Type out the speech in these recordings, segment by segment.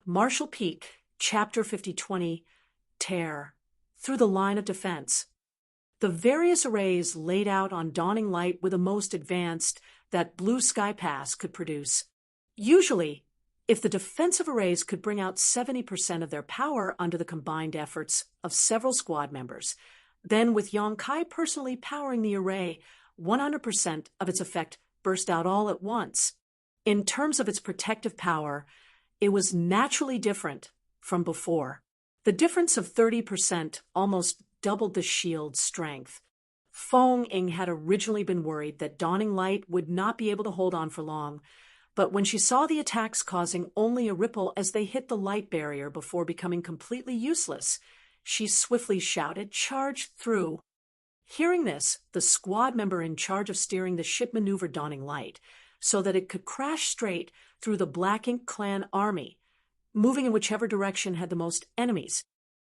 Marshall Peak, Chapter 5020, Tear, Through the Line of Defense. The various arrays laid out on Dawning Light were the most advanced that Blue Sky Pass could produce. Usually, if the defensive arrays could bring out 70% of their power under the combined efforts of several squad members, then with Yongkai personally powering the array, 100% of its effect burst out all at once. In terms of its protective power, it was naturally different from before. The difference of 30% almost doubled the shield's strength. Feng Ying had originally been worried that Dawning Light would not be able to hold on for long, but when she saw the attacks causing only a ripple as they hit the light barrier before becoming completely useless, she swiftly shouted, "Charge through!" Hearing this, the squad member in charge of steering the ship maneuvered Dawning Light so that it could crash straight through the Black Ink clan army, moving in whichever direction had the most enemies.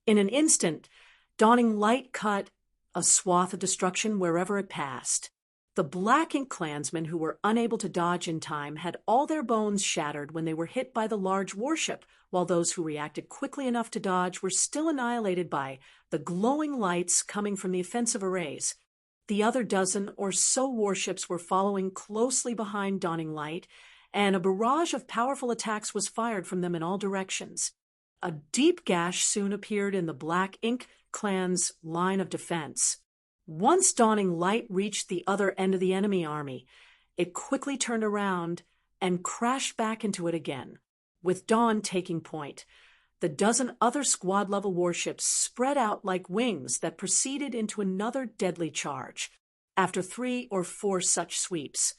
In an instant, Dawning Light cut a swath of destruction wherever it passed. The Black Ink clansmen who were unable to dodge in time had all their bones shattered when they were hit by the large warship, while those who reacted quickly enough to dodge were still annihilated by the glowing lights coming from the offensive arrays. The other dozen or so warships were following closely behind Dawning Light, and a barrage of powerful attacks was fired from them in all directions. A deep gash soon appeared in the Black Ink clan's line of defense. Once Dawning Light reached the other end of the enemy army, it quickly turned around and crashed back into it again. With Dawn taking point, the dozen other squad-level warships spread out like wings that proceeded into another deadly charge. After 3 or 4 such sweeps,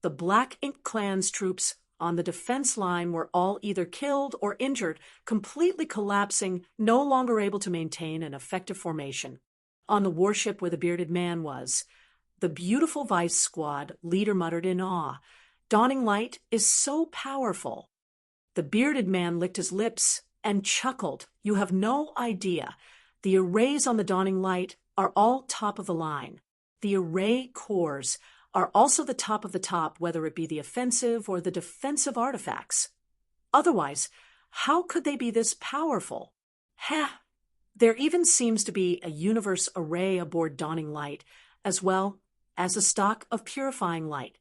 the Black Ink clan's troops on the defense line were all either killed or injured, completely collapsing, no longer able to maintain an effective formation. On the warship where the bearded man was, the beautiful Vice Squad leader muttered in awe, "Dawning Light is so powerful." The bearded man licked his lips and chuckled. "You have no idea. The arrays on the Dawning Light are all top of the line. The array cores are also the top of the top, whether it be the offensive or the defensive artifacts. Otherwise, how could they be this powerful? Heh! There even seems to be a universe array aboard Dawning Light, as well as a stock of purifying light."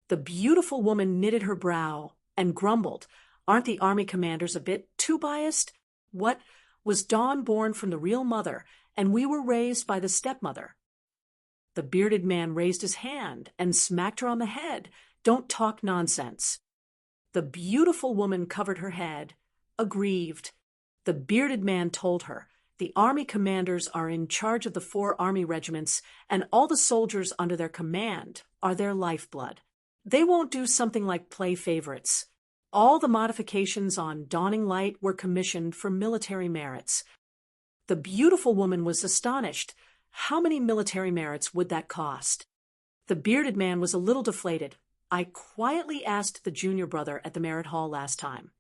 The beautiful woman knitted her brow and grumbled, "Aren't the army commanders a bit too biased? What, was Dawn born from the real mother, and we were raised by the stepmother?" The bearded man raised his hand and smacked her on the head. "Don't talk nonsense." The beautiful woman covered her head, aggrieved. The bearded man told her, "The army commanders are in charge of the 4 army regiments, and all the soldiers under their command are their lifeblood. They won't do something like play favorites. All the modifications on Dawning Light were commissioned for military merits." The beautiful woman was astonished. How many military merits would that cost? The bearded man was a little deflated. "I quietly asked the junior brother at the merit hall last time,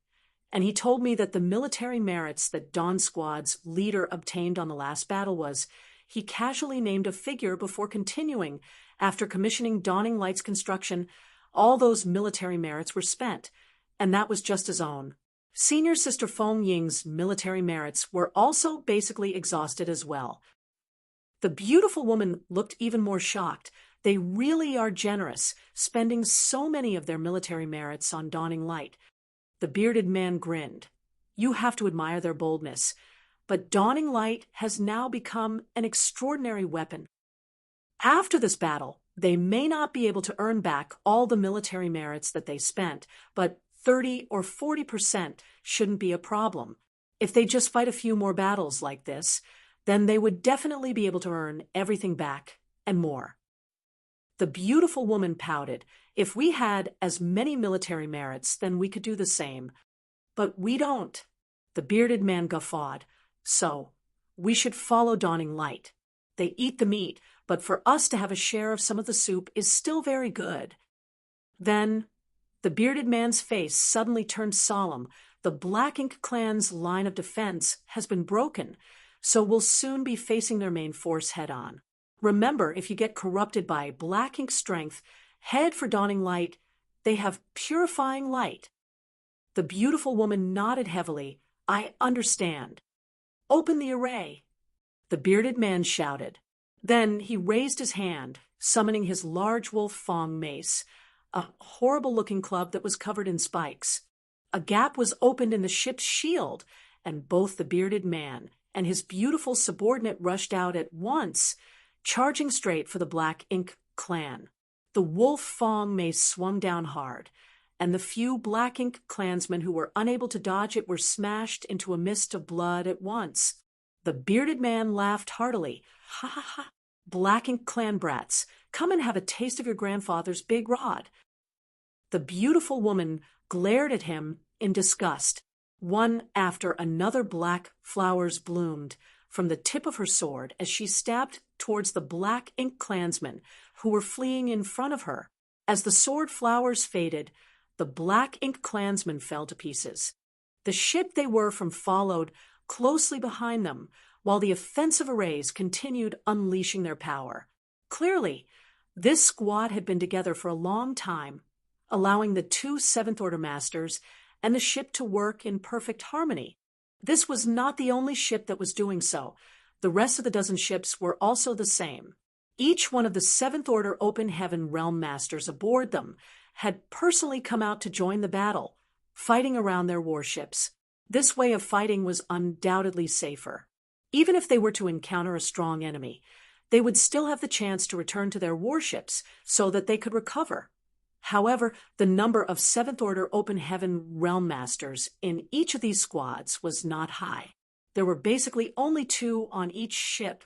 and he told me that the military merits that Dawn Squad's leader obtained on the last battle was," he casually named a figure before continuing, "after commissioning Dawning Light's construction, all those military merits were spent, and that was just his own. Senior Sister Feng Ying's military merits were also basically exhausted as well." The beautiful woman looked even more shocked. "They really are generous, spending so many of their military merits on Dawning Light." The bearded man grinned. "You have to admire their boldness, but Dawning Light has now become an extraordinary weapon. After this battle, they may not be able to earn back all the military merits that they spent, but 30 or 40% shouldn't be a problem. If they just fight a few more battles like this, then they would definitely be able to earn everything back and more." The beautiful woman pouted. "If we had as many military merits, then we could do the same. But we don't." The bearded man guffawed. "So, we should follow Dawning Light. They eat the meat, but for us to have a share of some of the soup is still very good." Then the bearded man's face suddenly turned solemn. "The Black Ink clan's line of defense has been broken, so we'll soon be facing their main force head-on. Remember, if you get corrupted by Black Ink strength, head for Dawning Light. They have purifying light." The beautiful woman nodded heavily. "I understand. Open the array," the bearded man shouted. Then he raised his hand, summoning his large wolf fang mace, a horrible-looking club that was covered in spikes. A gap was opened in the ship's shield, and both the bearded man and his beautiful subordinate rushed out at once, charging straight for the Black Ink clan. The wolf fang mace swung down hard, and the few Black Ink clansmen who were unable to dodge it were smashed into a mist of blood at once. The bearded man laughed heartily. "Ha ha ha! Black Ink clan brats, come and have a taste of your grandfather's big rod." The beautiful woman glared at him in disgust. One after another black flowers bloomed from the tip of her sword as she stabbed towards the Black Ink clansmen who were fleeing in front of her. As the sword flowers faded, the Black Ink clansmen fell to pieces. The ship they were from followed closely behind them, while the offensive arrays continued unleashing their power. Clearly, this squad had been together for a long time, allowing the two Seventh Order Masters and the ship to work in perfect harmony. This was not the only ship that was doing so. The rest of the dozen ships were also the same. Each one of the Seventh Order Open Heaven Realm Masters aboard them had personally come out to join the battle, fighting around their warships. This way of fighting was undoubtedly safer. Even if they were to encounter a strong enemy, they would still have the chance to return to their warships so that they could recover. However, the number of Seventh Order Open Heaven Realm Masters in each of these squads was not high. There were basically only 2 on each ship.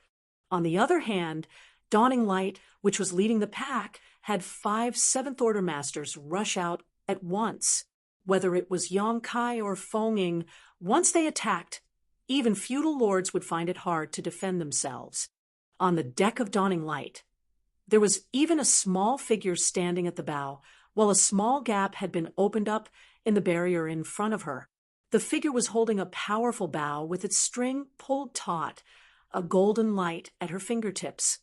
On the other hand, Dawning Light, which was leading the pack, had 5 Seventh Order Masters rush out at once. Whether it was Yongkai or Fenging, once they attacked, even feudal lords would find it hard to defend themselves. On the deck of Dawning Light, there was even a small figure standing at the bow, while a small gap had been opened up in the barrier in front of her. The figure was holding a powerful bow with its string pulled taut, a golden light at her fingertips.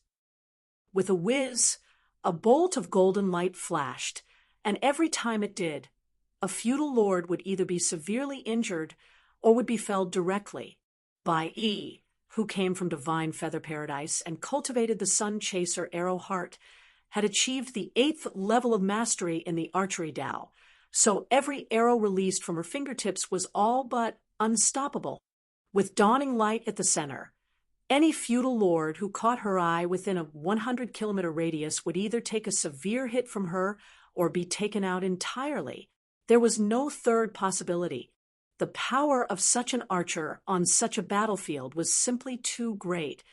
With a whiz, a bolt of golden light flashed, and every time it did, a feudal lord would either be severely injured or would be felled directly. Bai Yi, who came from divine feather paradise and cultivated the sun chaser arrow heart, had achieved the 8th level of mastery in the archery Tao, so every arrow released from her fingertips was all but unstoppable. With Dawning Light at the center, any feudal lord who caught her eye within a 100-kilometer radius would either take a severe hit from her or be taken out entirely. There was no third possibility. The power of such an archer on such a battlefield was simply too great.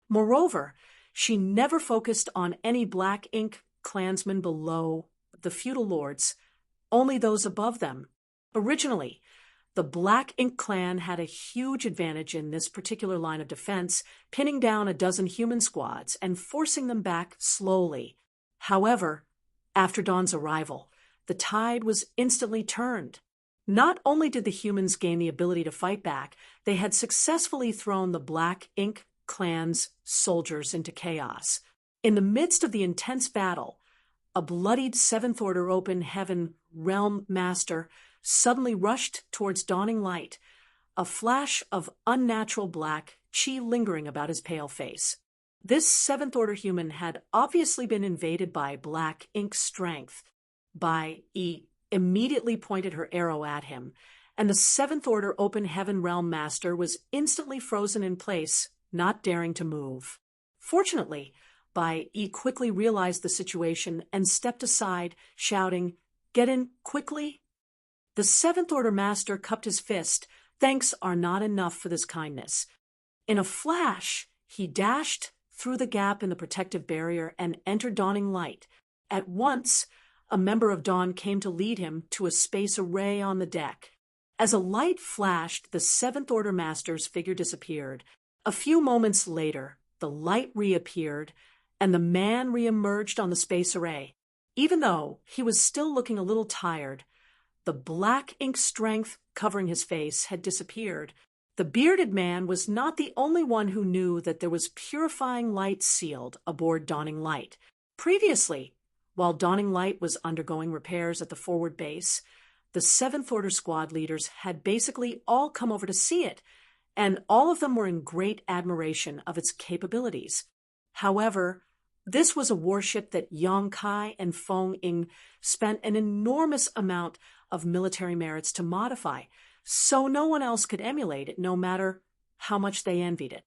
Moreover, she never focused on any Black Ink clansmen below the feudal lords, only those above them. Originally, the Black Ink clan had a huge advantage in this particular line of defense, pinning down a dozen human squads and forcing them back slowly. However, after Dawn's arrival, the tide was instantly turned. Not only did the humans gain the ability to fight back, they had successfully thrown the Black Ink clan's soldiers into chaos. In the midst of the intense battle, a bloodied Seventh Order Open Heaven Realm Master suddenly rushed towards Dawning Light, a flash of unnatural black chi lingering about his pale face. This Seventh Order human had obviously been invaded by Black Ink strength. Bai Yi immediately pointed her arrow at him, and the Seventh Order Open Heaven Realm Master was instantly frozen in place, not daring to move. Fortunately, Bai Yi quickly realized the situation and stepped aside, shouting, "Get in quickly!" The Seventh Order Master cupped his fist. Thanks are not enough for this kindness. In a flash, he dashed through the gap in the protective barrier and entered Dawning Light. At once, a member of Dawn came to lead him to a space array on the deck. As a light flashed, the Seventh Order Master's figure disappeared. A few moments later, the light reappeared, and the man reemerged on the space array. Even though he was still looking a little tired, the Black Ink strength covering his face had disappeared. The bearded man was not the only one who knew that there was purifying light sealed aboard Dawning Light. Previously, while Dawning Light was undergoing repairs at the forward base, The Seventh Order squad leaders had basically all come over to see it, and all of them were in great admiration of its capabilities. However, this was a warship that Yang Kai and Feng Ying spent an enormous amount of military merits to modify, so no one else could emulate it, no matter how much they envied it.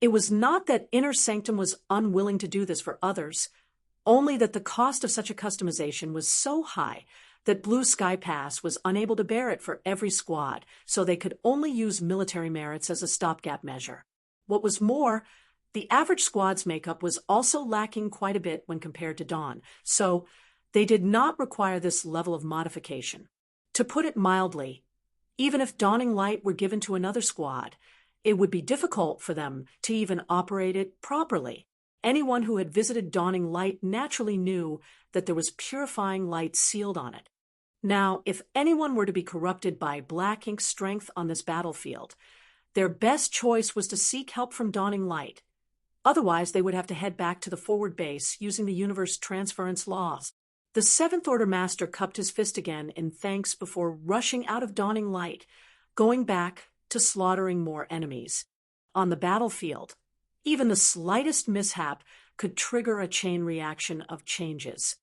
It was not that Inner Sanctum was unwilling to do this for others, only that the cost of such a customization was so high that Blue Sky Pass was unable to bear it for every squad, so they could only use military merits as a stopgap measure. What was more, the average squad's makeup was also lacking quite a bit when compared to Dawn, so they did not require this level of modification. To put it mildly, even if Dawning Light were given to another squad, it would be difficult for them to even operate it properly. Anyone who had visited Dawning Light naturally knew that there was purifying light sealed on it. Now, if anyone were to be corrupted by black ink strength on this battlefield, their best choice was to seek help from Dawning Light. Otherwise, they would have to head back to the forward base using the universe transference laws. The Seventh Order Master cupped his fist again in thanks before rushing out of Dawning Light, going back to slaughtering more enemies. On the battlefield, even the slightest mishap could trigger a chain reaction of changes.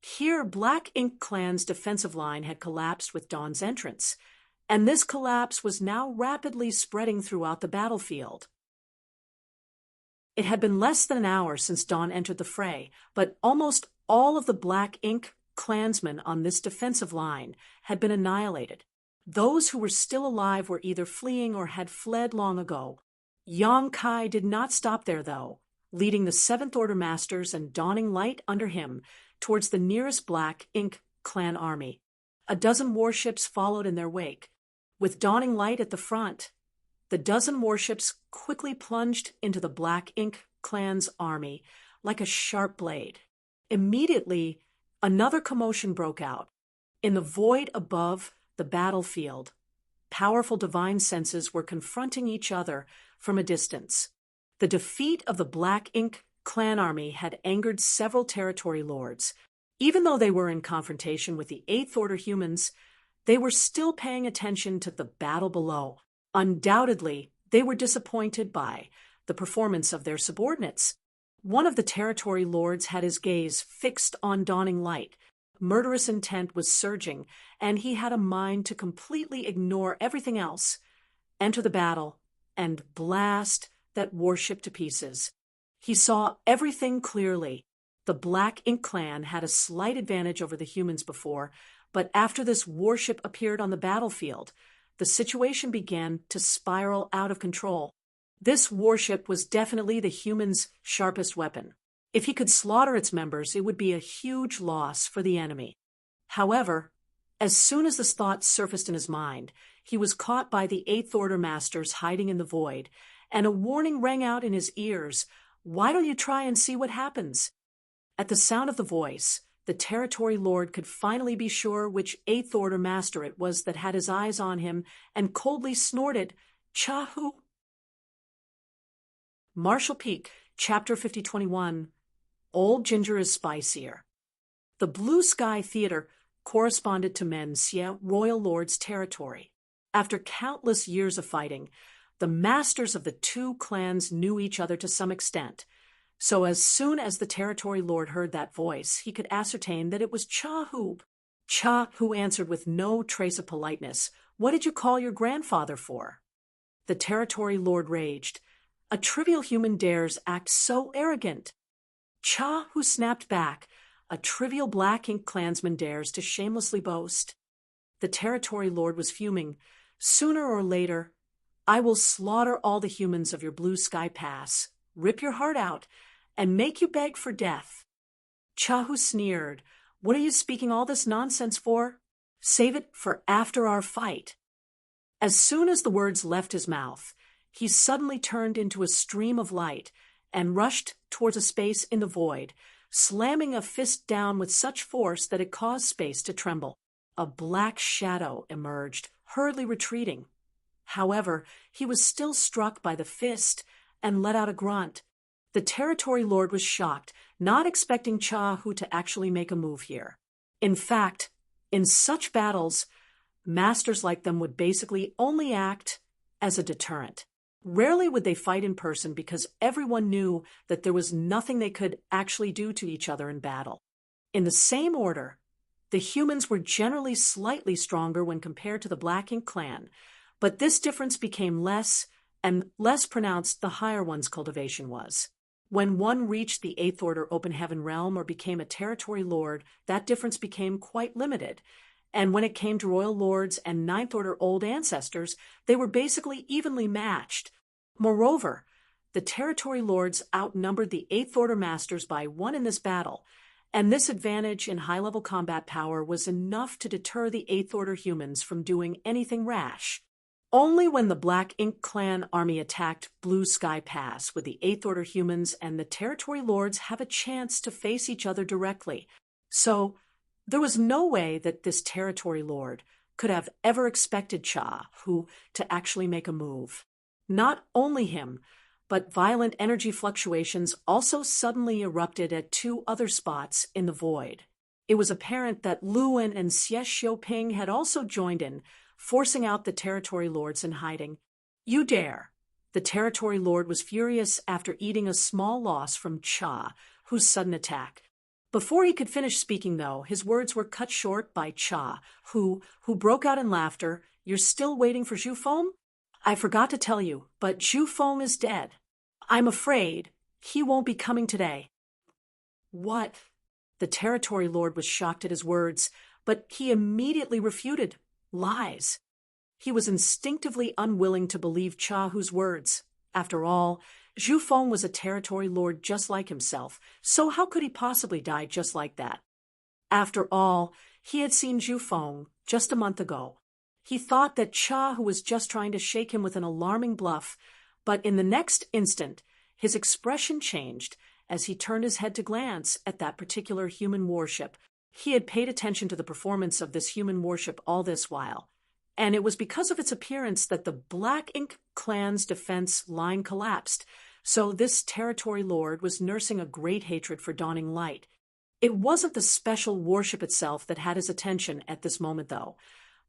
Here, Black Ink Clan's defensive line had collapsed with Dawn's entrance, and this collapse was now rapidly spreading throughout the battlefield. It had been less than an hour since Dawn entered the fray, but almost all of the Black Ink clansmen on this defensive line had been annihilated. Those who were still alive were either fleeing or had fled long ago. Yang Kai did not stop there, though, leading the Seventh Order Masters and Dawning Light under him towards the nearest Black Ink clan army. A dozen warships followed in their wake. With Dawning Light at the front, the dozen warships quickly plunged into the Black Ink clan's army like a sharp blade. Immediately, another commotion broke out. In the void above the battlefield, powerful divine senses were confronting each other from a distance. The defeat of the Black Ink clan army had angered several territory lords. Even though they were in confrontation with the Eighth Order humans, they were still paying attention to the battle below. Undoubtedly, they were disappointed by the performance of their subordinates. One of the territory lords had his gaze fixed on Dawning Light. Murderous intent was surging, and he had a mind to completely ignore everything else, enter the battle, and blast that warship to pieces. He saw everything clearly. The Black Ink clan had a slight advantage over the humans before, but after this warship appeared on the battlefield, the situation began to spiral out of control. This warship was definitely the humans' sharpest weapon. If he could slaughter its members, it would be a huge loss for the enemy. However, as soon as this thought surfaced in his mind, he was caught by the Eighth Order Masters hiding in the void, and a warning rang out in his ears. "Why don't you try and see what happens?" At the sound of the voice, the territory lord could finally be sure which Eighth Order Master it was that had his eyes on him and coldly snorted, "Chahu." Marshall Peak, Chapter 5021. Old Ginger is Spicier. The Blue Sky Theater corresponded to Menxia royal lord's territory. After countless years of fighting, the masters of the two clans knew each other to some extent. So as soon as the territory lord heard that voice, he could ascertain that it was Chahu. Chahu answered with no trace of politeness. "What did you call your grandfather for?" The territory lord raged. "A trivial human dares act so arrogant." Chahu snapped back. "A trivial Black Ink clansman dares to shamelessly boast." The territory lord was fuming. "Sooner or later, I will slaughter all the humans of your Blue Sky Pass, rip your heart out, and make you beg for death." Chahu sneered. "What are you speaking all this nonsense for? Save it for after our fight." As soon as the words left his mouth, he suddenly turned into a stream of light and rushed towards a space in the void, slamming a fist down with such force that it caused space to tremble. A black shadow emerged, hurriedly retreating. However, he was still struck by the fist and let out a grunt. The territory lord was shocked, not expecting Chahu to actually make a move here. In fact, in such battles, masters like them would basically only act as a deterrent. Rarely would they fight in person because everyone knew that there was nothing they could actually do to each other in battle. In the same order, the humans were generally slightly stronger when compared to the Black Ink clan, but this difference became less and less pronounced the higher one's cultivation was. When one reached the Eighth Order Open Heaven realm or became a territory lord, that difference became quite limited. And when it came to royal lords and Ninth Order old ancestors, they were basically evenly matched. Moreover, the territory lords outnumbered the Eighth Order masters by 1 in this battle, and this advantage in high-level combat power was enough to deter the Eighth Order humans from doing anything rash. Only when the Black Ink clan army attacked Blue Sky Pass would the Eighth Order humans and the territory lords have a chance to face each other directly. So, there was no way that this territory lord could have ever expected Cha, to actually make a move. Not only him, but violent energy fluctuations also suddenly erupted at 2 other spots in the void. It was apparent that Luan and Xie Xiuping had also joined in, forcing out the territory lords in hiding. "You dare!" The territory lord was furious after eating a small loss from Cha, whose sudden attack. Before he could finish speaking, though, his words were cut short by Cha, who broke out in laughter. "You're still waiting for Zhu Feng? I forgot to tell you, but Zhu Feng is dead. I'm afraid he won't be coming today." "What?" The territory lord was shocked at his words, but he immediately refuted. Lies. He was instinctively unwilling to believe Cha Hu's words. After all, Zhu Feng was a territory lord just like himself, so how could he possibly die just like that? After all, he had seen Zhu Feng just a month ago. He thought that Cha Hu was just trying to shake him with an alarming bluff, but in the next instant, his expression changed as he turned his head to glance at that particular human warship. He had paid attention to the performance of this human warship all this while, and it was because of its appearance that the Black Ink clan's defense line collapsed, so this territory lord was nursing a great hatred for Dawning Light. It wasn't the special warship itself that had his attention at this moment, though,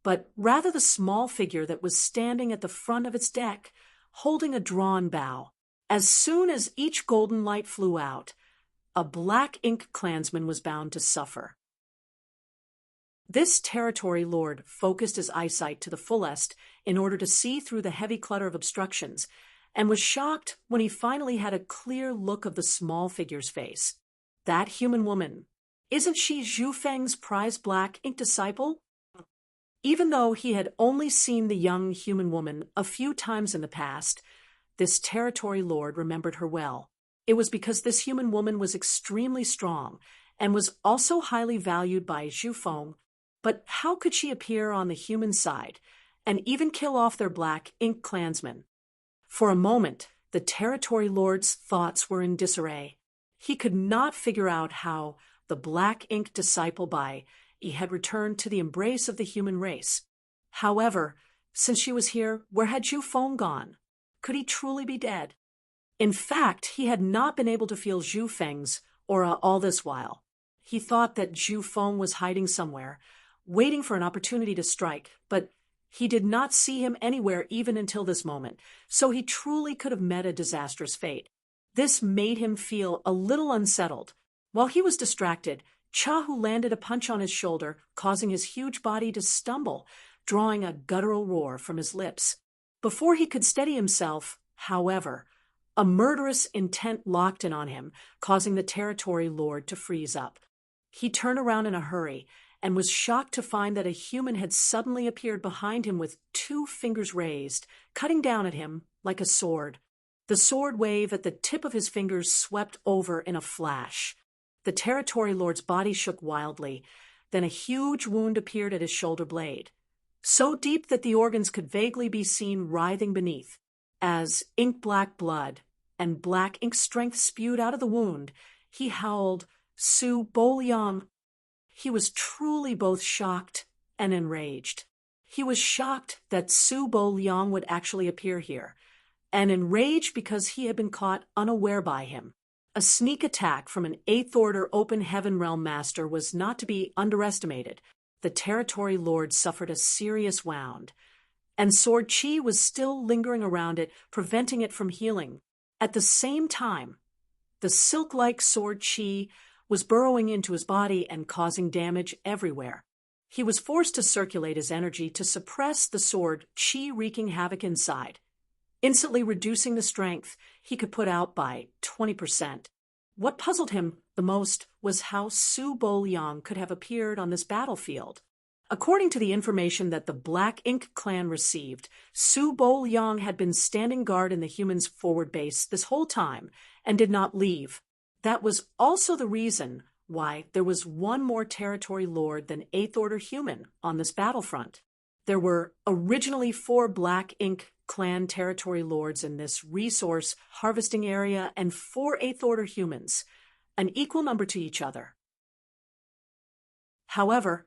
but rather the small figure that was standing at the front of its deck, holding a drawn bow. As soon as each golden light flew out, a Black Ink clansman was bound to suffer. This territory lord focused his eyesight to the fullest in order to see through the heavy clutter of obstructions, and was shocked when he finally had a clear look of the small figure's face. That human woman, isn't she Zhu Feng's prized Black Ink disciple? Even though he had only seen the young human woman a few times in the past, this territory lord remembered her well. It was because this human woman was extremely strong and was also highly valued by Zhu Feng. But how could she appear on the human side and even kill off their Black Ink clansmen? For a moment, the territory lord's thoughts were in disarray. He could not figure out how the Black Ink disciple Bai had returned to the embrace of the human race. However, since she was here, where had Zhu Feng gone? Could he truly be dead? In fact, he had not been able to feel Zhu Feng's aura all this while. He thought that Zhu Feng was hiding somewhere, waiting for an opportunity to strike, but he did not see him anywhere even until this moment, so he truly could have met a disastrous fate. This made him feel a little unsettled. While he was distracted, Cha Hu landed a punch on his shoulder, causing his huge body to stumble, drawing a guttural roar from his lips. Before he could steady himself, however, a murderous intent locked in on him, causing the territory lord to freeze up. He turned around in a hurry and was shocked to find that a human had suddenly appeared behind him with 2 fingers raised, cutting down at him like a sword. The sword wave at the tip of his fingers swept over in a flash. The territory lord's body shook wildly, then a huge wound appeared at his shoulder blade, so deep that the organs could vaguely be seen writhing beneath. As ink-black blood and black ink strength spewed out of the wound, he howled, "Su Boliang." He was truly both shocked and enraged. He was shocked that Su Boliang would actually appear here, and enraged because he had been caught unaware by him. A sneak attack from an Eighth Order Open Heaven Realm Master was not to be underestimated. The the territory lord suffered a serious wound, and sword chi was still lingering around it, preventing it from healing. At the same time, the silk-like sword chi was burrowing into his body and causing damage everywhere. He was forced to circulate his energy to suppress the sword chi wreaking havoc inside, instantly reducing the strength he could put out by 20%. What puzzled him the most was how Su Bo Liang could have appeared on this battlefield. According to the information that the Black Ink clan received, Su Bo Liang had been standing guard in the humans' forward base this whole time and did not leave. That was also the reason why there was one more territory lord than 8th Order human on this battlefront. There were originally 4 Black Ink clan territory lords in this resource harvesting area and 4 8th Order humans, an equal number to each other. However,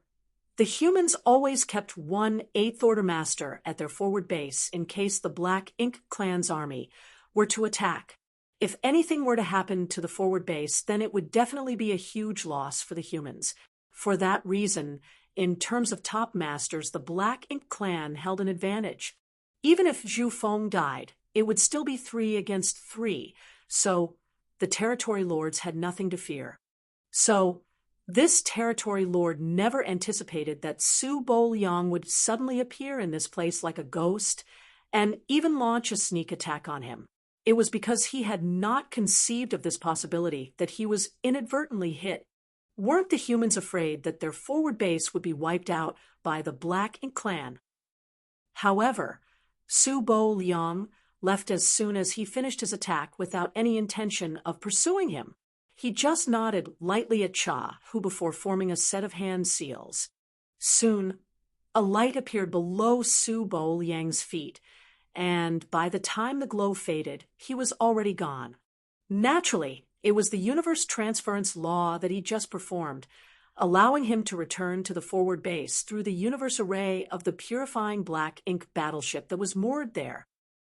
the humans always kept one 8th Order master at their forward base in case the Black Ink clan's army were to attack. If anything were to happen to the forward base, then it would definitely be a huge loss for the humans. For that reason, in terms of top masters, the Black Ink clan held an advantage. Even if Zhu Feng died, it would still be 3 against 3, so the territory lords had nothing to fear. So, this territory lord never anticipated that Su Bo Liang would suddenly appear in this place like a ghost and even launch a sneak attack on him. It was because he had not conceived of this possibility that he was inadvertently hit. Weren't the humans afraid that their forward base would be wiped out by the Black Ink clan? However, Su Bo Liang left as soon as he finished his attack without any intention of pursuing him. He just nodded lightly at Cha, who before forming a set of hand seals. Soon, a light appeared below Su Bo Liang's feet, and by the time the glow faded, he was already gone. Naturally, it was the universe transference law that he just performed, allowing him to return to the forward base through the universe array of the purifying Black Ink battleship that was moored there.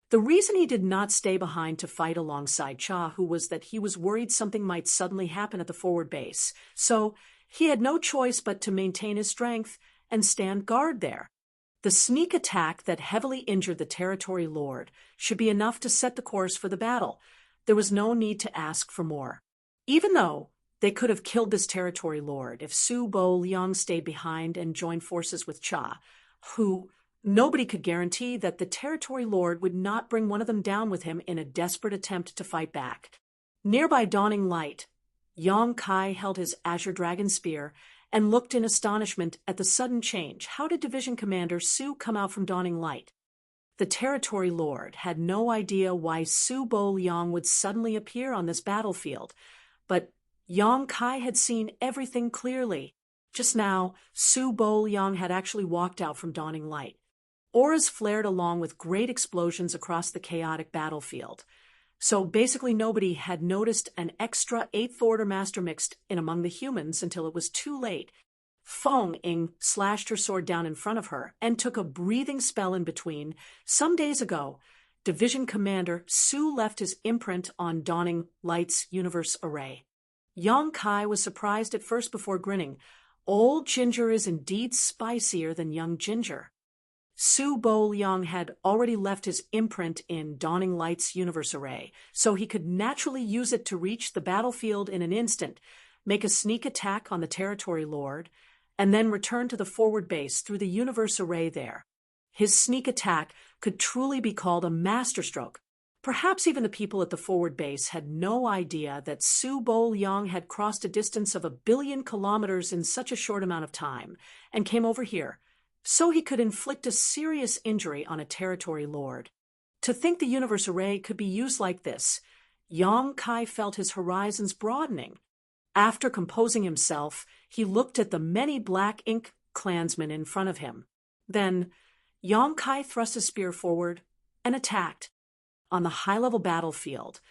The reason he did not stay behind to fight alongside Cha, who was that he was worried something might suddenly happen at the forward base, so he had no choice but to maintain his strength and stand guard there. The sneak attack that heavily injured the territory lord should be enough to set the course for the battle. There was no need to ask for more. Even though they could have killed this territory lord if Su Bo Liang stayed behind and joined forces with Cha, who nobody could guarantee that the territory lord would not bring one of them down with him in a desperate attempt to fight back. Nearby dawning light, Yang Kai held his Azure Dragon Spear and looked in astonishment at the sudden change. How did Division Commander Su come out from dawning light? The territory lord had no idea why Su Bo Liang would suddenly appear on this battlefield, but Yang Kai had seen everything clearly. Just now, Su Bo Liang had actually walked out from dawning light. Auras flared along with great explosions across the chaotic battlefield. So basically nobody had noticed an extra 8th Order master mixed in among the humans until it was too late. Feng Ying slashed her sword down in front of her and took a breathing spell in between. Some days ago, Division Commander Su left his imprint on Dawning Light's universe array. Yang Kai was surprised at first before grinning. Old ginger is indeed spicier than young ginger. Su Bo Liang had already left his imprint in Dawning Light's universe array, so he could naturally use it to reach the battlefield in an instant, make a sneak attack on the territory lord, and then return to the forward base through the universe array there. His sneak attack could truly be called a masterstroke. Perhaps even the people at the forward base had no idea that Su Bo Liang had crossed a distance of 1 billion kilometers in such a short amount of time and came over here, so he could inflict a serious injury on a territory lord. To think the universe array could be used like this, Yang Kai felt his horizons broadening. After composing himself, he looked at the many Black Ink clansmen in front of him. Then, Yang Kai thrust his spear forward and attacked. On the high-level battlefield,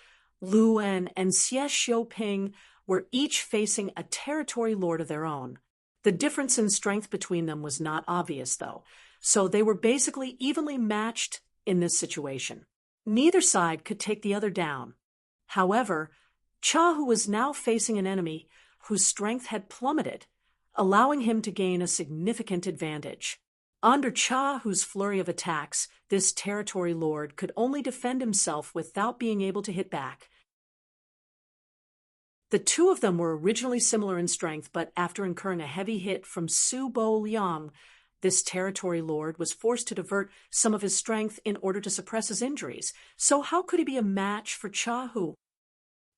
Lu En and Xie Xiuping were each facing a territory lord of their own. The difference in strength between them was not obvious, though, so they were basically evenly matched in this situation. Neither side could take the other down. However, Cha, who was now facing an enemy whose strength had plummeted, allowing him to gain a significant advantage. Under Chahu's flurry of attacks, this territory lord could only defend himself without being able to hit back. The two of them were originally similar in strength, but after incurring a heavy hit from Su Bo Liang, this territory lord was forced to divert some of his strength in order to suppress his injuries. So how could he be a match for Chahu?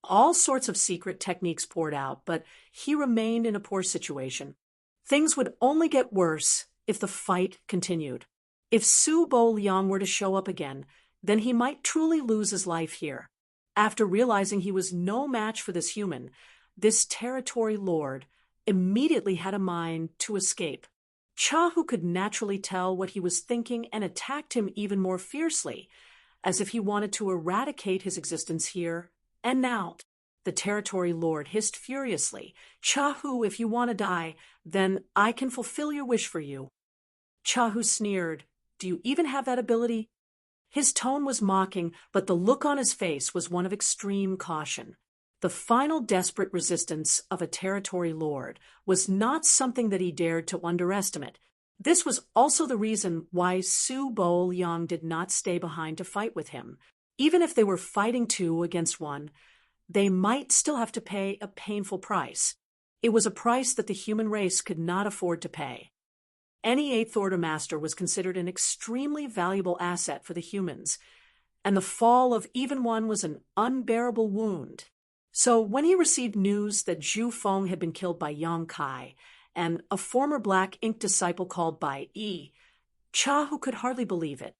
All sorts of secret techniques poured out, but he remained in a poor situation. Things would only get worse if the fight continued. If Su Bo Liang were to show up again, then he might truly lose his life here. After realizing he was no match for this human, this territory lord immediately had a mind to escape. Chahu could naturally tell what he was thinking and attacked him even more fiercely, as if he wanted to eradicate his existence here and now. The territory lord hissed furiously, "Chahu, if you want to die, then I can fulfill your wish for you." Chahu sneered, "Do you even have that ability?" His tone was mocking, but the look on his face was one of extreme caution. The final desperate resistance of a territory lord was not something that he dared to underestimate. This was also the reason why Su Bo Liang did not stay behind to fight with him. Even if they were fighting two against one, they might still have to pay a painful price. It was a price that the human race could not afford to pay. Any Eighth Order master was considered an extremely valuable asset for the humans, and the fall of even one was an unbearable wound. So when he received news that Zhu Feng had been killed by Yang Kai and a former black ink disciple called Bai Yi, Chahu could hardly believe it.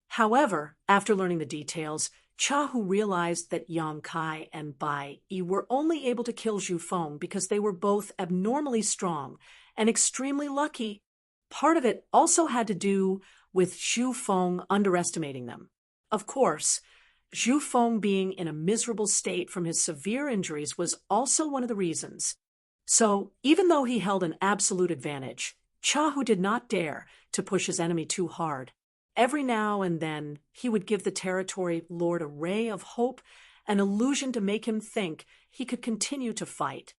However, after learning the details, Chahu realized that Yang Kai and Bai Yi were only able to kill Zhu Feng because they were both abnormally strong and extremely lucky. Part of it also had to do with Zhu Feng underestimating them. Of course, Zhu Feng being in a miserable state from his severe injuries was also one of the reasons. So, even though he held an absolute advantage, Chahu did not dare to push his enemy too hard. Every now and then, he would give the territory lord a ray of hope, an illusion to make him think he could continue to fight.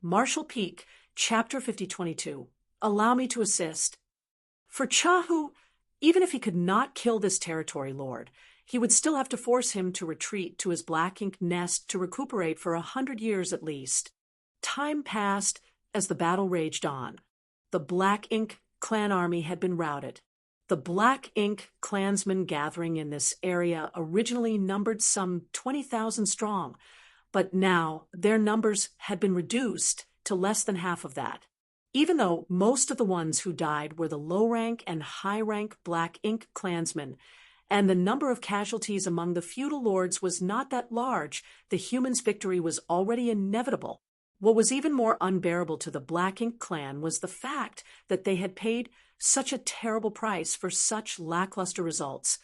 Marshall Peak, Chapter 5022. Allow me to assist. For Chahu, even if he could not kill this territory lord, he would still have to force him to retreat to his black ink nest to recuperate for 100 years at least. Time passed as the battle raged on. The black ink clan army had been routed. The black ink clansmen gathering in this area originally numbered some 20,000 strong, but now their numbers had been reduced to less than half of that. Even though most of the ones who died were the low-rank and high-rank black ink clansmen, and the number of casualties among the feudal lords was not that large, the humans' victory was already inevitable. What was even more unbearable to the Black Ink clan was the fact that they had paid such a terrible price for such lackluster results.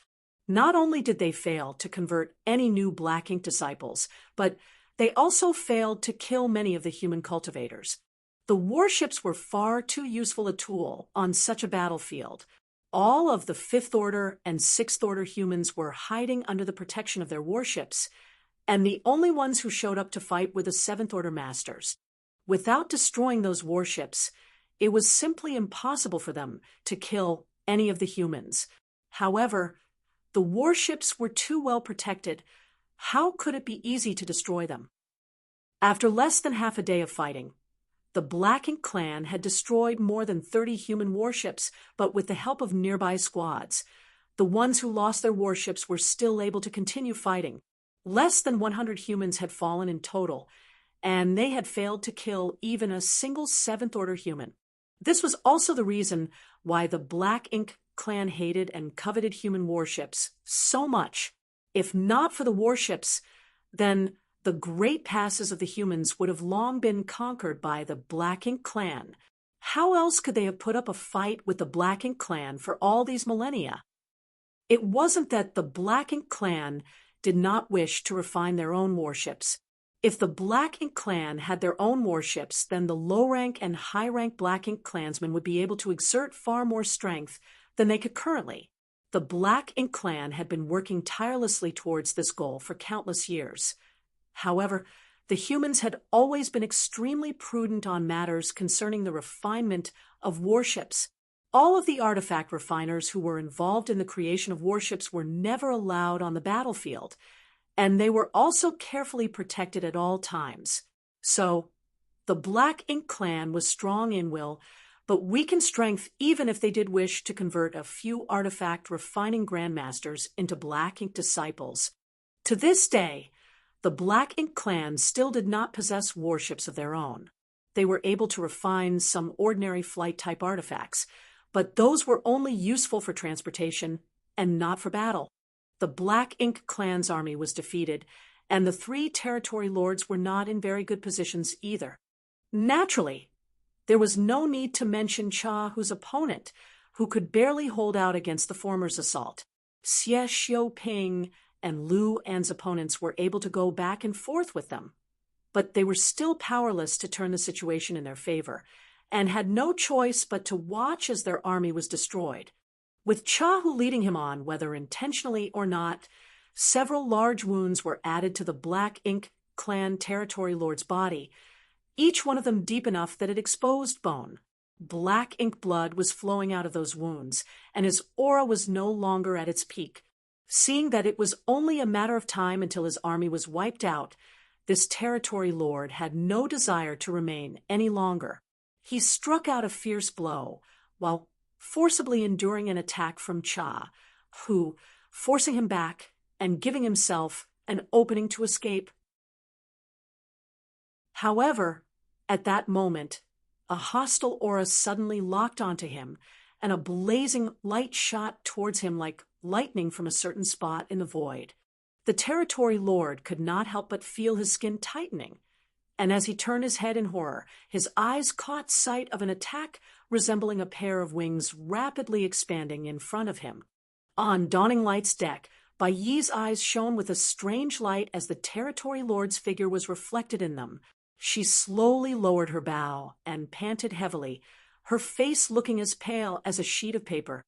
Not only did they fail to convert any new Black Ink disciples, but they also failed to kill many of the human cultivators. The warships were far too useful a tool on such a battlefield. All of the Fifth Order and Sixth Order humans were hiding under the protection of their warships, and the only ones who showed up to fight were the Seventh Order masters. Without destroying those warships, it was simply impossible for them to kill any of the humans. However, the warships were too well protected. How could it be easy to destroy them? After less than half a day of fighting, the Black Ink clan had destroyed more than 30 human warships, but with the help of nearby squads. The ones who lost their warships were still able to continue fighting. Less than 100 humans had fallen in total, and they had failed to kill even a single Seventh Order human. This was also the reason why the Black Ink clan hated and coveted human warships so much. If not for the warships, then the great passes of the humans would have long been conquered by the Black Ink clan. How else could they have put up a fight with the Black Ink clan for all these millennia? It wasn't that the Black Ink clan did not wish to refine their own warships. If the Black Ink clan had their own warships, then the low-rank and high-rank Black Ink clansmen would be able to exert far more strength than they could currently. The Black Ink clan had been working tirelessly towards this goal for countless years. However, The humans had always been extremely prudent on matters concerning the refinement of warships. All of the artifact refiners who were involved in the creation of warships were never allowed on the battlefield, and they were also carefully protected at all times. So, the Black Ink clan was strong in will, but weak in strength even if they did wish to convert a few artifact refining grandmasters into Black Ink disciples. To this day, the Black Ink clan still did not possess warships of their own. They were able to refine some ordinary flight-type artifacts, but those were only useful for transportation and not for battle. The Black Ink clan's army was defeated, and the 3 territory lords were not in very good positions either. Naturally, there was no need to mention Chahu's opponent, who could barely hold out against the former's assault. Xie Xiuping and Lu An's opponents were able to go back and forth with them, but they were still powerless to turn the situation in their favor, and had no choice but to watch as their army was destroyed. With Chahu leading him on, whether intentionally or not, several large wounds were added to the Black Ink clan territory lord's body, each one of them deep enough that it exposed bone. Black Ink blood was flowing out of those wounds, and his aura was no longer at its peak. Seeing that it was only a matter of time until his army was wiped out, this territory lord had no desire to remain any longer. He struck out a fierce blow, while forcibly enduring an attack from Cha, who, forcing him back and giving himself an opening to escape. However, at that moment, a hostile aura suddenly locked onto him, and a blazing light shot towards him like lightning from a certain spot in the void. The territory lord could not help but feel his skin tightening, and as he turned his head in horror, his eyes caught sight of an attack resembling a pair of wings rapidly expanding in front of him. On Dawning Light's deck, Bai Yi's eyes shone with a strange light as the territory lord's figure was reflected in them. She slowly lowered her bow and panted heavily, her face looking as pale as a sheet of paper.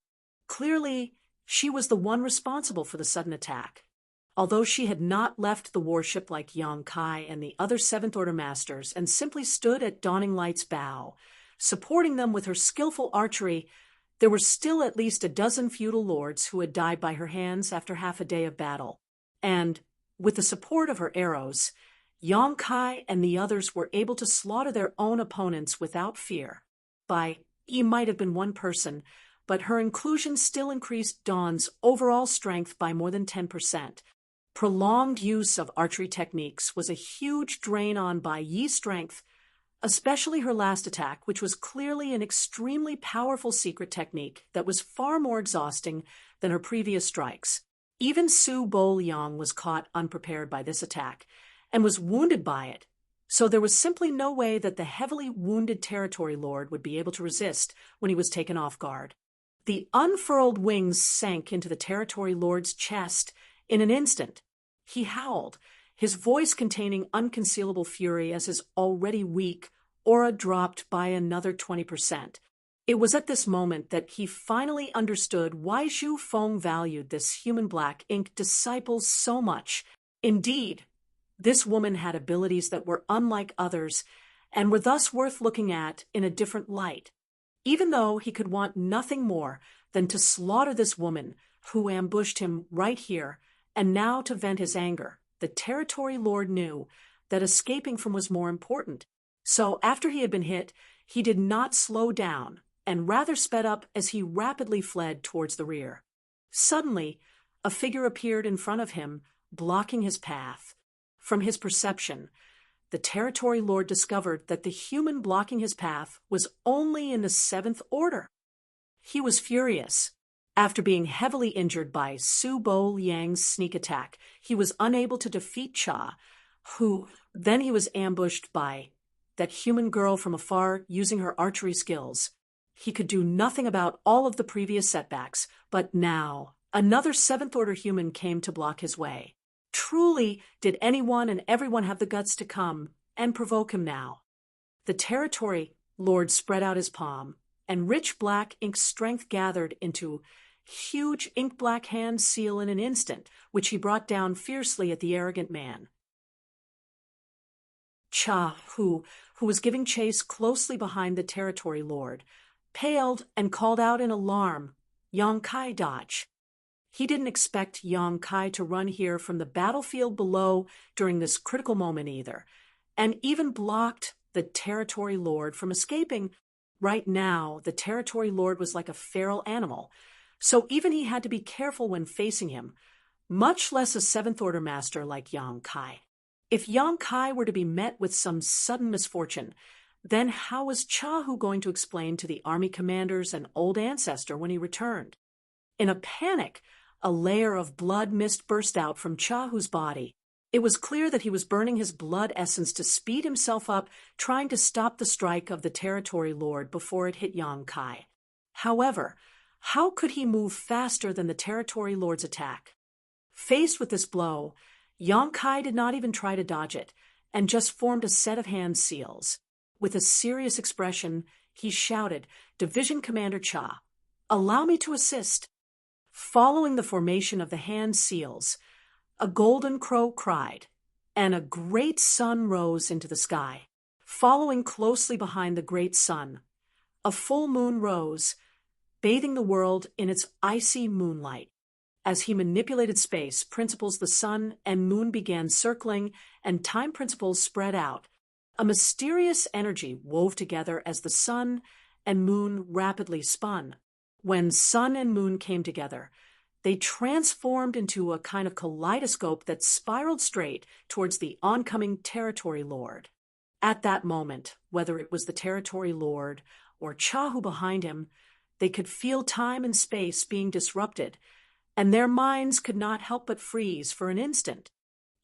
Clearly, she was the one responsible for the sudden attack. Although she had not left the warship like Yang Kai and the other Seventh Order Masters and simply stood at Dawning Light's bow, supporting them with her skillful archery, there were still at least a dozen feudal lords who had died by her hands after half a day of battle. And, with the support of her arrows, Yang Kai and the others were able to slaughter their own opponents without fear. Bai Yi might have been one person, but her inclusion still increased Dawn's overall strength by more than 10%. Prolonged use of archery techniques was a huge drain on Bai Yi's strength, especially her last attack, which was clearly an extremely powerful secret technique that was far more exhausting than her previous strikes. Even Su Bo Liang was caught unprepared by this attack, and was wounded by it, so there was simply no way that the heavily wounded territory lord would be able to resist when he was taken off guard. The unfurled wings sank into the territory lord's chest in an instant. He howled, his voice containing unconcealable fury as his already weak aura dropped by another 20%. It was at this moment that he finally understood why Zhu Feng valued this human Black Ink disciple so much. Indeed, this woman had abilities that were unlike others and were thus worth looking at in a different light. Even though he could want nothing more than to slaughter this woman who ambushed him right here, and now to vent his anger, the territory lord knew that escaping from was more important. So after he had been hit, he did not slow down and rather sped up as he rapidly fled towards the rear. Suddenly, a figure appeared in front of him, blocking his path. From his perception, the territory lord discovered that the human blocking his path was only in the Seventh Order. He was furious. After being heavily injured by Su Bo Liang's sneak attack, he was unable to defeat Cha, who then he was ambushed by that human girl from afar using her archery skills. He could do nothing about all of the previous setbacks, but now another Seventh Order human came to block his way. Truly, did anyone and everyone have the guts to come and provoke him now? The territory lord spread out his palm, and rich Black Ink strength gathered into huge ink-black hand seal in an instant, which he brought down fiercely at the arrogant man. Cha, who was giving chase closely behind the territory lord, paled and called out in alarm, "Yang Kai dodge." He didn't expect Yang Kai to run here from the battlefield below during this critical moment either, and even blocked the territory lord from escaping. Right now, the territory lord was like a feral animal, so even he had to be careful when facing him, much less a Seventh Order master like Yang Kai. If Yang Kai were to be met with some sudden misfortune, then how was Chahu going to explain to the army commanders and old ancestor when he returned? In a panic, a layer of blood mist burst out from Chahu's body. It was clear that he was burning his blood essence to speed himself up, trying to stop the strike of the territory lord before it hit Yang Kai. However, how could he move faster than the territory lord's attack? Faced with this blow, Yang Kai did not even try to dodge it, and just formed a set of hand seals. With a serious expression, he shouted, "Division Commander Cha, allow me to assist." Following the formation of the hand seals, a golden crow cried, and a great sun rose into the sky. Following closely behind the great sun, a full moon rose, bathing the world in its icy moonlight. As he manipulated space principles, the sun and moon began circling, and time principles spread out. A mysterious energy wove together as the sun and moon rapidly spun. When sun and moon came together, they transformed into a kind of kaleidoscope that spiraled straight towards the oncoming territory lord. At that moment, whether it was the territory lord or Chahu behind him, they could feel time and space being disrupted, and their minds could not help but freeze for an instant.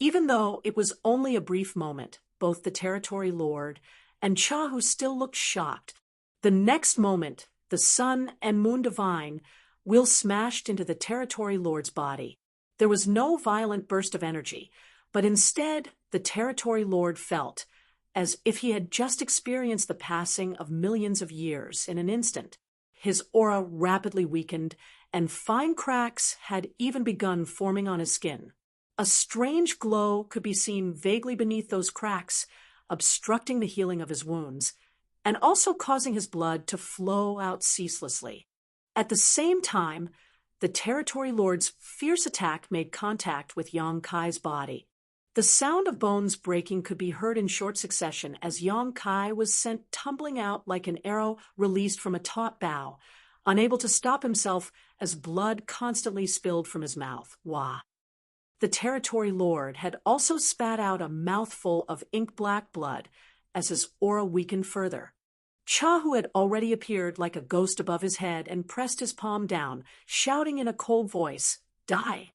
Even though it was only a brief moment, both the territory lord and Chahu still looked shocked. The next moment, the sun and moon divine will smashed into the territory lord's body. There was no violent burst of energy, but instead the territory lord felt as if he had just experienced the passing of millions of years in an instant. His aura rapidly weakened, and fine cracks had even begun forming on his skin. A strange glow could be seen vaguely beneath those cracks, obstructing the healing of his wounds, and also causing his blood to flow out ceaselessly. At the same time, the territory lord's fierce attack made contact with Yang Kai's body. The sound of bones breaking could be heard in short succession as Yang Kai was sent tumbling out like an arrow released from a taut bow, unable to stop himself as blood constantly spilled from his mouth. Wah! The territory lord had also spat out a mouthful of ink-black blood as his aura weakened further. Chahu had already appeared like a ghost above his head and pressed his palm down, shouting in a cold voice, "Die!"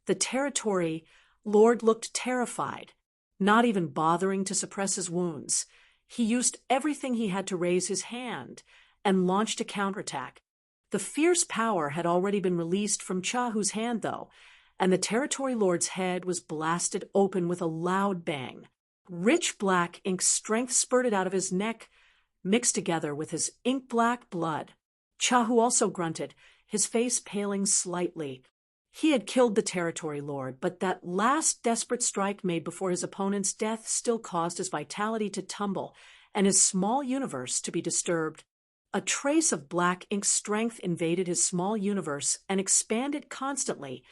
The territory lord looked terrified, not even bothering to suppress his wounds. He used everything he had to raise his hand and launched a counterattack. The fierce power had already been released from Chahu's hand, though, and the territory lord's head was blasted open with a loud bang. Rich black ink strength spurted out of his neck, mixed together with his ink-black blood. Chahu also grunted, his face paling slightly. He had killed the territory lord, but that last desperate strike made before his opponent's death still caused his vitality to tumble and his small universe to be disturbed. A trace of black ink strength invaded his small universe and expanded constantly,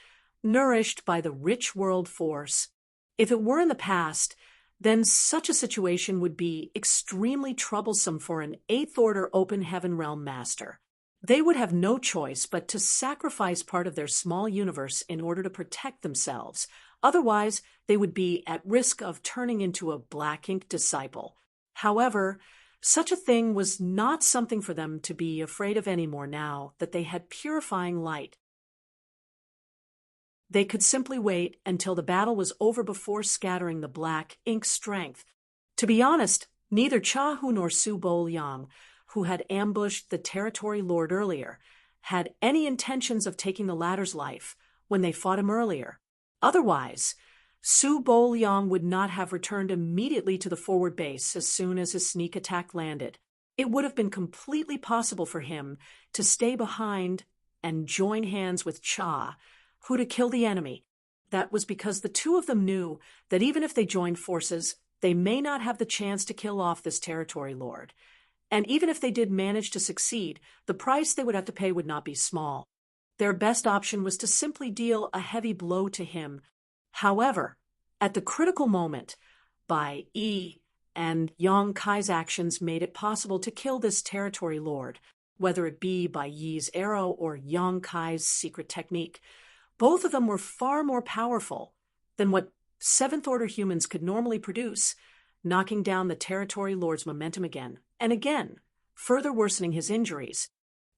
nourished by the rich world force. If it were in the past, then such a situation would be extremely troublesome for an Eighth Order Open Heaven Realm master. They would have no choice but to sacrifice part of their small universe in order to protect themselves. Otherwise, they would be at risk of turning into a black ink disciple. However, such a thing was not something for them to be afraid of anymore now that they had purifying light. They could simply wait until the battle was over before scattering the black ink strength. To be honest, neither Chahu nor Su Bo-Liang, who had ambushed the territory lord earlier, had any intentions of taking the latter's life when they fought him earlier. Otherwise, Su Bo-Liang would not have returned immediately to the forward base as soon as his sneak attack landed. It would have been completely possible for him to stay behind and join hands with Cha, who to kill the enemy. That was because the two of them knew that even if they joined forces, they may not have the chance to kill off this territory lord. And even if they did manage to succeed, the price they would have to pay would not be small. Their best option was to simply deal a heavy blow to him. However, at the critical moment, Bai Yi and Yang Kai's actions made it possible to kill this territory lord, whether it be by Yi's arrow or Yang Kai's secret technique. Both of them were far more powerful than what seventh-order humans could normally produce, knocking down the territory lord's momentum again and again, further worsening his injuries.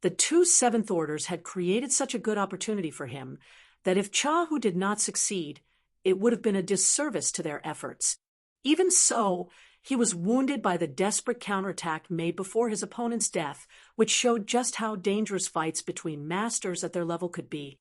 The two seventh orders had created such a good opportunity for him that if Chahu did not succeed, it would have been a disservice to their efforts. Even so, he was wounded by the desperate counterattack made before his opponent's death, which showed just how dangerous fights between masters at their level could be.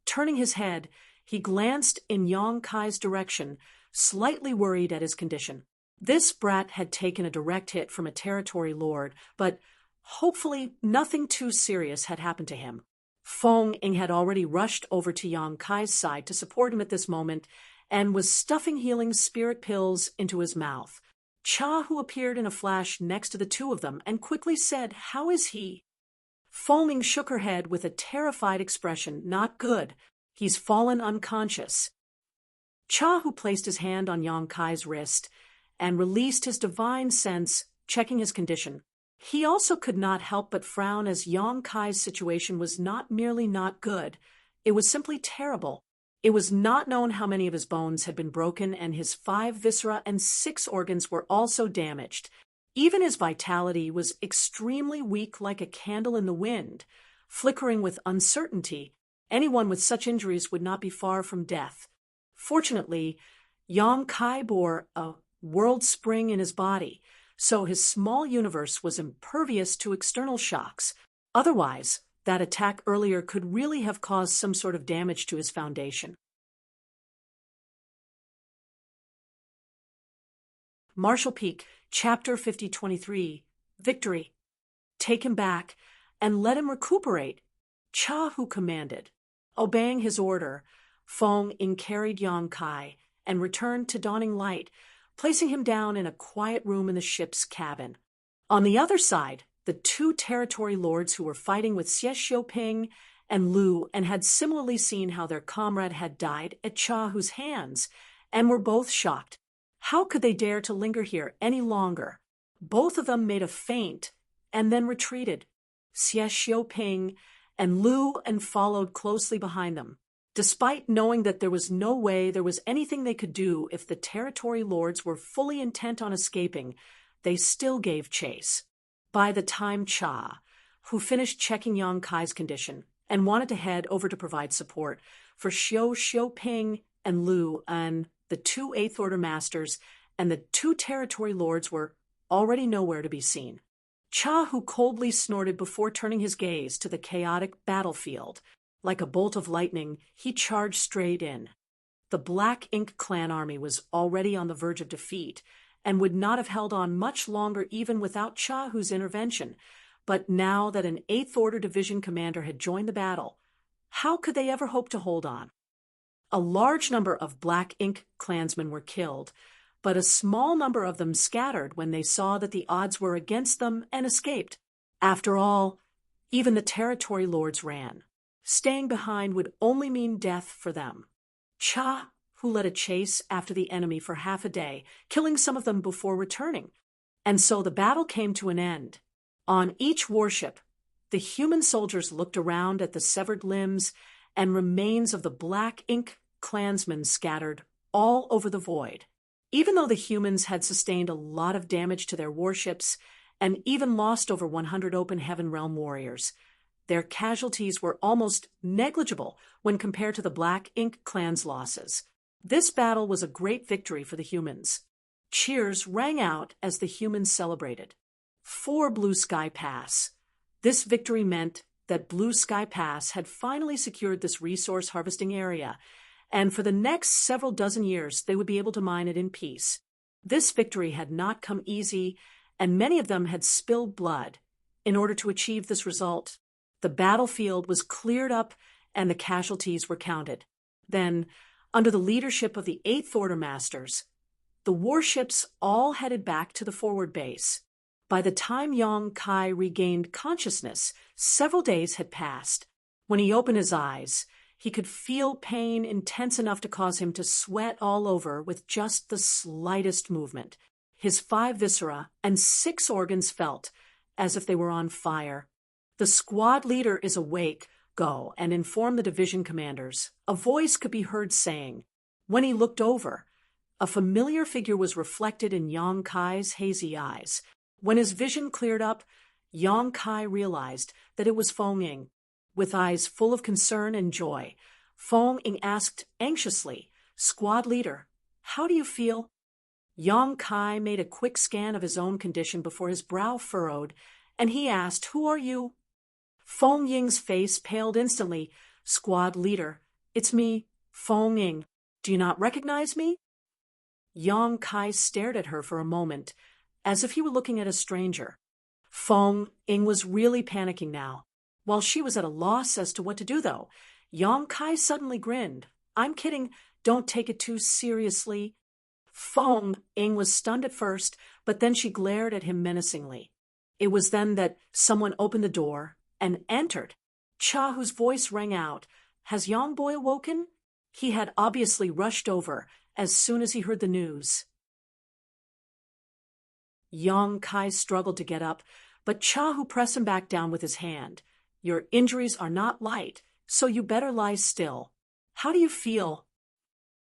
Turning his head, he glanced in Yang Kai's direction, slightly worried at his condition. This brat had taken a direct hit from a territory lord, but hopefully nothing too serious had happened to him. Feng Ying had already rushed over to Yang Kai's side to support him at this moment and was stuffing healing spirit pills into his mouth. Chahu appeared in a flash next to the two of them and quickly said, "How is he?" Feng Ying shook her head with a terrified expression. "Not good. He's fallen unconscious." Chahu placed his hand on Yang Kai's wrist and released his divine sense, checking his condition. He also could not help but frown as Yang Kai's situation was not merely not good, it was simply terrible. It was not known how many of his bones had been broken, and his 5 viscera and 6 organs were also damaged. Even his vitality was extremely weak, like a candle in the wind, flickering with uncertainty. Anyone with such injuries would not be far from death. Fortunately, Yang Kai bore a world spring in his body, so his small universe was impervious to external shocks. Otherwise, that attack earlier could really have caused some sort of damage to his foundation. Marshall Peak, Chapter 5023, Victory. Take him back and let him recuperate, Chahu commanded. Obeying his order, Feng Ying carried Yang Kai and returned to Dawning Light, placing him down in a quiet room in the ship's cabin. On the other side, the two territory lords who were fighting with Xie Xiuping and Lu and had similarly seen how their comrade had died at Chahu's hands and were both shocked. How could they dare to linger here any longer? Both of them made a feint and then retreated. Xie Xiuping and Lu and followed closely behind them. Despite knowing that there was no way there was anything they could do if the territory lords were fully intent on escaping, they still gave chase. By the time Cha, who finished checking Yang Kai's condition and wanted to head over to provide support for Xie Xiuping and Lu and the 2 8th Order Masters and the 2 territory lords were already nowhere to be seen. Cha, who coldly snorted before turning his gaze to the chaotic battlefield, like a bolt of lightning, he charged straight in. The Black Ink clan army was already on the verge of defeat and would not have held on much longer even without Chahu's intervention. But now that an 8th Order division commander had joined the battle, how could they ever hope to hold on? A large number of Black Ink clansmen were killed, but a small number of them scattered when they saw that the odds were against them and escaped. After all, even the territory lords ran. Staying behind would only mean death for them. Cha, who led a chase after the enemy for half a day, killing some of them before returning. And so the battle came to an end. On each warship, the human soldiers looked around at the severed limbs and remains of the Black Ink clansmen scattered all over the void. Even though the humans had sustained a lot of damage to their warships and even lost over 100 Open Heaven Realm warriors, their casualties were almost negligible when compared to the Black Ink clan's losses. This battle was a great victory for the humans. Cheers rang out as the humans celebrated. For Blue Sky Pass. This victory meant that Blue Sky Pass had finally secured this resource harvesting area, and for the next several dozen years they would be able to mine it in peace. This victory had not come easy, and many of them had spilled blood in order to achieve this result. The battlefield was cleared up and the casualties were counted. Then, under the leadership of the 8th Order Masters, The warships all headed back to the forward base. By the time Yong Kai regained consciousness, several days had passed. When he opened his eyes, he could feel pain intense enough to cause him to sweat all over with just the slightest movement. His 5 viscera and 6 organs felt as if they were on fire. The squad leader is awake. Go and inform the division commanders. A voice could be heard saying. When he looked over, a familiar figure was reflected in Yong Kai's hazy eyes. When his vision cleared up, Yong Kai realized that it was Feng Ying. With eyes full of concern and joy, Feng Ying asked anxiously, "Squad leader, how do you feel?" Yong Kai made a quick scan of his own condition before his brow furrowed, and he asked, "Who are you?" Feng Ying's face paled instantly. "Squad leader, it's me, Feng Ying. Do you not recognize me?" Yong Kai stared at her for a moment, as if he were looking at a stranger. Feng Ying was really panicking now. While she was at a loss as to what to do, though, Yong Kai suddenly grinned. "I'm kidding. Don't take it too seriously." Feng Ying was stunned at first, but then she glared at him menacingly. It was then that someone opened the door and entered. Cha, whose voice rang out, "Has Yong Boy awoken?" He had obviously rushed over as soon as he heard the news. Yong Kai struggled to get up, but Cha Hu pressed him back down with his hand. "Your injuries are not light, so you better lie still. How do you feel?"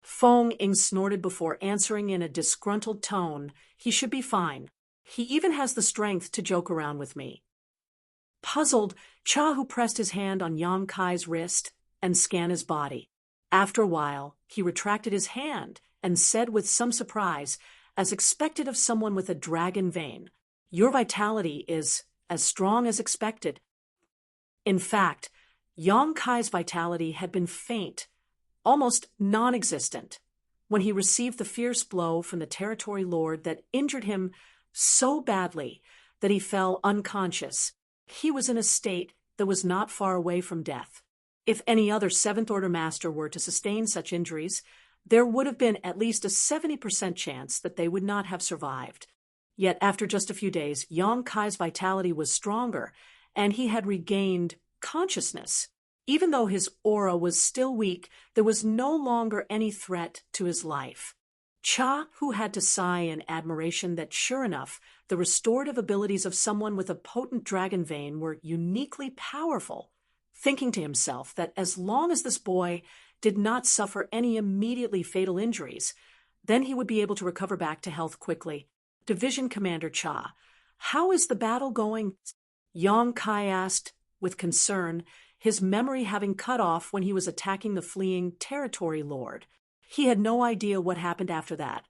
Feng Ying snorted before answering in a disgruntled tone, "He should be fine. He even has the strength to joke around with me." Puzzled, Cha Hu pressed his hand on Yong Kai's wrist and scanned his body. After a while, he retracted his hand and said with some surprise, as expected of someone with a dragon vein, "Your vitality is as strong as expected." In fact, Yong Kai's vitality had been faint, almost non-existent, when he received the fierce blow from the territory lord that injured him so badly that he fell unconscious. He was in a state that was not far away from death. If any other Seventh Order Master were to sustain such injuries, there would have been at least a 70% chance that they would not have survived. Yet after just a few days, Yong Kai's vitality was stronger, and he had regained consciousness. Even though his aura was still weak, there was no longer any threat to his life. Cha, who had to sigh in admiration that, sure enough, the restorative abilities of someone with a potent dragon vein were uniquely powerful, thinking to himself that as long as this boy did not suffer any immediately fatal injuries, then he would be able to recover back to health quickly. "Division Commander Cha, how is the battle going?" Yong Kai asked with concern, his memory having cut off when he was attacking the fleeing territory lord. He had no idea what happened after that.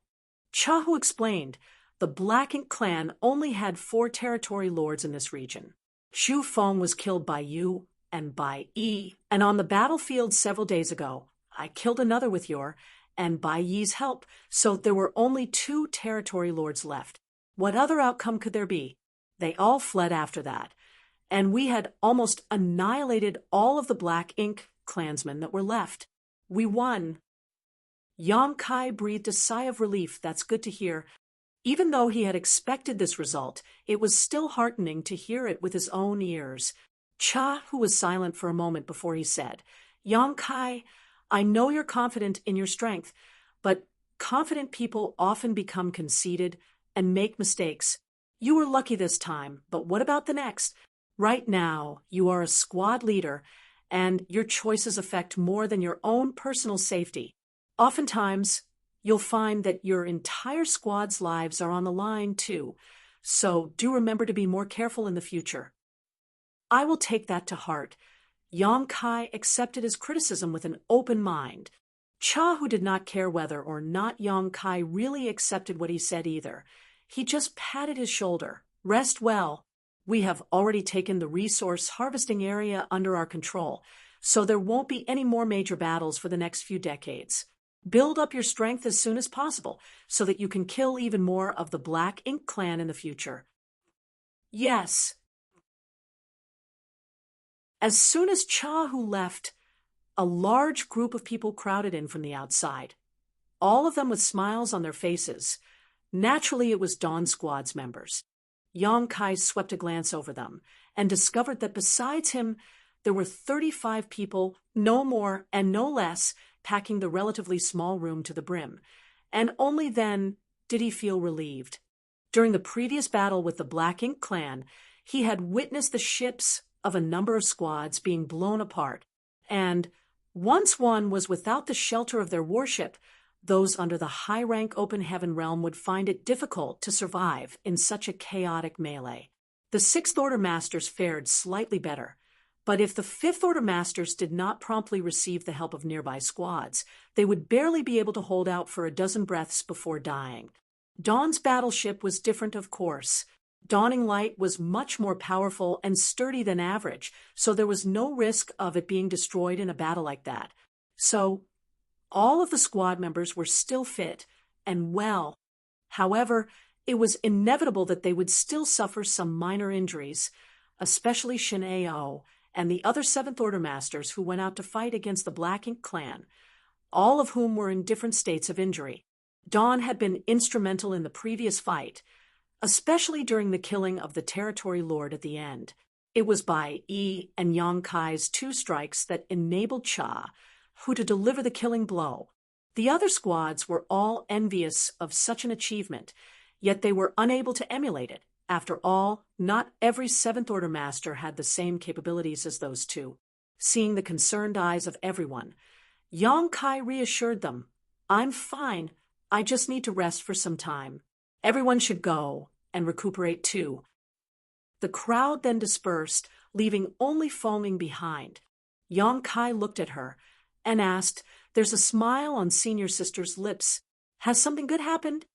Cha Hu explained, the Black Ink clan only had 4 territory lords in this region. Xu Feng was killed by you and by Yi, and on the battlefield several days ago, I killed another with your and by Yi's help, so there were only 2 territory lords left. What other outcome could there be? They all fled after that, and we had almost annihilated all of the Black Ink clansmen that were left. We won. Yong Kai breathed a sigh of relief. That's good to hear. Even though he had expected this result, it was still heartening to hear it with his own ears. Cha, who was silent for a moment before he said, "Yong Kai, I know you're confident in your strength, but confident people often become conceited and make mistakes. You were lucky this time, but what about the next? Right now, you are a squad leader, and your choices affect more than your own personal safety. Oftentimes, you'll find that your entire squad's lives are on the line, too, so do remember to be more careful in the future." "I will take that to heart." Yong Kai accepted his criticism with an open mind. Cha, who did not care whether or not Yong Kai really accepted what he said either, he just patted his shoulder. "Rest well. We have already taken the resource harvesting area under our control, so there won't be any more major battles for the next few decades. Build up your strength as soon as possible so that you can kill even more of the Black Ink clan in the future." "Yes." As soon as Cha Hu left, a large group of people crowded in from the outside. all of them with smiles on their faces. Naturally, it was Dawn Squad's members. Yang Kai swept a glance over them and discovered that besides him, there were 35 people, no more and no less, packing the relatively small room to the brim. And only then did he feel relieved. During the previous battle with the Black Ink clan, he had witnessed the ships of a number of squads being blown apart, and once one was without the shelter of their warship, those under the high-rank open heaven realm would find it difficult to survive in such a chaotic melee. The Sixth Order Masters fared slightly better, but if the Fifth Order Masters did not promptly receive the help of nearby squads, they would barely be able to hold out for a dozen breaths before dying. Dawn's battleship was different, of course. Dawning Light was much more powerful and sturdy than average, so there was no risk of it being destroyed in a battle like that. So, all of the squad members were still fit and well. However, it was inevitable that they would still suffer some minor injuries, especially Shin-Ao and the other Seventh Order Masters who went out to fight against the Black Ink clan, all of whom were in different states of injury. Dawn had been instrumental in the previous fight, especially during the killing of the Territory Lord at the end. It was by Yi and Yang Kai's 2 strikes that enabled Cha, who to deliver the killing blow. The other squads were all envious of such an achievement, yet they were unable to emulate it. After all, not every Seventh Order Master had the same capabilities as those 2. Seeing the concerned eyes of everyone, Yang Kai reassured them, "I'm fine. I just need to rest for some time. Everyone should go and recuperate too." The crowd then dispersed, leaving only Fengming behind. Yang Kai looked at her and asked, "There's a smile on Senior Sister's lips. Has something good happened?"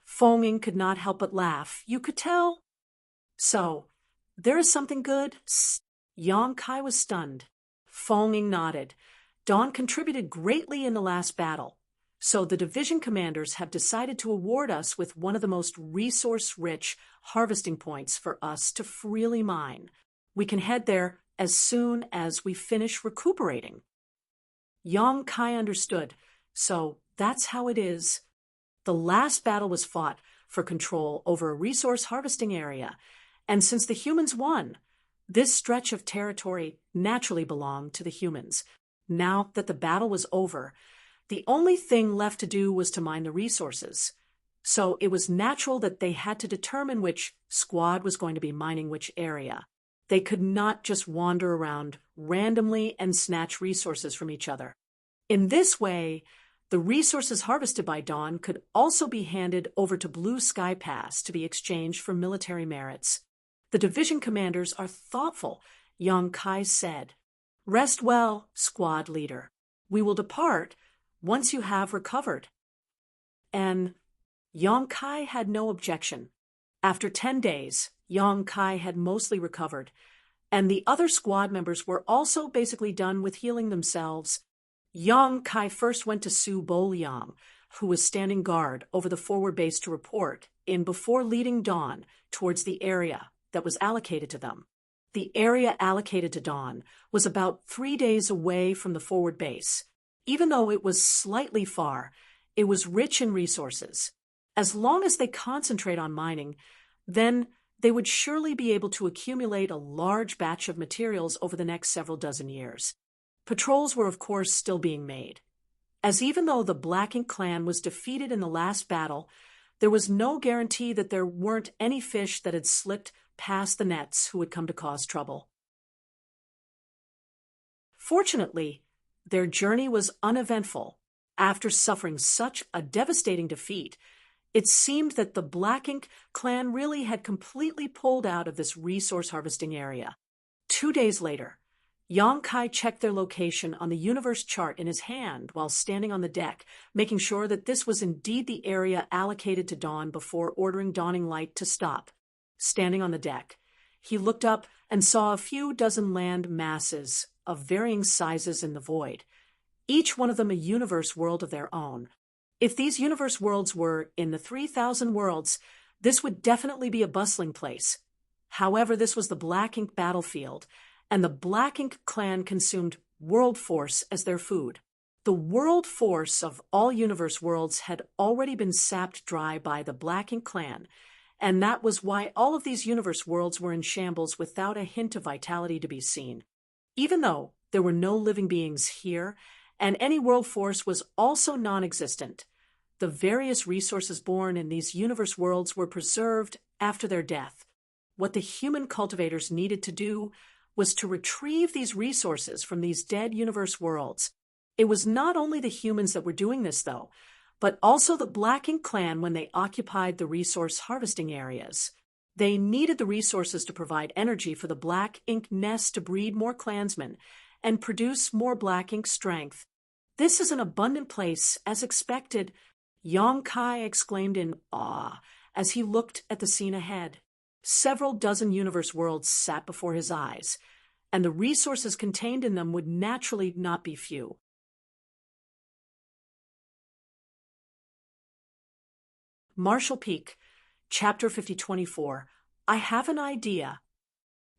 Fengming could not help but laugh. "You could tell." "So, there is something good?" Yang Kai was stunned. Fengming nodded. "Dawn contributed greatly in the last battle. So the division commanders have decided to award us with one of the most resource-rich harvesting points for us to freely mine. We can head there as soon as we finish recuperating." Yang Kai understood. So that's how it is. The last battle was fought for control over a resource harvesting area, and since the humans won, this stretch of territory naturally belonged to the humans. Now that the battle was over, the only thing left to do was to mine the resources. So it was natural that they had to determine which squad was going to be mining which area. They could not just wander around randomly and snatch resources from each other. In this way, the resources harvested by Dawn could also be handed over to Blue Sky Pass to be exchanged for military merits. "The division commanders are thoughtful," Yang Kai said. "Rest well, squad leader. We will depart once you have recovered." And Yang Kai had no objection. After 10 days, Yang Kai had mostly recovered, and the other squad members were also basically done with healing themselves. Yang Kai first went to Su Boliang, who was standing guard over the forward base to report in before leading Dawn towards the area that was allocated to them. The area allocated to Dawn was about 3 days away from the forward base. Even though it was slightly far, it was rich in resources. As long as they concentrate on mining, then they would surely be able to accumulate a large batch of materials over the next several dozen years. Patrols were, of course, still being made, as even though the Black Ink clan was defeated in the last battle, there was no guarantee that there weren't any fish that had slipped past the nets who would come to cause trouble. Fortunately, their journey was uneventful. After suffering such a devastating defeat, it seemed that the Black Ink clan really had completely pulled out of this resource harvesting area. 2 days later, Yang Kai checked their location on the universe chart in his hand while standing on the deck, making sure that this was indeed the area allocated to Dawn before ordering Dawning Light to stop. Standing on the deck, he looked up and saw a few dozen land masses of varying sizes in the void, each one of them a universe world of their own. If these universe worlds were in the 3,000 worlds, this would definitely be a bustling place. However, this was the Black Ink battlefield, and the Black Ink clan consumed world force as their food. The world force of all universe worlds had already been sapped dry by the Black Ink Clan, and that was why all of these universe worlds were in shambles without a hint of vitality to be seen. Even though there were no living beings here, and any world force was also non-existent, the various resources born in these universe worlds were preserved after their death. What the human cultivators needed to do was to retrieve these resources from these dead universe worlds. It was not only the humans that were doing this, though, but also the Black Ink Clan when they occupied the resource harvesting areas. They needed the resources to provide energy for the Black Ink nest to breed more clansmen and produce more Black Ink strength. "This is an abundant place, as expected," Yong Kai exclaimed in awe as he looked at the scene ahead. Several dozen universe worlds sat before his eyes, and the resources contained in them would naturally not be few. Marshall Peak, Chapter 5024, I Have an Idea.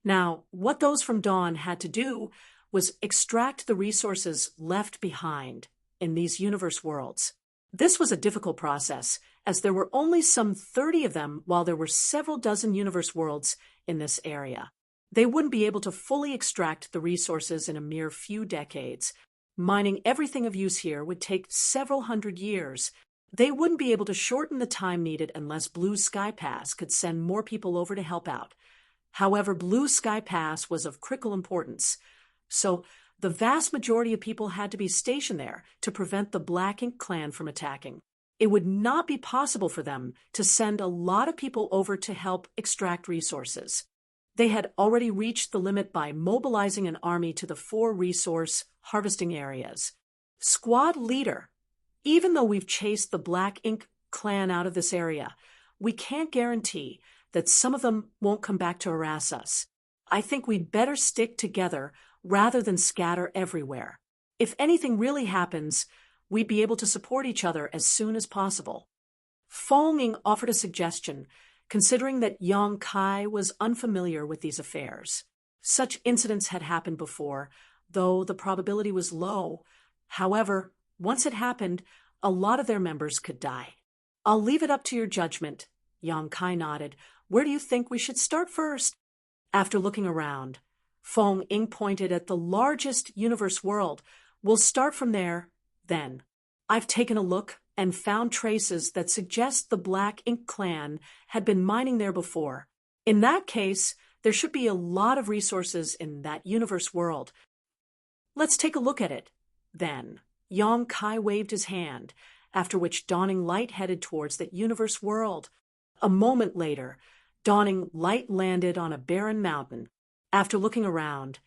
Now, what those from Dawn had to do was extract the resources left behind in these universe worlds. This was a difficult process, as there were only some 30 of them while there were several dozen universe worlds in this area. They wouldn't be able to fully extract the resources in a mere few decades. Mining everything of use here would take several hundred years. They wouldn't be able to shorten the time needed unless Blue Sky Pass could send more people over to help out. However, Blue Sky Pass was of critical importance, so the vast majority of people had to be stationed there to prevent the Black Ink Clan from attacking. It would not be possible for them to send a lot of people over to help extract resources. They had already reached the limit by mobilizing an army to the 4 resource harvesting areas. Squad leader, even though we've chased the Black Ink Clan out of this area, we can't guarantee that some of them won't come back to harass us. I think we'd better stick together rather than scatter everywhere. If anything really happens, we'd be able to support each other as soon as possible. Fong Ying offered a suggestion, considering that Yong Kai was unfamiliar with these affairs. Such incidents had happened before, though the probability was low. However, once it happened, a lot of their members could die. "I'll leave it up to your judgment," Yong Kai nodded. "Where do you think we should start first?" After looking around, Fong Ying pointed at the largest universe world. "We'll start from there, then. I've taken a look and found traces that suggest the Black Ink Clan had been mining there before. In that case, there should be a lot of resources in that universe world. Let's take a look at it, then." Yong Kai waved his hand, after which Dawning Light headed towards that universe world. A moment later, Dawning Light landed on a barren mountain. After looking around,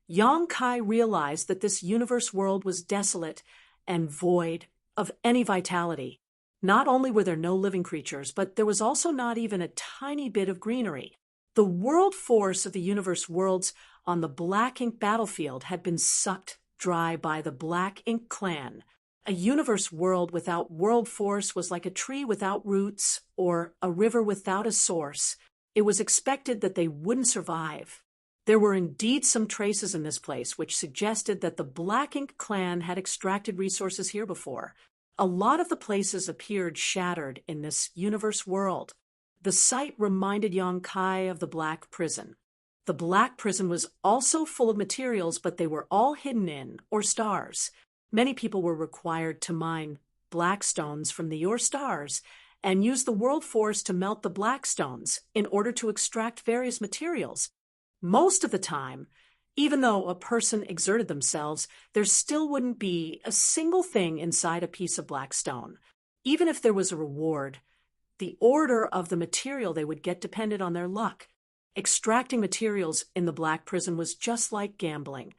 Yong Kai realized that this universe world was desolate and void of any vitality. Not only were there no living creatures, but there was also not even a tiny bit of greenery. The world force of the universe worlds on the Black Ink battlefield had been sucked dry by the Black Ink Clan. A universe world without world force was like a tree without roots or a river without a source. It was expected that they wouldn't survive. There were indeed some traces in this place which suggested that the Black Ink Clan had extracted resources here before. A lot of the places appeared shattered in this universe world. The site reminded Yong Kai of the Black Prison. The Black Prison was also full of materials, but they were all hidden in, or stars. Many people were required to mine black stones from the or stars and use the world force to melt the black stones in order to extract various materials. Most of the time, even though a person exerted themselves, there still wouldn't be a single thing inside a piece of black stone. Even if there was a reward, the order of the material they would get depended on their luck. Extracting materials in the Black Prison was just like gambling.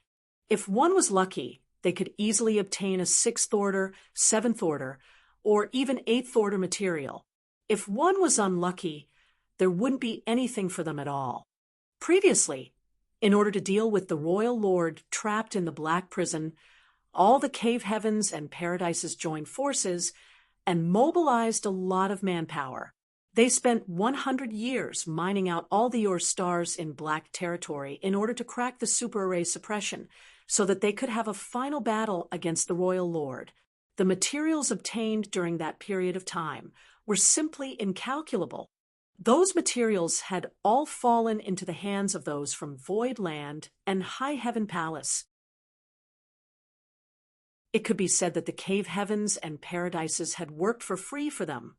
If one was lucky, they could easily obtain a 6th order, 7th order, or even 8th order material. If one was unlucky, there wouldn't be anything for them at all. Previously, in order to deal with the royal lord trapped in the Black Prison, all the cave heavens and paradises joined forces and mobilized a lot of manpower. They spent 100 years mining out all the Ur stars in Black territory in order to crack the super array suppression, so that they could have a final battle against the royal lord. The materials obtained during that period of time were simply incalculable. Those materials had all fallen into the hands of those from Void Land and High Heaven Palace. It could be said that the cave heavens and paradises had worked for free for them.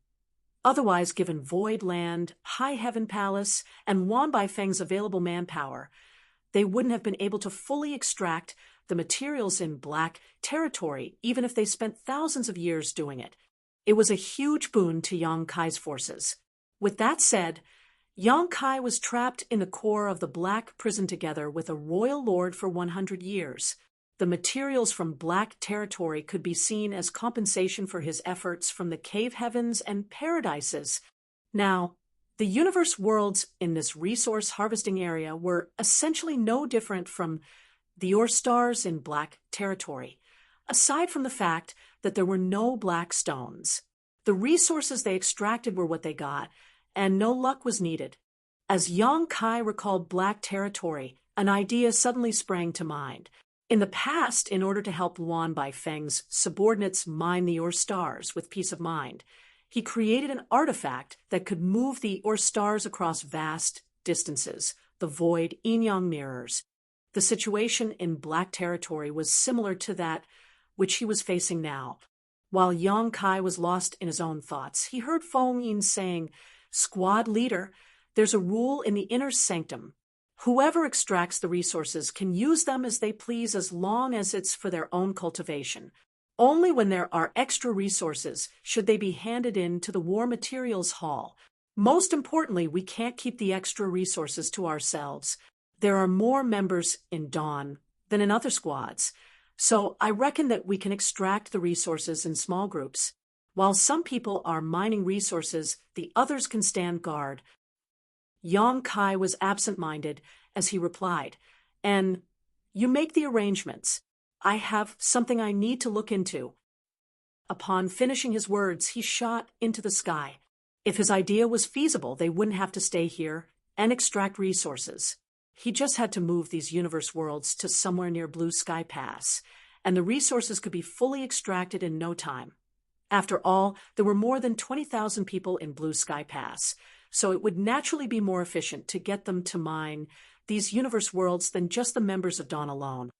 Otherwise, given Void Land, High Heaven Palace, and Wan Baifeng's available manpower, they wouldn't have been able to fully extract the materials in Black Territory, even if they spent thousands of years doing it. It was a huge boon to Yang Kai's forces. With that said, Yang Kai was trapped in the core of the Black Prison together with a royal lord for 100 years. The materials from Black Territory could be seen as compensation for his efforts from the cave heavens and paradises. Now, the universe worlds in this resource harvesting area were essentially no different from the Ore Stars in Black Territory, aside from the fact that there were no black stones. The resources they extracted were what they got, and no luck was needed. As Yang Kai recalled Black Territory, an idea suddenly sprang to mind. In the past, in order to help Wan Baifeng's subordinates mine the Ore Stars with peace of mind, he created an artifact that could move the Ore Stars across vast distances, the Void Yin-Yang mirrors. The situation in Black Territory was similar to that which he was facing now. While Yang Kai was lost in his own thoughts, he heard Feng Yin saying, "Squad leader, there's a rule in the inner sanctum. Whoever extracts the resources can use them as they please as long as it's for their own cultivation. Only when there are extra resources should they be handed in to the War Materials Hall. Most importantly, we can't keep the extra resources to ourselves. There are more members in Dawn than in other squads, so I reckon that we can extract the resources in small groups. While some people are mining resources, the others can stand guard." Yang Kai was absent-minded as he replied, "And you make the arrangements. I have something I need to look into." Upon finishing his words, he shot into the sky. If his idea was feasible, they wouldn't have to stay here and extract resources. He just had to move these universe worlds to somewhere near Blue Sky Pass, and the resources could be fully extracted in no time. After all, there were more than 20,000 people in Blue Sky Pass, so it would naturally be more efficient to get them to mine these universe worlds than just the members of Dawn alone.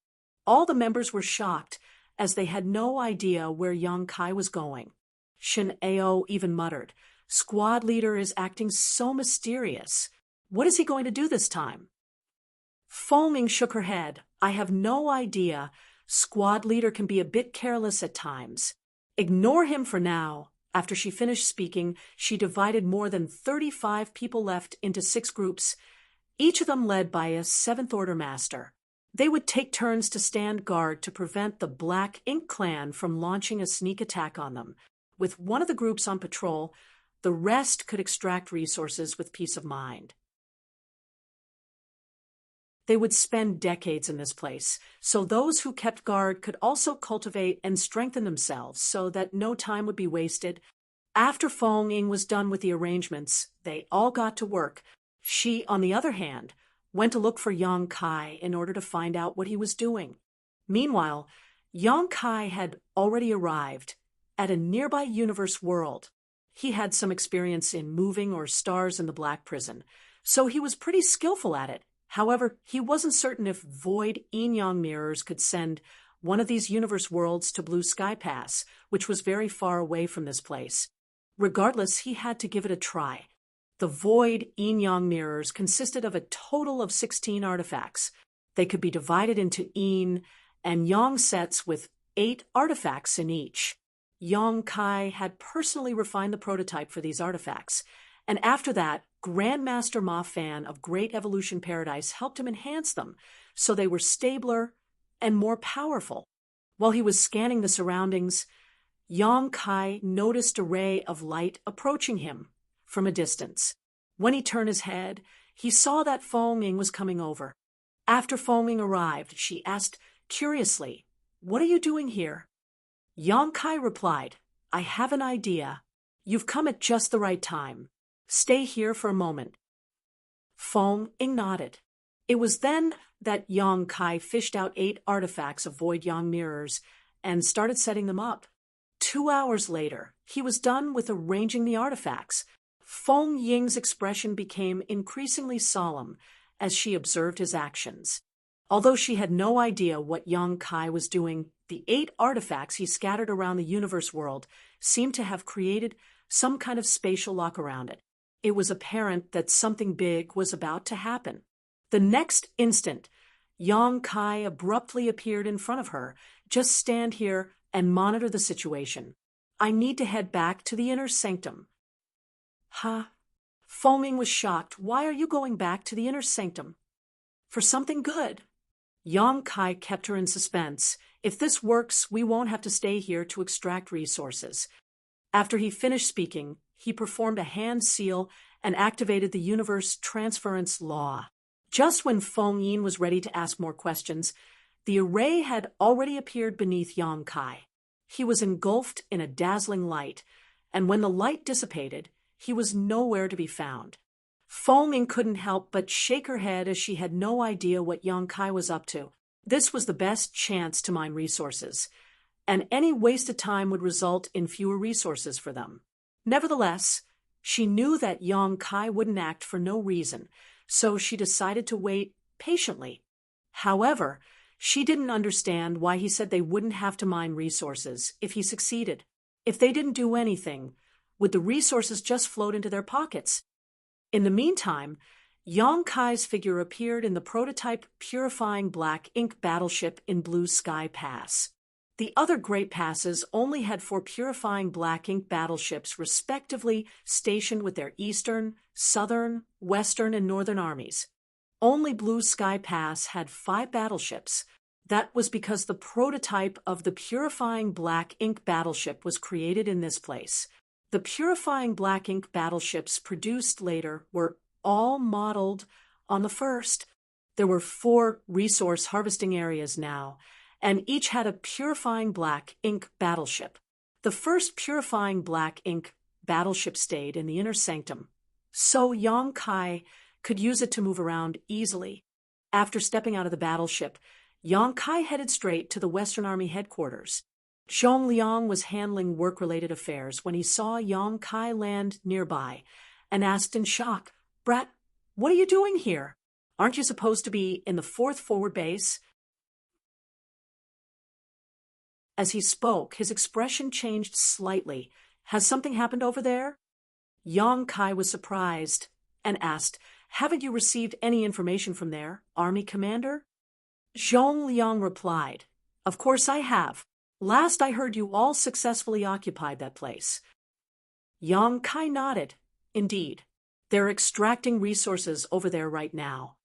All the members were shocked, as they had no idea where Yang Kai was going. Shin Ao even muttered, "Squad leader is acting so mysterious. What is he going to do this time?" Feng Yin shook her head. "I have no idea. Squad leader can be a bit careless at times. Ignore him for now." After she finished speaking, she divided more than 35 people left into 6 groups, each of them led by a 7th Order Master. They would take turns to stand guard to prevent the Black Ink Clan from launching a sneak attack on them. With one of the groups on patrol, the rest could extract resources with peace of mind. They would spend decades in this place, so those who kept guard could also cultivate and strengthen themselves so that no time would be wasted. After Feng Yin was done with the arrangements, they all got to work. She, on the other hand, went to look for Yang Kai in order to find out what he was doing. Meanwhile, Yang Kai had already arrived at a nearby universe world. He had some experience in moving Ore Stars in the Black Prison, so he was pretty skillful at it. However, he wasn't certain if Void Yin-Yang mirrors could send one of these universe worlds to Blue Sky Pass, which was very far away from this place. Regardless, he had to give it a try. The Void Yin-Yang mirrors consisted of a total of 16 artifacts. They could be divided into Yin and Yang sets with 8 artifacts in each. Yang Kai had personally refined the prototype for these artifacts, and after that, Grandmaster Ma Fan of Great Evolution Paradise helped him enhance them, so they were stabler and more powerful. While he was scanning the surroundings, Yang Kai noticed a ray of light approaching him from a distance. When he turned his head, he saw that Feng Yin was coming over. After Feng Yin arrived, she asked curiously, "What are you doing here?" Yang Kai replied, "I have an idea. You've come at just the right time. Stay here for a moment." Feng Yin nodded. It was then that Yang Kai fished out 8 artifacts of Void Yang mirrors and started setting them up. 2 hours later, he was done with arranging the artifacts. Feng Ying's expression became increasingly solemn as she observed his actions. Although she had no idea what Yang Kai was doing, the 8 artifacts he scattered around the universe world seemed to have created some kind of spatial lock around it. It was apparent that something big was about to happen. The next instant, Yang Kai abruptly appeared in front of her. Just stand here and monitor the situation. I need to head back to the inner sanctum. Huh? Feng Ying was shocked. Why are you going back to the inner sanctum? For something good. Yang Kai kept her in suspense. If this works, we won't have to stay here to extract resources. After he finished speaking, he performed a hand seal and activated the universe transference law. Just when Feng Ying was ready to ask more questions, the array had already appeared beneath Yang Kai. He was engulfed in a dazzling light, and when the light dissipated, he was nowhere to be found. Feng Ying couldn't help but shake her head as she had no idea what Yang Kai was up to. This was the best chance to mine resources, and any wasted time would result in fewer resources for them. Nevertheless, she knew that Yang Kai wouldn't act for no reason, so she decided to wait patiently. However, she didn't understand why he said they wouldn't have to mine resources if he succeeded. If they didn't do anything, would the resources just float into their pockets? In the meantime, Yang Kai's figure appeared in the prototype Purifying Black Ink battleship in Blue Sky Pass. The other Great Passes only had 4 Purifying Black Ink battleships respectively stationed with their Eastern, Southern, Western, and Northern armies. Only Blue Sky Pass had 5 battleships. That was because the prototype of the Purifying Black Ink battleship was created in this place. The Purifying Black Ink battleships produced later were all modeled on the first. There were 4 resource harvesting areas now, and each had a Purifying Black Ink battleship. The first Purifying Black Ink battleship stayed in the inner sanctum, so Yang Kai could use it to move around easily. After stepping out of the battleship, Yang Kai headed straight to the Western Army headquarters. Zhong Liang was handling work-related affairs when he saw Yang Kai land nearby and asked in shock, "Brat, what are you doing here? Aren't you supposed to be in the 4th forward base?" As he spoke, his expression changed slightly. "Has something happened over there?" Yang Kai was surprised and asked, "Haven't you received any information from there, Army Commander?" Zhong Liang replied, "Of course I have. Last I heard you all successfully occupied that place." Yang Kai nodded. "Indeed. They're extracting resources over there right now."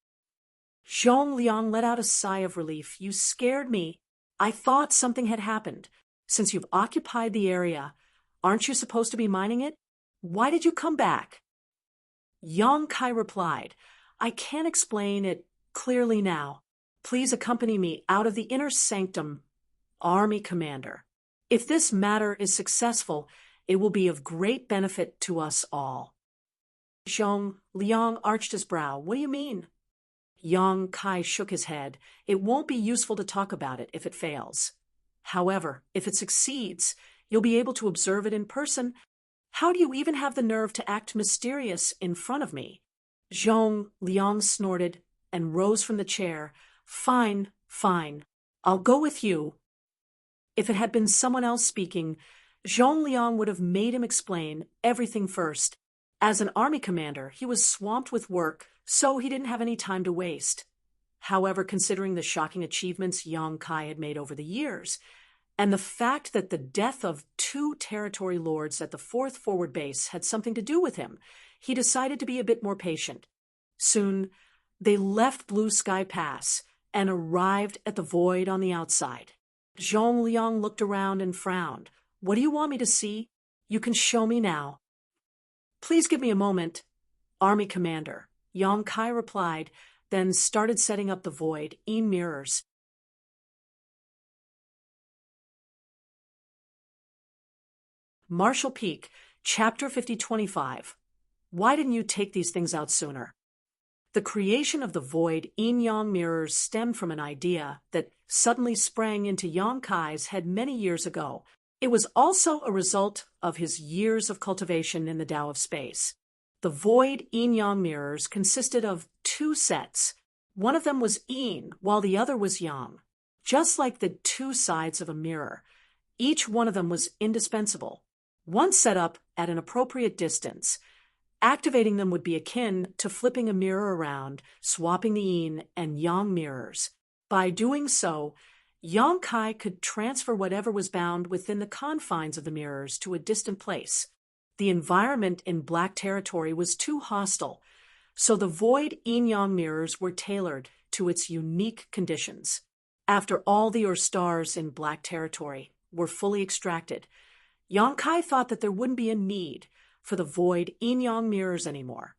Zhong Liang let out a sigh of relief. "You scared me. I thought something had happened. Since you've occupied the area, aren't you supposed to be mining it? Why did you come back?" Yang Kai replied, "I can't explain it clearly now. Please accompany me out of the inner sanctum, Army Commander. If this matter is successful, it will be of great benefit to us all." Zhong Liang arched his brow. "What do you mean?" Yang Kai shook his head. "It won't be useful to talk about it if it fails. However, if it succeeds, you'll be able to observe it in person. How do you even have the nerve to act mysterious in front of me?" Zhong Liang snorted and rose from the chair. Fine. I'll go with you." If it had been someone else speaking, Zhong Liang would have made him explain everything first. As an army commander, he was swamped with work, so he didn't have any time to waste. However, considering the shocking achievements Yang Kai had made over the years, and the fact that the death of 2 territory lords at the 4th forward base had something to do with him, he decided to be a bit more patient. Soon, they left Blue Sky Pass and arrived at the void on the outside. Zhong Liang looked around and frowned. "What do you want me to see? You can show me now." "Please give me a moment, Army Commander," Yang Kai replied, then started setting up the void mirrors. Marshall Peak, Chapter 5025. Why didn't you take these things out sooner? The creation of the void yin-yang mirrors stemmed from an idea that suddenly sprang into Yang Kai's head many years ago. It was also a result of his years of cultivation in the Tao of space. The void yin-yang mirrors consisted of two sets. One of them was yin, while the other was yang. Just like the two sides of a mirror, each one of them was indispensable. Once set up at an appropriate distance, activating them would be akin to flipping a mirror around, swapping the yin and yang mirrors. By doing so, Yang Kai could transfer whatever was bound within the confines of the mirrors to a distant place. The environment in Black Territory was too hostile, so the void yin-yang mirrors were tailored to its unique conditions. After all the stars in Black Territory were fully extracted, Yang Kai thought that there wouldn't be a need for the void yin-yang mirrors anymore,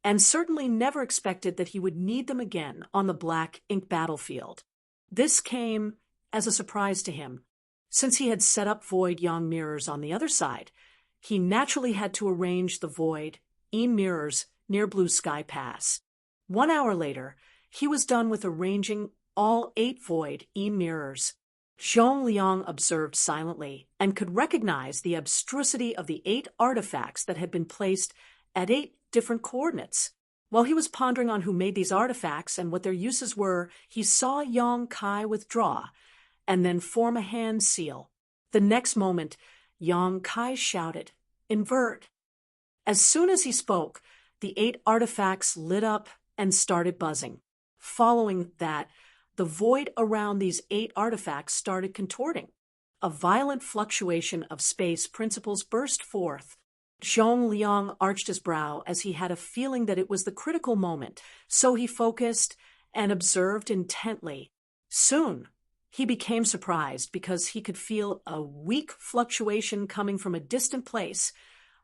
and certainly never expected that he would need them again on the black ink battlefield. This came as a surprise to him. Since he had set up void yang mirrors on the other side, he naturally had to arrange the void yin mirrors near Blue Sky Pass. 1 hour later, he was done with arranging all 8 void yin mirrors. Zhong Liang observed silently and could recognize the abstrusity of the 8 artifacts that had been placed at 8 different coordinates. While he was pondering on who made these artifacts and what their uses were, he saw Yang Kai withdraw and then form a hand seal. The next moment, Yang Kai shouted, "Invert!" As soon as he spoke, the 8 artifacts lit up and started buzzing. Following that, the void around these 8 artifacts started contorting. A violent fluctuation of space principles burst forth. Zhong Liang arched his brow as he had a feeling that it was the critical moment, so he focused and observed intently. Soon, he became surprised because he could feel a weak fluctuation coming from a distant place,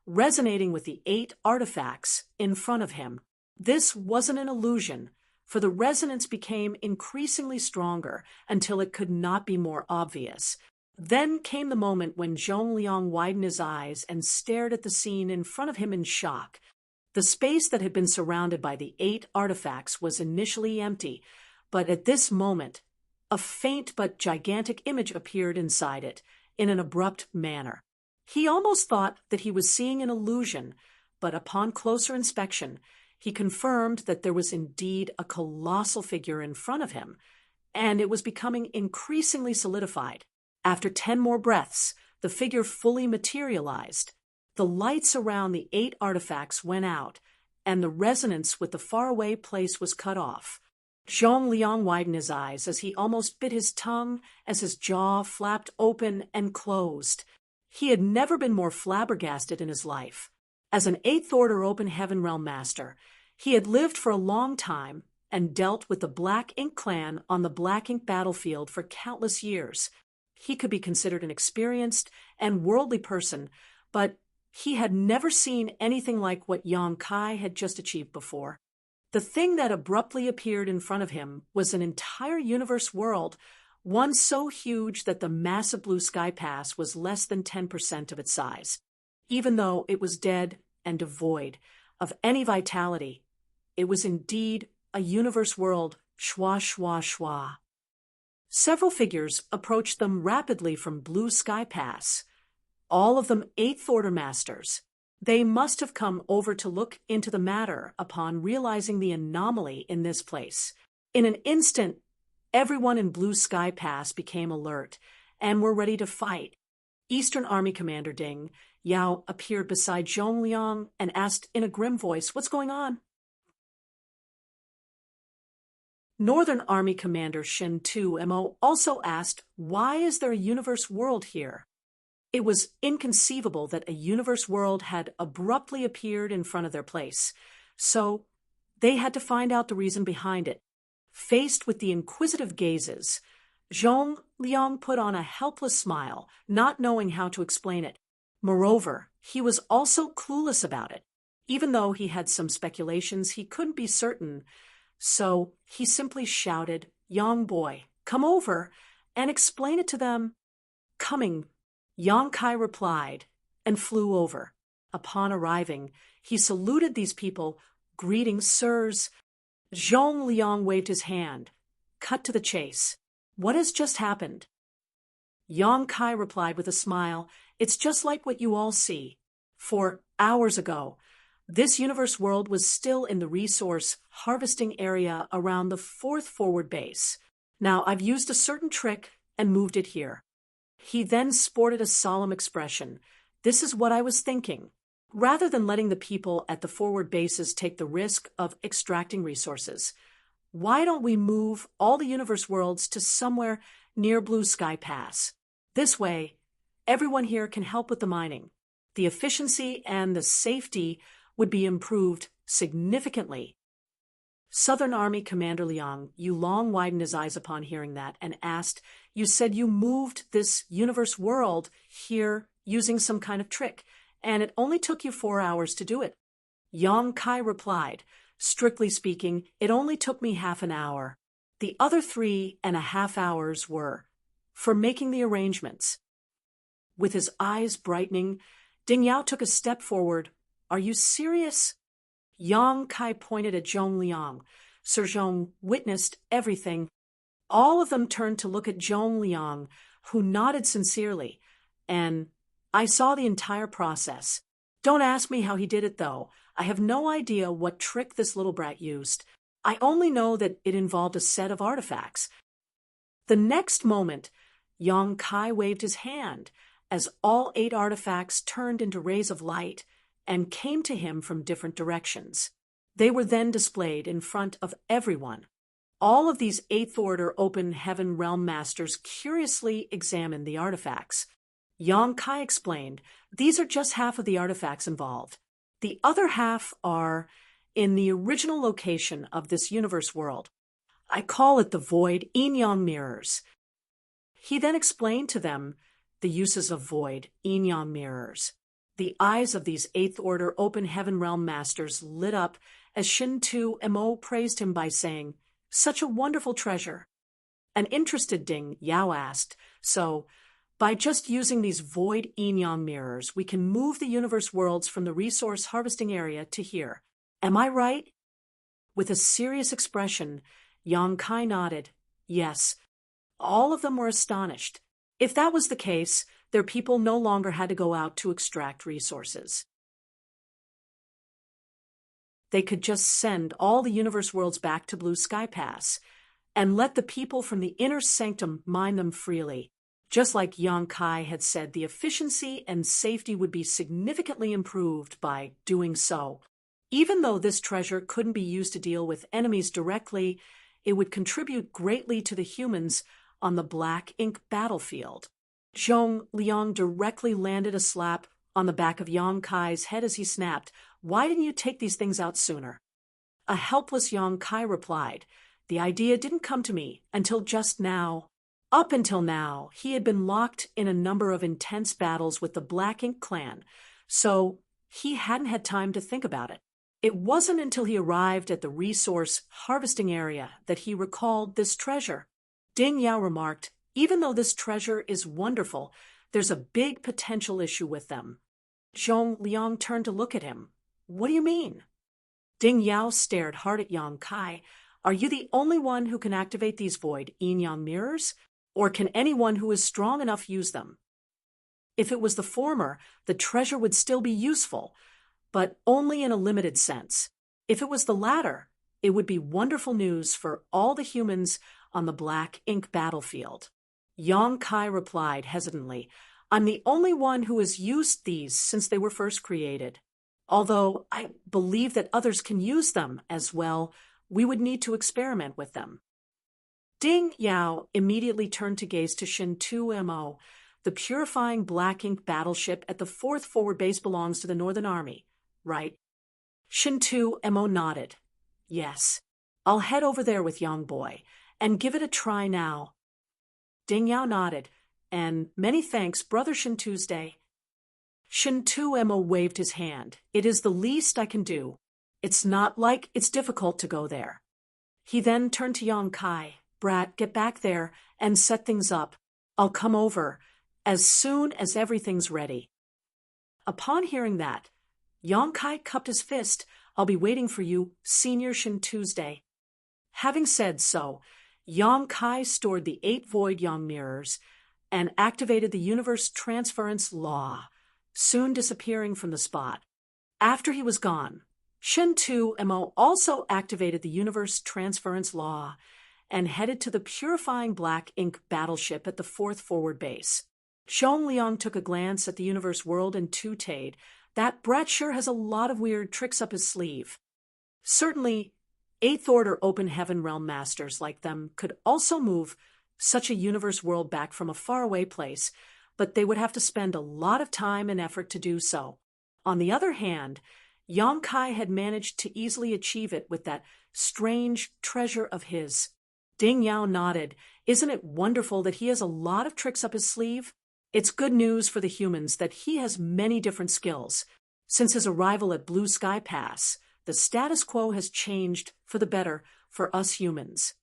resonating with the 8 artifacts in front of him. This wasn't an illusion, for the resonance became increasingly stronger until it could not be more obvious. Then came the moment when Zhong Liang widened his eyes and stared at the scene in front of him in shock. The space that had been surrounded by the 8 artifacts was initially empty, but at this moment, a faint but gigantic image appeared inside it in an abrupt manner. He almost thought that he was seeing an illusion, but upon closer inspection, he confirmed that there was indeed a colossal figure in front of him, and it was becoming increasingly solidified. After 10 more breaths, the figure fully materialized. The lights around the 8 artifacts went out, and the resonance with the faraway place was cut off. Zhong Liang widened his eyes as he almost bit his tongue as his jaw flapped open and closed. He had never been more flabbergasted in his life. As an 8th Order Open Heaven Realm Master, he had lived for a long time and dealt with the Black Ink clan on the Black Ink battlefield for countless years. He could be considered an experienced and worldly person, but he had never seen anything like what Yang Kai had just achieved before. The thing that abruptly appeared in front of him was an entire universe world, one so huge that the massive Blue Sky Pass was less than 10% of its size. Even though it was dead and devoid of any vitality, it was indeed a universe world, schwa schwa schwa. Several figures approached them rapidly from Blue Sky Pass, all of them 8th Order Masters. They must have come over to look into the matter upon realizing the anomaly in this place. In an instant, everyone in Blue Sky Pass became alert and were ready to fight. Eastern Army Commander Ding Yao appeared beside Zhong Liang and asked in a grim voice, "What's going on?" Northern Army Commander Shin Tu-mo also asked, "Why is there a universe world here?" It was inconceivable that a universe world had abruptly appeared in front of their place, so they had to find out the reason behind it. Faced with the inquisitive gazes, Zhong Liang put on a helpless smile, not knowing how to explain it. Moreover, he was also clueless about it. Even though he had some speculations, he couldn't be certain. So he simply shouted, "Young boy, come over and explain it to them." "Coming," Yang Kai replied and flew over. Upon arriving, he saluted these people, "Greetings, sirs." Zhong Liang waved his hand. Cut to the chase. What has just happened? Yang Kai replied with a smile, It's just like what you all see. 4 hours ago, this universe world was still in the resource harvesting area around the fourth forward base. Now I've used a certain trick and moved it here. He then sported a solemn expression. This is what I was thinking. Rather than letting the people at the forward bases take the risk of extracting resources, why don't we move all the universe worlds to somewhere near Blue Sky Pass? This way, everyone here can help with the mining. The efficiency and the safety would be improved significantly. Southern Army Commander Liang Yulong widened his eyes upon hearing that and asked, You said you moved this universe world here using some kind of trick, and it only took you 4 hours to do it. Yang Kai replied, Strictly speaking, it only took me half an hour. The other 3.5 hours were for making the arrangements. With his eyes brightening, Ding Yao took a step forward. Are you serious? Yang Kai pointed at Zhong Liang. Sir Zhong witnessed everything. All of them turned to look at Zhong Liang, who nodded sincerely, and I saw the entire process. Don't ask me how he did it, though. I have no idea what trick this little brat used. I only know that it involved a set of artifacts. The next moment, Yang Kai waved his hand as all 8 artifacts turned into rays of light and came to him from different directions. They were then displayed in front of everyone. All of these 8th Order Open Heaven Realm Masters curiously examined the artifacts. Yang Kai explained, These are just half of the artifacts involved. The other half are in the original location of this universe world. I call it the Void Yin-Yang Mirrors. He then explained to them the uses of Void Yin-Yang Mirrors. The eyes of these 8th Order Open Heaven Realm Masters lit up as Shin-Tu Mo praised him by saying, Such a wonderful treasure. An interested Ding Yao asked, So, by just using these Void Yin-Yang Mirrors, we can move the universe worlds from the resource harvesting area to here. Am I right? With a serious expression, Yang Kai nodded. Yes. All of them were astonished. If that was the case, their people no longer had to go out to extract resources. They could just send all the universe worlds back to Blue Sky Pass and let the people from the inner sanctum mine them freely. Just like Yang Kai had said, the efficiency and safety would be significantly improved by doing so. Even though this treasure couldn't be used to deal with enemies directly, it would contribute greatly to the humans on the black ink battlefield. Zhong Liang directly landed a slap on the back of Yang Kai's head as he snapped, Why didn't you take these things out sooner? A helpless Yang Kai replied, The idea didn't come to me until just now. Up until now, he had been locked in a number of intense battles with the Black Ink clan, so he hadn't had time to think about it. It wasn't until he arrived at the resource harvesting area that he recalled this treasure. Ding Yao remarked, Even though this treasure is wonderful, there's a big potential issue with them. Zhong Liang turned to look at him. What do you mean? Ding Yao stared hard at Yang Kai. Are you the only one who can activate these Void Yin-Yang Mirrors? Or can anyone who is strong enough use them? If it was the former, the treasure would still be useful, but only in a limited sense. If it was the latter, it would be wonderful news for all the humans on the Black Ink battlefield. Yang Kai replied hesitantly, I'm the only one who has used these since they were first created. Although I believe that others can use them as well, we would need to experiment with them. Ding Yao immediately turned to gaze to Shin-Tu Mo. The purifying Black Ink battleship at the 4th Forward Base belongs to the Northern Army, right? Shin-Tu Mo nodded. Yes. I'll head over there with Young Boy and give it a try now. Ding Yao nodded, and many thanks, Brother Shin-Tuesday. Shin-Tu Mo waved his hand. It is the least I can do. It's not like it's difficult to go there. He then turned to Yang Kai. Brat, get back there and set things up. I'll come over as soon as everything's ready. Upon hearing that, Yang Kai cupped his fist. I'll be waiting for you, Senior Shin-Tuesday. Having said so, Yang Kai stored the 8 void Yang mirrors and activated the universe transference law, soon disappearing from the spot. After he was gone, Shen 2Mo also activated the universe transference law and headed to the purifying black ink battleship at the 4th forward base. Zhong Liang took a glance at the universe world and tooted, "That brat sure has a lot of weird tricks up his sleeve." Certainly, 8th Order Open Heaven Realm Masters like them could also move such a universe world back from a faraway place, but they would have to spend a lot of time and effort to do so. On the other hand, Yang Kai had managed to easily achieve it with that strange treasure of his. Ding Yao nodded. "Isn't it wonderful that he has a lot of tricks up his sleeve? It's good news for the humans that he has many different skills. Since his arrival at Blue Sky Pass, the status quo has changed for the better for us humans."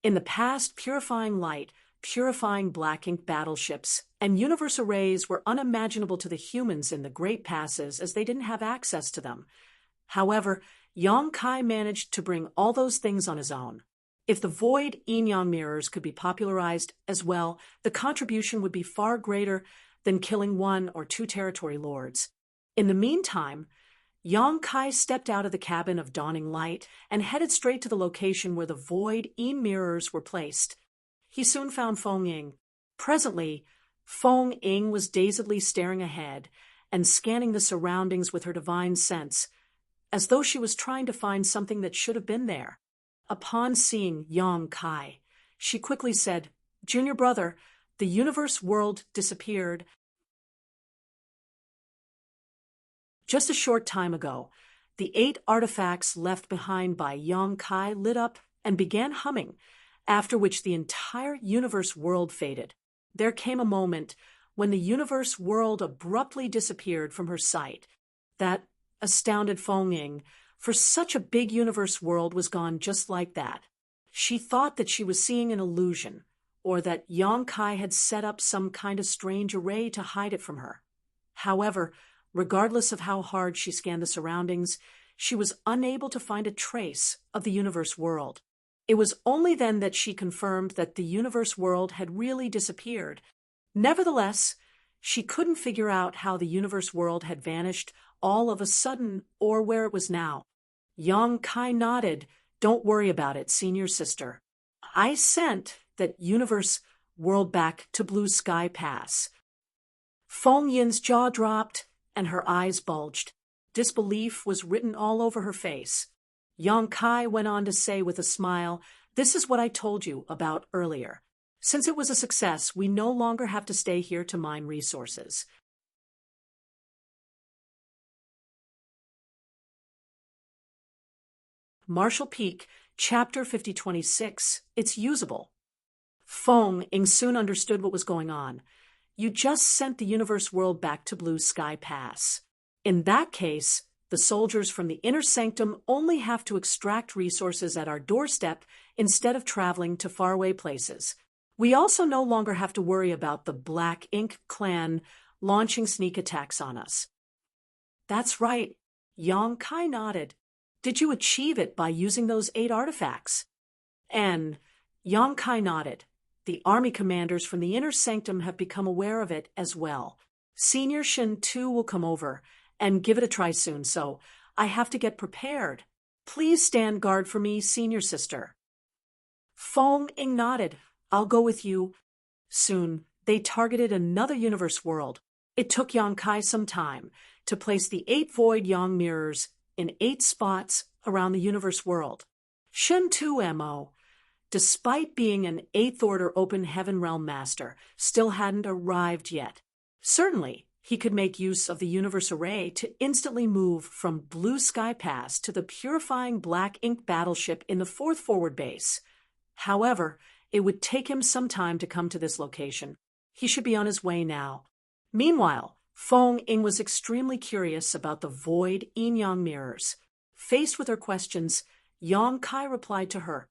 In the past, purifying light, purifying black ink battleships, and universe arrays were unimaginable to the humans in the Great Passes as they didn't have access to them. However, Yang Kai managed to bring all those things on his own. If the void yin-yang mirrors could be popularized as well, the contribution would be far greater than killing 1 or 2 territory lords. In the meantime, Yang Kai stepped out of the cabin of Dawning Light and headed straight to the location where the void yin mirrors were placed. He soon found Feng Ying. Presently, Feng Ying was dazedly staring ahead and scanning the surroundings with her divine sense, as though she was trying to find something that should have been there. Upon seeing Yang Kai, she quickly said, "Junior brother, the universe world disappeared just a short time ago. The 8 artifacts left behind by Yang Kai lit up and began humming, after which the entire universe world faded. There came a moment when the universe world abruptly disappeared from her sight. That astounded Feng Ying, for such a big universe world was gone just like that. She thought that she was seeing an illusion, or that Yang Kai had set up some kind of strange array to hide it from her. However, regardless of how hard she scanned the surroundings, she was unable to find a trace of the universe world. It was only then that she confirmed that the universe world had really disappeared. Nevertheless, she couldn't figure out how the universe world had vanished all of a sudden or where it was now. Yang Kai nodded. "Don't worry about it, senior sister. I sent that universe world back to Blue Sky Pass." Feng Yin's jaw dropped and her eyes bulged. Disbelief was written all over her face. Yang Kai went on to say with a smile, "This is what I told you about earlier. Since it was a success, we no longer have to stay here to mine resources. Marshall Peak, Chapter 5026. It's usable." Feng Ying soon understood what was going on. "You just sent the universe world back to Blue Sky Pass. In that case, the soldiers from the inner sanctum only have to extract resources at our doorstep instead of traveling to faraway places. We also no longer have to worry about the Black Ink clan launching sneak attacks on us." "That's right." Yang Kai nodded. "Did you achieve it by using those 8 artifacts?" And Yang Kai nodded. "The army commanders from the inner sanctum have become aware of it as well. Senior Shin 2 will come over and give it a try soon, so I have to get prepared. Please stand guard for me, senior sister." Feng Ying nodded. "I'll go with you." Soon, they targeted another universe world. It took Yang Kai some time to place the 8 void Yang mirrors in 8 spots around the universe world. Shen 2Mo, despite being an 8th Order Open Heaven Realm Master, still hadn't arrived yet. Certainly, he could make use of the universe array to instantly move from Blue Sky Pass to the purifying black ink battleship in the 4th forward base. However, it would take him some time to come to this location. He should be on his way now. Meanwhile, Feng Ying was extremely curious about the void yin-yang mirrors. Faced with her questions, Yang Kai replied to her.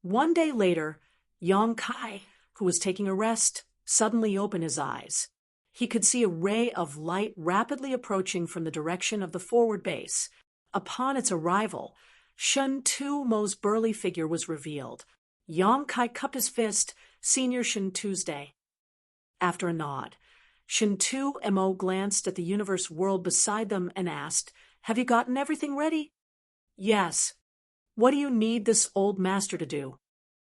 One day later, Yang Kai, who was taking a rest, suddenly opened his eyes. He could see a ray of light rapidly approaching from the direction of the forward base. Upon its arrival, Shen Tu-mo's burly figure was revealed. Yang Kai cupped his fist, Senior Shen Tuesday. After a nod, Shen Tu-mo glanced at the universe world beside them and asked, "Have you gotten everything ready?" "Yes." "What do you need this old master to do?"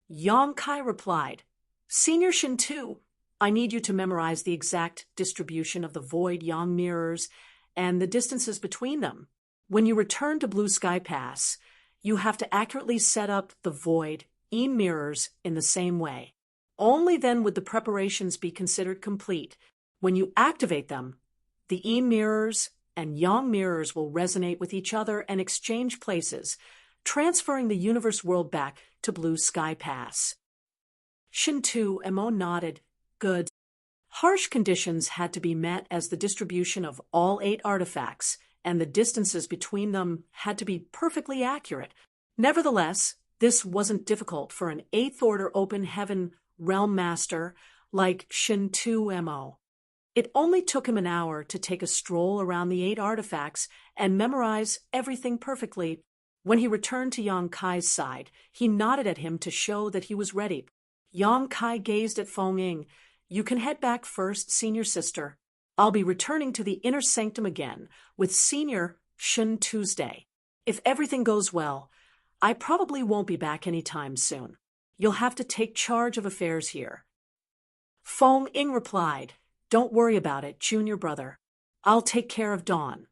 Yang Kai replied, "Senior Shen Tu, I need you to memorize the exact distribution of the void yang mirrors and the distances between them. When you return to Blue Sky Pass, you have to accurately set up the void yin mirrors in the same way. Only then would the preparations be considered complete. When you activate them, the yin mirrors and yang mirrors will resonate with each other and exchange places, transferring the universe world back to Blue Sky Pass." Shen Tu-mo nodded. "Good." Harsh conditions had to be met as the distribution of all 8 artifacts and the distances between them had to be perfectly accurate. Nevertheless, this wasn't difficult for an 8th Order Open Heaven Realm Master like Shen Tu-mo. It only took him an hour to take a stroll around the 8 artifacts and memorize everything perfectly. When he returned to Yang Kai's side, he nodded at him to show that he was ready. Yang Kai gazed at Feng Ying. "You can head back first, Senior Sister. I'll be returning to the inner sanctum again with Senior Shen Tuesday. If everything goes well, I probably won't be back anytime soon. You'll have to take charge of affairs here." Feng Ying replied, "Don't worry about it, Junior brother. I'll take care of Dawn."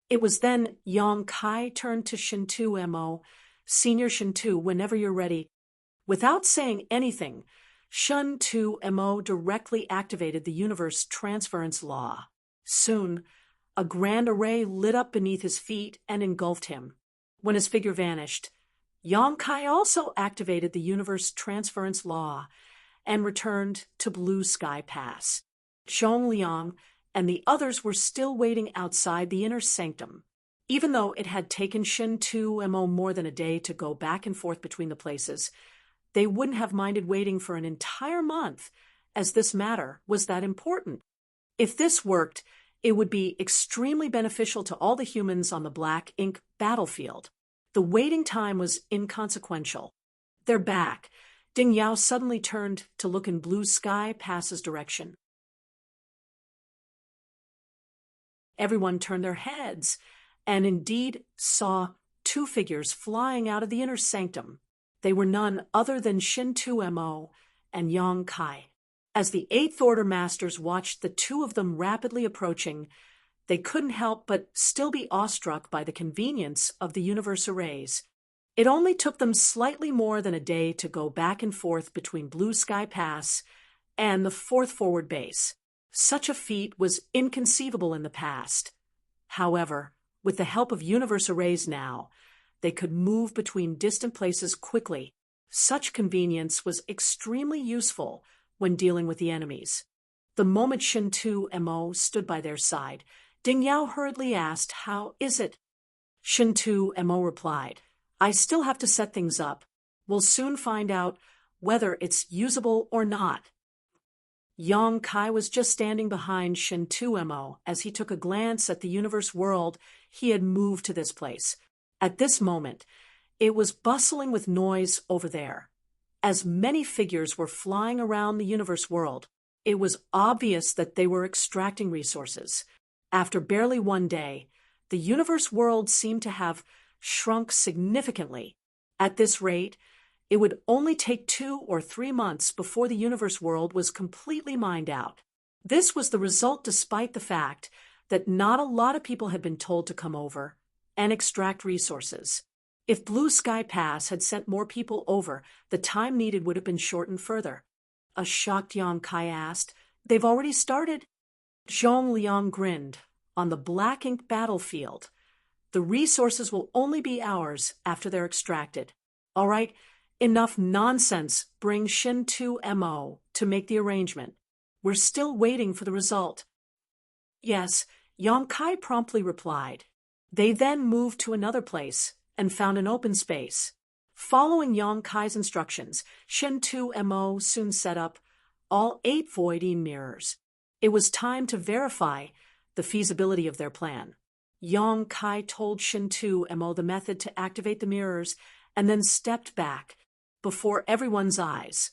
It was then Yang Kai turned to Shen Tu-mo, "Senior Shen Tu, whenever you're ready." Without saying anything, Shen Tu-mo directly activated the universe transference law. Soon, a grand array lit up beneath his feet and engulfed him. When his figure vanished, Yang Kai also activated the universe transference law and returned to Blue Sky Pass. Zhong Liang and the others were still waiting outside the inner sanctum. Even though it had taken Shen Tu-mo more than a day to go back and forth between the places, they wouldn't have minded waiting for an entire month, as this matter was that important. If this worked, it would be extremely beneficial to all the humans on the Black Ink battlefield. The waiting time was inconsequential. "They're back." Ding Yao suddenly turned to look in Blue Sky Pass's direction. Everyone turned their heads and indeed saw 2 figures flying out of the inner sanctum. They were none other than Shen Tu-mo and Yang Kai. As the 8th Order Masters watched the 2 of them rapidly approaching, they couldn't help but still be awestruck by the convenience of the universe arrays. It only took them slightly more than a day to go back and forth between Blue Sky Pass and the 4th Forward Base. Such a feat was inconceivable in the past. However, with the help of universe arrays now, they could move between distant places quickly. Such convenience was extremely useful when dealing with the enemies. The moment Shen Tu-mo stood by their side, Ding Yao hurriedly asked, "How is it?" Shen Tu-mo replied, "I still have to set things up. We'll soon find out whether it's usable or not." Yang Kai was just standing behind Shen Tu-mo as he took a glance at the universe world he had moved to this place. At this moment, it was bustling with noise over there. As many figures were flying around the universe world, it was obvious that they were extracting resources. After barely 1 day, the universe world seemed to have shrunk significantly. At this rate, it would only take 2 or 3 months before the universe world was completely mined out. This was the result despite the fact that not a lot of people had been told to come over and extract resources. If Blue Sky Pass had sent more people over, the time needed would have been shortened further. A shocked Yang Kai asked, "They've already started?" Zhong Liang grinned. "On the Black Ink battlefield, the resources will only be ours after they're extracted. All right, enough nonsense. Bring Shen Tu-mo to make the arrangement. We're still waiting for the result." "Yes," Yang Kai promptly replied. They then moved to another place and found an open space. Following Yang Kai's instructions, Shen Tu-mo soon set up all 8 void mirrors. It was time to verify the feasibility of their plan. Yang Kai told Shintu Mo the method to activate the mirrors and then stepped back before everyone's eyes.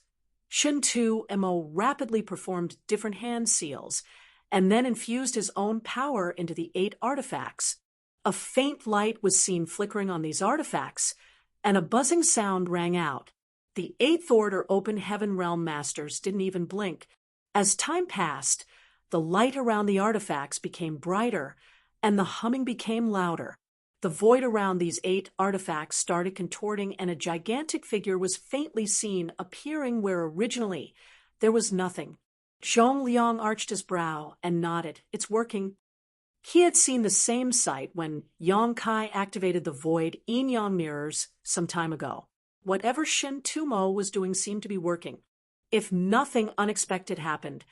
Shintu Mo rapidly performed different hand seals and then infused his own power into the 8 artifacts. A faint light was seen flickering on these artifacts, and a buzzing sound rang out. The 8th Order Open Heaven Realm Masters didn't even blink. As time passed, the light around the artifacts became brighter, and the humming became louder. The void around these 8 artifacts started contorting, and a gigantic figure was faintly seen appearing where originally there was nothing. Zhong Liang arched his brow and nodded. It's working. He had seen the same sight when Yang Kai activated the void yin-yang mirrors some time ago. Whatever Shin Tumo was doing seemed to be working. If nothing unexpected happened,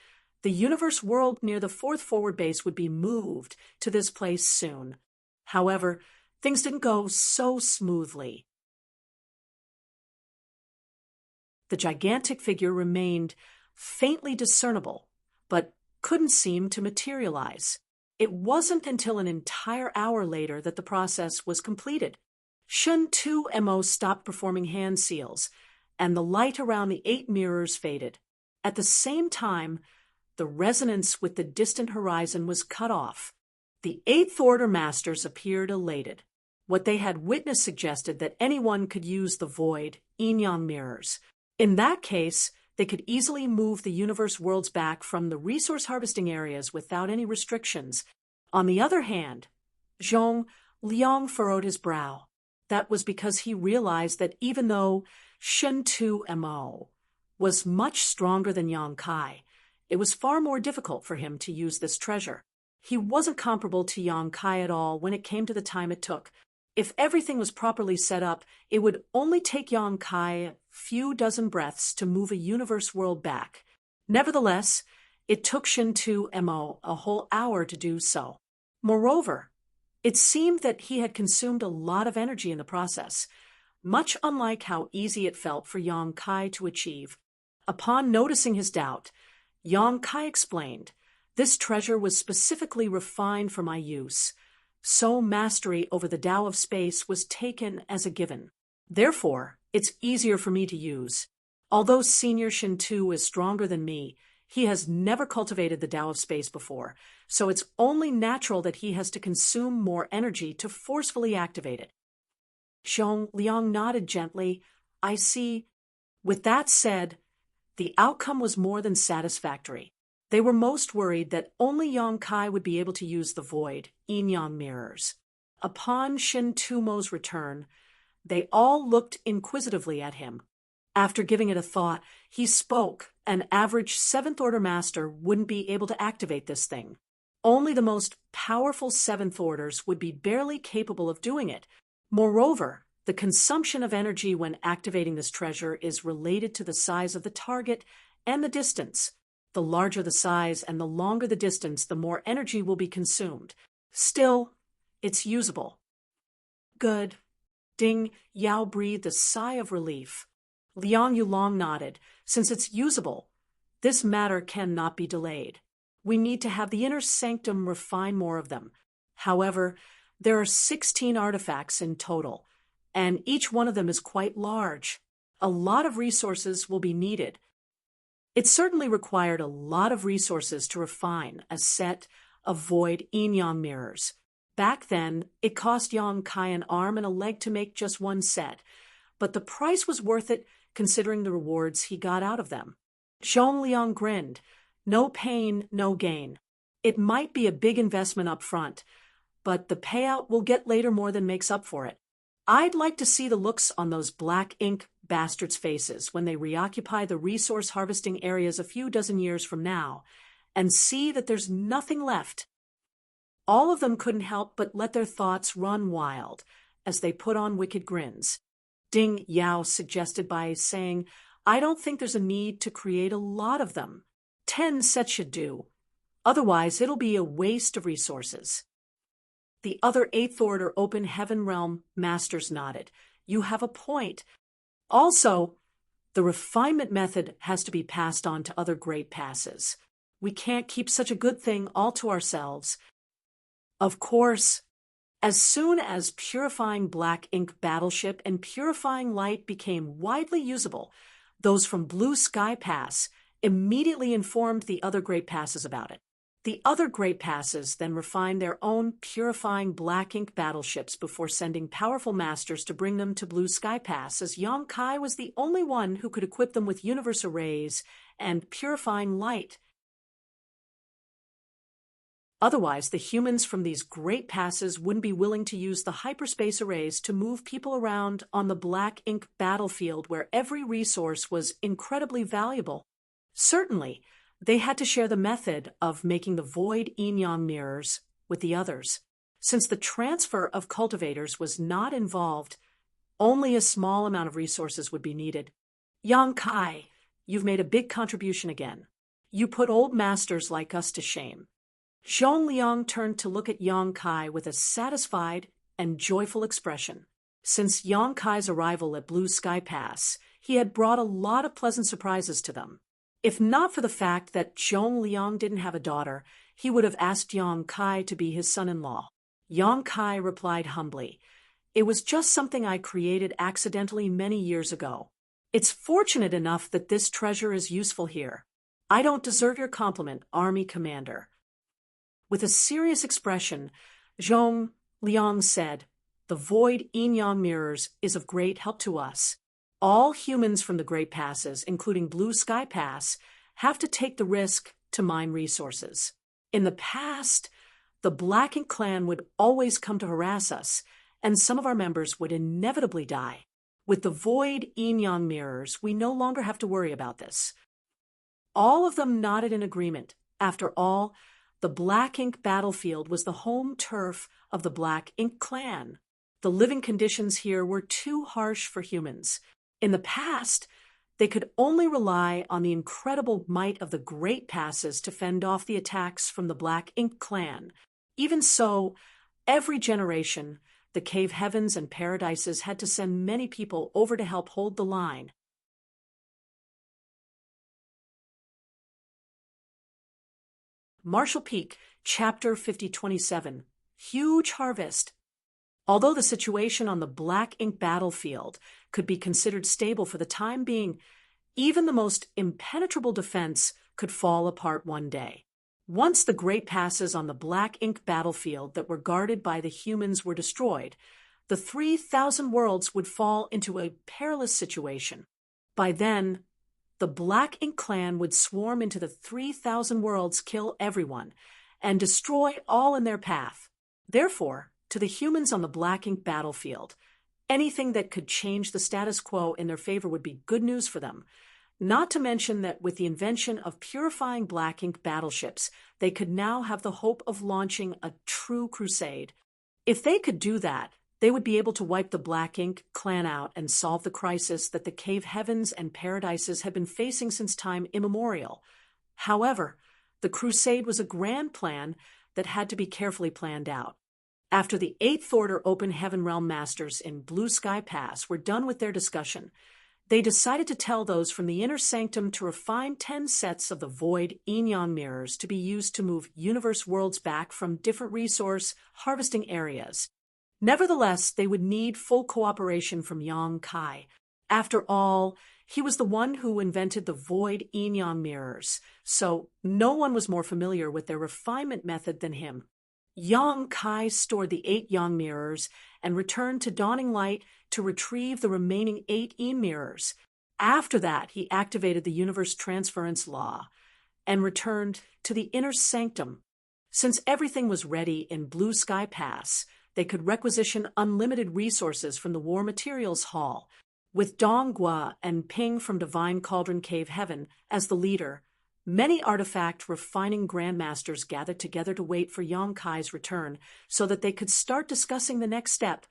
the universe world near the 4th forward base would be moved to this place soon. However, things didn't go so smoothly. The gigantic figure remained faintly discernible, but couldn't seem to materialize. It wasn't until an entire hour later that the process was completed. Shun Tu Mo stopped performing hand seals, and the light around the 8 mirrors faded. At the same time, the resonance with the distant horizon was cut off. The 8th Order Masters appeared elated. What they had witnessed suggested that anyone could use the void yin-yang mirrors. In that case, they could easily move the universe worlds back from the resource harvesting areas without any restrictions. On the other hand, Zhong Liang furrowed his brow. That was because he realized that even though Shen Tu Mo was much stronger than Yang Kai, it was far more difficult for him to use this treasure. He wasn't comparable to Yang Kai at all when it came to the time it took. If everything was properly set up, it would only take Yang Kai a few dozen breaths to move a universe world back. Nevertheless, it took Shin Tu Mo a whole hour to do so. Moreover, it seemed that he had consumed a lot of energy in the process, much unlike how easy it felt for Yang Kai to achieve. Upon noticing his doubt, Yang Kai explained, "This treasure was specifically refined for my use, so mastery over the Tao of space was taken as a given. Therefore, it's easier for me to use. Although Senior Shin Tu is stronger than me, he has never cultivated the Tao of space before, so it's only natural that he has to consume more energy to forcefully activate it." Zhong Liang nodded gently. "I see." With that said, the outcome was more than satisfactory. They were most worried that only Yang Kai would be able to use the void yin-yang mirrors. Upon Shin Tumo's return, they all looked inquisitively at him. After giving it a thought, he spoke. An average 7th Order Master wouldn't be able to activate this thing. Only the most powerful 7th Orders would be barely capable of doing it. Moreover, the consumption of energy when activating this treasure is related to the size of the target and the distance. The larger the size and the longer the distance, the more energy will be consumed. Still, it's usable. Good. Ding Yao breathed a sigh of relief. Liang Yulong nodded. Since it's usable, this matter cannot be delayed. We need to have the inner sanctum refine more of them. However, there are 16 artifacts in total, and each one of them is quite large. A lot of resources will be needed. It certainly required a lot of resources to refine a set of void yin-yang mirrors. Back then, it cost Yang Kai an arm and a leg to make just one set, but the price was worth it considering the rewards he got out of them. Zhong Liang grinned. No pain, no gain. It might be a big investment up front, but the payout we'll get later more than makes up for it. I'd like to see the looks on those black ink bastards' faces when they reoccupy the resource harvesting areas a few dozen years from now, and see that there's nothing left. All of them couldn't help but let their thoughts run wild as they put on wicked grins. Ding Yao suggested by saying, "I don't think there's a need to create a lot of them. 10 sets should do. Otherwise, it'll be a waste of resources." The other 8th Order Open Heaven Realm Masters nodded. "You have a point. Also, the refinement method has to be passed on to other great passes. We can't keep such a good thing all to ourselves." "Of course," As soon as Purifying Black Ink Battleship and Purifying Light became widely usable, those from Blue Sky Pass immediately informed the other Great Passes about it. The other Great Passes then refined their own Purifying Black Ink battleships before sending powerful masters to bring them to Blue Sky Pass, as Yang Kai was the only one who could equip them with universe arrays and Purifying Light. Otherwise, the humans from these Great Passes wouldn't be willing to use the hyperspace arrays to move people around on the Black Ink battlefield where every resource was incredibly valuable. Certainly, they had to share the method of making the void yin-yang mirrors with the others. Since the transfer of cultivators was not involved, only a small amount of resources would be needed. Yang Kai, you've made a big contribution again. You put old masters like us to shame. Zhong Liang turned to look at Yang Kai with a satisfied and joyful expression. Since Yang Kai's arrival at Blue Sky Pass, he had brought a lot of pleasant surprises to them. If not for the fact that Zhong Liang didn't have a daughter, he would have asked Yang Kai to be his son-in-law. Yang Kai replied humbly, "It was just something I created accidentally many years ago. It's fortunate enough that this treasure is useful here. I don't deserve your compliment, army commander." With a serious expression, Zhong Liang said, "The void yin-yang mirrors is of great help to us. All humans from the Great Passes, including Blue Sky Pass, have to take the risk to mine resources. In the past, the Black Ink clan would always come to harass us, and some of our members would inevitably die. With the void yin-yang mirrors, we no longer have to worry about this." All of them nodded in agreement. After all, the Black Ink battlefield was the home turf of the Black Ink clan. The living conditions here were too harsh for humans. In the past, they could only rely on the incredible might of the Great Passes to fend off the attacks from the Black Ink clan. Even so, every generation, the Cave Heavens and Paradises had to send many people over to help hold the line. Marshall Peak, Chapter 5027, Huge Harvest. Although the situation on the Black Ink battlefield could be considered stable for the time being, even the most impenetrable defense could fall apart one day. Once the Great Passes on the Black Ink battlefield that were guarded by the humans were destroyed, the 3,000 worlds would fall into a perilous situation. By then, the Black Ink clan would swarm into the 3,000 worlds, kill everyone, and destroy all in their path. Therefore, to the humans on the Black Ink battlefield, anything that could change the status quo in their favor would be good news for them. Not to mention that with the invention of Purifying Black Ink battleships, they could now have the hope of launching a true crusade. If they could do that, they would be able to wipe the Black Ink clan out and solve the crisis that the Cave Heavens and Paradises had been facing since time immemorial. However, the crusade was a grand plan that had to be carefully planned out. After the 8th Order Open Heaven Realm Masters in Blue Sky Pass were done with their discussion, they decided to tell those from the Inner Sanctum to refine 10 sets of the void yin-yang mirrors to be used to move universe worlds back from different resource harvesting areas. Nevertheless, they would need full cooperation from Yang Kai. After all, he was the one who invented the void yin-yang mirrors, so no one was more familiar with their refinement method than him. Yang Kai stored the 8 yang mirrors and returned to Dawning Light to retrieve the remaining 8 yin mirrors. After that, he activated the universe transference law and returned to the Inner Sanctum. Since everything was ready in Blue Sky Pass, they could requisition unlimited resources from the War Materials Hall. With Donghua and Ping from Divine Cauldron Cave Heaven as the leader, many artifact refining grandmasters gathered together to wait for Yang Kai's return so that they could start discussing the next step.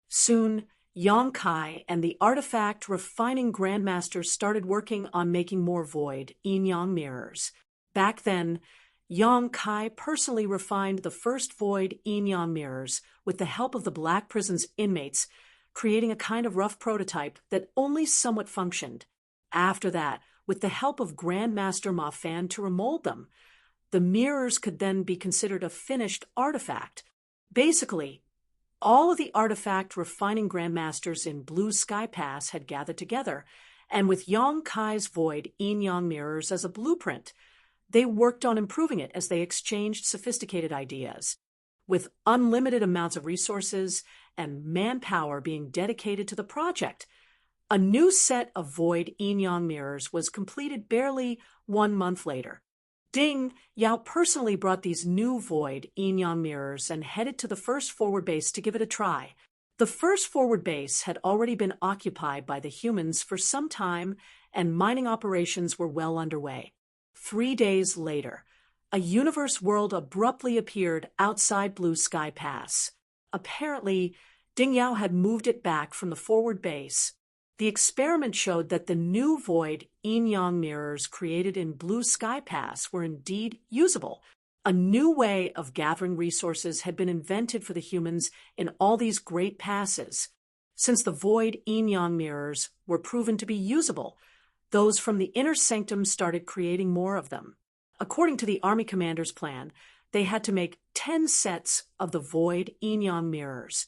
Soon, Yang Kai and the artifact refining grandmasters started working on making more void yin-yang mirrors. Back then, Yang Kai personally refined the first void yin-yang mirrors with the help of the Black Prison's inmates, creating a kind of rough prototype that only somewhat functioned. After that, with the help of Grandmaster Ma Fan to remold them, the mirrors could then be considered a finished artifact. Basically, All of the artifact refining grandmasters in Blue Sky Pass had gathered together, and with Yang Kai's void yin-yang mirrors as a blueprint, they worked on improving it as they exchanged sophisticated ideas. With unlimited amounts of resources and manpower being dedicated to the project, a new set of void yin-yang mirrors was completed barely 1 month later. Ding Yao personally brought these new void yin-yang mirrors and headed to the first forward base to give it a try. The first forward base had already been occupied by the humans for some time, and mining operations were well underway. 3 days later, a universe world abruptly appeared outside Blue Sky Pass. Apparently, Ding Yao had moved it back from the forward base. The experiment showed that the new void yin-yang mirrors created in Blue Sky Pass were indeed usable. A new way of gathering resources had been invented for the humans in all these great passes. Since the void yin-yang mirrors were proven to be usable, those from the inner sanctum started creating more of them. According to the army commander's plan, they had to make 10 sets of the void yin-yang mirrors.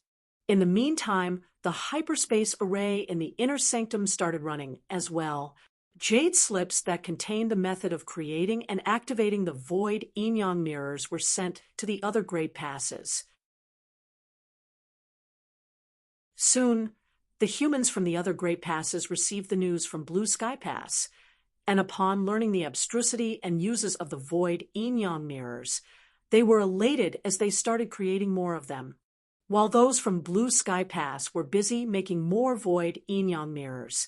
In the meantime, the hyperspace array in the inner sanctum started running as well. Jade slips that contained the method of creating and activating the void yin-yang mirrors were sent to the other great passes. Soon, the humans from the other great passes received the news from Blue Sky Pass, and upon learning the abstrusity and uses of the void yin-yang mirrors, they were elated as they started creating more of them. While those from Blue Sky Pass were busy making more void yin-yang mirrors,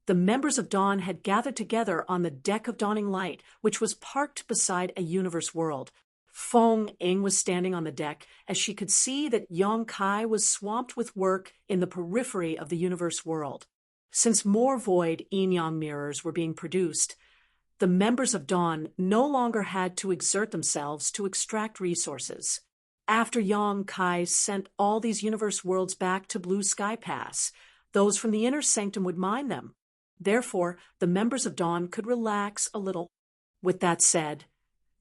the members of Dawn had gathered together on the deck of Dawning Light, which was parked beside a universe world. Feng Ing was standing on the deck as she could see that Yang Kai was swamped with work in the periphery of the universe world. Since more void yin-yang mirrors were being produced, the members of Dawn no longer had to exert themselves to extract resources. After Yang Kai sent all these universe worlds back to Blue Sky Pass, those from the inner sanctum would mine them. Therefore, the members of Dawn could relax a little. With that said,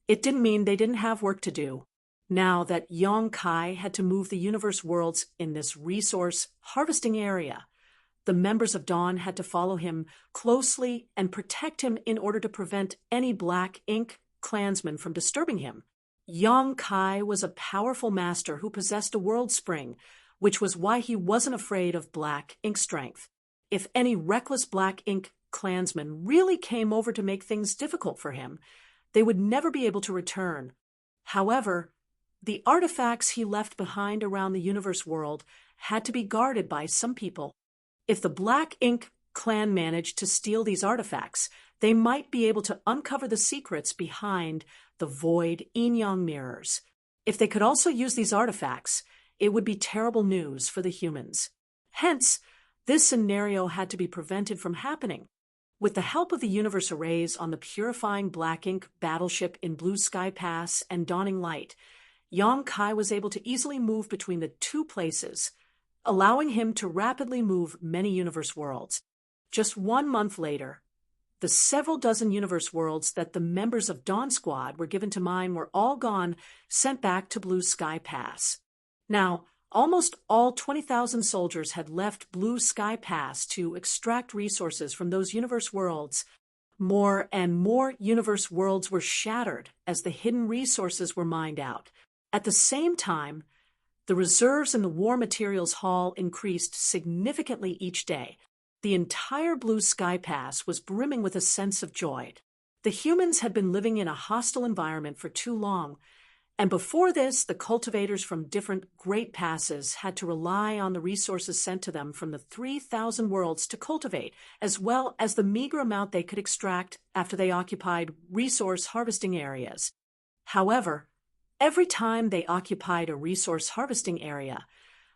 it didn't mean they didn't have work to do. Now that Yang Kai had to move the universe worlds in this resource harvesting area, the members of Dawn had to follow him closely and protect him in order to prevent any Black Ink clansmen from disturbing him. Yang Kai was a powerful master who possessed a world spring, which was why he wasn't afraid of Black Ink strength. If any reckless Black Ink clansmen really came over to make things difficult for him, they would never be able to return. However, the artifacts he left behind around the universe world had to be guarded by some people. If the Black Ink clan managed to steal these artifacts, they might be able to uncover the secrets behind the void yin-yang mirrors. If they could also use these artifacts, it would be terrible news for the humans. Hence, this scenario had to be prevented from happening. With the help of the universe arrays on the purifying Black Ink battleship in Blue Sky Pass and Dawning Light, Yang Kai was able to easily move between the two places, allowing him to rapidly move many universe worlds. Just 1 month later, the several dozen universe worlds that the members of Dawn Squad were given to mine were all gone, sent back to Blue Sky Pass. Now, almost all 20,000 soldiers had left Blue Sky Pass to extract resources from those universe worlds. More and more universe worlds were shattered as the hidden resources were mined out. At the same time, the reserves in the War Materials Hall increased significantly each day. The entire Blue Sky Pass was brimming with a sense of joy. The humans had been living in a hostile environment for too long, and before this, the cultivators from different great passes had to rely on the resources sent to them from the 3,000 worlds to cultivate, as well as the meager amount they could extract after they occupied resource harvesting areas. However, every time they occupied a resource harvesting area,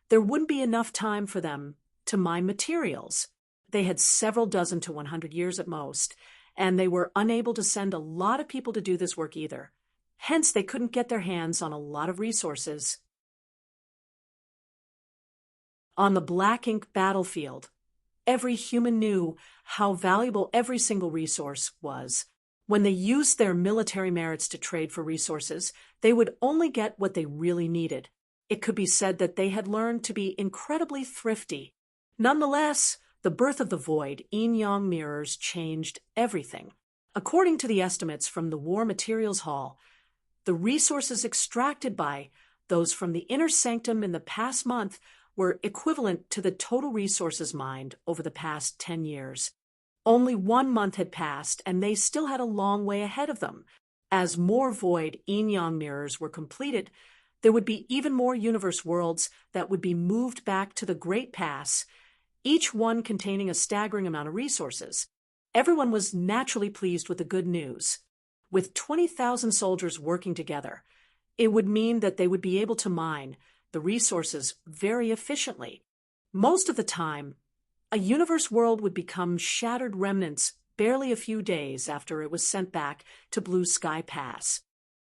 there wouldn't be enough time for them to mine materials. They had several dozen to 100 years at most, and they were unable to send a lot of people to do this work either. Hence, they couldn't get their hands on a lot of resources. On the Black Ink battlefield, every human knew how valuable every single resource was. When they used their military merits to trade for resources, they would only get what they really needed. It could be said that they had learned to be incredibly thrifty. Nonetheless, the birth of the void yin-yang mirrors changed everything. According to the estimates from the War Materials Hall, the resources extracted by those from the inner sanctum in the past month were equivalent to the total resources mined over the past 10 years. Only 1 month had passed, and they still had a long way ahead of them. As more void yin-yang mirrors were completed, there would be even more universe worlds that would be moved back to the Great Pass, each one containing a staggering amount of resources. Everyone was naturally pleased with the good news. With 20,000 soldiers working together, it would mean that they would be able to mine the resources very efficiently. Most of the time, a universe world would become shattered remnants barely a few days after it was sent back to Blue Sky Pass.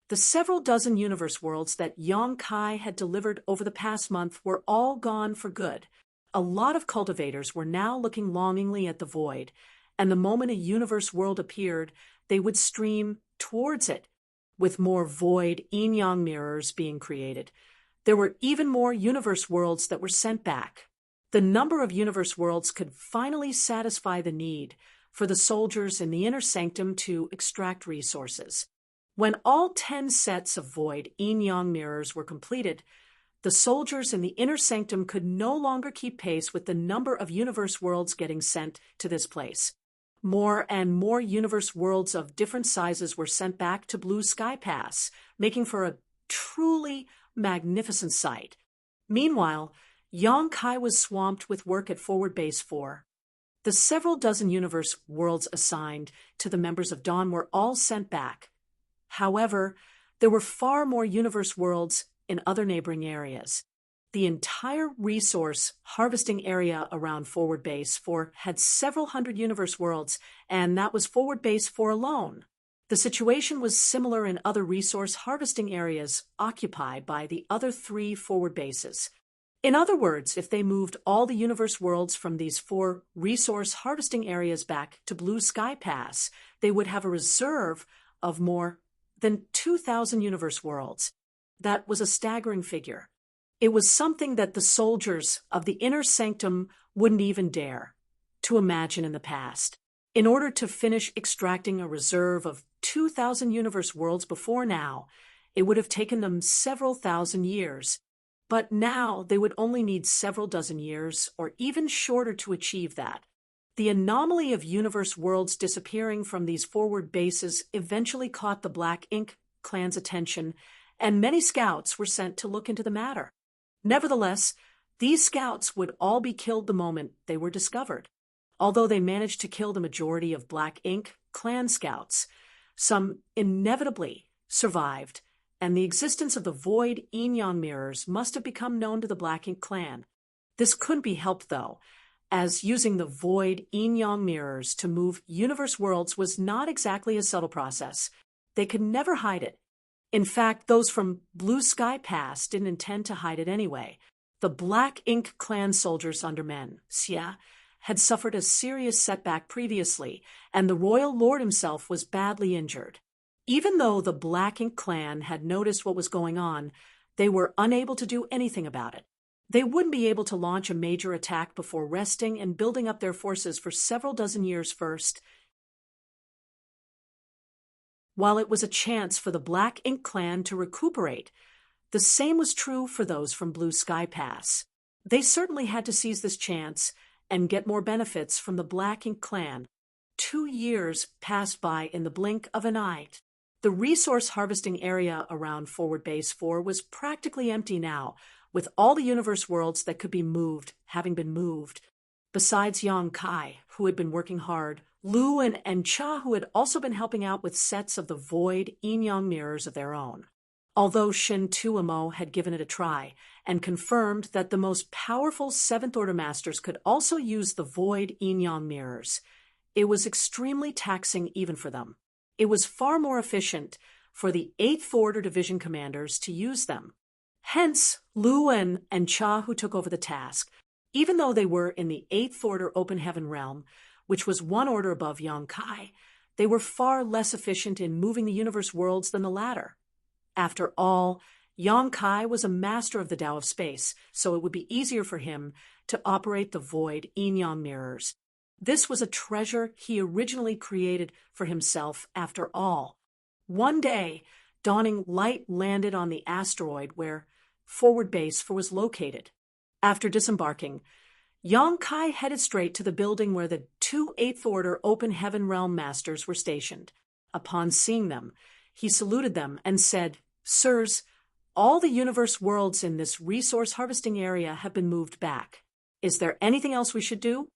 The several dozen universe worlds that Yang Kai had delivered over the past month were all gone for good. A lot of cultivators were now looking longingly at the void, and the moment a universe world appeared, they would stream towards it. With more void yin-yang mirrors being created, there were even more universe worlds that were sent back. The number of universe worlds could finally satisfy the need for the soldiers in the inner sanctum to extract resources. When all 10 sets of void yin-yang mirrors were completed, the soldiers in the inner sanctum could no longer keep pace with the number of universe worlds getting sent to this place. More and more universe worlds of different sizes were sent back to Blue Sky Pass, making for a truly magnificent sight. Meanwhile, Yang Kai was swamped with work at Forward Base 4. The several dozen universe worlds assigned to the members of Dawn were all sent back. However, there were far more universe worlds in other neighboring areas. The entire resource harvesting area around Forward Base 4 had several hundred universe worlds, and that was Forward Base 4 alone. The situation was similar in other resource harvesting areas occupied by the other 3 forward bases. In other words, if they moved all the universe worlds from these 4 resource harvesting areas back to Blue Sky Pass, they would have a reserve of more than 2,000 universe worlds. That was a staggering figure. It was something that the soldiers of the inner sanctum wouldn't even dare to imagine in the past. In order to finish extracting a reserve of 2,000 universe worlds before now, it would have taken them several thousand years. But now they would only need several dozen years or even shorter to achieve that. The anomaly of universe worlds disappearing from these forward bases eventually caught the Black Ink clan's attention, and many scouts were sent to look into the matter. Nevertheless, these scouts would all be killed the moment they were discovered. Although they managed to kill the majority of Black Ink clan scouts, some inevitably survived, and the existence of the void yin-yang mirrors must have become known to the Black Ink clan. This couldn't be helped, though, as using the void yin-yang mirrors to move universe worlds was not exactly a subtle process. They could never hide it. In fact, those from Blue Sky Pass didn't intend to hide it anyway. The Black Ink clan soldiers under Men, Xia, had suffered a serious setback previously, and the royal lord himself was badly injured. Even though the Black Ink clan had noticed what was going on, they were unable to do anything about it. They wouldn't be able to launch a major attack before resting and building up their forces for several dozen years first. While it was a chance for the Black Ink clan to recuperate, the same was true for those from Blue Sky Pass. They certainly had to seize this chance and get more benefits from the Black Ink clan. 2 years passed by in the blink of an eye. The resource harvesting area around Forward Base 4 was practically empty now, with all the universe worlds that could be moved having been moved. Besides Yang Kai, who had been working hard, Lu and Cha, who had also been helping out with sets of the void yin-yang mirrors of their own. Although Shin Tuomo had given it a try and confirmed that the most powerful 7th Order Masters could also use the void yin-yang mirrors, it was extremely taxing even for them. It was far more efficient for the 8th Order Division commanders to use them. Hence, Lu and Cha, who took over the task, even though they were in the 8th Order Open Heaven realm, which was 1 order above Yang Kai, they were far less efficient in moving the universe worlds than the latter. After all, Yang Kai was a master of the Tao of space, so it would be easier for him to operate the void yin-yang mirrors. This was a treasure he originally created for himself after all. One day, dawning light landed on the asteroid where Forward Base 4 was located. After disembarking, Yang Kai headed straight to the building where the two Eighth Order Open Heaven Realm Masters were stationed. Upon seeing them, he saluted them and said, "Sirs, all the universe worlds in this resource harvesting area have been moved back. Is there anything else we should do?"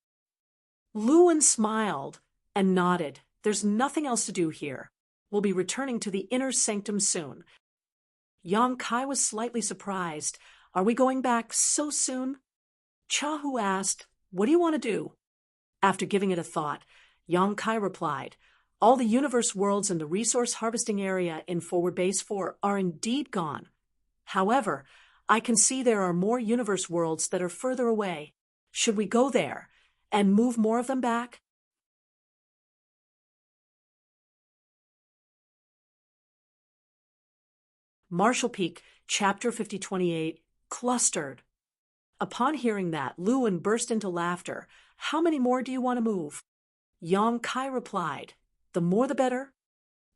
Luan smiled and nodded. "There's nothing else to do here. We'll be returning to the inner sanctum soon." Yang Kai was slightly surprised. "Are we going back so soon?" Chahu asked, "What do you want to do?" After giving it a thought, Yang Kai replied, "All the universe worlds in the resource harvesting area in Forward Base 4 are indeed gone. However, I can see there are more universe worlds that are further away. Should we go there and move more of them back?" Marshall Peak, Chapter 5028, Clustered. Upon hearing that, Luan burst into laughter. "How many more do you want to move?" Yang Kai replied, "The more the better."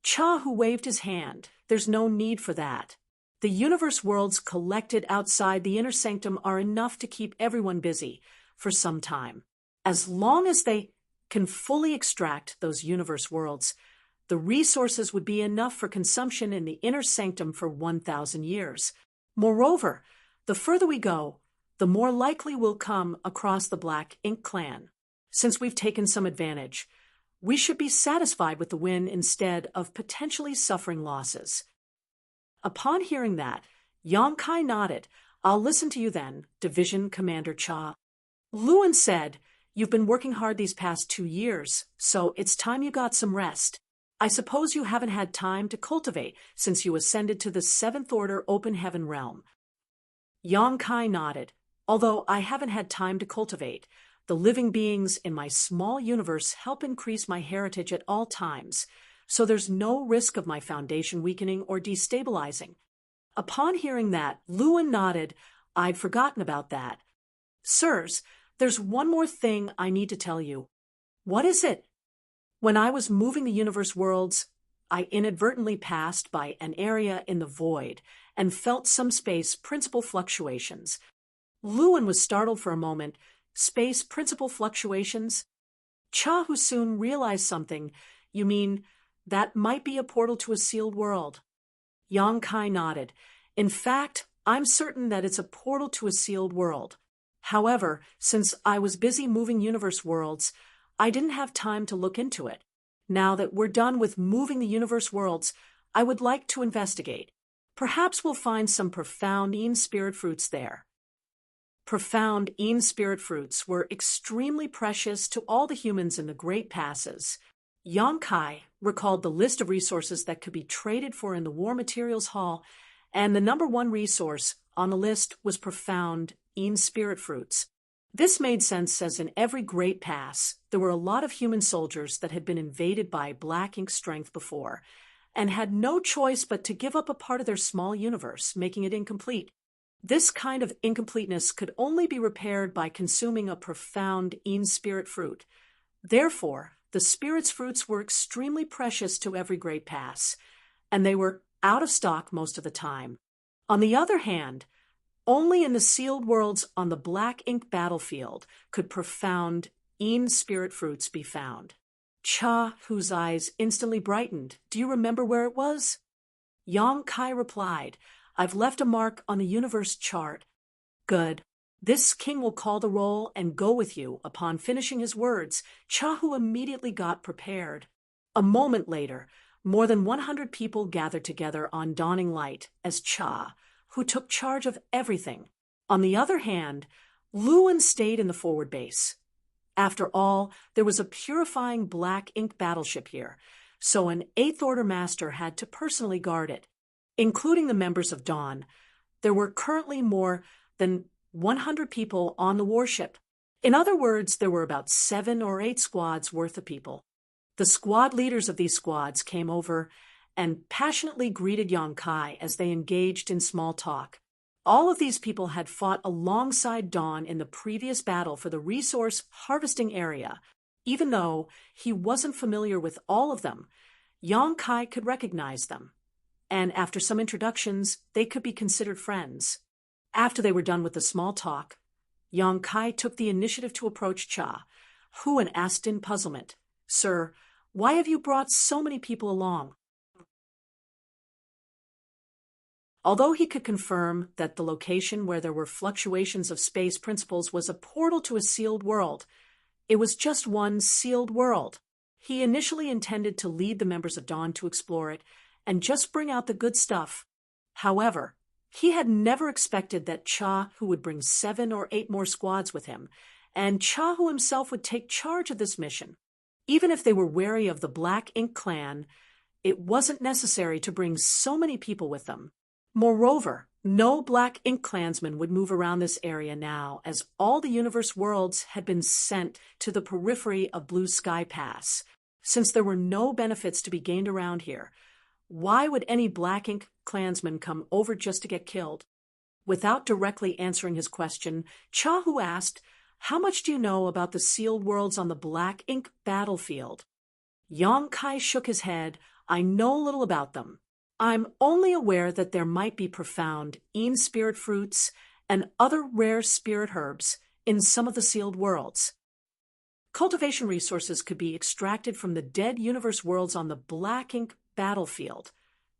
Chahu waved his hand. "There's no need for that. The universe worlds collected outside the inner sanctum are enough to keep everyone busy for some time. As long as they can fully extract those universe worlds, the resources would be enough for consumption in the inner sanctum for 1,000 years. Moreover, the further we go, the more likely we'll come across the Black Ink clan. Since we've taken some advantage, we should be satisfied with the win instead of potentially suffering losses." Upon hearing that, Yang Kai nodded. "I'll listen to you then, Division Commander Cha." Luan said, "You've been working hard these past 2 years, so it's time you got some rest. I suppose you haven't had time to cultivate since you ascended to the Seventh Order Open Heaven Realm." Yang Kai nodded. "Although I haven't had time to cultivate, the living beings in my small universe help increase my heritage at all times, so there's no risk of my foundation weakening or destabilizing." Upon hearing that, Luan nodded. "I'd forgotten about that. Sirs, there's one more thing I need to tell you." "What is it?" "When I was moving the universe worlds, I inadvertently passed by an area in the void and felt some space principle fluctuations." Luan was startled for a moment. "Space principle fluctuations?" Chahu soon realized something. "You mean that might be a portal to a sealed world?" Yang Kai nodded. "In fact, I'm certain that it's a portal to a sealed world. However, since I was busy moving universe worlds, I didn't have time to look into it. Now that we're done with moving the universe worlds, I would like to investigate. Perhaps we'll find some profound Een spirit fruits there." Profound Een spirit fruits were extremely precious to all the humans in the Great Passes. Yang Kai recalled the list of resources that could be traded for in the War Materials Hall, and the number one resource on the list was profound Een spirit fruits. This made sense as in every Great Pass, there were a lot of human soldiers that had been invaded by Black Ink strength before, and had no choice but to give up a part of their small universe, making it incomplete. This kind of incompleteness could only be repaired by consuming a profound Een spirit fruit. Therefore, the spirit's fruits were extremely precious to every Great Pass, and they were out of stock most of the time. On the other hand, only in the sealed worlds on the Black Ink battlefield could profound Een spirit fruits be found. Cha, whose eyes instantly brightened, "Do you remember where it was?" Yang Kai replied, "I've left a mark on the universe chart." "Good. This king will call the roll and go with you." Upon finishing his words, Chahu immediately got prepared. A moment later, more than 100 people gathered together on Dawning Light as Cha, who took charge of everything. On the other hand, Luan stayed in the forward base. After all, there was a purifying Black Ink battleship here, so an Eighth Order Master had to personally guard it. Including the members of Dawn, there were currently more than 100 people on the warship. In other words, there were about 7 or 8 squads worth of people. The squad leaders of these squads came over and passionately greeted Yang Kai as they engaged in small talk. All of these people had fought alongside Dawn in the previous battle for the resource harvesting area. Even though he wasn't familiar with all of them, Yang Kai could recognize them, and after some introductions, they could be considered friends. After they were done with the small talk, Yang Kai took the initiative to approach Cha, who asked in puzzlement, "Sir, why have you brought so many people along?" Although he could confirm that the location where there were fluctuations of space principles was a portal to a sealed world, it was just one sealed world. He initially intended to lead the members of Dawn to explore it and just bring out the good stuff. However, he had never expected that Cha Hu would bring 7 or 8 more squads with him, and Cha Hu himself would take charge of this mission. Even if they were wary of the Black Ink clan, it wasn't necessary to bring so many people with them. Moreover, no Black Ink clansmen would move around this area now, as all the universe worlds had been sent to the periphery of Blue Sky Pass. Since there were no benefits to be gained around here, why would any Black Ink clansman come over just to get killed? Without directly answering his question, Cha Hu asked, "How much do you know about the sealed worlds on the Black Ink battlefield?" Yang Kai shook his head. "I know little about them. I'm only aware that there might be profound Een spirit fruits and other rare spirit herbs in some of the sealed worlds. Cultivation resources could be extracted from the dead universe worlds on the Black Ink battlefield.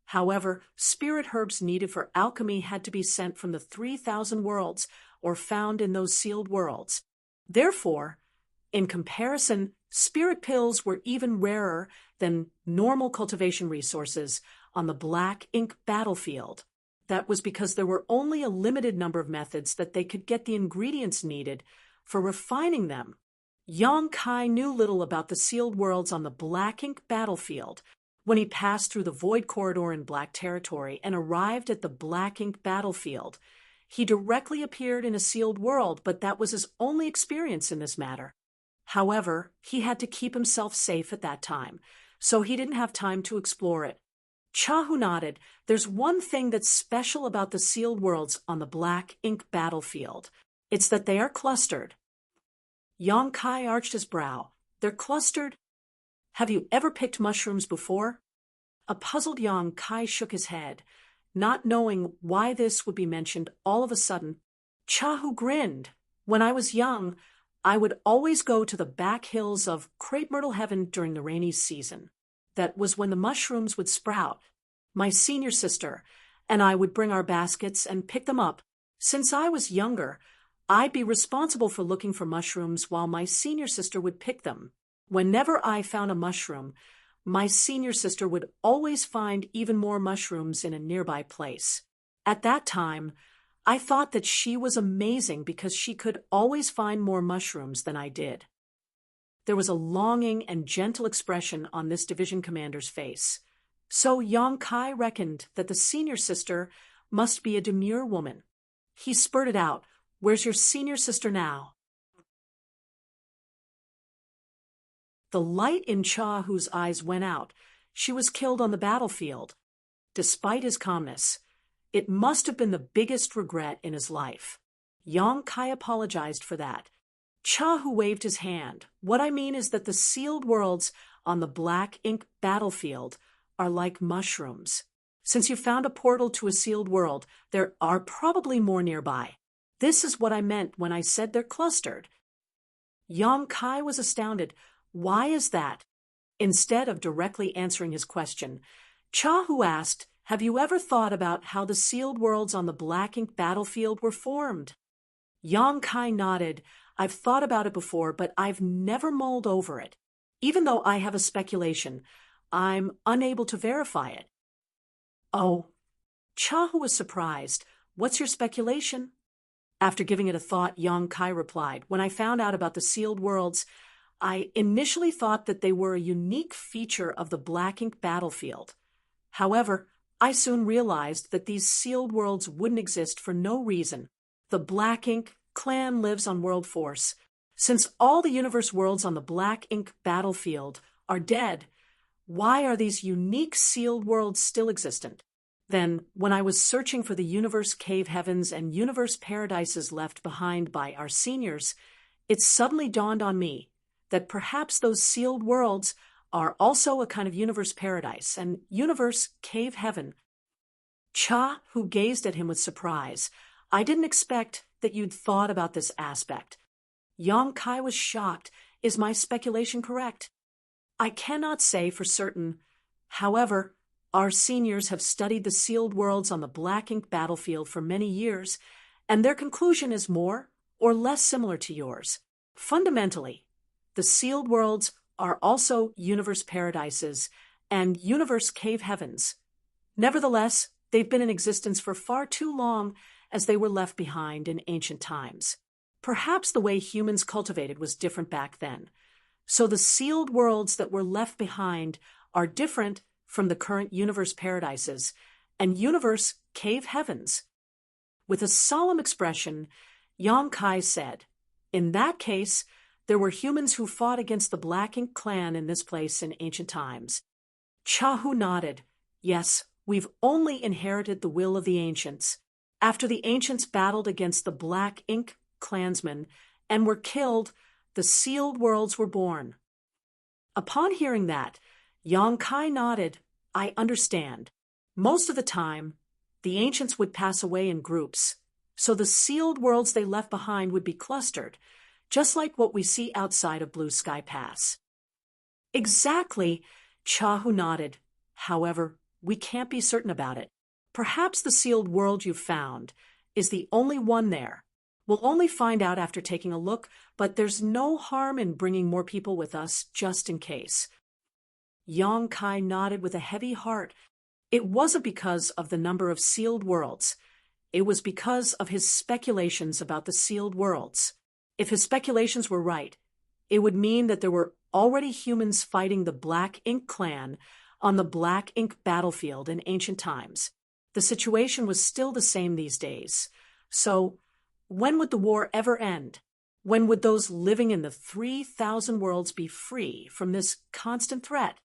However, spirit herbs needed for alchemy had to be sent from the 3,000 worlds or found in those sealed worlds. Therefore, in comparison, spirit pills were even rarer than normal cultivation resources on the Black Ink battlefield. That was because there were only a limited number of methods that they could get the ingredients needed for refining them. Yang Kai knew little about the sealed worlds on the Black Ink battlefield. When he passed through the Void Corridor in Black Territory and arrived at the Black Ink battlefield, he directly appeared in a sealed world, but that was his only experience in this matter. However, he had to keep himself safe at that time, so he didn't have time to explore it. Cha Hu nodded. "There's one thing that's special about the sealed worlds on the Black Ink battlefield. It's that they are clustered." Yang Kai arched his brow. "They're clustered? Have you ever picked mushrooms before?" A puzzled Yang Kai shook his head, not knowing why this would be mentioned all of a sudden. Cha Hu grinned. "When I was young, I would always go to the back hills of Crepe Myrtle Heaven during the rainy season. That was when the mushrooms would sprout. My senior sister and I would bring our baskets and pick them up. Since I was younger, I'd be responsible for looking for mushrooms while my senior sister would pick them. Whenever I found a mushroom, my senior sister would always find even more mushrooms in a nearby place. At that time, I thought that she was amazing because she could always find more mushrooms than I did." There was a longing and gentle expression on this division commander's face. So Yang Kai reckoned that the senior sister must be a demure woman. He spurted out, "Where's your senior sister now?" The light in Cha Hu's eyes went out. She was killed on the battlefield. Despite his calmness, it must have been the biggest regret in his life. Yang Kai apologized for that. Cha Hu waved his hand. "What I mean is that the sealed worlds on the Black Ink battlefield are like mushrooms. Since you found a portal to a sealed world, there are probably more nearby. This is what I meant when I said they're clustered." Yang Kai was astounded. "Why is that?" Instead of directly answering his question, Cha Hu asked, "Have you ever thought about how the sealed worlds on the Black Ink battlefield were formed?" Yang Kai nodded. "I've thought about it before, but I've never mulled over it. Even though I have a speculation, I'm unable to verify it." "Oh." Cha Hu was surprised. "What's your speculation?" After giving it a thought, Yang Kai replied, "When I found out about the sealed worlds, I initially thought that they were a unique feature of the Black Ink battlefield. However, I soon realized that these sealed worlds wouldn't exist for no reason. The Black Ink clan lives on World Force. Since all the universe worlds on the Black Ink battlefield are dead, Why are these unique sealed worlds still existent? Then, when I was searching for the universe cave heavens and universe paradises left behind by our seniors, it suddenly dawned on me that perhaps those sealed worlds are also a kind of universe paradise and universe cave heaven. Cha, who gazed at him with surprise, I didn't expect that you'd thought about this aspect. Yang Kai was shocked. Is my speculation correct? I cannot say for certain. However, our seniors have studied the sealed worlds on the black ink battlefield for many years, and their conclusion is more or less similar to yours. Fundamentally, the sealed worlds are also universe paradises and universe cave heavens. Nevertheless, they've been in existence for far too long as they were left behind in ancient times. Perhaps the way humans cultivated was different back then. So the sealed worlds that were left behind are different from the current universe paradises and universe cave heavens. With a solemn expression, Yang Kai said, "In that case, there were humans who fought against the Black Ink clan in this place in ancient times." Chahu nodded. "Yes, we've only inherited the will of the ancients. After the ancients battled against the Black Ink clansmen and were killed, the sealed worlds were born." Upon hearing that, Yang Kai nodded. "I understand. Most of the time, the ancients would pass away in groups, so the sealed worlds they left behind would be clustered, just like what we see outside of Blue Sky Pass." "Exactly," Chahu nodded. "However, we can't be certain about it. Perhaps the sealed world you've found is the only one there. We'll only find out after taking a look, but there's no harm in bringing more people with us just in case." Yang Kai nodded with a heavy heart. It wasn't because of the number of sealed worlds. It was because of his speculations about the sealed worlds. If his speculations were right, it would mean that there were already humans fighting the Black Ink clan on the Black Ink battlefield in ancient times. The situation was still the same these days. So, when would the war ever end? When would those living in the 3,000 worlds be free from this constant threat?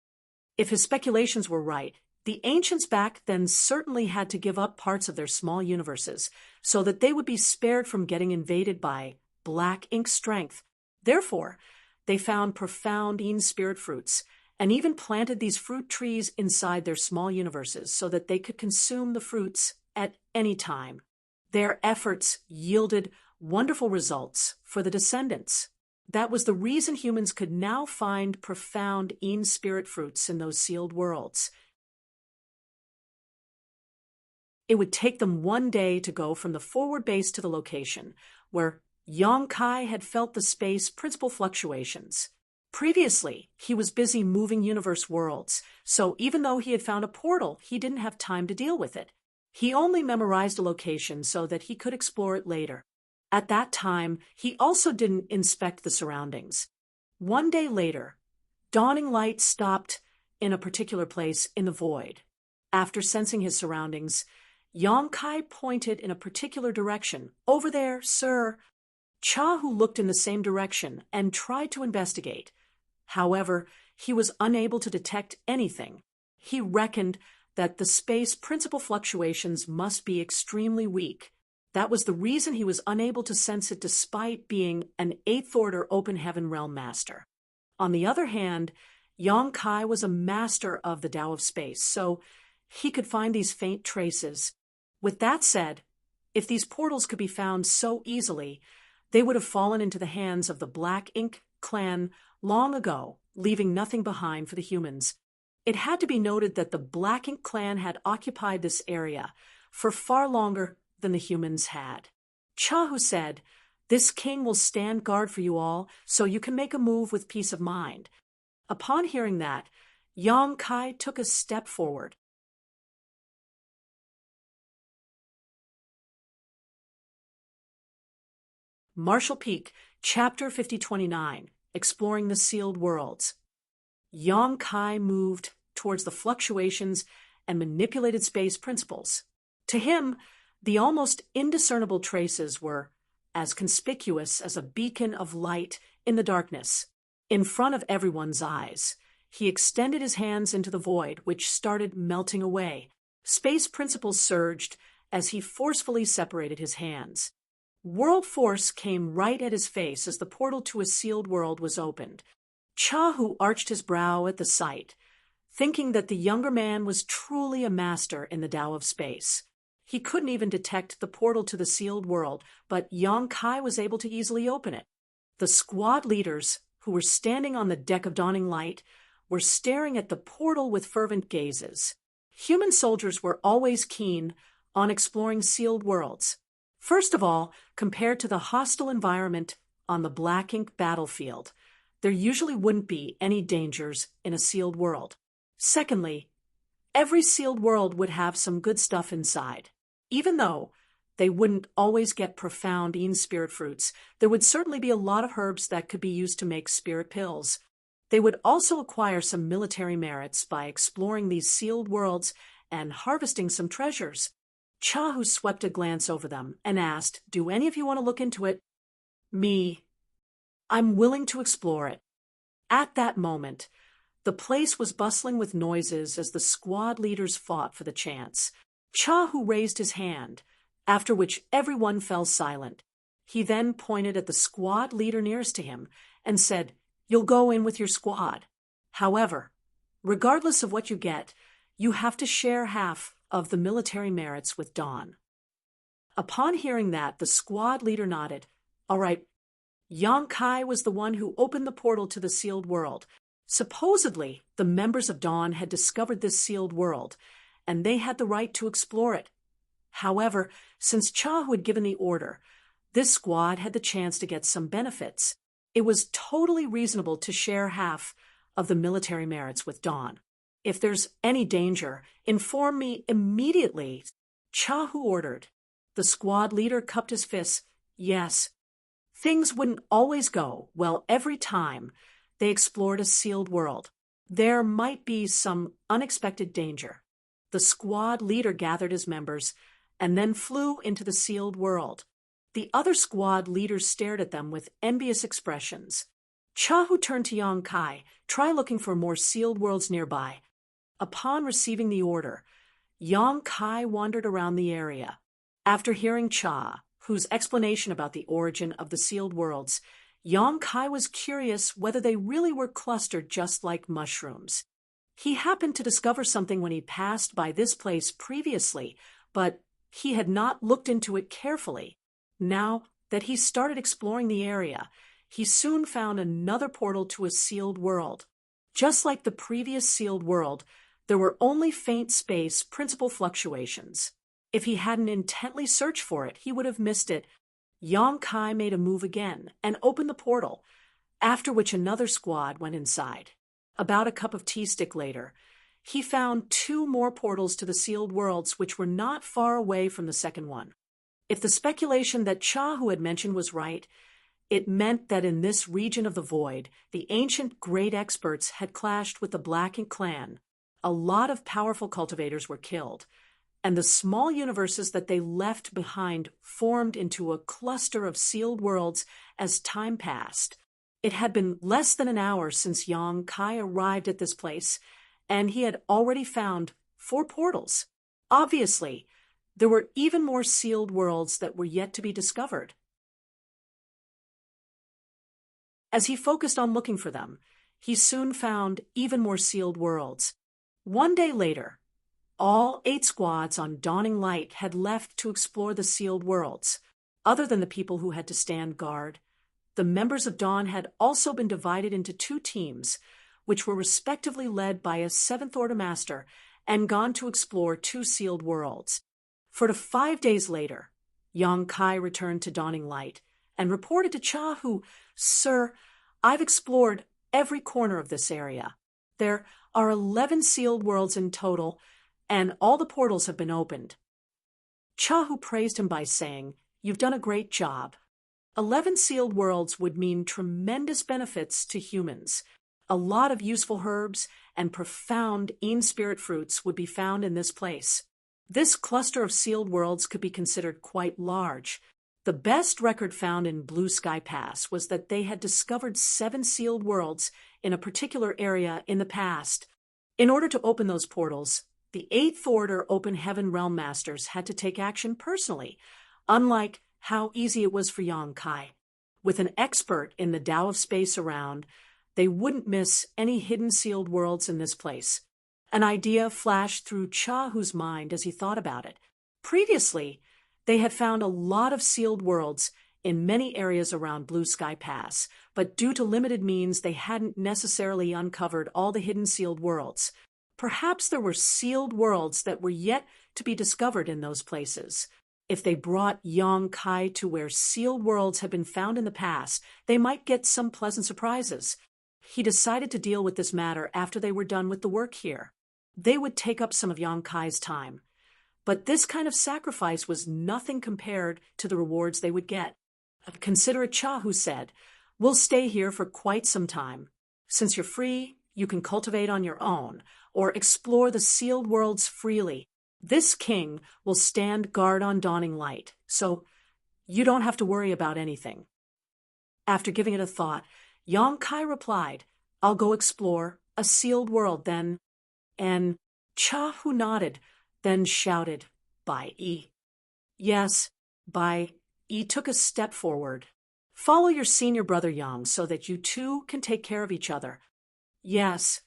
If his speculations were right, the ancients back then certainly had to give up parts of their small universes so that they would be spared from getting invaded by Black Ink strength. Therefore, they found profound spirit fruits and even planted these fruit trees inside their small universes so that they could consume the fruits at any time. Their efforts yielded wonderful results for the descendants. That was the reason humans could now find profound spirit fruits in those sealed worlds. It would take them one day to go from the forward base to the location, where Yang Kai had felt the space principal fluctuations. Previously, he was busy moving universe worlds, so even though he had found a portal, he didn't have time to deal with it. He only memorized a location so that he could explore it later. At that time, he also didn't inspect the surroundings. One day later, dawning light stopped in a particular place in the void. After sensing his surroundings, Yang Kai pointed in a particular direction. "Over there, sir." Chahu looked in the same direction and tried to investigate. However, he was unable to detect anything. He reckoned that the space principal fluctuations must be extremely weak. That was the reason he was unable to sense it despite being an 8th Order Open Heaven Realm Master. On the other hand, Yang Kai was a master of the Tao of Space, so he could find these faint traces. With that said, if these portals could be found so easily, they would have fallen into the hands of the Black Ink clan long ago, leaving nothing behind for the humans. It had to be noted that the Black Ink clan had occupied this area for far longer than the humans had. Chahu said, "This king will stand guard for you all, so you can make a move with peace of mind." Upon hearing that, Yang Kai took a step forward. Marshall Peak, Chapter 5029, Exploring the Sealed Worlds. Yang Kai moved towards the fluctuations and manipulated space principles. To him, the almost indiscernible traces were as conspicuous as a beacon of light in the darkness. In front of everyone's eyes, he extended his hands into the void, which started melting away. Space principles surged as he forcefully separated his hands. World force came right at his face as the portal to a sealed world was opened. Chahu arched his brow at the sight, thinking that the younger man was truly a master in the Tao of space. He couldn't even detect the portal to the sealed world, but Yang Kai was able to easily open it. The squad leaders, who were standing on the deck of Dawning Light, were staring at the portal with fervent gazes. Human soldiers were always keen on exploring sealed worlds. First of all, compared to the hostile environment on the black ink battlefield, there usually wouldn't be any dangers in a sealed world. Secondly, every sealed world would have some good stuff inside. Even though they wouldn't always get profound spirit fruits, there would certainly be a lot of herbs that could be used to make spirit pills. They would also acquire some military merits by exploring these sealed worlds and harvesting some treasures. Chahu swept a glance over them and asked, "Do any of you want to look into it?" "Me. I'm willing to explore it." At that moment, the place was bustling with noises as the squad leaders fought for the chance. Chahu raised his hand, after which everyone fell silent. He then pointed at the squad leader nearest to him and said, "You'll go in with your squad. However, regardless of what you get, you have to share half of the military merits with Dawn." Upon hearing that, the squad leader nodded. "All right." Yang Kai was the one who opened the portal to the sealed world. Supposedly, the members of Dawn had discovered this sealed world, and they had the right to explore it. However, since Chahu had given the order, this squad had the chance to get some benefits. It was totally reasonable to share half of the military merits with Dawn. "If there's any danger, inform me immediately," Chahu ordered. The squad leader cupped his fists. Yes. Things wouldn't always go well every time they explored a sealed world. There might be some unexpected danger. The squad leader gathered his members and then flew into the sealed world. The other squad leaders stared at them with envious expressions. Chahu turned to Yang Kai. "Try looking for more sealed worlds nearby." Upon receiving the order, Yang Kai wandered around the area. After hearing Cha, whose explanation about the origin of the sealed worlds, Yang Kai was curious whether they really were clustered just like mushrooms. He happened to discover something when he passed by this place previously, but he had not looked into it carefully. Now that he started exploring the area, he soon found another portal to a sealed world. Just like the previous sealed world, there were only faint space principal fluctuations. If he hadn't intently searched for it, he would have missed it. Yang Kai made a move again and opened the portal, after which another squad went inside. About a cup of tea stick later, he found 2 more portals to the sealed worlds which were not far away from the second one. If the speculation that Chahu had mentioned was right, it meant that in this region of the void, the ancient great experts had clashed with the Black Ink clan. A lot of powerful cultivators were killed, and the small universes that they left behind formed into a cluster of sealed worlds as time passed. It had been less than an hour since Yang Kai arrived at this place, and he had already found 4 portals. Obviously, there were even more sealed worlds that were yet to be discovered. As he focused on looking for them, he soon found even more sealed worlds. One day later, all 8 squads on Dawning Light had left to explore the sealed worlds. Other than the people who had to stand guard, the members of Dawn had also been divided into 2 teams, which were respectively led by a 7th Order Master, and gone to explore 2 sealed worlds. 4 to 5 days later, Yang Kai returned to Dawning Light and reported to Chahu, "Sir, I've explored every corner of this area. There are 11 sealed worlds in total, and all the portals have been opened." Chahu praised him by saying, "You've done a great job." 11 sealed worlds would mean tremendous benefits to humans. A lot of useful herbs and profound spirit fruits would be found in this place. This cluster of sealed worlds could be considered quite large. The best record found in Blue Sky Pass was that they had discovered 7 sealed worlds in a particular area in the past. In order to open those portals, the 8th Order Open Heaven Realm Masters had to take action personally, unlike how easy it was for Yang Kai. With an expert in the Tao of Space around, they wouldn't miss any hidden sealed worlds in this place. An idea flashed through Chahu's mind as he thought about it. Previously, they had found a lot of sealed worlds in many areas around Blue Sky Pass, but due to limited means, they hadn't necessarily uncovered all the hidden sealed worlds. Perhaps there were sealed worlds that were yet to be discovered in those places. If they brought Yang Kai to where sealed worlds had been found in the past, they might get some pleasant surprises. He decided to deal with this matter after they were done with the work here. They would take up some of Yang Kai's time. But this kind of sacrifice was nothing compared to the rewards they would get. A considerate Chahu said, "We'll stay here for quite some time. Since you're free, you can cultivate on your own, or explore the sealed worlds freely. This king will stand guard on Dawning Light, so you don't have to worry about anything." After giving it a thought, Yang Kai replied, "I'll go explore a sealed world then." And Chahu nodded, then shouted, "Bai Yi." Yes, Bai Yi took a step forward. "Follow your senior brother Yang so that you two can take care of each other." Yes.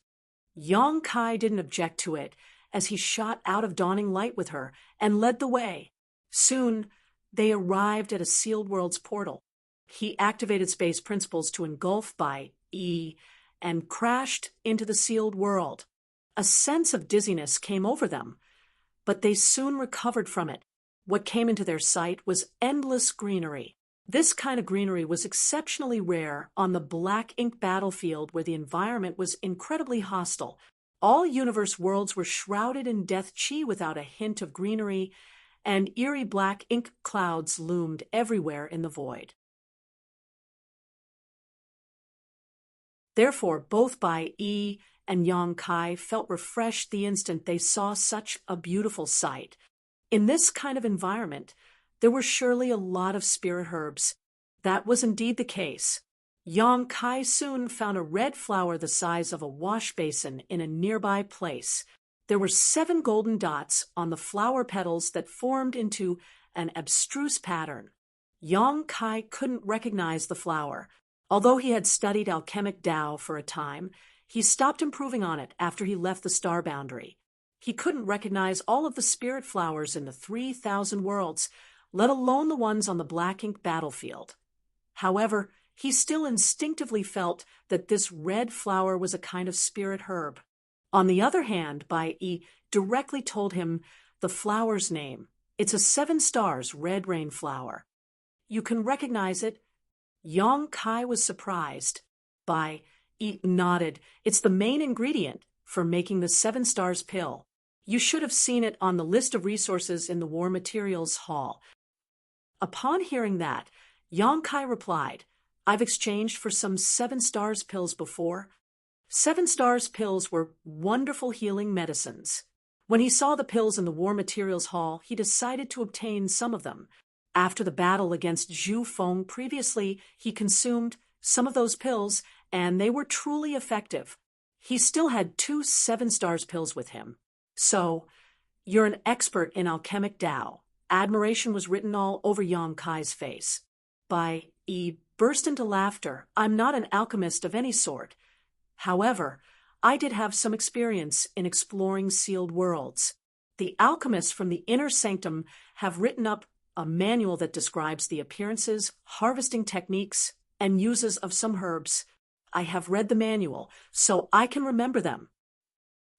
Yang Kai didn't object to it as he shot out of Dawning Light with her and led the way. Soon, they arrived at a sealed world's portal. He activated space principles to engulf Bai Yi and crashed into the sealed world. A sense of dizziness came over them, but they soon recovered from it. What came into their sight was endless greenery. This kind of greenery was exceptionally rare on the black ink battlefield where the environment was incredibly hostile. All universe worlds were shrouded in death chi without a hint of greenery, and eerie black ink clouds loomed everywhere in the void. Therefore, both Bai Yi and Yang Kai felt refreshed the instant they saw such a beautiful sight. In this kind of environment, there were surely a lot of spirit herbs. That was indeed the case. Yang Kai soon found a red flower the size of a wash basin in a nearby place. There were 7 golden dots on the flower petals that formed into an abstruse pattern. Yang Kai couldn't recognize the flower. Although he had studied alchemic Tao for a time, he stopped improving on it after he left the star boundary. He couldn't recognize all of the spirit flowers in the 3,000 worlds, let alone the ones on the black ink battlefield. However, he still instinctively felt that this red flower was a kind of spirit herb. On the other hand, Bai Yi directly told him the flower's name. It's a 7 stars red rain flower. "You can recognize it?" Yang Kai was surprised. Bai Yi nodded. "It's the main ingredient for making the 7 stars pill. You should have seen it on the list of resources in the War Materials Hall." Upon hearing that, Yang Kai replied, "I've exchanged for some 7 stars pills before." 7 stars pills were wonderful healing medicines. When he saw the pills in the War Materials Hall, he decided to obtain some of them. After the battle against Zhu Feng previously, he consumed some of those pills, and they were truly effective. He still had 2 7 stars pills with him. "So, you're an expert in alchemic Tao." Admiration was written all over Yang Kai's face. Bai Yi burst into laughter. "I'm not an alchemist of any sort. However, I did have some experience in exploring sealed worlds. The alchemists from the inner sanctum have written up a manual that describes the appearances, harvesting techniques, and uses of some herbs. I have read the manual, so I can remember them.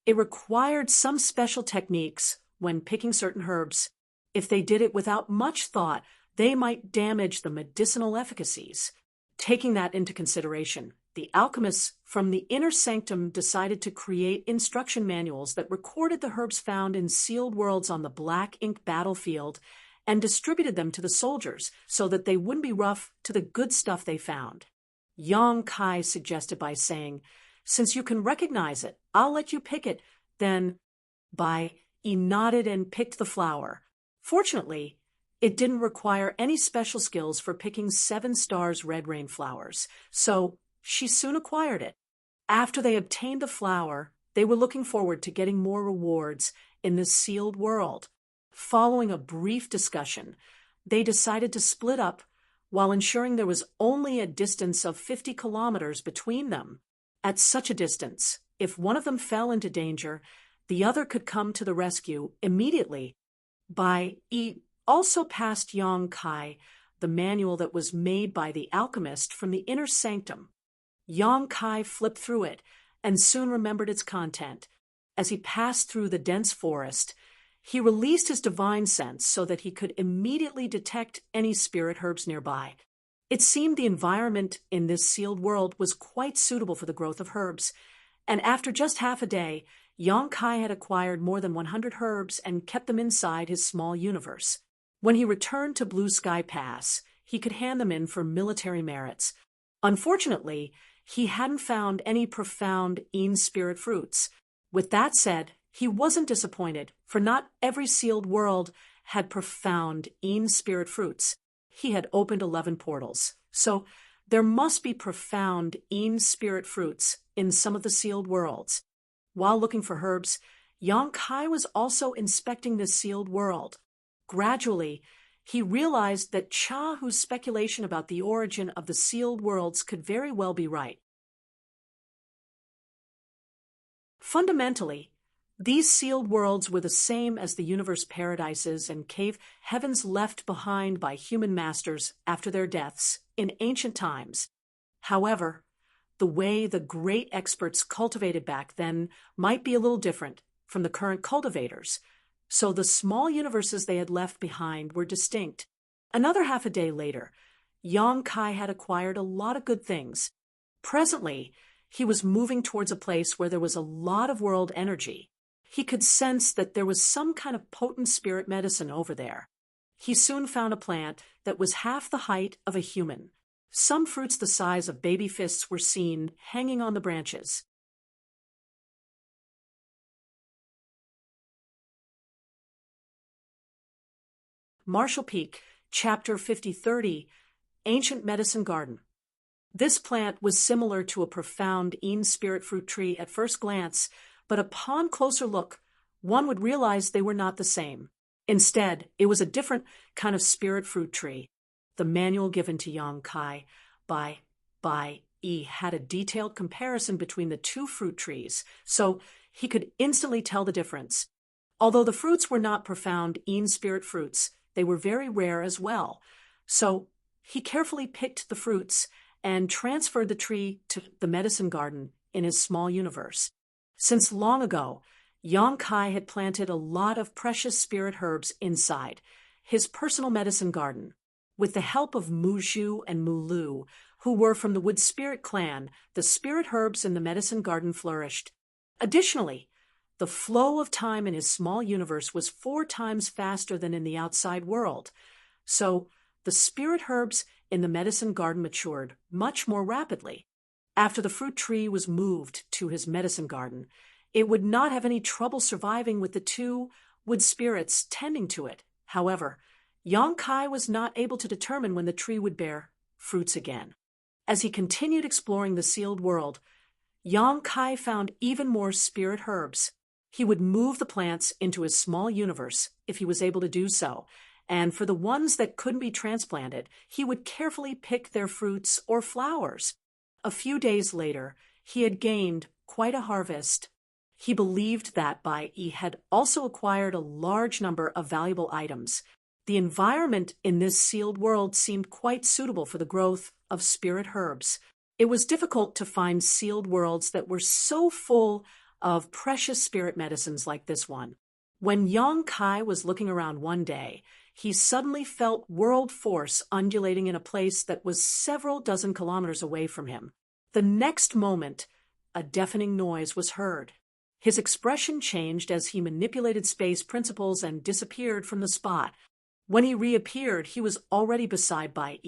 It required some special techniques when picking certain herbs. If they did it without much thought, they might damage the medicinal efficacies. Taking that into consideration, the alchemists from the inner sanctum decided to create instruction manuals that recorded the herbs found in sealed worlds on the black ink battlefield and distributed them to the soldiers so that they wouldn't be rough to the good stuff they found. Yang Kai suggested by saying, "Since you can recognize it, I'll let you pick it." Then Bai Yi nodded and picked the flower. Fortunately, It didn't require any special skills for picking 7 stars red rain flowers, so she soon acquired it. After they obtained the flower, they were looking forward to getting more rewards in this sealed world. Following a brief discussion, they decided to split up while ensuring there was only a distance of 50 kilometers between them. At such a distance, if one of them fell into danger, the other could come to the rescue immediately. He also passed Yang Kai the manual that was made by the alchemist from the inner sanctum. Yang Kai flipped through it and soon remembered its content. As he passed through the dense forest, he released his divine sense so that he could immediately detect any spirit herbs nearby. It seemed the environment in this sealed world was quite suitable for the growth of herbs, and after just half a day, Yang Kai had acquired more than 100 herbs and kept them inside his small universe. When he returned to Blue Sky Pass, he could hand them in for military merits. Unfortunately, he hadn't found any profound Een spirit fruits. With that said, he wasn't disappointed, for not every sealed world had profound Een spirit fruits. He had opened 11 portals, so there must be profound Een spirit fruits in some of the sealed worlds. While looking for herbs, Yang Kai was also inspecting this sealed world. Gradually, he realized that Chahu's speculation about the origin of the sealed worlds could very well be right. Fundamentally, these sealed worlds were the same as the universe paradises and cave heavens left behind by human masters after their deaths in ancient times. However, the way the great experts cultivated back then might be a little different from the current cultivators, so the small universes they had left behind were distinct. Another half a day later, Yang Kai had acquired a lot of good things. Presently, he was moving towards a place where there was a lot of world energy. He could sense that there was some kind of potent spirit medicine over there. He soon found a plant that was half the height of a human. Some fruits the size of baby fists were seen hanging on the branches. Marshall Peak, Chapter 5030, Ancient Medicine Garden. This plant was similar to a profound Een spirit fruit tree at first glance, but upon closer look, one would realize they were not the same. Instead, it was a different kind of spirit fruit tree. The manual given to Yang Kai by E had a detailed comparison between the two fruit trees, so he could instantly tell the difference. Although the fruits were not profound Een spirit fruits, they were very rare as well. So he carefully picked the fruits and transferred the tree to the medicine garden in his small universe. Since long ago, Yang Kai had planted a lot of precious spirit herbs inside his personal medicine garden. With the help of Muzhu and Mulu, who were from the Wood Spirit clan, the spirit herbs in the medicine garden flourished. Additionally, the flow of time in his small universe was 4 times faster than in the outside world. So the spirit herbs in the medicine garden matured much more rapidly. After the fruit tree was moved to his medicine garden, it would not have any trouble surviving with the 2 wood spirits tending to it. However, Yang Kai was not able to determine when the tree would bear fruits again. As he continued exploring the sealed world, Yang Kai found even more spirit herbs. He would move the plants into his small universe if he was able to do so, and for the ones that couldn't be transplanted, he would carefully pick their fruits or flowers. A few days later, he had gained quite a harvest. He believed that he had also acquired a large number of valuable items. The environment in this sealed world seemed quite suitable for the growth of spirit herbs. It was difficult to find sealed worlds that were so full of precious spirit medicines like this one. When Yang Kai was looking around one day, he suddenly felt world force undulating in a place that was several dozen kilometers away from him. The next moment, a deafening noise was heard. His expression changed as he manipulated space principles and disappeared from the spot. When he reappeared, he was already beside Bai.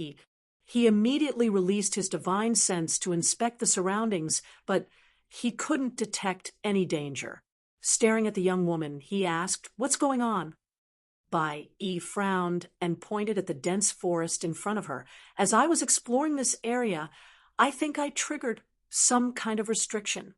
He immediately released his divine sense to inspect the surroundings, but he couldn't detect any danger. Staring at the young woman, he asked, "What's going on?" Bai Yi frowned and pointed at the dense forest in front of her. As I was exploring this area, I think I triggered some kind of restriction.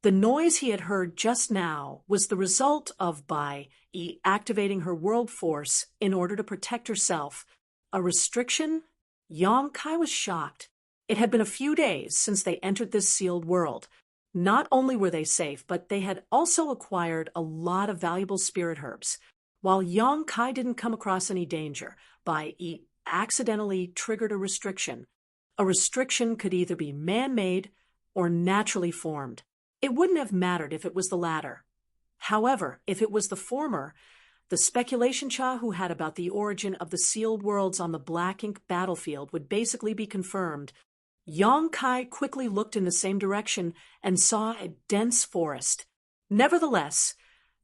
The noise he had heard just now was the result of Bai Yi activating her world force in order to protect herself. A restriction? Yang Kai was shocked. It had been a few days since they entered this sealed world. Not only were they safe, but they had also acquired a lot of valuable spirit herbs. While Yang Kai didn't come across any danger, Bai Yi accidentally triggered a restriction. A restriction could either be man-made or naturally formed. It wouldn't have mattered if it was the latter. However, if it was the former, the speculation Chahu had about the origin of the sealed worlds on the black ink battlefield would basically be confirmed. Yang Kai quickly looked in the same direction and saw a dense forest. Nevertheless,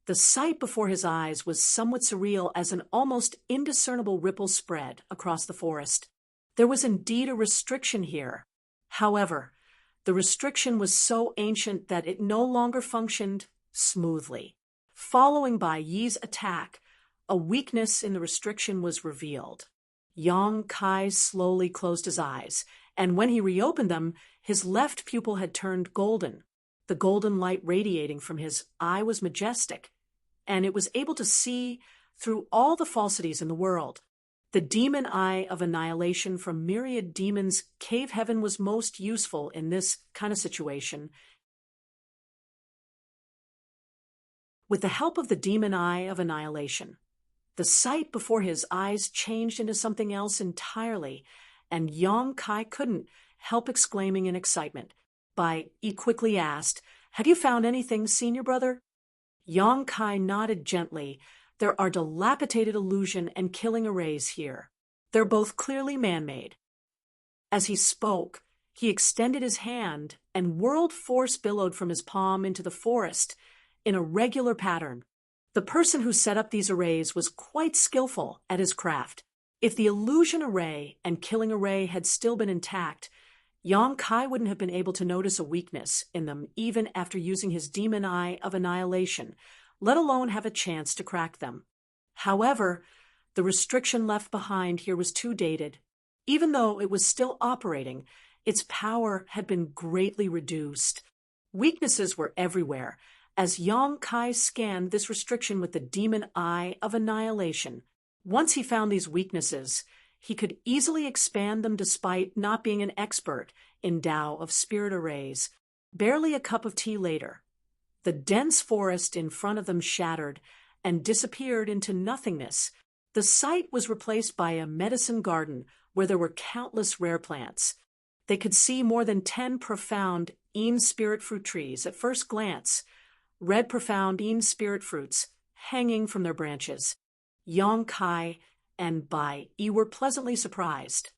the sight before his eyes was somewhat surreal as an almost indiscernible ripple spread across the forest. There was indeed a restriction here. However, the restriction was so ancient that it no longer functioned smoothly. Following Bai Yi's attack, a weakness in the restriction was revealed. Yang Kai slowly closed his eyes, and when he reopened them, his left pupil had turned golden. The golden light radiating from his eye was majestic, and it was able to see through all the falsities in the world. The demon eye of annihilation from myriad demons' cave heaven was most useful in this kind of situation. With the help of the demon eye of annihilation, the sight before his eyes changed into something else entirely, and Yang Kai couldn't help exclaiming in excitement. Bai Yi quickly asked, "Have you found anything, senior brother?" Yang Kai nodded gently. "There are dilapidated illusion and killing arrays here. They're both clearly man-made." As he spoke, he extended his hand, and world force billowed from his palm into the forest in a regular pattern. The person who set up these arrays was quite skillful at his craft. If the illusion array and killing array had still been intact, Yang Kai wouldn't have been able to notice a weakness in them even after using his demon eye of annihilation, let alone have a chance to crack them. However, the restriction left behind here was too dated. Even though it was still operating, its power had been greatly reduced. Weaknesses were everywhere. As Yang Kai scanned this restriction with the demon eye of annihilation, once he found these weaknesses, he could easily expand them despite not being an expert in Tao of spirit arrays. Barely a cup of tea later, the dense forest in front of them shattered and disappeared into nothingness. The site was replaced by a medicine garden where there were countless rare plants. They could see more than 10 profound Een spirit fruit trees at first glance, red profound Een spirit fruits hanging from their branches. Yang Kai and Bai Yi were pleasantly surprised.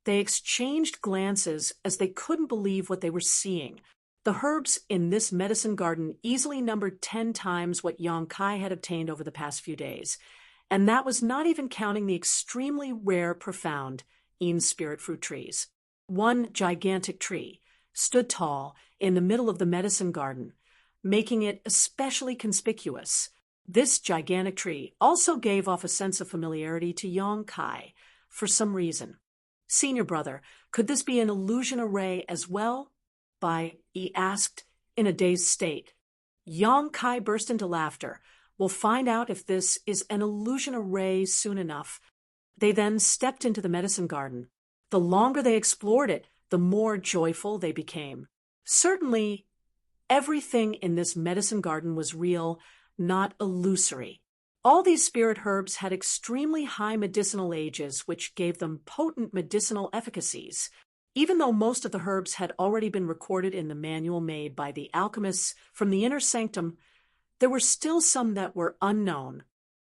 They exchanged glances as they couldn't believe what they were seeing. The herbs in this medicine garden easily numbered 10 times what Yang Kai had obtained over the past few days, and that was not even counting the extremely rare, profound Een spirit fruit trees. One gigantic tree stood tall in the middle of the medicine garden, making it especially conspicuous. This gigantic tree also gave off a sense of familiarity to Yang Kai for some reason. "Senior brother, could this be an illusion array as well?" Bai Yi asked in a dazed state. Yang Kai burst into laughter. "We'll find out if this is an illusion array soon enough." They then stepped into the medicine garden. The longer they explored it, the more joyful they became. Certainly, everything in this medicine garden was real, not illusory. All these spirit herbs had extremely high medicinal ages, which gave them potent medicinal efficacies. Even though most of the herbs had already been recorded in the manual made by the alchemists from the inner sanctum, there were still some that were unknown.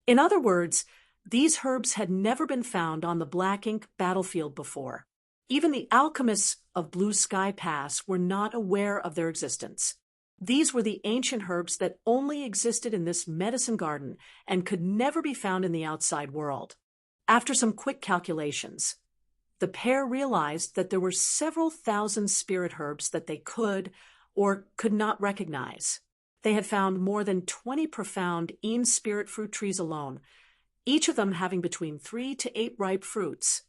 In other words, these herbs had never been found on the black ink battlefield before. Even the alchemists of Blue Sky Pass were not aware of their existence. These were the ancient herbs that only existed in this medicine garden and could never be found in the outside world. After some quick calculations, the pair realized that there were several thousand spirit herbs that they could or could not recognize. They had found more than 20 profound Een spirit fruit trees alone, each of them having between 3 to 8 ripe fruits.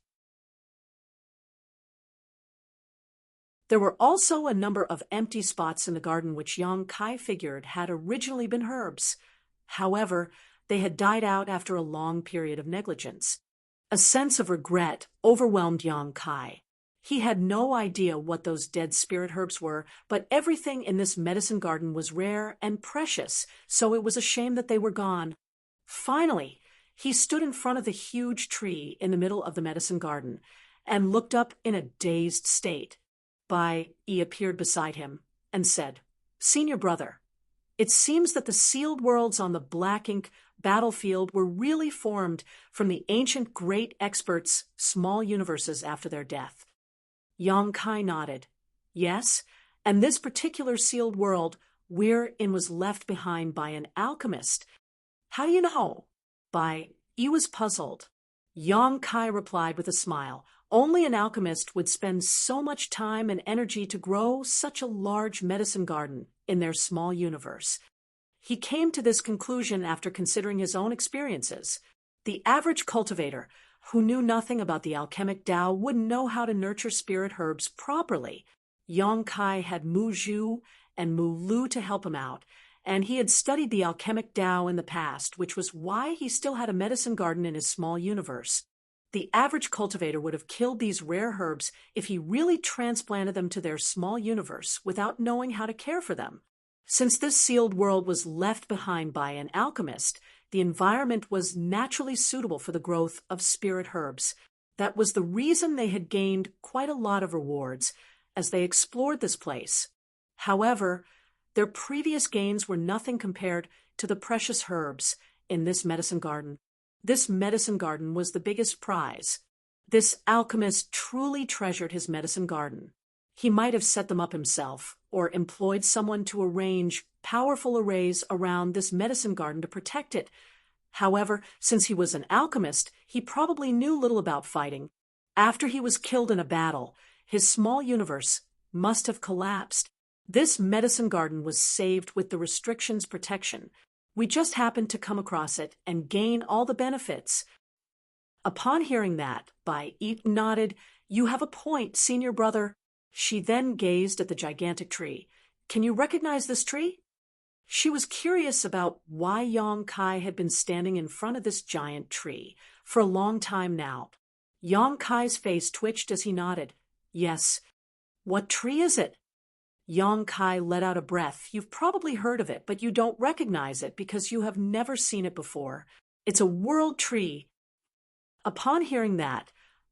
There were also a number of empty spots in the garden which Yang Kai figured had originally been herbs. However, they had died out after a long period of negligence. A sense of regret overwhelmed Yang Kai. He had no idea what those dead spirit herbs were, but everything in this medicine garden was rare and precious, so it was a shame that they were gone. Finally, he stood in front of the huge tree in the middle of the medicine garden and looked up in a dazed state. Bai Yi appeared beside him and said, "Senior brother, it seems that the sealed worlds on the black ink battlefield were really formed from the ancient great experts' small universes after their death." Yang Kai nodded. "Yes, and this particular sealed world we're in was left behind by an alchemist." "How do you know?" Bai Yi was puzzled. Yang Kai replied with a smile. Only an alchemist would spend so much time and energy to grow such a large medicine garden in their small universe. He came to this conclusion after considering his own experiences. The average cultivator, who knew nothing about the alchemic Tao, wouldn't know how to nurture spirit herbs properly. Yang Kai had Mu Zhu and Mu Lu to help him out, and he had studied the alchemic Tao in the past, which was why he still had a medicine garden in his small universe. The average cultivator would have killed these rare herbs if he really transplanted them to their small universe without knowing how to care for them. Since this sealed world was left behind by an alchemist, the environment was naturally suitable for the growth of spirit herbs. That was the reason they had gained quite a lot of rewards as they explored this place. However, their previous gains were nothing compared to the precious herbs in this medicine garden. This medicine garden was the biggest prize. This alchemist truly treasured his medicine garden. He might have set them up himself, or employed someone to arrange powerful arrays around this medicine garden to protect it. However, since he was an alchemist, he probably knew little about fighting. After he was killed in a battle, his small universe must have collapsed. This medicine garden was saved with the restrictions protection. We just happened to come across it and gain all the benefits. Upon hearing that, Bai Yi nodded. "You have a point, senior brother." She then gazed at the gigantic tree. "Can you recognize this tree?" She was curious about why Yang Kai had been standing in front of this giant tree for a long time now. Yang Kai's face twitched as he nodded. "Yes." "What tree is it?" Yang Kai let out a breath. "You've probably heard of it, but you don't recognize it because you have never seen it before. It's a world tree." Upon hearing that,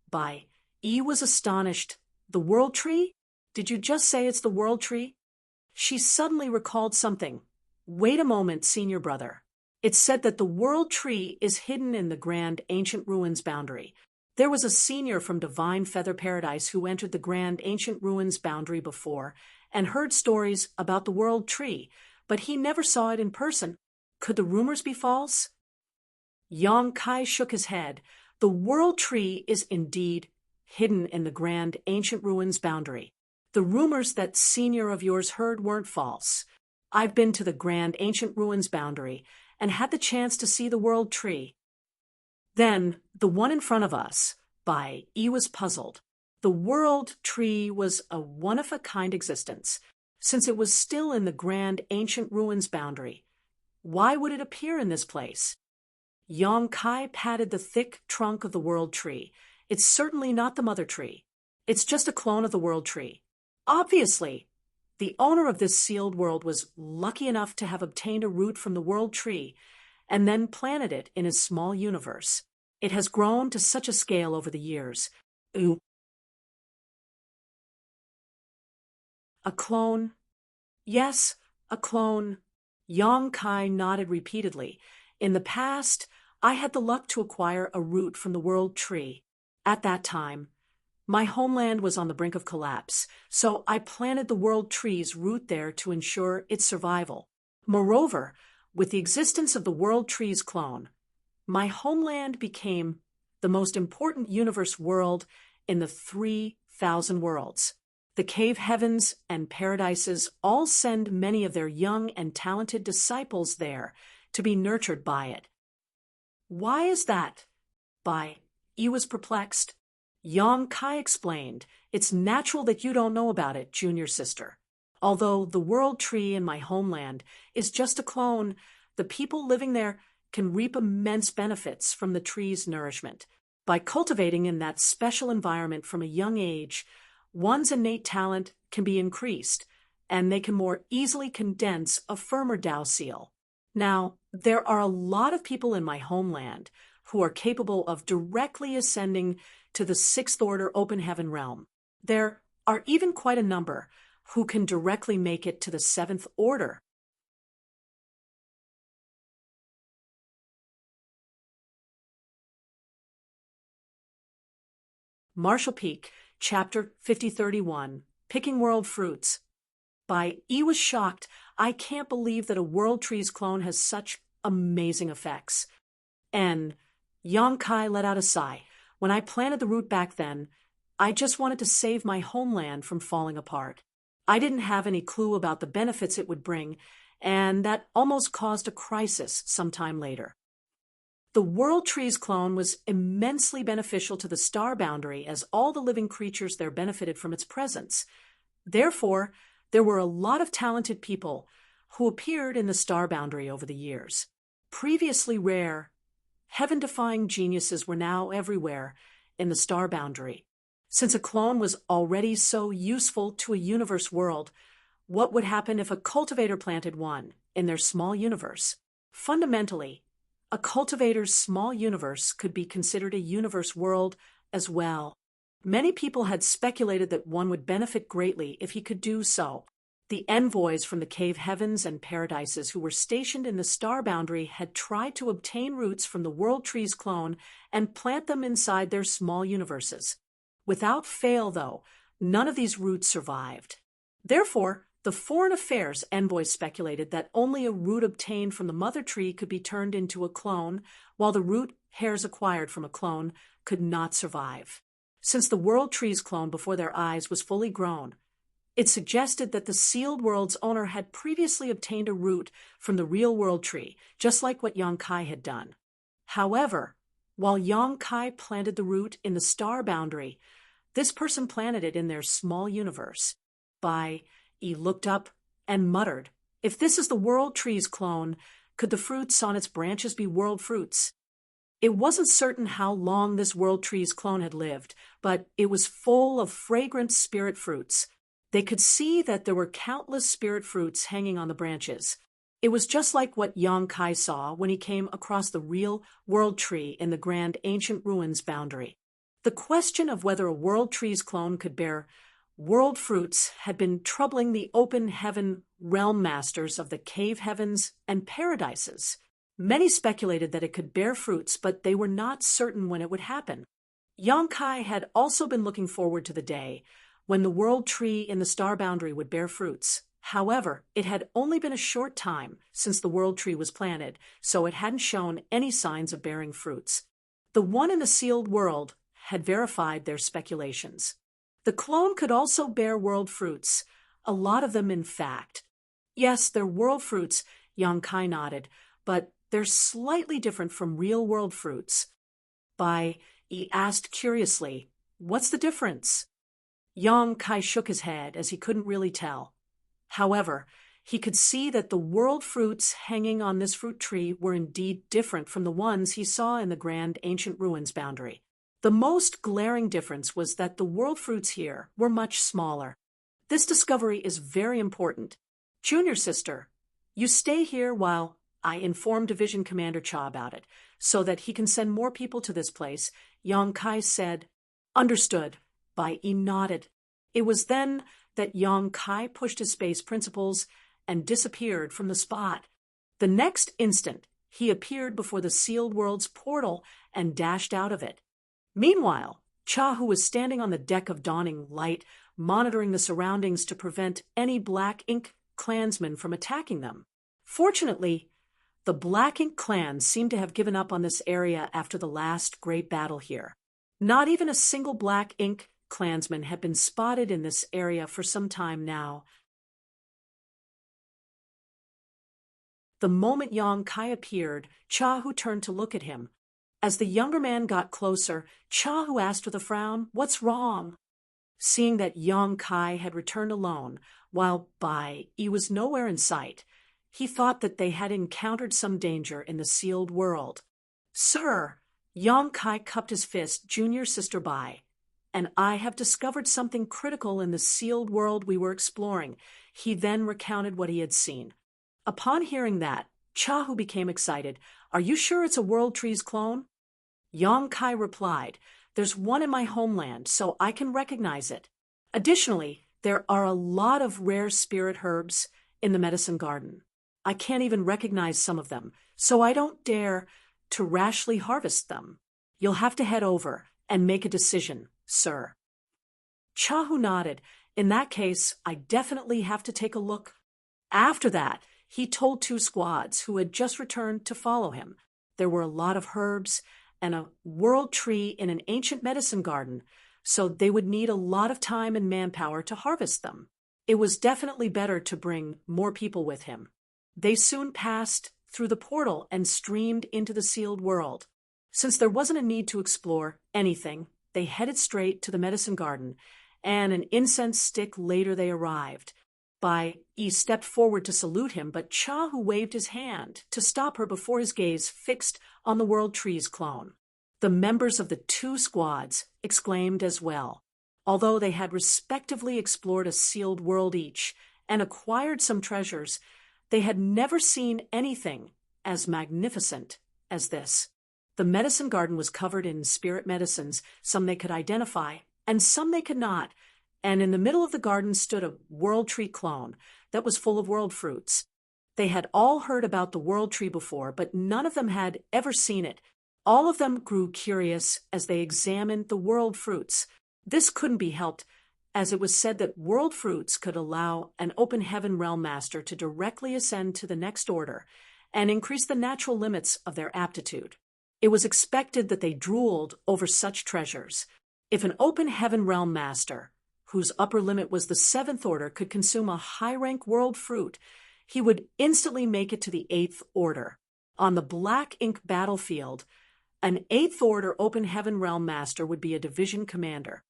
Bai Yi was astonished. "The world tree? Did you just say it's the world tree?" She suddenly recalled something. "Wait a moment, senior brother. It's said that the world tree is hidden in the grand ancient ruins boundary. There was a senior from Divine Feather Paradise who entered the grand ancient ruins boundary before and heard stories about the world tree, but he never saw it in person. Could the rumors be false?" Yang Kai shook his head. "The world tree is indeed hidden in the grand ancient ruins boundary. The rumors that senior of yours heard weren't false. I've been to the grand ancient ruins boundary and had the chance to see the world tree." Then, the one in front of us, Bai Yi was puzzled. The world tree was a one-of-a-kind existence. Since it was still in the grand ancient ruins boundary, why would it appear in this place? Yang Kai patted the thick trunk of the world tree. "It's certainly not the mother tree. It's just a clone of the world tree. Obviously, the owner of this sealed world was lucky enough to have obtained a root from the world tree and then planted it in his small universe. It has grown to such a scale over the years." Ooh. "A clone?" "Yes, a clone." Yang Kai nodded repeatedly. "In the past, I had the luck to acquire a root from the world tree. At that time, my homeland was on the brink of collapse, so I planted the world tree's root there to ensure its survival. Moreover, with the existence of the world tree's clone, my homeland became the most important universe world in the 3,000 worlds. The cave heavens and paradises all send many of their young and talented disciples there to be nurtured by it. Why is that? Yi was perplexed. Yang Kai explained, it's natural that you don't know about it, junior sister. Although the world tree in my homeland is just a clone, the people living there can reap immense benefits from the tree's nourishment. By cultivating in that special environment from a young age, one's innate talent can be increased, and they can more easily condense a firmer Tao seal. Now, there are a lot of people in my homeland who are capable of directly ascending to the sixth order open heaven realm. There are even quite a number who can directly make it to the seventh order. Marshall Peak, Chapter 5031, Picking World Fruits. Yi was shocked. I can't believe that a world tree's clone has such amazing effects. And Yang Kai let out a sigh. When I planted the root back then, I just wanted to save my homeland from falling apart. I didn't have any clue about the benefits it would bring, and that almost caused a crisis sometime later. The world tree's clone was immensely beneficial to the star boundary, as all the living creatures there benefited from its presence. Therefore, there were a lot of talented people who appeared in the star boundary over the years. Previously rare, heaven-defying geniuses were now everywhere in the star boundary. Since a clone was already so useful to a universe world, what would happen if a cultivator planted one in their small universe? Fundamentally, a cultivator's small universe could be considered a universe world as well. Many people had speculated that one would benefit greatly if he could do so. The envoys from the cave heavens and paradises who were stationed in the star boundary had tried to obtain roots from the world tree's clone and plant them inside their small universes. Without fail, though, none of these roots survived. Therefore, the foreign affairs envoys speculated that only a root obtained from the mother tree could be turned into a clone, while the root hairs acquired from a clone could not survive. Since the world tree's clone before their eyes was fully grown, it suggested that the sealed world's owner had previously obtained a root from the real world tree, just like what Yang Kai had done. However, while Yang Kai planted the root in the star boundary, this person planted it in their small universe. He looked up and muttered, if this is the world tree's clone, could the fruits on its branches be world fruits? It wasn't certain how long this world tree's clone had lived, but it was full of fragrant spirit fruits. They could see that there were countless spirit fruits hanging on the branches. It was just like what Yang Kai saw when he came across the real world tree in the grand ancient ruins boundary. The question of whether a world tree's clone could bear world fruits had been troubling the open heaven realm masters of the cave heavens and paradises. Many speculated that it could bear fruits, but they were not certain when it would happen. Yang Kai had also been looking forward to the day when the world tree in the star boundary would bear fruits. However, it had only been a short time since the world tree was planted, so it hadn't shown any signs of bearing fruits. The one in the sealed world had verified their speculations. The clone could also bear world fruits, a lot of them in fact. Yes, they're world fruits, Yang Kai nodded, but they're slightly different from real world fruits. He asked curiously, what's the difference? Yang Kai shook his head as he couldn't really tell. However, he could see that the world fruits hanging on this fruit tree were indeed different from the ones he saw in the grand ancient ruins boundary. The most glaring difference was that the world fruits here were much smaller. This discovery is very important. Junior sister, you stay here while I inform Division Commander Cha about it, so that he can send more people to this place, Yang Kai said. Understood. He nodded. It was then that Yang Kai pushed his space principles and disappeared from the spot. The next instant, he appeared before the sealed world's portal and dashed out of it. Meanwhile, Cha, who was standing on the deck of Dawning Light, monitoring the surroundings to prevent any Black Ink clansmen from attacking them. Fortunately, the Black Ink clans seemed to have given up on this area after the last great battle here. Not even a single Black Ink clansman had been spotted in this area for some time now. The moment Yang Kai appeared, Cha, who turned to look at him, As the younger man got closer, Chahu asked with a frown, "What's wrong?" Seeing that Yong Kai had returned alone, while Bai Yi was nowhere in sight, he thought that they had encountered some danger in the sealed world. "Sir," Yong Kai cupped his fist, "Junior Sister Bai, and I have discovered something critical in the sealed world we were exploring." He then recounted what he had seen. Upon hearing that, Chahu became excited. "Are you sure it's a World Tree's clone?" Yong Kai replied, "There's one in my homeland, so I can recognize it. Additionally, there are a lot of rare spirit herbs in the medicine garden. I can't even recognize some of them, so I don't dare to rashly harvest them. You'll have to head over and make a decision, sir." Chahu nodded. "In that case, I definitely have to take a look." After that, he told two squads who had just returned to follow him. There were a lot of herbs and a world tree in an ancient medicine garden, so they would need a lot of time and manpower to harvest them. It was definitely better to bring more people with him. They soon passed through the portal and streamed into the sealed world. Since there wasn't a need to explore anything, they headed straight to the medicine garden, and an incense stick later they arrived. Bai Yi stepped forward to salute him, but Chahu waved his hand to stop her before his gaze fixed on the World Tree's clone. The members of the two squads exclaimed as well. Although they had respectively explored a sealed world each and acquired some treasures, they had never seen anything as magnificent as this. The medicine garden was covered in spirit medicines, some they could identify, and some they could not, and in the middle of the garden stood a World Tree clone that was full of world fruits. They had all heard about the World Tree before, but none of them had ever seen it. All of them grew curious as they examined the world fruits. This couldn't be helped, as it was said that world fruits could allow an open heaven realm master to directly ascend to the next order and increase the natural limits of their aptitude. It was expected that they drooled over such treasures. If an open heaven realm master, whose upper limit was the 7th order, could consume a high-rank world fruit, he would instantly make it to the 8th order. On the Black Ink battlefield, an 8th order open heaven realm master would be a division commander.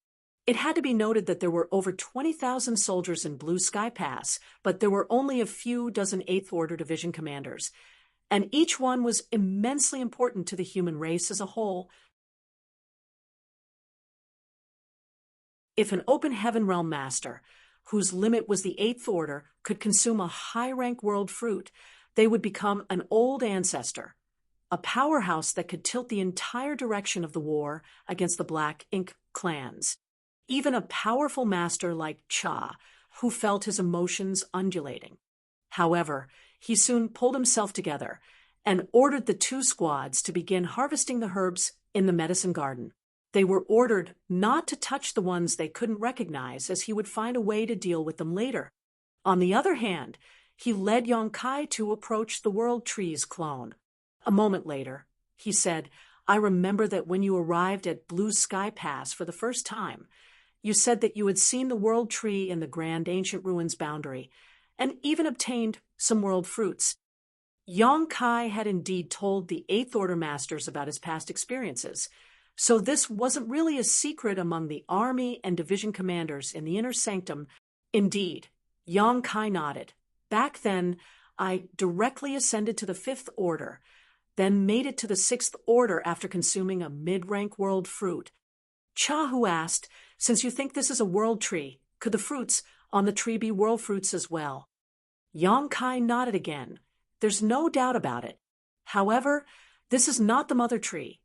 It had to be noted that there were over 20,000 soldiers in Blue Sky Pass, but there were only a few dozen 8th order division commanders, and each one was immensely important to the human race as a whole. If an open heaven realm master, whose limit was the 8th order, could consume a high-rank world fruit, they would become an old ancestor, a powerhouse that could tilt the entire direction of the war against the Black Ink clans. Even a powerful master like Cha, who felt his emotions undulating. However, he soon pulled himself together and ordered the two squads to begin harvesting the herbs in the medicine garden. They were ordered not to touch the ones they couldn't recognize, as he would find a way to deal with them later. On the other hand, he led Yong Kai to approach the World Tree's clone. A moment later, he said, "I remember that when you arrived at Blue Sky Pass for the first time, you said that you had seen the World Tree in the Grand Ancient Ruins boundary, and even obtained some world fruits." Yong Kai had indeed told the 8th Order masters about his past experiences, so this wasn't really a secret among the army and division commanders in the inner sanctum. Indeed, Yong Kai nodded. "Back then, I directly ascended to the 5th Order, then made it to the 6th Order after consuming a mid-rank world fruit." Chahu asked, "Since you think this is a world tree, could the fruits on the tree be world fruits as well?" Yong Kai nodded again. "There's no doubt about it. However, this is not the mother tree.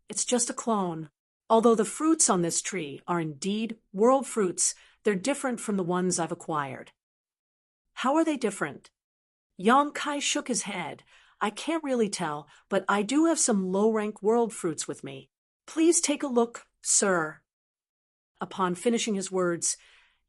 It's just a clone. Although the fruits on this tree are indeed world fruits, they're different from the ones I've acquired." "How are they different?" Yong Kai shook his head. "I can't really tell, but I do have some low-rank world fruits with me. Please take a look, sir." Upon finishing his words,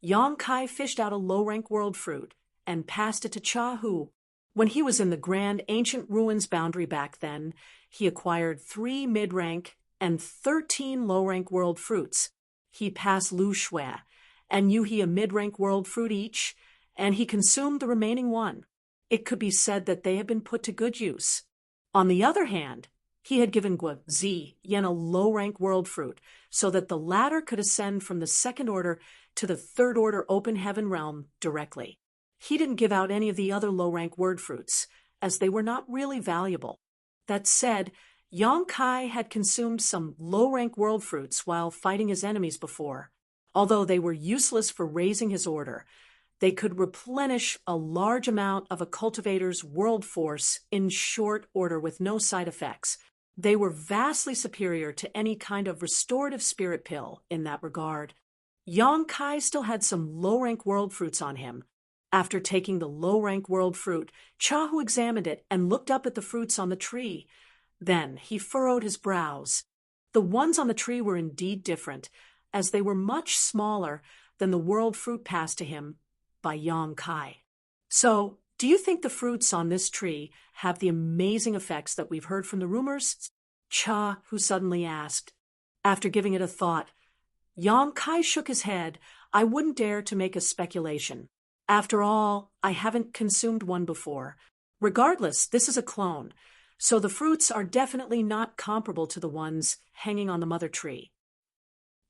Yong Kai fished out a low-rank world fruit and passed it to Chahu. When he was in the Grand Ancient Ruins boundary back then, he acquired 3 mid-rank and 13 low-rank world fruits. He passed Lu Shui and Yuhi a mid-rank world fruit each, and he consumed the remaining one. It could be said that they had been put to good use. On the other hand, He had given Guo Yen a low-rank world fruit so that the latter could ascend from the second order to the third order open heaven realm directly. He didn't give out any of the other low-rank word fruits, as they were not really valuable. That said, Yang Kai had consumed some low-rank world fruits while fighting his enemies before. Although they were useless for raising his order, they could replenish a large amount of a cultivator's world force in short order with no side effects. They were vastly superior to any kind of restorative spirit pill in that regard. Yang Kai still had some low-rank world fruits on him. After taking the low-rank world fruit, Chahu examined it and looked up at the fruits on the tree. Then he furrowed his brows. The ones on the tree were indeed different, as they were much smaller than the world fruit passed to him by Yang Kai. So, do you think the fruits on this tree have the amazing effects that we've heard from the rumors? Chahu suddenly asked. After giving it a thought, Yang Kai shook his head. I wouldn't dare to make a speculation. After all, I haven't consumed one before. Regardless, this is a clone, so the fruits are definitely not comparable to the ones hanging on the mother tree.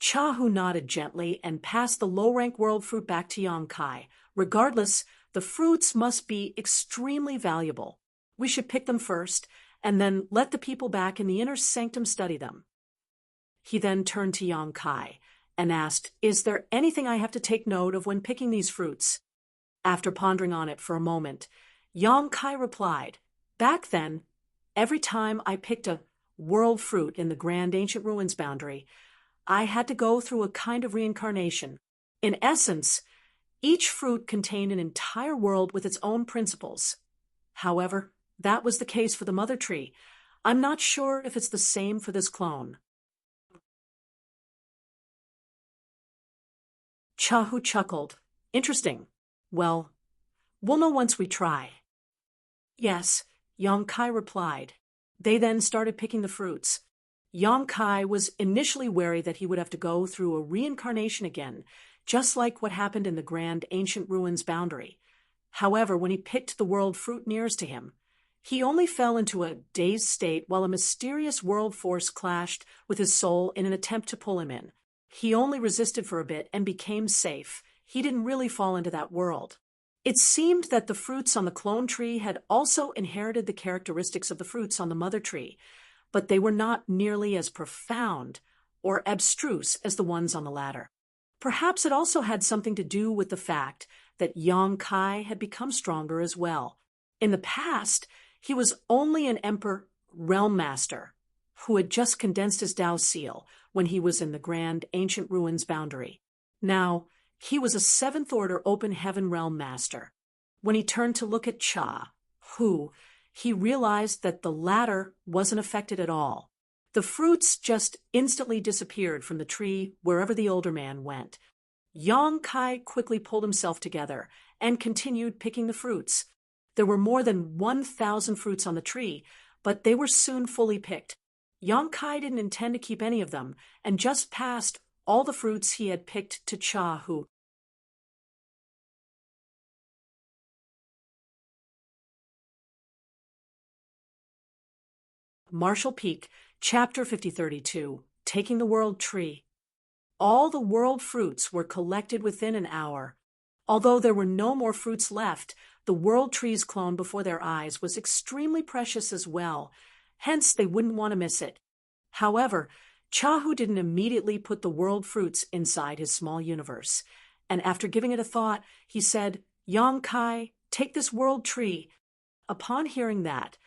Chahu nodded gently and passed the low-rank world fruit back to Yang Kai. Regardless, the fruits must be extremely valuable. We should pick them first, and then let the people back in the inner sanctum study them. He then turned to Yang Kai and asked, Is there anything I have to take note of when picking these fruits? After pondering on it for a moment, Yang Kai replied, Back then, every time I picked a world fruit in the Grand Ancient Ruins boundary, I had to go through a kind of reincarnation. In essence, each fruit contained an entire world with its own principles. However, that was the case for the mother tree. I'm not sure if it's the same for this clone. Chahu chuckled. Interesting. Well, we'll know once we try. Yes, Yang Kai replied. They then started picking the fruits. Yang Kai was initially wary that he would have to go through a reincarnation again, just like what happened in the Grand Ancient Ruins boundary. However, when he picked the world fruit nearest to him, he only fell into a dazed state while a mysterious world force clashed with his soul in an attempt to pull him in. He only resisted for a bit and became safe. He didn't really fall into that world. It seemed that the fruits on the clone tree had also inherited the characteristics of the fruits on the mother tree, but they were not nearly as profound or abstruse as the ones on the latter. Perhaps it also had something to do with the fact that Yang Kai had become stronger as well. In the past, he was only an Emperor Realm Master who had just condensed his Dao seal when he was in the Grand Ancient Ruins boundary. Now, he was a seventh order open heaven realm master. When he turned to look at Chahu, he realized that the latter wasn't affected at all. The fruits just instantly disappeared from the tree wherever the older man went. Yang Kai quickly pulled himself together and continued picking the fruits. There were more than 1,000 fruits on the tree, but they were soon fully picked. Yang Kai didn't intend to keep any of them and just passed all the fruits he had picked to Chahu. Marshall Peak, Chapter 5032, Taking the World Tree. All the world fruits were collected within an hour. Although there were no more fruits left, the world tree's clone before their eyes was extremely precious as well, hence they wouldn't want to miss it. However, Chahu didn't immediately put the world fruits inside his small universe, and after giving it a thought, he said, Yang Kai, take this world tree. Upon hearing that,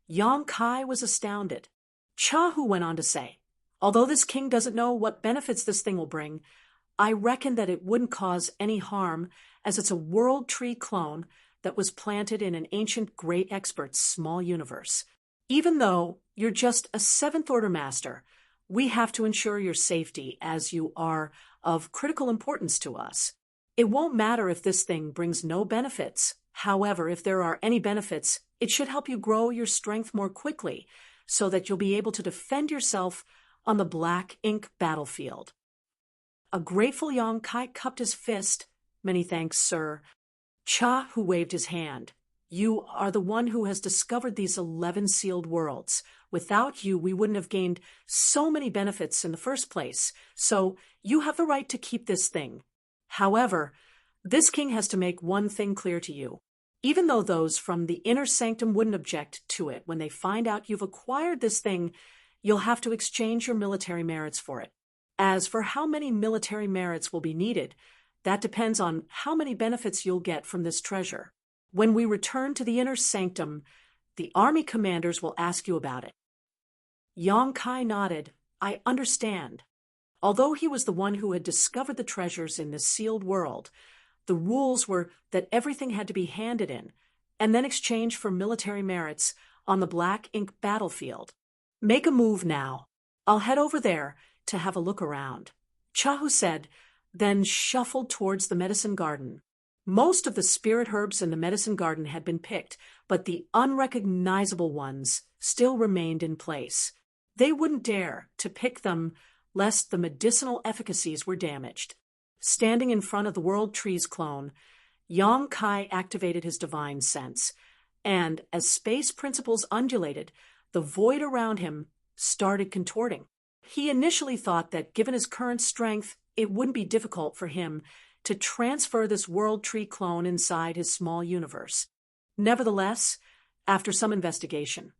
Yang Kai was astounded. Chahu went on to say, although this king doesn't know what benefits this thing will bring, I reckon that it wouldn't cause any harm, as it's a world tree clone that was planted in an ancient great expert's small universe. Even though you're just a seventh order master, we have to ensure your safety as you are of critical importance to us. It won't matter if this thing brings no benefits. However, if there are any benefits, it should help you grow your strength more quickly so that you'll be able to defend yourself on the black ink battlefield. A grateful Yang Kai cupped his fist. Many thanks, sir. Chahu waved his hand. You are the one who has discovered these 11 sealed worlds. Without you, we wouldn't have gained so many benefits in the first place. So you have the right to keep this thing. However, this king has to make one thing clear to you. Even though those from the inner sanctum wouldn't object to it, when they find out you've acquired this thing, you'll have to exchange your military merits for it. As for how many military merits will be needed, that depends on how many benefits you'll get from this treasure. When we return to the inner sanctum, the army commanders will ask you about it. Yang Kai nodded. I understand. Although he was the one who had discovered the treasures in the sealed world, the rules were that everything had to be handed in and then exchanged for military merits on the black ink battlefield. Make a move now. I'll head over there to have a look around, Chahu said, then shuffled towards the medicine garden. Most of the spirit herbs in the medicine garden had been picked, but the unrecognizable ones still remained in place. They wouldn't dare to pick them lest the medicinal efficacies were damaged. Standing in front of the World Trees clone, Yang Kai activated his divine sense, and as space principles undulated, the void around him started contorting. He initially thought that given his current strength, it wouldn't be difficult for him to transfer this World Tree clone inside his small universe. Nevertheless, after some investigation,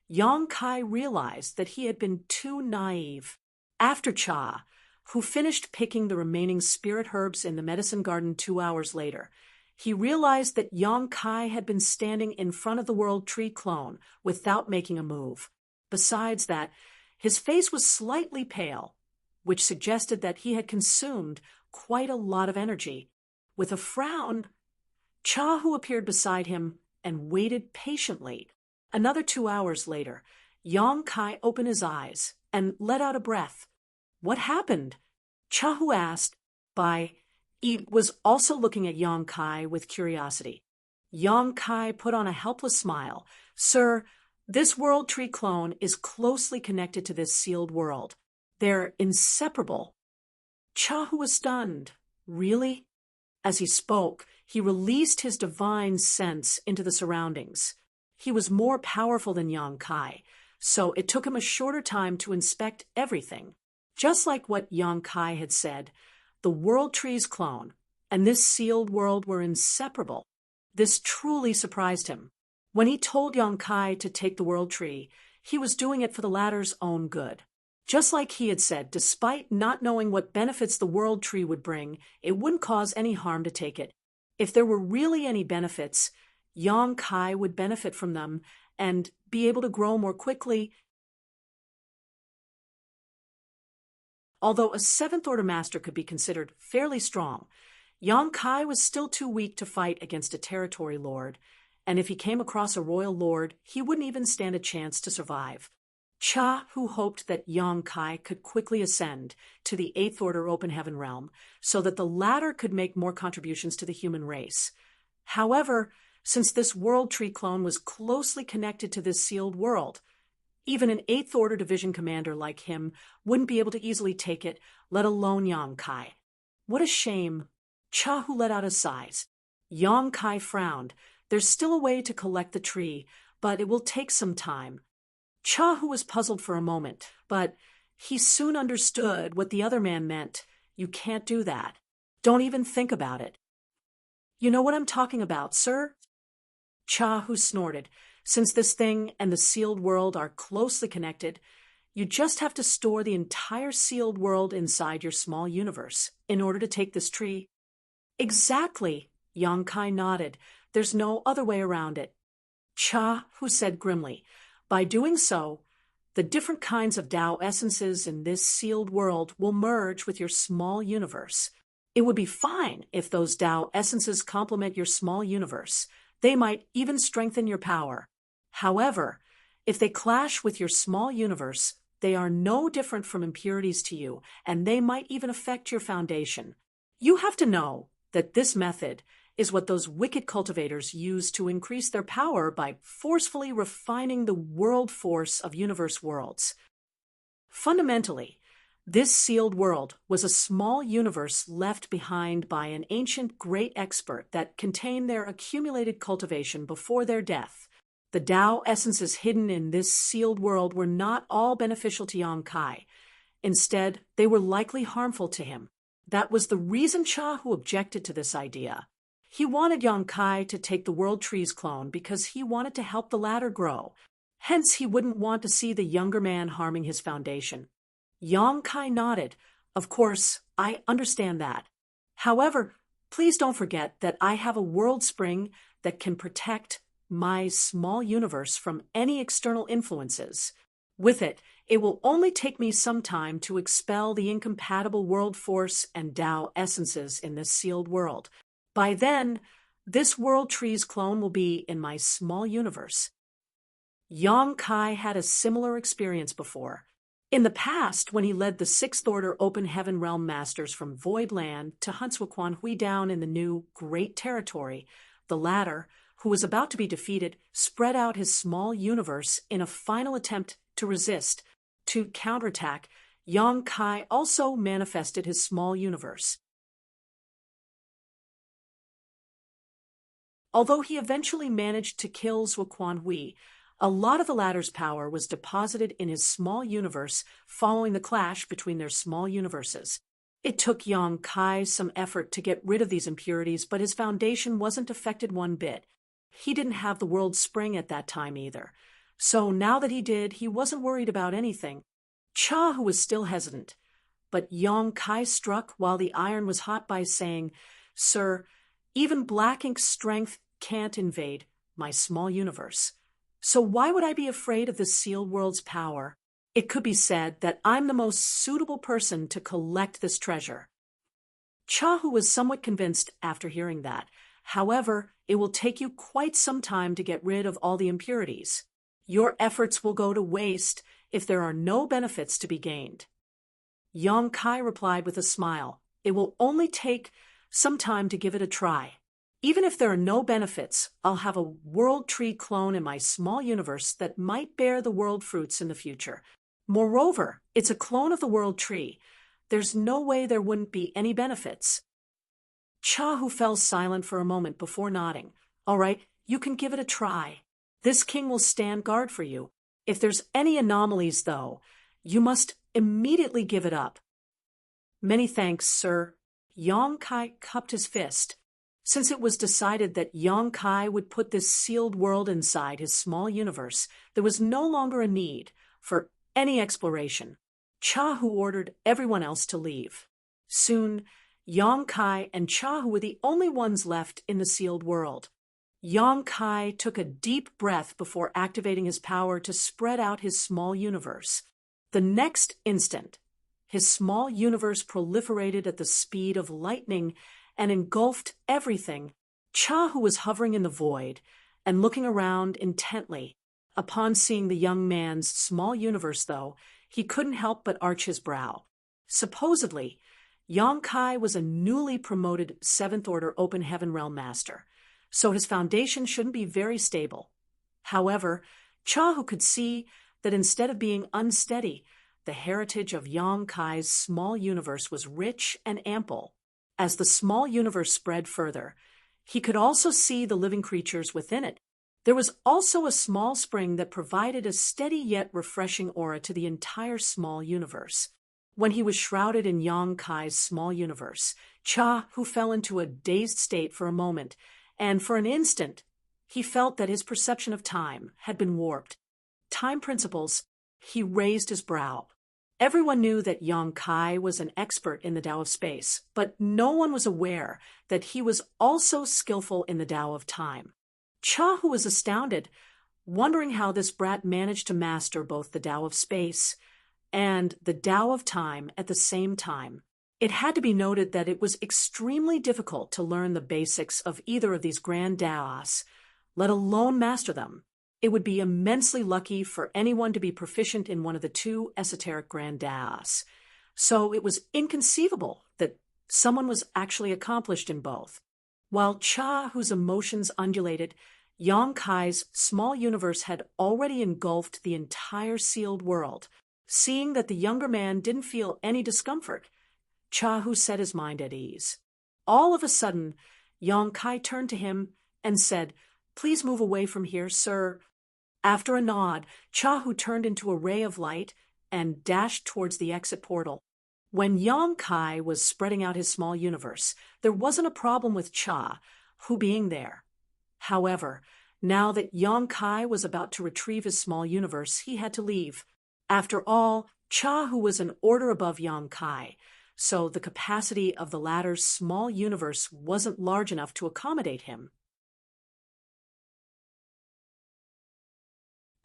Yang Kai realized that he had been too naive. After Cha, who finished picking the remaining spirit herbs in the medicine garden 2 hours later, he realized that Yang Kai had been standing in front of the World Tree clone without making a move. Besides that, his face was slightly pale, which suggested that he had consumed quite a lot of energy. With a frown, Cha, who appeared beside him and waited patiently. Another 2 hours later, Yang Kai opened his eyes and let out a breath. What happened? Chahu asked. He was also looking at Yang Kai with curiosity. Yang Kai put on a helpless smile. Sir, this World Tree clone is closely connected to this sealed world. They're inseparable. Chahu was stunned. Really? As he spoke, he released his divine sense into the surroundings. He was more powerful than Yang Kai, so it took him a shorter time to inspect everything. Just like what Yang Kai had said, the World Trees clone and this sealed world were inseparable. This truly surprised him. When he told Yang Kai to take the World Tree, he was doing it for the latter's own good. Just like he had said, despite not knowing what benefits the World Tree would bring, it wouldn't cause any harm to take it. If there were really any benefits, Yang Kai would benefit from them and be able to grow more quickly. Although a 7th Order Master could be considered fairly strong, Yang Kai was still too weak to fight against a territory lord, and if he came across a royal lord, he wouldn't even stand a chance to survive. Cha, who hoped that Yang Kai could quickly ascend to the 8th Order Open Heaven realm so that the latter could make more contributions to the human race. However, since this World Tree clone was closely connected to this sealed world, even an 8th Order Division commander like him wouldn't be able to easily take it, let alone Yang Kai. What a shame. Chahu let out a sigh. Yang Kai frowned. There's still a way to collect the tree, but it will take some time. Chahu was puzzled for a moment, but he soon understood what the other man meant. You can't do that. Don't even think about it. You know what I'm talking about, sir? Chahu snorted. Since this thing and the sealed world are closely connected, you just have to store the entire sealed world inside your small universe in order to take this tree. Exactly, Yang Kai nodded. There's no other way around it. Chahu said grimly. By doing so, the different kinds of Tao essences in this sealed world will merge with your small universe. It would be fine if those Tao essences complement your small universe. They might even strengthen your power. However, if they clash with your small universe, they are no different from impurities to you, and they might even affect your foundation. You have to know that this method is what those wicked cultivators use to increase their power by forcefully refining the world force of universe worlds. Fundamentally, this sealed world was a small universe left behind by an ancient great expert that contained their accumulated cultivation before their death. The Tao essences hidden in this sealed world were not all beneficial to Yang Kai. Instead, they were likely harmful to him. That was the reason Chahu objected to this idea. He wanted Yang Kai to take the World Tree's clone because he wanted to help the latter grow. Hence, he wouldn't want to see the younger man harming his foundation. Yang Kai nodded. Of course, I understand that. However, please don't forget that I have a world spring that can protect my small universe from any external influences. With it, it will only take me some time to expel the incompatible world force and Tao essences in this sealed world. By then, this World Tree's clone will be in my small universe. Yang Kai had a similar experience before. In the past, when he led the Sixth Order Open Heaven Realm Masters from Void Land to hunt Quan Hui down in the new Great Territory, the latter, who was about to be defeated, spread out his small universe in a final attempt to resist. To counterattack, Yang Kai also manifested his small universe. Although he eventually managed to kill Quan Hui, a lot of the latter's power was deposited in his small universe following the clash between their small universes. It took Yang Kai some effort to get rid of these impurities, but his foundation wasn't affected one bit. He didn't have the world spring at that time either. So now that he did, he wasn't worried about anything. Chahu was still hesitant, but Yang Kai struck while the iron was hot by saying, "Sir, even Black Ink's strength can't invade my small universe. So why would I be afraid of the sealed world's power? It could be said that I'm the most suitable person to collect this treasure." Chahu was somewhat convinced after hearing that. However, it will take you quite some time to get rid of all the impurities. Your efforts will go to waste if there are no benefits to be gained. Yang Kai replied with a smile, "It will only take some time to give it a try. Even if there are no benefits, I'll have a World Tree clone in my small universe that might bear the world fruits in the future. Moreover, it's a clone of the World Tree. There's no way there wouldn't be any benefits." Chahu fell silent for a moment before nodding. "All right, you can give it a try. This king will stand guard for you. If there's any anomalies, though, you must immediately give it up." "Many thanks, sir." Yang Kai cupped his fist. Since it was decided that Yang Kai would put this sealed world inside his small universe, there was no longer a need for any exploration. Chahu ordered everyone else to leave. Soon, Yang Kai and Chahu were the only ones left in the sealed world. Yang Kai took a deep breath before activating his power to spread out his small universe. The next instant, his small universe proliferated at the speed of lightning and engulfed everything. Chahu was hovering in the void and looking around intently. Upon seeing the young man's small universe, though, he couldn't help but arch his brow. Supposedly, Yang Kai was a newly promoted Seventh Order Open Heaven Realm Master, so his foundation shouldn't be very stable. However, Chahu could see that instead of being unsteady, the heritage of Yang Kai's small universe was rich and ample. As the small universe spread further, he could also see the living creatures within it. There was also a small spring that provided a steady yet refreshing aura to the entire small universe. When he was shrouded in Yang Kai's small universe, Chahu fell into a dazed state for a moment, and for an instant, he felt that his perception of time had been warped. Time principles, he raised his brow. Everyone knew that Yang Kai was an expert in the Tao of space, but no one was aware that he was also skillful in the Tao of time. Chahu was astounded, wondering how this brat managed to master both the Tao of space and the Tao of time at the same time. It had to be noted that it was extremely difficult to learn the basics of either of these grand Taos, let alone master them. It would be immensely lucky for anyone to be proficient in one of the two esoteric grand Taos. So it was inconceivable that someone was actually accomplished in both. While Chahu's emotions undulated, Yang Kai's small universe had already engulfed the entire sealed world. Seeing that the younger man didn't feel any discomfort, Chahu set his mind at ease. All of a sudden, Yang Kai turned to him and said, "Please move away from here, sir. After a nod, Chahu turned into a ray of light and dashed towards the exit portal. When Yang Kai was spreading out his small universe, there wasn't a problem with Chahu being there. However, now that Yang Kai was about to retrieve his small universe, he had to leave. After all, Chahu was an order above Yang Kai, so the capacity of the latter's small universe wasn't large enough to accommodate him.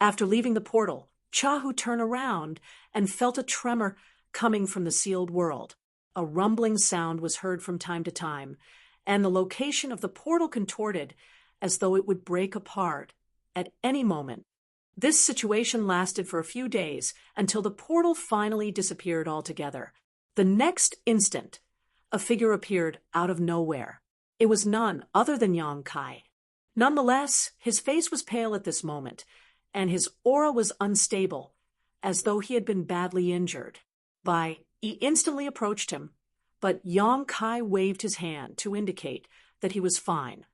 After leaving the portal, Chahu turned around and felt a tremor coming from the sealed world. A rumbling sound was heard from time to time, and the location of the portal contorted as though it would break apart at any moment. This situation lasted for a few days until the portal finally disappeared altogether. The next instant, a figure appeared out of nowhere. It was none other than Yang Kai. Nonetheless, his face was pale at this moment, and his aura was unstable, as though he had been badly injured. He instantly approached him, but Yang Kai waved his hand to indicate that he was fine.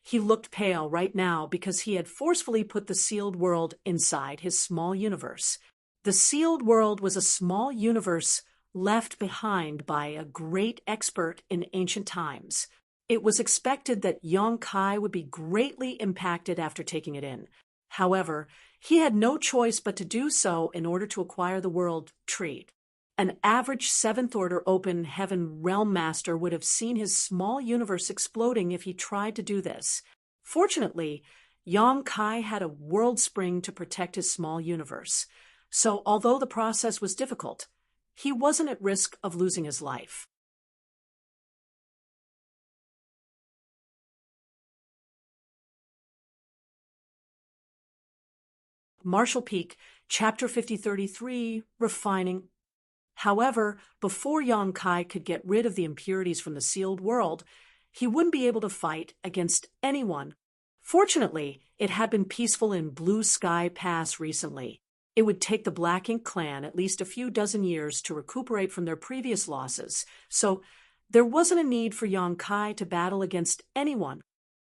He looked pale right now because he had forcefully put the sealed world inside his small universe. The sealed world was a small universe left behind by a great expert in ancient times. It was expected that Yang Kai would be greatly impacted after taking it in. However, he had no choice but to do so in order to acquire the world tree. An average seventh-order open heaven realm master would have seen his small universe exploding if he tried to do this. Fortunately, Yang Kai had a world spring to protect his small universe, so although the process was difficult, he wasn't at risk of losing his life. Marshall Peak, Chapter 5033, Refining. However, before Yang Kai could get rid of the impurities from the sealed world, he wouldn't be able to fight against anyone. Fortunately, it had been peaceful in Blue Sky Pass recently. It would take the Black Ink clan at least a few dozen years to recuperate from their previous losses, so there wasn't a need for Yang Kai to battle against anyone.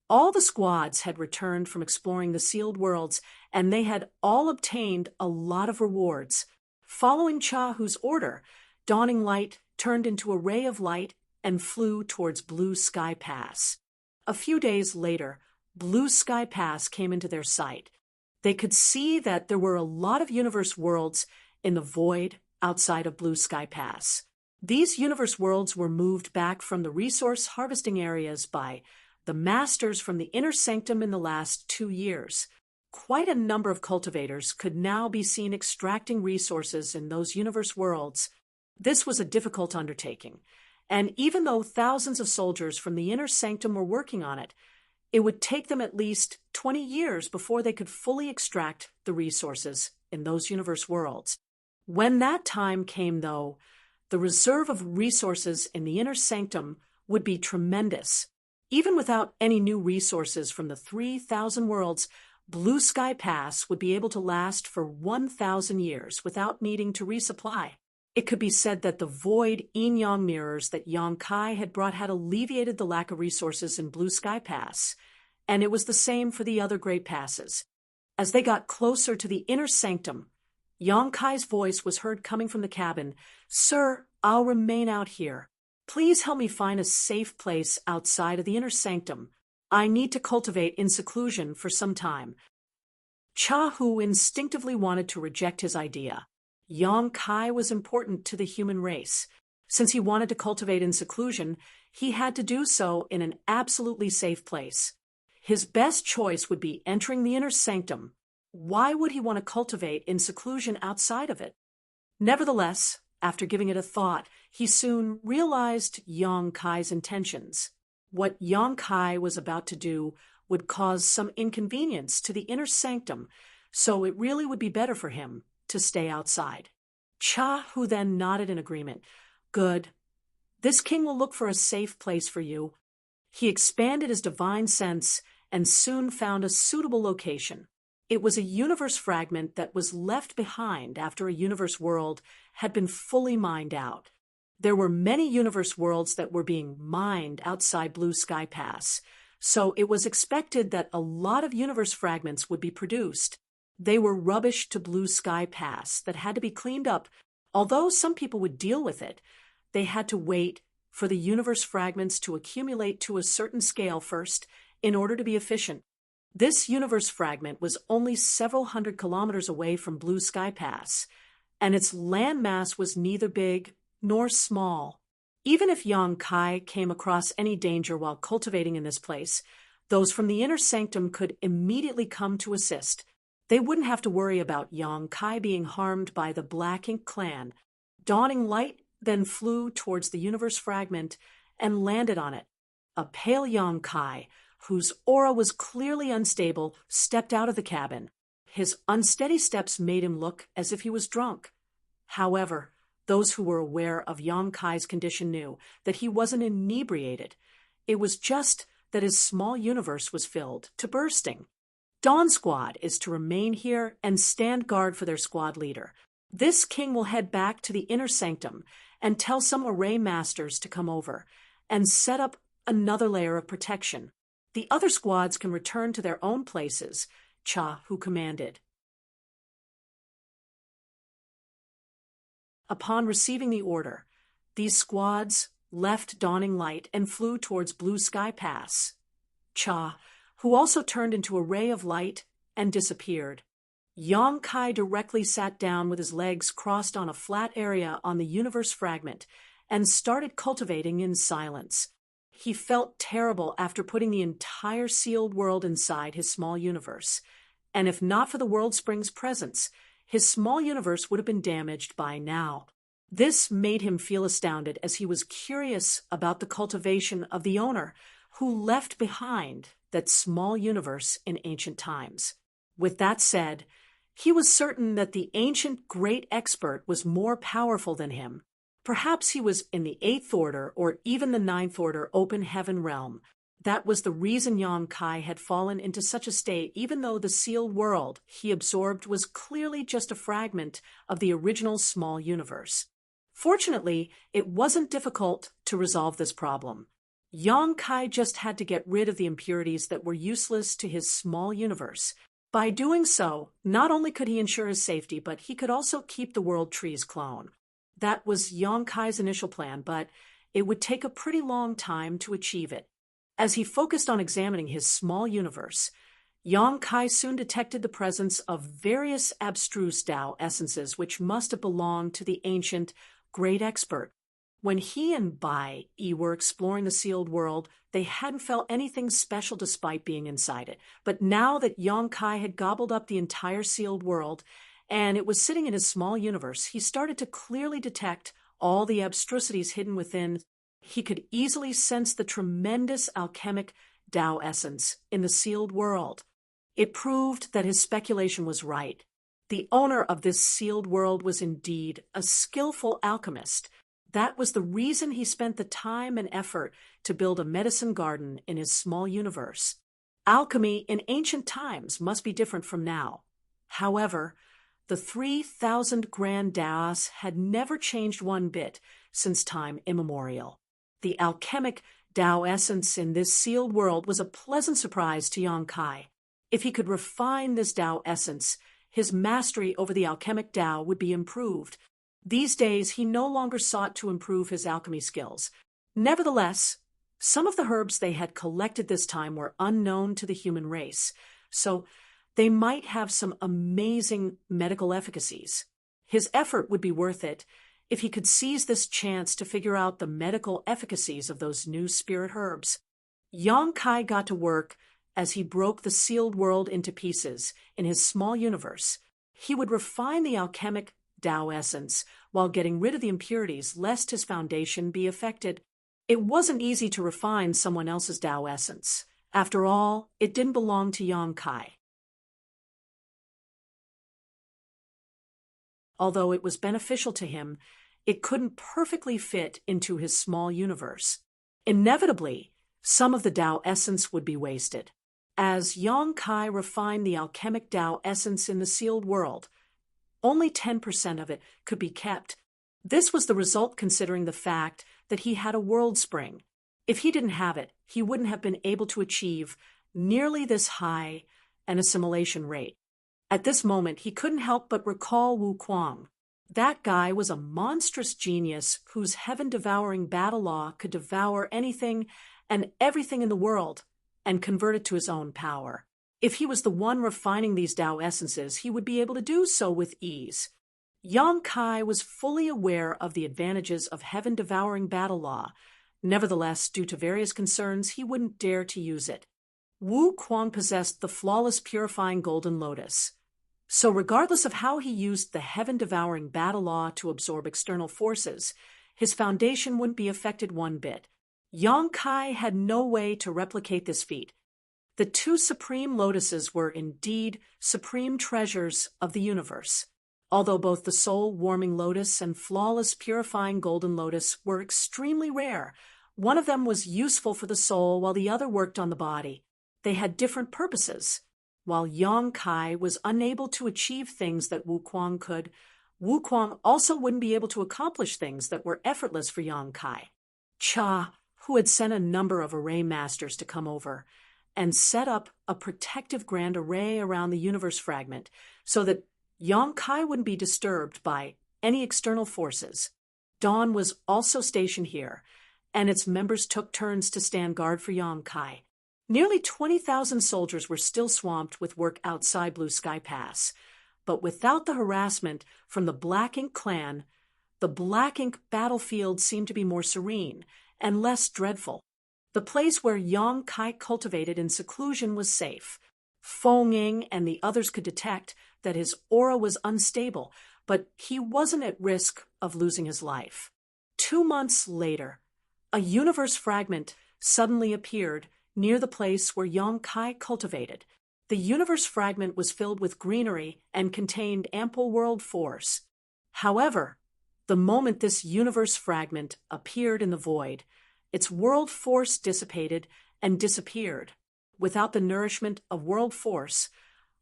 All the squads had returned from exploring the sealed worlds, and they had all obtained a lot of rewards. Following Chahu's order, Dawning Light turned into a ray of light and flew towards Blue Sky Pass. A few days later, Blue Sky Pass came into their sight. They could see that there were a lot of universe worlds in the void outside of Blue Sky Pass. These universe worlds were moved back from the resource harvesting areas by the masters from the inner sanctum in the last 2 years. Quite a number of cultivators could now be seen extracting resources in those universe worlds. This was a difficult undertaking, and even though thousands of soldiers from the inner sanctum were working on it, it would take them at least 20 years before they could fully extract the resources in those universe worlds. When that time came, though, the reserve of resources in the inner sanctum would be tremendous. Even without any new resources from the 3,000 worlds, Blue Sky Pass would be able to last for 1,000 years without needing to resupply. It could be said that the void yin-yang mirrors that Yang Kai had brought had alleviated the lack of resources in Blue Sky Pass, and it was the same for the other great passes. As they got closer to the inner sanctum, Yang Kai's voice was heard coming from the cabin. "Sir, I'll remain out here. Please help me find a safe place outside of the inner sanctum. I need to cultivate in seclusion for some time." Chahu instinctively wanted to reject his idea. Yang Kai was important to the human race. Since he wanted to cultivate in seclusion, he had to do so in an absolutely safe place. His best choice would be entering the inner sanctum. Why would he want to cultivate in seclusion outside of it? Nevertheless, after giving it a thought, he soon realized Yang Kai's intentions. What Yang Kai was about to do would cause some inconvenience to the inner sanctum, so it really would be better for him to stay outside. Chahu then nodded in agreement. "Good. This king will look for a safe place for you." He expanded his divine sense and soon found a suitable location. It was a universe fragment that was left behind after a universe world had been fully mined out. There were many universe worlds that were being mined outside Blue Sky Pass, so it was expected that a lot of universe fragments would be produced. They were rubbish to Blue Sky Pass that had to be cleaned up. Although some people would deal with it, they had to wait for the universe fragments to accumulate to a certain scale first in order to be efficient. This universe fragment was only several hundred kilometers away from Blue Sky Pass, and its landmass was neither big nor small. Even if Yang Kai came across any danger while cultivating in this place, those from the inner sanctum could immediately come to assist. They wouldn't have to worry about Yang Kai being harmed by the Black Ink clan. Dawning Light then flew towards the universe fragment and landed on it. A pale Yang Kai, whose aura was clearly unstable, stepped out of the cabin. His unsteady steps made him look as if he was drunk. However, those who were aware of Yang Kai's condition knew that he wasn't inebriated. It was just that his small universe was filled to bursting. Dawn Squad is to remain here and stand guard for their squad leader. This king will head back to the inner sanctum and tell some array masters to come over and set up another layer of protection. The other squads can return to their own places, Cha, who commanded. Upon receiving the order, these squads left Dawning Light and flew towards Blue Sky Pass. Cha, who also turned into a ray of light and disappeared. Yang Kai directly sat down with his legs crossed on a flat area on the universe fragment and started cultivating in silence. He felt terrible after putting the entire sealed world inside his small universe, and if not for the World Spring's presence, his small universe would have been damaged by now. This made him feel astounded as he was curious about the cultivation of the owner who left behind that small universe in ancient times. With that said, he was certain that the ancient great expert was more powerful than him. Perhaps he was in the 8th order or even the 9th order open heaven realm. That was the reason Yang Kai had fallen into such a state, even though the sealed world he absorbed was clearly just a fragment of the original small universe. Fortunately, it wasn't difficult to resolve this problem. Yang Kai just had to get rid of the impurities that were useless to his small universe. By doing so, not only could he ensure his safety, but he could also keep the World Tree's clone. That was Yang Kai's initial plan, but it would take a pretty long time to achieve it. As he focused on examining his small universe, Yang Kai soon detected the presence of various abstruse Tao essences which must have belonged to the ancient great expert. When he and Bai Yi were exploring the sealed world, they hadn't felt anything special despite being inside it. But now that Yang Kai had gobbled up the entire sealed world, and it was sitting in his small universe, he started to clearly detect all the abstrusities hidden within. He could easily sense the tremendous alchemic Tao essence in the sealed world. It proved that his speculation was right. The owner of this sealed world was indeed a skillful alchemist. That was the reason he spent the time and effort to build a medicine garden in his small universe. Alchemy in ancient times must be different from now. However, the 3,000 grand Taoists had never changed one bit since time immemorial. The alchemic Tao essence in this sealed world was a pleasant surprise to Yang Kai. If he could refine this Tao essence, his mastery over the alchemic Tao would be improved. These days, he no longer sought to improve his alchemy skills. Nevertheless, some of the herbs they had collected this time were unknown to the human race, so they might have some amazing medical efficacies. His effort would be worth it if he could seize this chance to figure out the medical efficacies of those new spirit herbs. Yang Kai got to work as he broke the sealed world into pieces in his small universe. He would refine the alchemic Tao essence while getting rid of the impurities lest his foundation be affected. It wasn't easy to refine someone else's Tao essence. After all, it didn't belong to Yang Kai. Although it was beneficial to him, it couldn't perfectly fit into his small universe. Inevitably, some of the Tao essence would be wasted. As Yang Kai refined the alchemic Tao essence in the sealed world, only 10% of it could be kept. This was the result considering the fact that he had a world spring. If he didn't have it, he wouldn't have been able to achieve nearly this high an assimilation rate. At this moment, he couldn't help but recall Wu Kuang. That guy was a monstrous genius whose heaven-devouring battle law could devour anything and everything in the world and convert it to his own power. If he was the one refining these Tao essences, he would be able to do so with ease. Yang Kai was fully aware of the advantages of heaven-devouring battle law. Nevertheless, due to various concerns, he wouldn't dare to use it. Wu Kuang possessed the flawless purifying golden lotus. So regardless of how he used the heaven-devouring battle law to absorb external forces, his foundation wouldn't be affected one bit. Yang Kai had no way to replicate this feat. The two supreme lotuses were indeed supreme treasures of the universe. Although both the soul-warming lotus and flawless purifying golden lotus were extremely rare, one of them was useful for the soul while the other worked on the body. They had different purposes. While Yang Kai was unable to achieve things that Wu Kuang could, Wu Kuang also wouldn't be able to accomplish things that were effortless for Yang Kai. Cha, who had sent a number of array masters to come over and set up a protective grand array around the universe fragment so that Yang Kai wouldn't be disturbed by any external forces. Dawn was also stationed here, and its members took turns to stand guard for Yang Kai. Nearly 20,000 soldiers were still swamped with work outside Blue Sky Pass, but without the harassment from the Black Ink clan, the Black Ink battlefield seemed to be more serene and less dreadful. The place where Yang Kai cultivated in seclusion was safe. Feng Ying and the others could detect that his aura was unstable, but he wasn't at risk of losing his life. 2 months later, a universe fragment suddenly appeared near the place where Yang Kai cultivated. The universe fragment was filled with greenery and contained ample world force. However, the moment this universe fragment appeared in the void, its world force dissipated and disappeared. Without the nourishment of world force,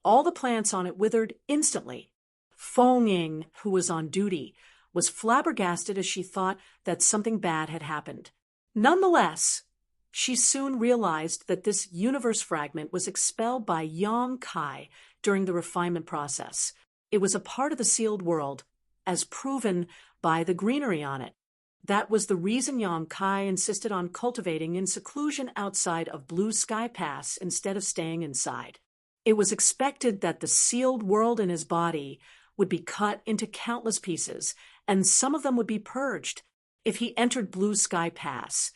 all the plants on it withered instantly. Feng Ying, who was on duty, was flabbergasted as she thought that something bad had happened. Nonetheless, she soon realized that this universe fragment was expelled by Yang Kai during the refinement process. It was a part of the sealed world, as proven by the greenery on it. That was the reason Yang Kai insisted on cultivating in seclusion outside of Blue Sky Pass instead of staying inside. It was expected that the sealed world in his body would be cut into countless pieces, and some of them would be purged. If he entered Blue Sky Pass,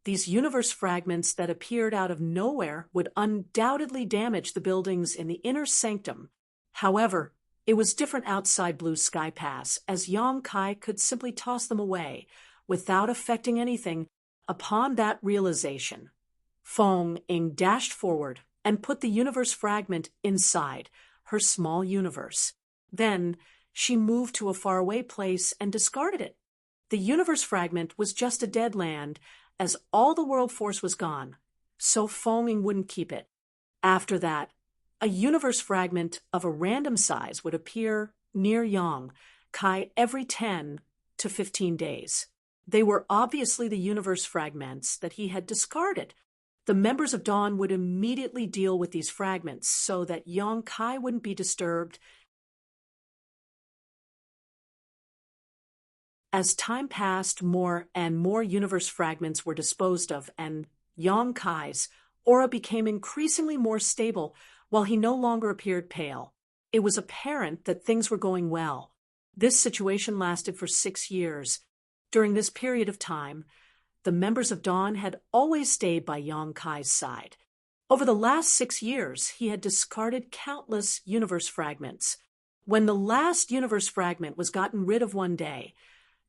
these universe fragments that appeared out of nowhere would undoubtedly damage the buildings in the inner sanctum. However, it was different outside Blue Sky Pass, as Yang Kai could simply toss them away without affecting anything. Upon that realization, Feng Ying dashed forward and put the universe fragment inside her small universe. Then she moved to a faraway place and discarded it. The universe fragment was just a dead land, as all the world force was gone, so Feng Ying wouldn't keep it. After that, a universe fragment of a random size would appear near Yang Kai every 10 to 15 days. They were obviously the universe fragments that he had discarded. The members of Dawn would immediately deal with these fragments so that Yang Kai wouldn't be disturbed. As time passed, more and more universe fragments were disposed of, and Yang Kai's aura became increasingly more stable while he no longer appeared pale. It was apparent that things were going well. This situation lasted for 6 years. During this period of time, the members of Dawn had always stayed by Yang Kai's side. Over the last 6 years, he had discarded countless universe fragments. When the last universe fragment was gotten rid of one day,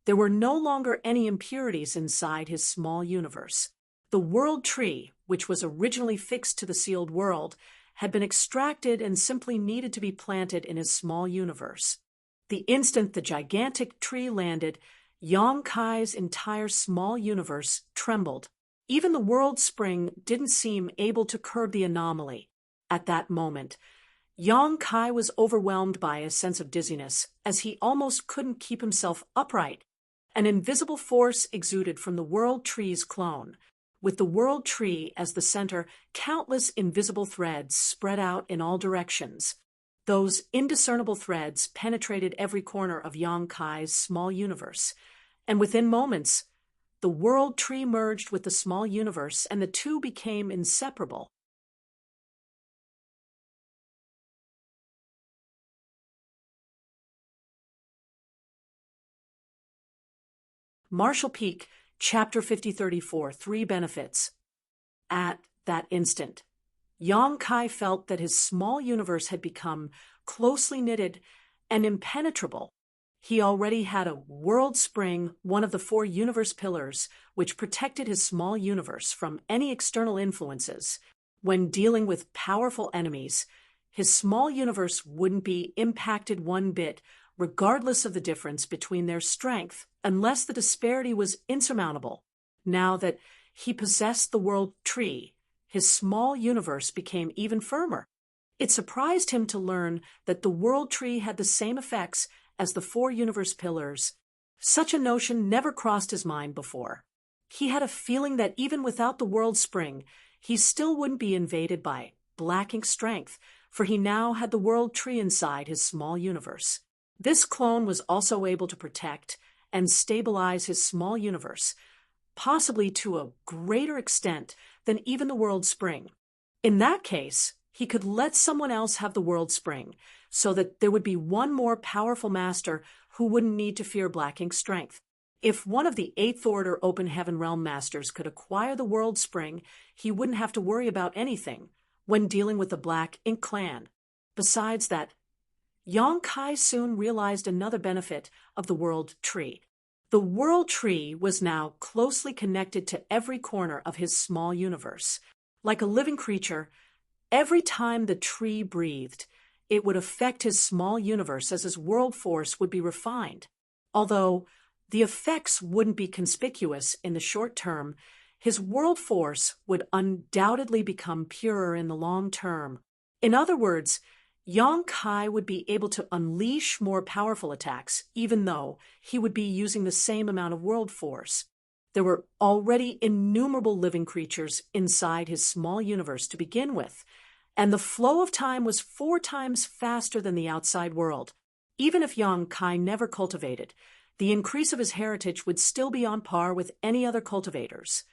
there were no longer any impurities inside his small universe. The world tree, which was originally fixed to the sealed world, had been extracted and simply needed to be planted in his small universe. The instant the gigantic tree landed, Yang Kai's entire small universe trembled. Even the world spring didn't seem able to curb the anomaly. At that moment, Yang Kai was overwhelmed by a sense of dizziness, as he almost couldn't keep himself upright. An invisible force exuded from the world tree's clone. With the world tree as the center, countless invisible threads spread out in all directions. Those indiscernible threads penetrated every corner of Yang Kai's small universe, and within moments, the world tree merged with the small universe, and the two became inseparable. Marshall Peak, Chapter 5034, Three Benefits. At that instant, Yang Kai felt that his small universe had become closely knitted and impenetrable. He already had a world spring, one of the four universe pillars, which protected his small universe from any external influences. When dealing with powerful enemies, his small universe wouldn't be impacted one bit, regardless of the difference between their strength, unless the disparity was insurmountable. Now that he possessed the world tree, his small universe became even firmer. It surprised him to learn that the world tree had the same effects as the four universe pillars. Such a notion never crossed his mind before. He had a feeling that even without the world spring, he still wouldn't be invaded by black ink strength, for he now had the world tree inside his small universe. This clone was also able to protect and stabilize his small universe, possibly to a greater extent than even the world spring. In that case, he could let someone else have the world spring, so that there would be one more powerful master who wouldn't need to fear black ink strength. If one of the Eighth Order Open Heaven Realm Masters could acquire the world spring, he wouldn't have to worry about anything when dealing with the Black Ink clan. Besides that, Yang Kai soon realized another benefit of the world tree. The world tree was now closely connected to every corner of his small universe. Like a living creature, every time the tree breathed, it would affect his small universe as his world force would be refined. Although the effects wouldn't be conspicuous in the short term, his world force would undoubtedly become purer in the long term. In other words, Yang Kai would be able to unleash more powerful attacks, even though he would be using the same amount of world force. There were already innumerable living creatures inside his small universe to begin with, and the flow of time was 4 times faster than the outside world. Even if Yang Kai never cultivated, the increase of his heritage would still be on par with any other cultivators.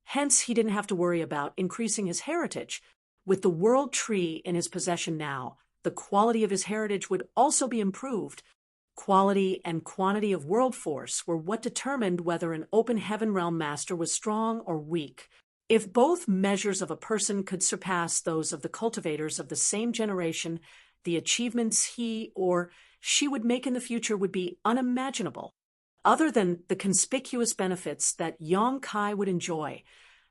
Hence, he didn't have to worry about increasing his heritage. With the world tree in his possession now, the quality of his heritage would also be improved. Quality and quantity of world force were what determined whether an open heaven realm master was strong or weak. If both measures of a person could surpass those of the cultivators of the same generation, the achievements he or she would make in the future would be unimaginable. Other than the conspicuous benefits that Yang Kai would enjoy,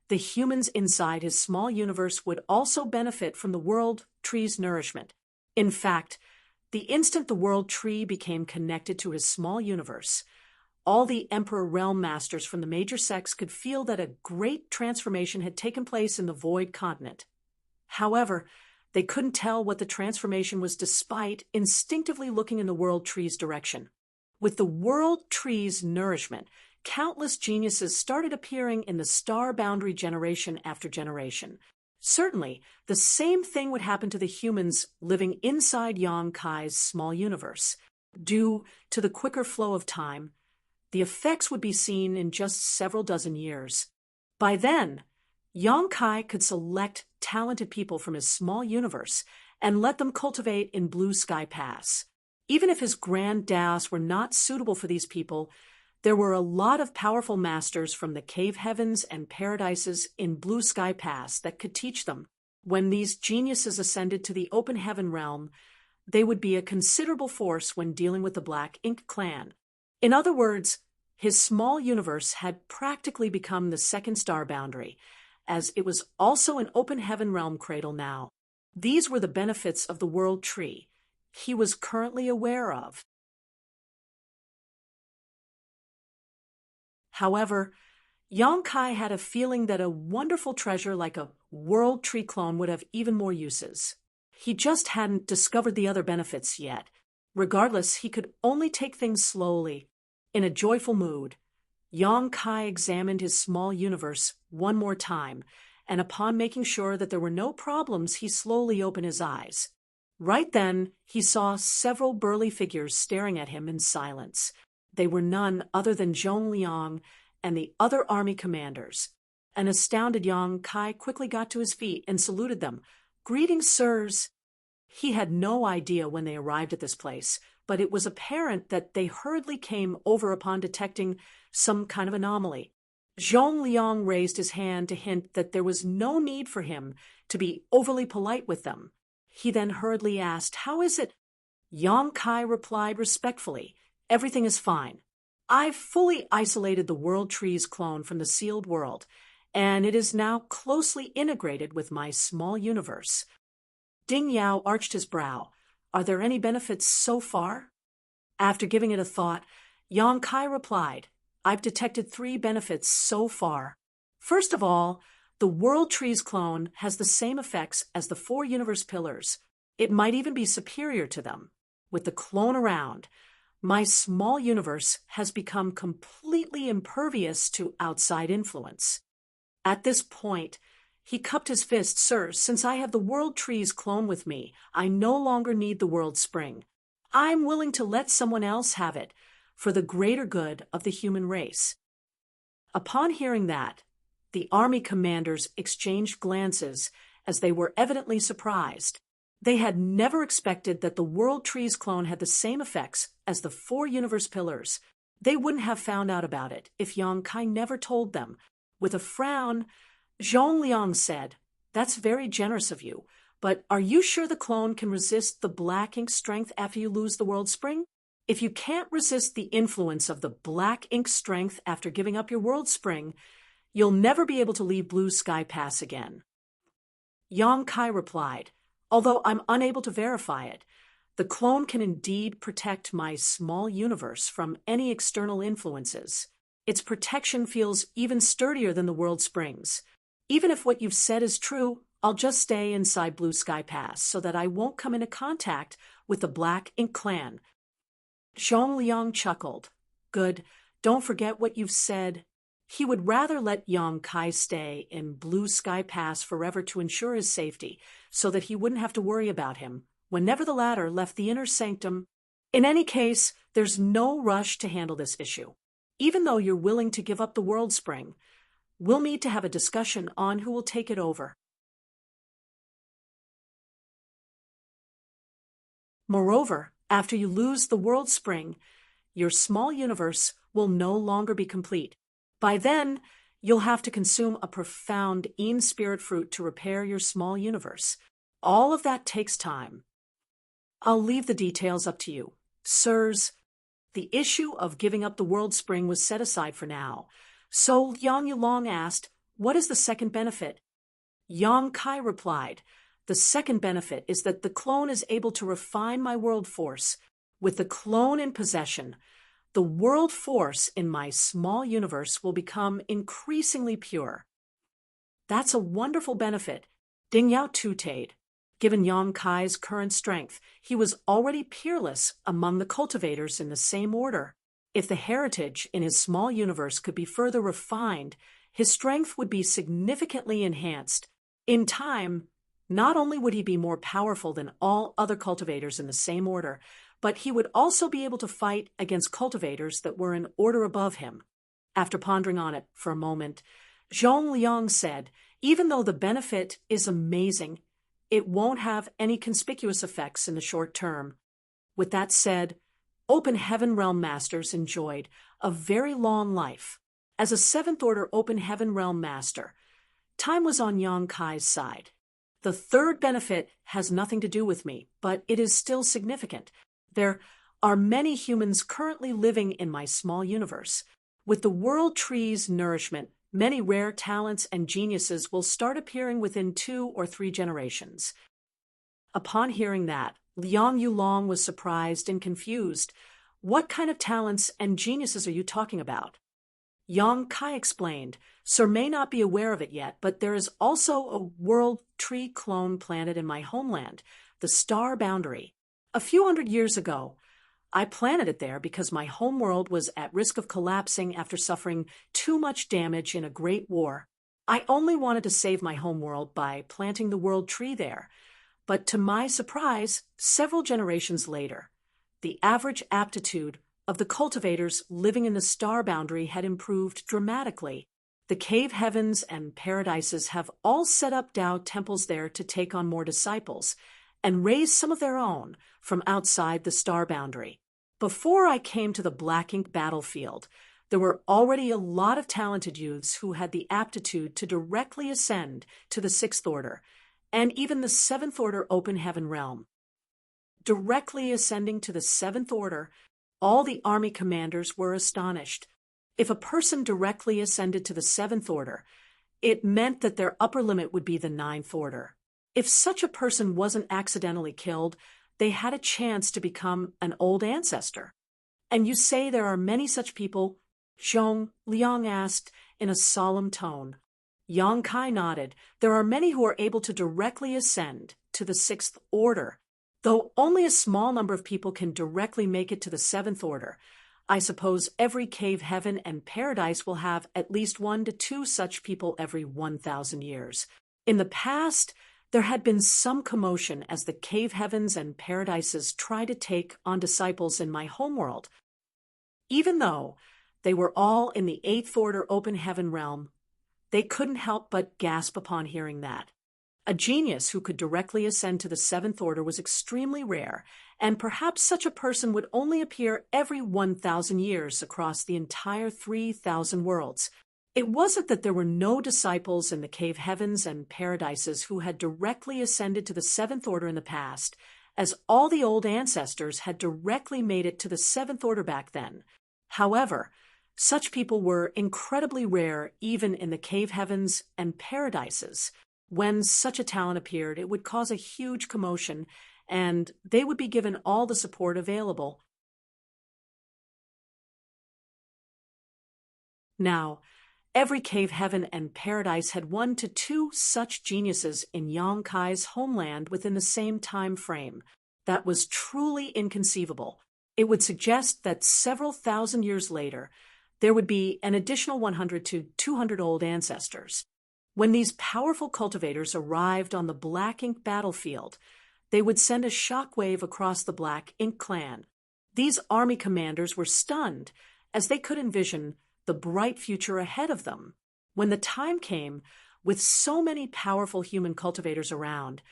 the humans inside his small universe would also benefit from the world tree's nourishment. In fact, the instant the world tree became connected to his small universe, all the Emperor Realm Masters from the major sects could feel that a great transformation had taken place in the Void Continent. However, they couldn't tell what the transformation was despite instinctively looking in the world tree's direction. With the world tree's nourishment, countless geniuses started appearing in the star boundary generation after generation. Certainly, the same thing would happen to the humans living inside Yang Kai's small universe. Due to the quicker flow of time, the effects would be seen in just several dozen years. By then, Yang Kai could select talented people from his small universe and let them cultivate in Blue Sky Pass. Even if his grand daos were not suitable for these people, there were a lot of powerful masters from the cave heavens and paradises in Blue Sky Pass that could teach them. When these geniuses ascended to the open heaven realm, they would be a considerable force when dealing with the Black Ink clan. In other words, his small universe had practically become the second star boundary, as it was also an open heaven realm cradle now. These were the benefits of the world tree he was currently aware of. However, Yang Kai had a feeling that a wonderful treasure like a world tree clone would have even more uses. He just hadn't discovered the other benefits yet. Regardless, he could only take things slowly. In a joyful mood, Yang Kai examined his small universe one more time, and upon making sure that there were no problems, he slowly opened his eyes. Right then, he saw several burly figures staring at him in silence. They were none other than Zhong Liang and the other army commanders. An astounded Yang Kai quickly got to his feet and saluted them. "Greetings, sirs." He had no idea when they arrived at this place, but it was apparent that they hurriedly came over upon detecting some kind of anomaly. Zhong Liang raised his hand to hint that there was no need for him to be overly polite with them. He then hurriedly asked, "How is it?" Yang Kai replied respectfully, "Everything is fine. I've fully isolated the World Trees clone from the sealed world, and it is now closely integrated with my small universe." Ding Yao arched his brow. "Are there any benefits so far?" After giving it a thought, Yang Kai replied, "I've detected 3 benefits so far. First of all, the World Trees clone has the same effects as the 4 universe pillars. It might even be superior to them. With the clone around, my small universe has become completely impervious to outside influence." At this point, he cupped his fist. "Sirs, since I have the World Trees clone with me, I no longer need the World Spring. I'm willing to let someone else have it for the greater good of the human race." Upon hearing that, the army commanders exchanged glances as they were evidently surprised. They had never expected that the World Trees clone had the same effects as the 4 universe pillars. They wouldn't have found out about it if Yang Kai never told them. With a frown, Zhong Liang said, "That's very generous of you, but are you sure the clone can resist the black ink strength after you lose the World Spring? If you can't resist the influence of the black ink strength after giving up your World Spring, you'll never be able to leave Blue Sky Pass again." Yang Kai replied, "Although I'm unable to verify it, the clone can indeed protect my small universe from any external influences. Its protection feels even sturdier than the World Springs. Even if what you've said is true, I'll just stay inside Blue Sky Pass so that I won't come into contact with the Black Ink Clan." Zhong Liang chuckled. "Good. Don't forget what you've said." He would rather let Yang Kai stay in Blue Sky Pass forever to ensure his safety, so that he wouldn't have to worry about him whenever the latter left the inner sanctum. In any case, there's no rush to handle this issue. Even though you're willing to give up the World Spring, we'll need to have a discussion on who will take it over. Moreover, after you lose the World Spring, your small universe will no longer be complete. By then, you'll have to consume a profound Een Spirit fruit to repair your small universe. All of that takes time. I'll leave the details up to you. Sirs, the issue of giving up the World Spring was set aside for now. So Yang Yulong asked, "What is the second benefit?" Yang Kai replied, "The second benefit is that the clone is able to refine my world force. With the clone in possession, the world force in my small universe will become increasingly pure." "That's a wonderful benefit," Ding Yao tutade. Given Yang Kai's current strength, he was already peerless among the cultivators in the same order. If the heritage in his small universe could be further refined, his strength would be significantly enhanced. In time, not only would he be more powerful than all other cultivators in the same order, but he would also be able to fight against cultivators that were an order above him. After pondering on it for a moment, Zhong Liang said, "Even though the benefit is amazing, it won't have any conspicuous effects in the short term." With that said, Open Heaven Realm Masters enjoyed a very long life. As a 7th Order Open Heaven Realm Master, time was on Yang Kai's side. The third benefit has nothing to do with me, but it is still significant. There are many humans currently living in my small universe. With the World Tree's nourishment, many rare talents and geniuses will start appearing within 2 or 3 generations. Upon hearing that, Liang Yulong was surprised and confused. "What kind of talents and geniuses are you talking about?" Yang Kai explained, "Sir may not be aware of it yet, but there is also a World Tree clone planet in my homeland, the Star Boundary. A few hundred years ago, I planted it there because my homeworld was at risk of collapsing after suffering too much damage in a great war. I only wanted to save my homeworld by planting the World Tree there. But to my surprise, several generations later, the average aptitude of the cultivators living in the star boundary had improved dramatically. The cave heavens and paradises have all set up Tao temples there to take on more disciples and raise some of their own from outside the star boundary. Before I came to the black ink battlefield, there were already a lot of talented youths who had the aptitude to directly ascend to the sixth order, and even the seventh order open heaven realm. Directly ascending to the seventh order, all the army commanders were astonished. If a person directly ascended to the seventh order, it meant that their upper limit would be the ninth order. If such a person wasn't accidentally killed, they had a chance to become an old ancestor. And you say there are many such people? Zhong Liang asked in a solemn tone. Yang Kai nodded. There are many who are able to directly ascend to the sixth order, though only a small number of people can directly make it to the seventh order. I suppose every cave heaven and paradise will have at least 1 to 2 such people every 1,000 years. In the past, there had been some commotion as the cave heavens and paradises tried to take on disciples in my homeworld. Even though they were all in the eighth order open heaven realm, they couldn't help but gasp upon hearing that. A genius who could directly ascend to the seventh order was extremely rare, and perhaps such a person would only appear every 1,000 years across the entire 3,000 worlds. It wasn't that there were no disciples in the cave heavens and paradises who had directly ascended to the seventh order in the past, as all the old ancestors had directly made it to the seventh order back then. However, such people were incredibly rare even in the cave heavens and paradises. When such a talent appeared, it would cause a huge commotion, and they would be given all the support available. Now, every cave heaven and paradise had 1 to 2 such geniuses in Yang Kai's homeland within the same time frame. That was truly inconceivable. It would suggest that several thousand years later, there would be an additional 100 to 200 old ancestors. When these powerful cultivators arrived on the black ink battlefield, they would send a shockwave across the black ink clan. These army commanders were stunned as they could envision the bright future ahead of them. When the time came, with so many powerful human cultivators around,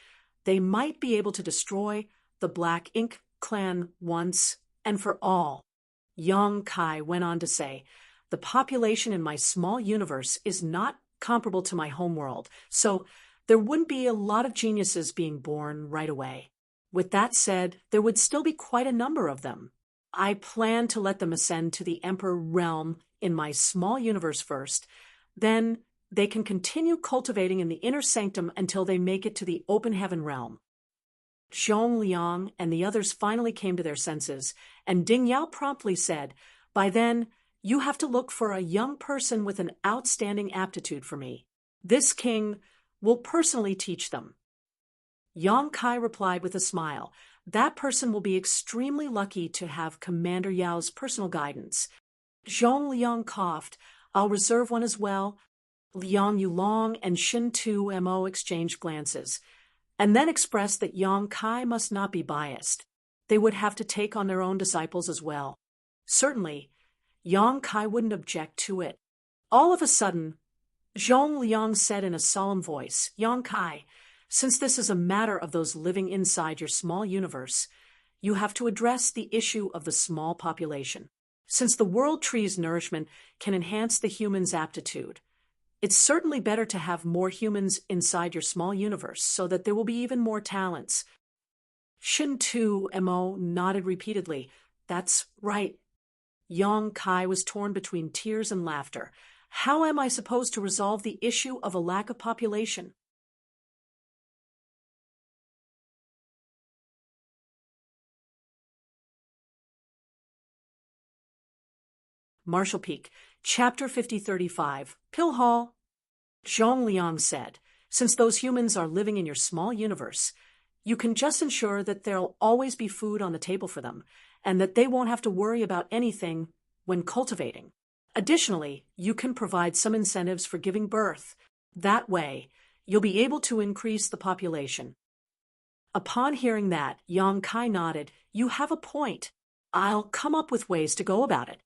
they might be able to destroy the black ink clan once and for all. Yang Kai went on to say, "The population in my small universe is not comparable to my homeworld, so there wouldn't be a lot of geniuses being born right away. With that said, there would still be quite a number of them. I plan to let them ascend to the Emperor realm in my small universe first, then they can continue cultivating in the inner sanctum until they make it to the open heaven realm." Zhong Liang and the others finally came to their senses, and Ding Yao promptly said, "By then, you have to look for a young person with an outstanding aptitude for me. This king will personally teach them." Yang Kai replied with a smile, "That person will be extremely lucky to have Commander Yao's personal guidance." Zhong Liang coughed. "I'll reserve one as well." Liang Yulong and Shin Tu Mo exchanged glances, and then expressed that Yang Kai must not be biased. They would have to take on their own disciples as well. Certainly, Yang Kai wouldn't object to it. All of a sudden, Zhong Liang said in a solemn voice, "Yang Kai, since this is a matter of those living inside your small universe, you have to address the issue of the small population. Since the world tree's nourishment can enhance the human's aptitude, it's certainly better to have more humans inside your small universe so that there will be even more talents." Shin Tu Mo nodded repeatedly. "That's right." Yang Kai was torn between tears and laughter. How am I supposed to resolve the issue of a lack of population? Marshall Peak, Chapter 5035, Pill Hall. Zhong Liang said, "Since those humans are living in your small universe, you can just ensure that there'll always be food on the table for them, and that they won't have to worry about anything when cultivating. Additionally, you can provide some incentives for giving birth. That way, you'll be able to increase the population." Upon hearing that, Yang Kai nodded. You have a point. I'll come up with ways to go about it.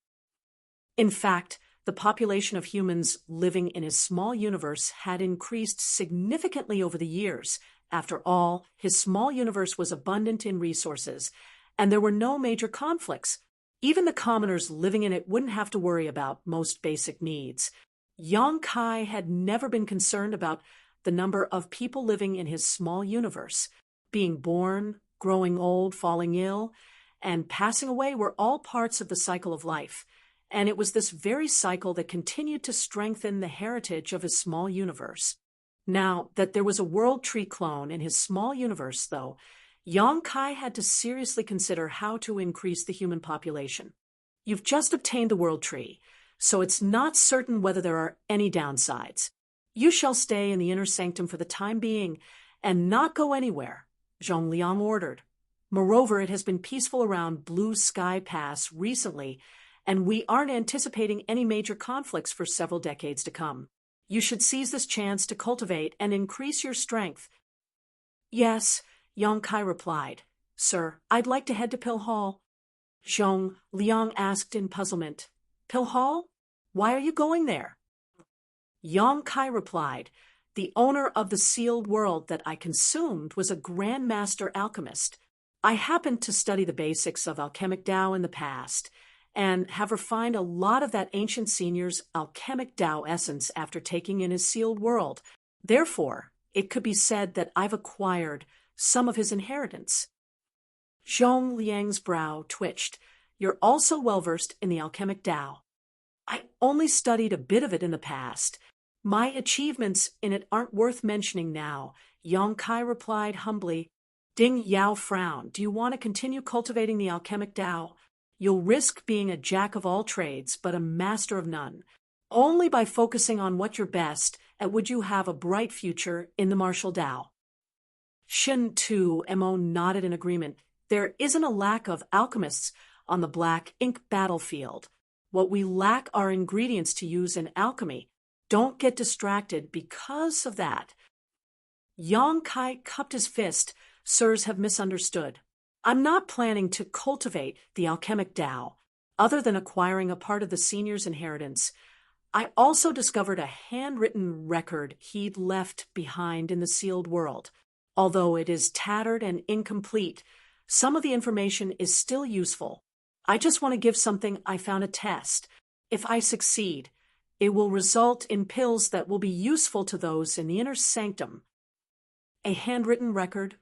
In fact, the population of humans living in his small universe had increased significantly over the years. After all, his small universe was abundant in resources, and there were no major conflicts. Even the commoners living in it wouldn't have to worry about most basic needs. Yang Kai had never been concerned about the number of people living in his small universe. Being born, growing old, falling ill, and passing away were all parts of the cycle of life, and it was this very cycle that continued to strengthen the heritage of his small universe. Now that there was a World Tree clone in his small universe, though, Yang Kai had to seriously consider how to increase the human population. You've just obtained the World Tree, so it's not certain whether there are any downsides. You shall stay in the inner sanctum for the time being and not go anywhere, Zhong Liang ordered. Moreover, it has been peaceful around Blue Sky Pass recently, and we aren't anticipating any major conflicts for several decades to come. You should seize this chance to cultivate and increase your strength. Yes, Yang Kai replied. Sir, I'd like to head to Pill Hall. Zhong Liang asked in puzzlement. Pill Hall? Why are you going there? Yang Kai replied. The owner of the sealed world that I consumed was a grandmaster alchemist. I happened to study the basics of alchemic Tao in the past, and have refined a lot of that ancient senior's alchemic Tao essence after taking in his sealed world. Therefore, it could be said that I've acquired some of his inheritance. Zhong Liang's brow twitched. You're also well-versed in the alchemic Tao. I only studied a bit of it in the past. My achievements in it aren't worth mentioning now, Yang Kai replied humbly. Ding Yao frowned. Do you want to continue cultivating the alchemic Tao? You'll risk being a jack of all trades, but a master of none. Only by focusing on what you're best at would you have a bright future in the martial Tao. Shen Tu Mo nodded in agreement. There isn't a lack of alchemists on the black ink battlefield. What we lack are ingredients to use in alchemy. Don't get distracted because of that. Yang Kai cupped his fist. Sirs have misunderstood. I'm not planning to cultivate the alchemic Tao, other than acquiring a part of the senior's inheritance. I also discovered a handwritten record he'd left behind in the sealed world. Although it is tattered and incomplete, some of the information is still useful. I just want to give something I found a test. If I succeed, it will result in pills that will be useful to those in the inner sanctum. A handwritten record?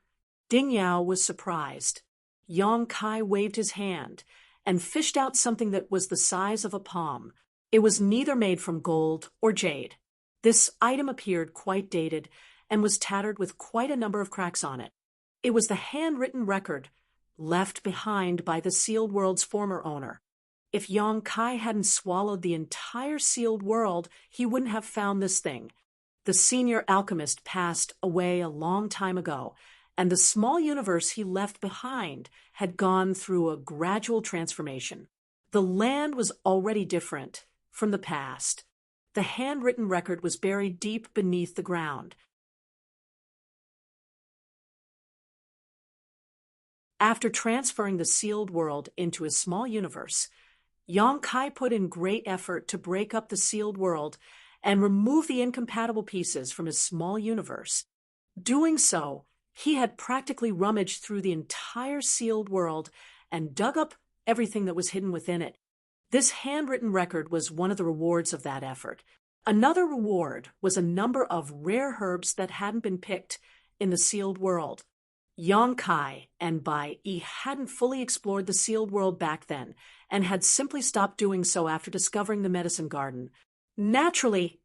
Ding Yao was surprised. Yang Kai waved his hand and fished out something that was the size of a palm. It was neither made from gold or jade. This item appeared quite dated and was tattered with quite a number of cracks on it. It was the handwritten record left behind by the sealed world's former owner. If Yang Kai hadn't swallowed the entire sealed world, he wouldn't have found this thing. The senior alchemist passed away a long time ago, and the small universe he left behind had gone through a gradual transformation. The land was already different from the past. The handwritten record was buried deep beneath the ground. After transferring the sealed world into his small universe, Yang Kai put in great effort to break up the sealed world and remove the incompatible pieces from his small universe. Doing so, he had practically rummaged through the entire sealed world and dug up everything that was hidden within it. This handwritten record was one of the rewards of that effort. Another reward was a number of rare herbs that hadn't been picked in the sealed world. Yang Kai and Bai Yi hadn't fully explored the sealed world back then and had simply stopped doing so after discovering the medicine garden. Naturally,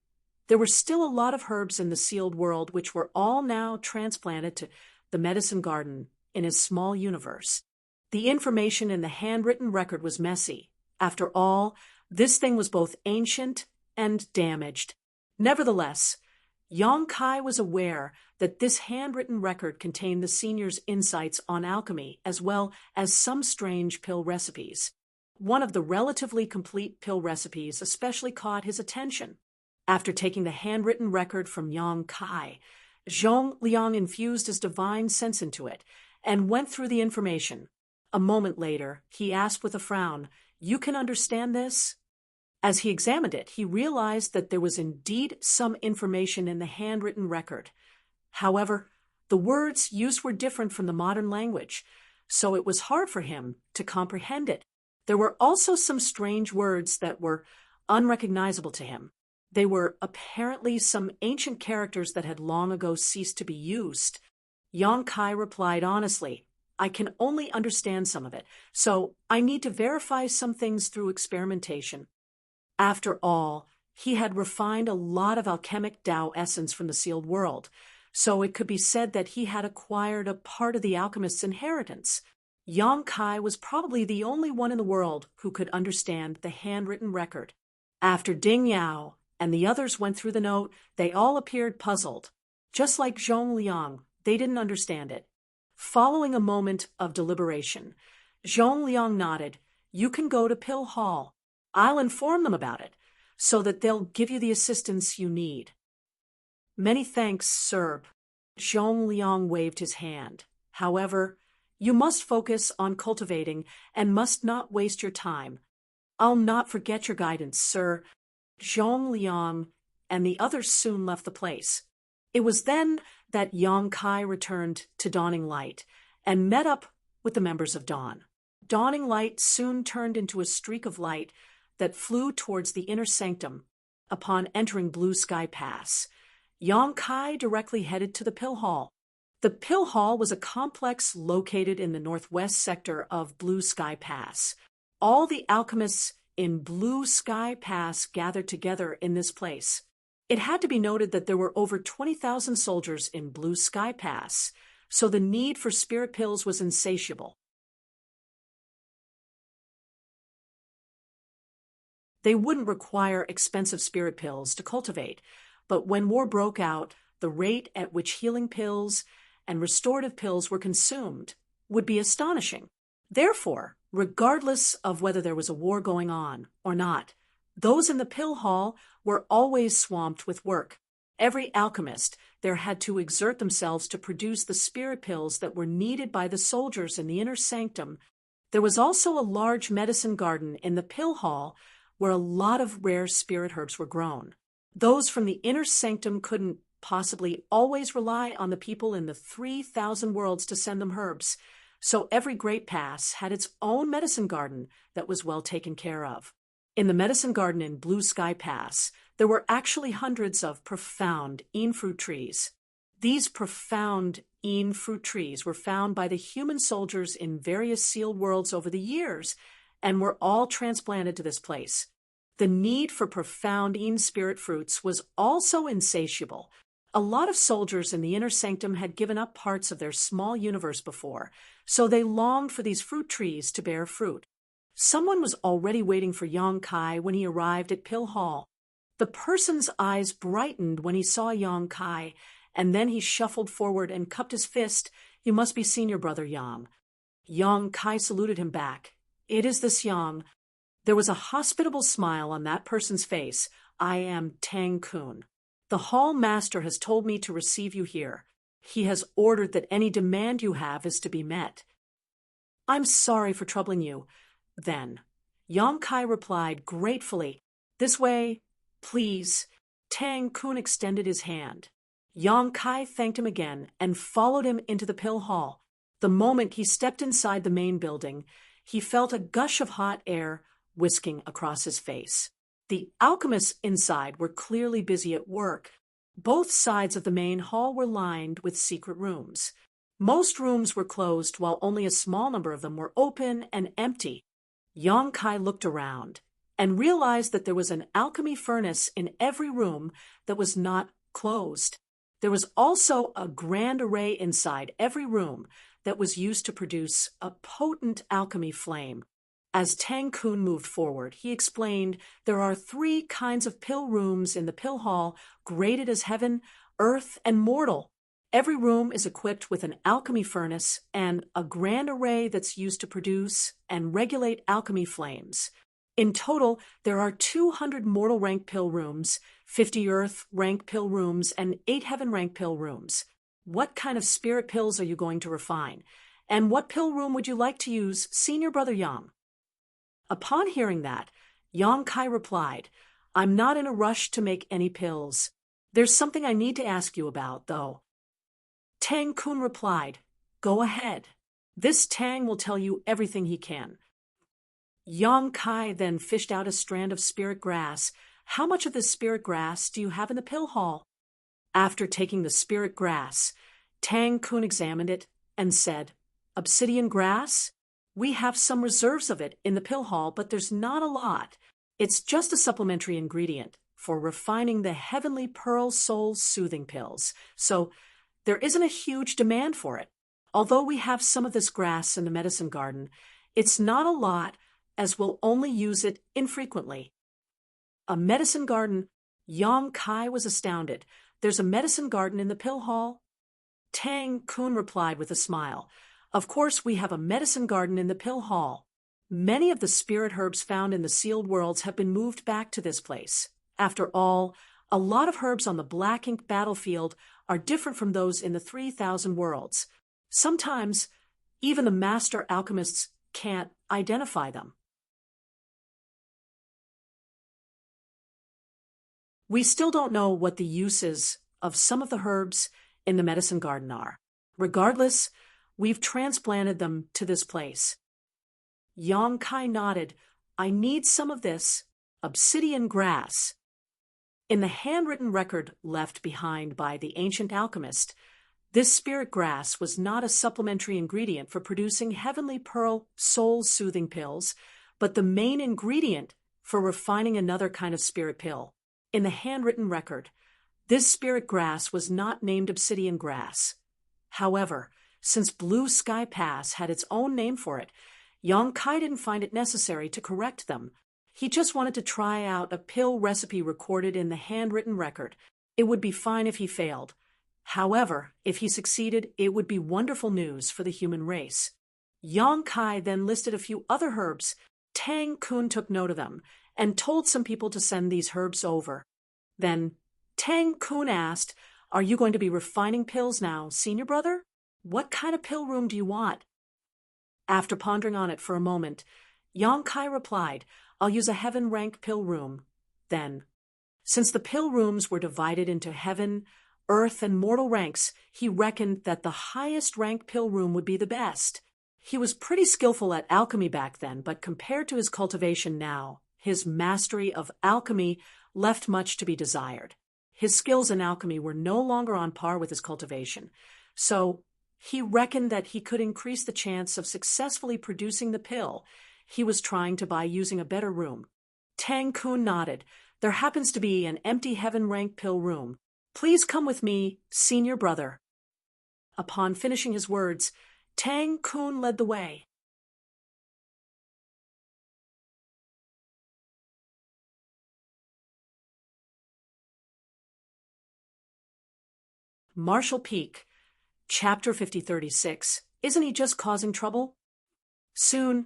there were still a lot of herbs in the sealed world which were all now transplanted to the medicine garden in his small universe. The information in the handwritten record was messy. After all, this thing was both ancient and damaged. Nevertheless, Yang Kai was aware that this handwritten record contained the senior's insights on alchemy as well as some strange pill recipes. One of the relatively complete pill recipes especially caught his attention. After taking the handwritten record from Yang Kai, Zhong Liang infused his divine sense into it and went through the information. A moment later, he asked with a frown, "You can understand this?" As he examined it, he realized that there was indeed some information in the handwritten record. However, the words used were different from the modern language, so it was hard for him to comprehend it. There were also some strange words that were unrecognizable to him. They were apparently some ancient characters that had long ago ceased to be used. Yang Kai replied honestly, "I can only understand some of it, so I need to verify some things through experimentation." After all, he had refined a lot of alchemic Tao essence from the sealed world, so it could be said that he had acquired a part of the alchemist's inheritance. Yang Kai was probably the only one in the world who could understand the handwritten record. After Ding Yao and the others went through the note, they all appeared puzzled. Just like Zhong Liang, they didn't understand it. Following a moment of deliberation, Zhong Liang nodded, "You can go to Pill Hall. I'll inform them about it, so that they'll give you the assistance you need." "Many thanks, sir." Zhong Liang waved his hand. "However, you must focus on cultivating and must not waste your time. I'll not forget your guidance, sir." Zhong Liang and the others soon left the place. It was then that Yang Kai returned to Dawning Light and met up with the members of Dawn. Dawning Light soon turned into a streak of light that flew towards the inner sanctum. Upon entering Blue Sky Pass, Yang Kai directly headed to the Pill Hall. The Pill Hall was a complex located in the northwest sector of Blue Sky Pass. All the alchemists in Blue Sky Pass gathered together in this place. It had to be noted that there were over 20,000 soldiers in Blue Sky Pass, so the need for spirit pills was insatiable. They wouldn't require expensive spirit pills to cultivate, but when war broke out, the rate at which healing pills and restorative pills were consumed would be astonishing. Therefore, regardless of whether there was a war going on or not, those in the Pill Hall were always swamped with work. Every alchemist there had to exert themselves to produce the spirit pills that were needed by the soldiers in the inner sanctum. There was also a large medicine garden in the Pill Hall where a lot of rare spirit herbs were grown. Those from the inner sanctum couldn't possibly always rely on the people in the 3,000 worlds to send them herbs, so every great pass had its own medicine garden that was well taken care of. In the medicine garden in Blue Sky Pass, there were actually hundreds of profound Een fruit trees. These profound Een fruit trees were found by the human soldiers in various sealed worlds over the years and were all transplanted to this place. The need for profound Een spirit fruits was also insatiable. A lot of soldiers in the inner sanctum had given up parts of their small universe before, so they longed for these fruit trees to bear fruit. Someone was already waiting for Yang Kai when he arrived at Pill Hall. The person's eyes brightened when he saw Yang Kai, and then he shuffled forward and cupped his fist. "You must be senior brother Yang." Yang Kai saluted him back. "It is this Yang." There was a hospitable smile on that person's face. "I am Tang Kun. The hall master has told me to receive you here. He has ordered that any demand you have is to be met." "I'm sorry for troubling you." Then Yang Kai replied gratefully, "This way, please." Tang Kun extended his hand. Yang Kai thanked him again and followed him into the Pill Hall. The moment he stepped inside the main building, he felt a gush of hot air whisking across his face. The alchemists inside were clearly busy at work. Both sides of the main hall were lined with secret rooms. Most rooms were closed while only a small number of them were open and empty. Yang Kai looked around and realized that there was an alchemy furnace in every room that was not closed. There was also a grand array inside every room that was used to produce a potent alchemy flame. As Tang Kun moved forward, he explained there are 3 kinds of pill rooms in the Pill Hall, graded as heaven, earth, and mortal. Every room is equipped with an alchemy furnace and a grand array that's used to produce and regulate alchemy flames. In total, there are 200 mortal rank pill rooms, 50 earth rank pill rooms, and 8 heaven rank pill rooms. What kind of spirit pills are you going to refine? And what pill room would you like to use, Senior Brother Yang? Upon hearing that, Yang Kai replied, I'm not in a rush to make any pills. There's something I need to ask you about, though. Tang Kun replied, Go ahead. This Tang will tell you everything he can. Yang Kai then fished out a strand of spirit grass. How much of this spirit grass do you have in the pill hall? After taking the spirit grass, Tang Kun examined it and said, Obsidian grass? We have some reserves of it in the pill hall, but there's not a lot. It's just a supplementary ingredient for refining the Heavenly Pearl Soul Soothing Pills, so there isn't a huge demand for it. Although we have some of this grass in the medicine garden, it's not a lot, as we'll only use it infrequently. A medicine garden? Yang Kai was astounded. There's a medicine garden in the pill hall? Tang Kun replied with a smile. Of course, we have a medicine garden in the pill hall. Many of the spirit herbs found in the sealed worlds have been moved back to this place. After all, a lot of herbs on the black ink battlefield are different from those in the 3,000 worlds. Sometimes, even the master alchemists can't identify them. We still don't know what the uses of some of the herbs in the medicine garden are. Regardless, we've transplanted them to this place. Yang Kai nodded. I need some of this obsidian grass. In the handwritten record left behind by the ancient alchemist, this spirit grass was not a supplementary ingredient for producing Heavenly Pearl Soul Soothing Pills, but the main ingredient for refining another kind of spirit pill. In the handwritten record, this spirit grass was not named obsidian grass. However, since Blue Sky Pass had its own name for it, Yang Kai didn't find it necessary to correct them. He just wanted to try out a pill recipe recorded in the handwritten record. It would be fine if he failed. However, if he succeeded, it would be wonderful news for the human race. Yang Kai then listed a few other herbs. Tang Kun took note of them and told some people to send these herbs over. Then Tang Kun asked, Are you going to be refining pills now, Senior Brother? What kind of pill room do you want? After pondering on it for a moment, Yang Kai replied, I'll use a heaven rank pill room. Then, since the pill rooms were divided into heaven, earth, and mortal ranks, he reckoned that the highest rank pill room would be the best. He was pretty skillful at alchemy back then, but compared to his cultivation now, his mastery of alchemy left much to be desired. His skills in alchemy were no longer on par with his cultivation, so he reckoned that he could increase the chance of successfully producing the pill he was trying to by using a better room. Tang Kun nodded. There happens to be an empty heaven rank pill room. Please come with me, Senior Brother. Upon finishing his words, Tang Kun led the way. Marshall Peak, Chapter 5036. Isn't he just causing trouble? Soon,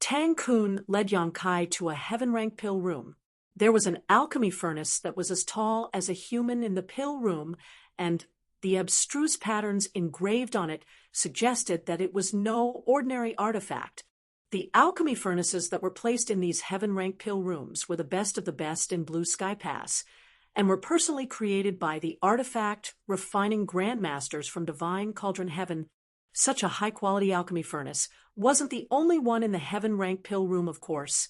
Tang Kun led Yang Kai to a heaven-rank pill room. There was an alchemy furnace that was as tall as a human in the pill room, and the abstruse patterns engraved on it suggested that it was no ordinary artifact. The alchemy furnaces that were placed in these heaven-rank pill rooms were the best of the best in Blue Sky Pass, and were personally created by the artifact refining grandmasters from Divine Cauldron Heaven. Such a high-quality alchemy furnace wasn't the only one in the heaven-rank pill room, of course.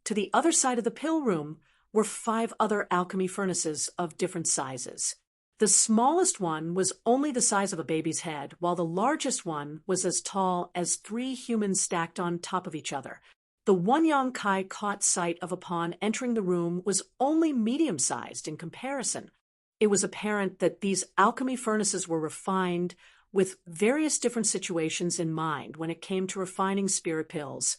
To the other side of the pill room were 5 other alchemy furnaces of different sizes. The smallest one was only the size of a baby's head, while the largest one was as tall as 3 humans stacked on top of each other. The one Yang Kai caught sight of upon entering the room was only medium-sized in comparison. It was apparent that these alchemy furnaces were refined with various different situations in mind when it came to refining spirit pills.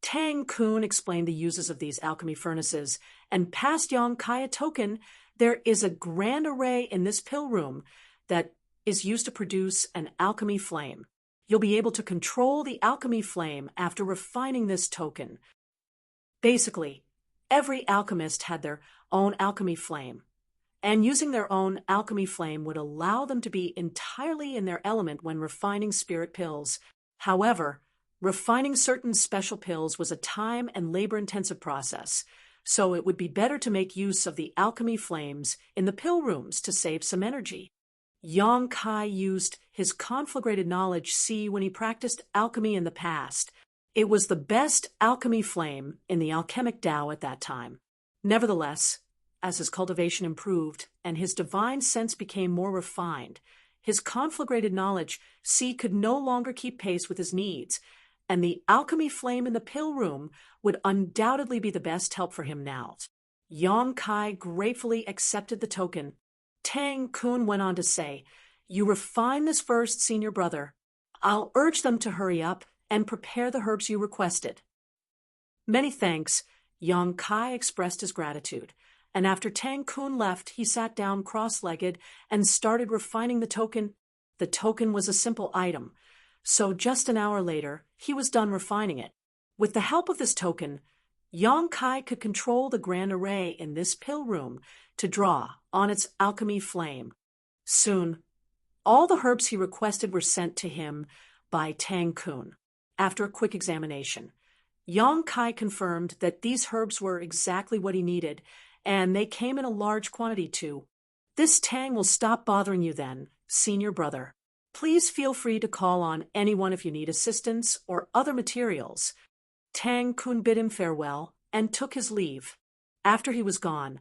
Tang Kun explained the uses of these alchemy furnaces and passed Yang Kai a token. There is a grand array in this pill room that is used to produce an alchemy flame. You'll be able to control the alchemy flame after refining this token. Basically, every alchemist had their own alchemy flame, and using their own alchemy flame would allow them to be entirely in their element when refining spirit pills. However, refining certain special pills was a time and labor-intensive process, so it would be better to make use of the alchemy flames in the pill rooms to save some energy. Yang Kai used his conflagrated knowledge C when he practiced alchemy in the past. It was the best alchemy flame in the alchemic Tao at that time. Nevertheless, as his cultivation improved and his divine sense became more refined, his conflagrated knowledge C could no longer keep pace with his needs, and the alchemy flame in the pill room would undoubtedly be the best help for him now. Yang Kai gratefully accepted the token. Tang Kun went on to say, "You refine this first, senior brother. I'll urge them to hurry up and prepare the herbs you requested." Many thanks. Yang Kai expressed his gratitude, and after Tang Kun left, he sat down cross-legged and started refining the token. The token was a simple item, so just an hour later, he was done refining it. With the help of this token, Yang Kai could control the grand array in this pill room to draw on its alchemy flame. Soon, all the herbs he requested were sent to him by Tang Kun. After a quick examination, Yang Kai confirmed that these herbs were exactly what he needed, and they came in a large quantity too. "This Tang will stop bothering you then, senior brother. Please feel free to call on anyone if you need assistance or other materials." Tang Kun bid him farewell and took his leave. After he was gone,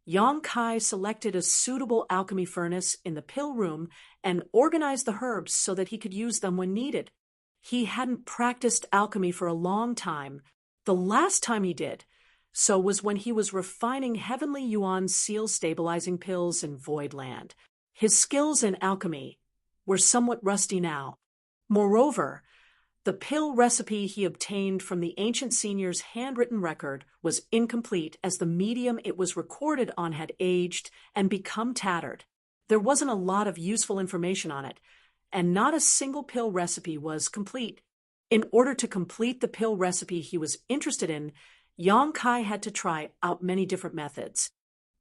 Yang Kai selected a suitable alchemy furnace in the pill room and organized the herbs so that he could use them when needed. He hadn't practiced alchemy for a long time. The last time he did so was when he was refining Heavenly Yuan seal-stabilizing pills in Voidland. His skills in alchemy were somewhat rusty now. Moreover, the pill recipe he obtained from the ancient senior's handwritten record was incomplete as the medium it was recorded on had aged and become tattered. There wasn't a lot of useful information on it, and not a single pill recipe was complete. In order to complete the pill recipe he was interested in, Yang Kai had to try out many different methods.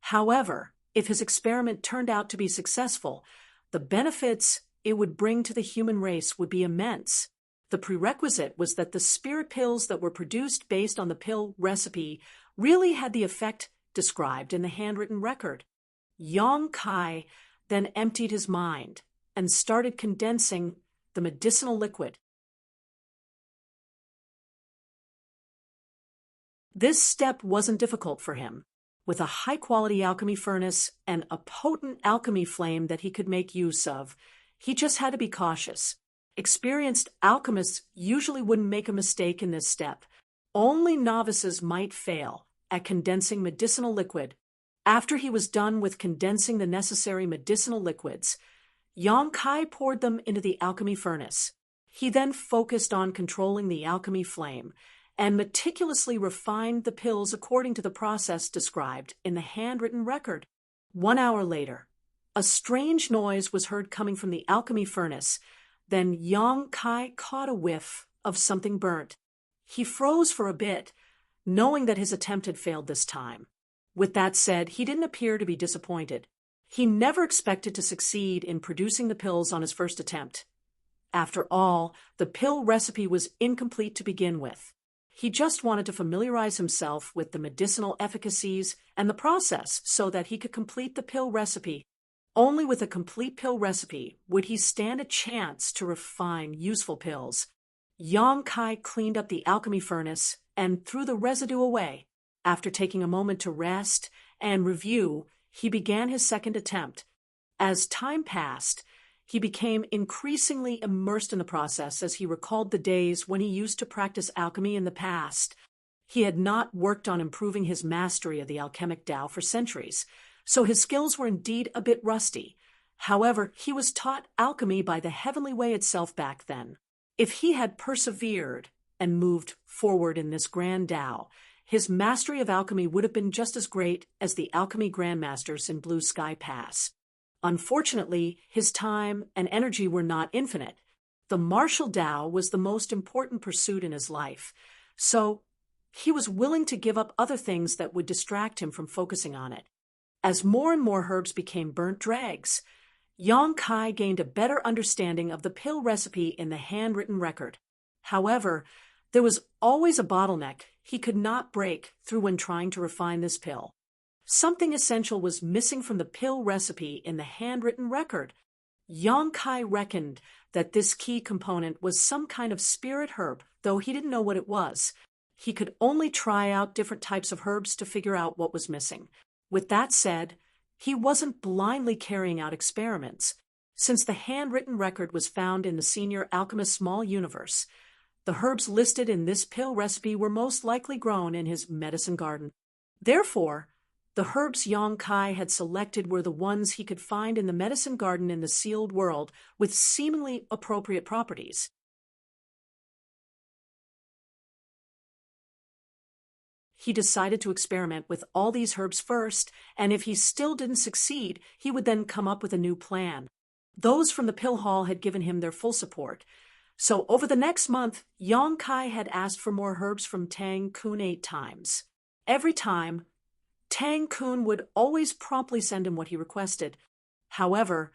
However, if his experiment turned out to be successful, the benefits it would bring to the human race would be immense. The prerequisite was that the spirit pills that were produced based on the pill recipe really had the effect described in the handwritten record. Yang Kai then emptied his mind and started condensing the medicinal liquid. This step wasn't difficult for him. With a high-quality alchemy furnace and a potent alchemy flame that he could make use of, he just had to be cautious. Experienced alchemists usually wouldn't make a mistake in this step. Only novices might fail at condensing medicinal liquid. After he was done with condensing the necessary medicinal liquids, Yang Kai poured them into the alchemy furnace. He then focused on controlling the alchemy flame and meticulously refined the pills according to the process described in the handwritten record. 1 hour later, a strange noise was heard coming from the alchemy furnace. Then Yang Kai caught a whiff of something burnt. He froze for a bit, knowing that his attempt had failed this time. With that said, he didn't appear to be disappointed. He never expected to succeed in producing the pills on his first attempt. After all, the pill recipe was incomplete to begin with. He just wanted to familiarize himself with the medicinal efficacies and the process so that he could complete the pill recipe. Only with a complete pill recipe would he stand a chance to refine useful pills. Yang Kai cleaned up the alchemy furnace and threw the residue away. After taking a moment to rest and review, he began his second attempt. As time passed, he became increasingly immersed in the process as he recalled the days when he used to practice alchemy in the past. He had not worked on improving his mastery of the alchemic Tao for centuries, so his skills were indeed a bit rusty. However, he was taught alchemy by the heavenly way itself back then. If he had persevered and moved forward in this grand Tao, his mastery of alchemy would have been just as great as the alchemy grandmasters in Blue Sky Pass. Unfortunately, his time and energy were not infinite. The martial Tao was the most important pursuit in his life, so he was willing to give up other things that would distract him from focusing on it. As more and more herbs became burnt dregs, Yang Kai gained a better understanding of the pill recipe in the handwritten record. However, there was always a bottleneck he could not break through when trying to refine this pill. Something essential was missing from the pill recipe in the handwritten record. Yang Kai reckoned that this key component was some kind of spirit herb, though he didn't know what it was. He could only try out different types of herbs to figure out what was missing. With that said, he wasn't blindly carrying out experiments. Since the handwritten record was found in the Senior Alchemist's small universe, the herbs listed in this pill recipe were most likely grown in his medicine garden. Therefore, the herbs Yang Kai had selected were the ones he could find in the medicine garden in the sealed world with seemingly appropriate properties. He decided to experiment with all these herbs first, and if he still didn't succeed, he would then come up with a new plan. Those from the pill hall had given him their full support. So over the next month, Yang Kai had asked for more herbs from Tang Kun 8 times. Every time, Tang Kun would always promptly send him what he requested. However,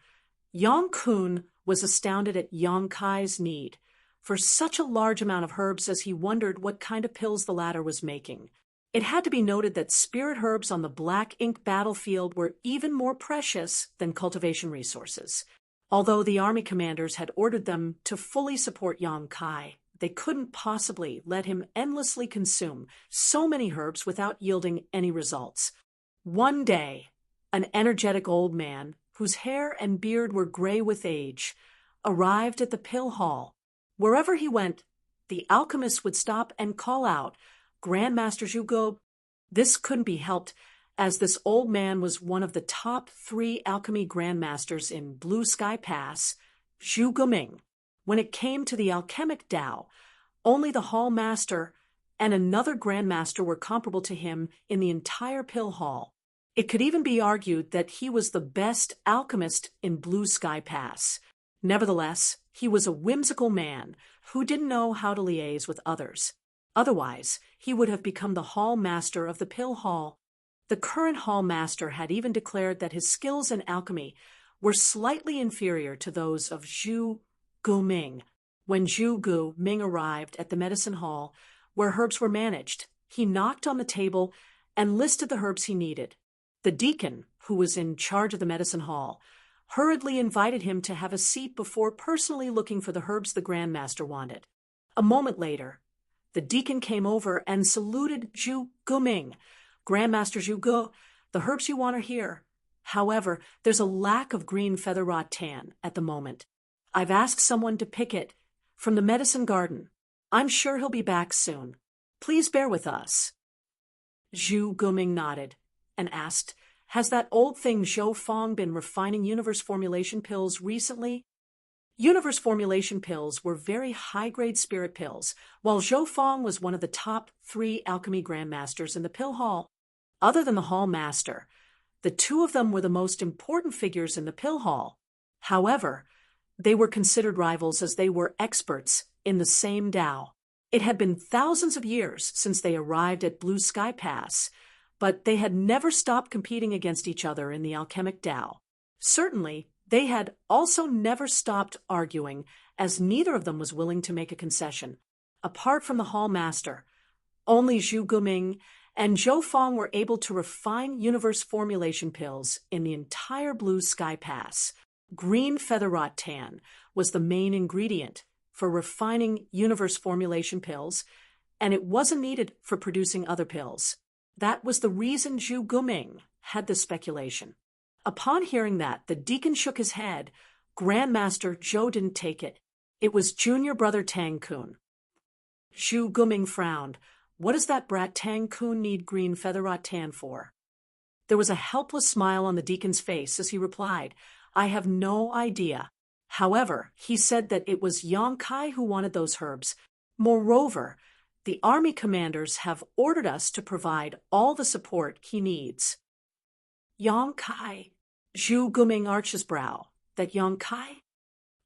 Yang Kun was astounded at Yang Kai's need for such a large amount of herbs as he wondered what kind of pills the latter was making. It had to be noted that spirit herbs on the black ink battlefield were even more precious than cultivation resources. Although the army commanders had ordered them to fully support Yang Kai, they couldn't possibly let him endlessly consume so many herbs without yielding any results. One day, an energetic old man, whose hair and beard were gray with age, arrived at the pill hall. Wherever he went, the alchemist would stop and call out, "Grandmaster Zhuge." This couldn't be helped, as this old man was one of the top 3 alchemy grandmasters in Blue Sky Pass, Zhuge Ming. When it came to the alchemic Tao, only the hall master and another grandmaster were comparable to him in the entire pill hall. It could even be argued that he was the best alchemist in Blue Sky Pass. Nevertheless, he was a whimsical man who didn't know how to liaise with others. Otherwise, he would have become the hall master of the pill hall. The current hall master had even declared that his skills in alchemy were slightly inferior to those of Zhuge Ming. When Zhuge Ming arrived at the medicine hall, where herbs were managed, he knocked on the table and listed the herbs he needed. The deacon, who was in charge of the medicine hall, hurriedly invited him to have a seat before personally looking for the herbs the grandmaster wanted. A moment later, the deacon came over and saluted Zhuge Ming. "Grandmaster Zhuge, the herbs you want are here. However, there's a lack of green feather rattan at the moment. I've asked someone to pick it from the medicine garden. I'm sure he'll be back soon. Please bear with us." Zhuge Ming nodded and asked, "Has that old thing Zhou Fong been refining universe formulation pills recently?" Universe formulation pills were very high-grade spirit pills, while Zhou Fong was one of the top 3 alchemy grandmasters in the pill hall. Other than the hall master, the 2 of them were the most important figures in the pill hall. However, they were considered rivals as they were experts in the same Tao. It had been thousands of years since they arrived at Blue Sky Pass, but they had never stopped competing against each other in the alchemic Tao. Certainly, they had also never stopped arguing, as neither of them was willing to make a concession. Apart from the hall master, only Zhuge Ming and Zhou Fong were able to refine universe formulation pills in the entire Blue Sky Pass. Green feather rattan was the main ingredient for refining universe formulation pills, and it wasn't needed for producing other pills. That was the reason Zhuge Ming had this speculation. Upon hearing that, the deacon shook his head. Grandmaster Zhou didn't take it. It was junior brother Tang Kun. Zhuge Ming frowned. What does that brat Tang Kun need green feather rattan for? There was a helpless smile on the deacon's face as he replied, "I have no idea. However, he said that it was Yang Kai who wanted those herbs. Moreover, the army commanders have ordered us to provide all the support he needs." Yang Kai. Zhuge Ming arched his brow. That Yang Kai?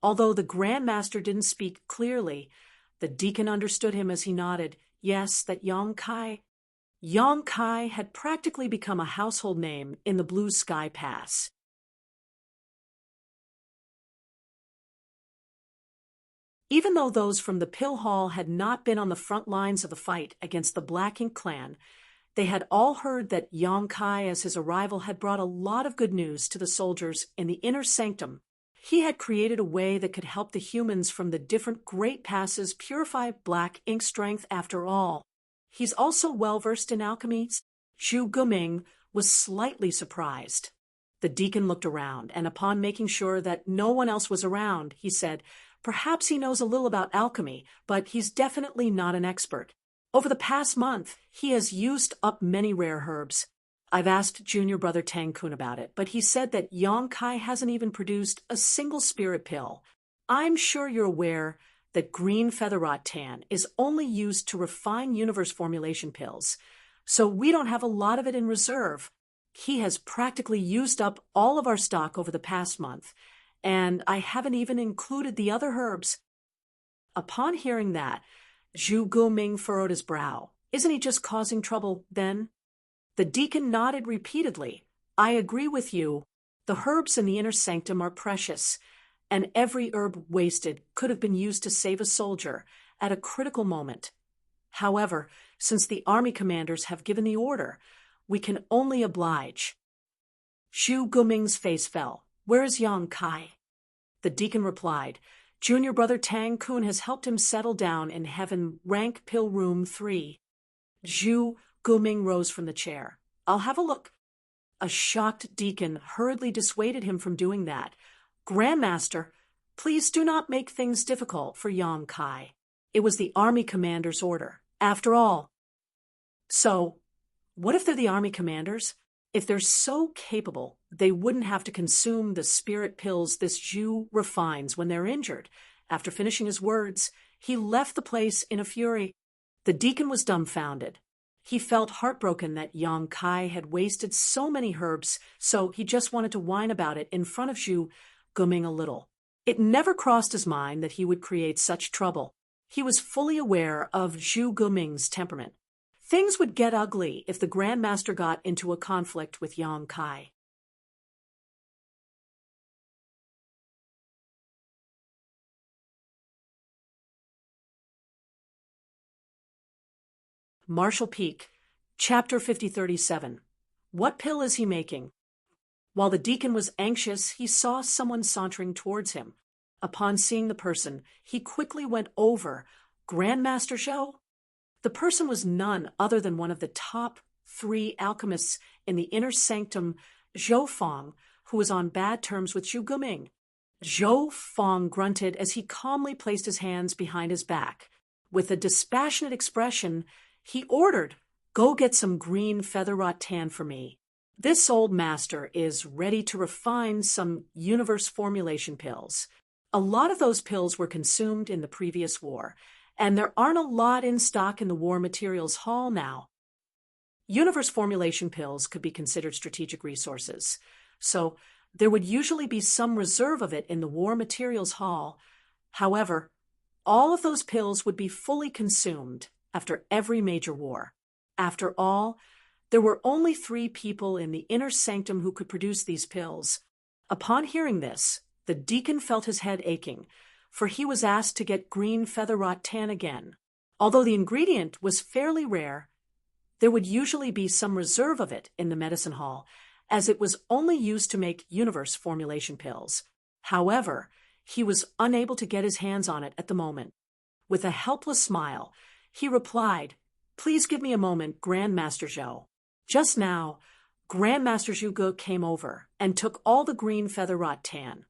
Although the grandmaster didn't speak clearly, the deacon understood him as he nodded. Yes, that Yong Kai had practically become a household name in the Blue Sky Pass. Even though those from the Pill Hall had not been on the front lines of the fight against the Black Ink clan, they had all heard that Yong Kai, as his arrival, had brought a lot of good news to the soldiers in the inner sanctum. He had created a way that could help the humans from the different great passes purify Black Ink strength after all. He's also well-versed in alchemy. Zhu Guming was slightly surprised. The deacon looked around, and upon making sure that no one else was around, he said, "Perhaps he knows a little about alchemy, but he's definitely not an expert. Over the past month, he has used up many rare herbs. I've asked junior brother Tang Kun about it, but he said that Yong Kai hasn't even produced a single spirit pill. I'm sure you're aware that green feather rot tan is only used to refine universe formulation pills, so we don't have a lot of it in reserve. He has practically used up all of our stock over the past month, and I haven't even included the other herbs." Upon hearing that, Zhu Guming furrowed his brow. "Isn't he just causing trouble, then?" The deacon nodded repeatedly. "I agree with you. The herbs in the inner sanctum are precious, and every herb wasted could have been used to save a soldier at a critical moment. However, since the army commanders have given the order, we can only oblige." Zhu Guming's face fell. "Where is Yong Kai?" The deacon replied, "Junior brother Tang Kun has helped him settle down in heaven rank pill room 3. Zhu Guming rose from the chair. "I'll have a look." A shocked deacon hurriedly dissuaded him from doing that. "Grandmaster, please do not make things difficult for Yong Kai. It was the army commander's order, after all." "So, what if they're the army commanders? If they're so capable, they wouldn't have to consume the spirit pills this Zhu refines when they're injured." After finishing his words, he left the place in a fury. The deacon was dumbfounded. He felt heartbroken that Yong Kai had wasted so many herbs, so he just wanted to whine about it in front of Zhu Guming a little. It never crossed his mind that he would create such trouble. He was fully aware of Zhu Guming's temperament. Things would get ugly if the Grandmaster got into a conflict with Yong Kai. Marshall Peak, Chapter 5037. What pill is he making? While the deacon was anxious, he saw someone sauntering towards him. Upon seeing the person, he quickly went over. "Grandmaster Zhou?" The person was none other than one of the top 3 alchemists in the inner sanctum, Zhou Fong, who was on bad terms with Zhu Guming. Zhou Fong grunted as he calmly placed his hands behind his back. With a dispassionate expression, he ordered, "Go get some green feather rot tan for me. This old master is ready to refine some universe formulation pills. A lot of those pills were consumed in the previous war, and there aren't a lot in stock in the War Materials Hall now." Universe formulation pills could be considered strategic resources, so there would usually be some reserve of it in the War Materials Hall. However, all of those pills would be fully consumed after every major war. After all, there were only 3 people in the inner sanctum who could produce these pills. Upon hearing this, the deacon felt his head aching, for he was asked to get green feather rot tan again. Although the ingredient was fairly rare, there would usually be some reserve of it in the medicine hall, as it was only used to make universe formulation pills. However, he was unable to get his hands on it at the moment. With a helpless smile, he replied, "Please give me a moment, Grandmaster Zhou." Just now, Grandmaster Zhuge came over and took all the green feather rot tan.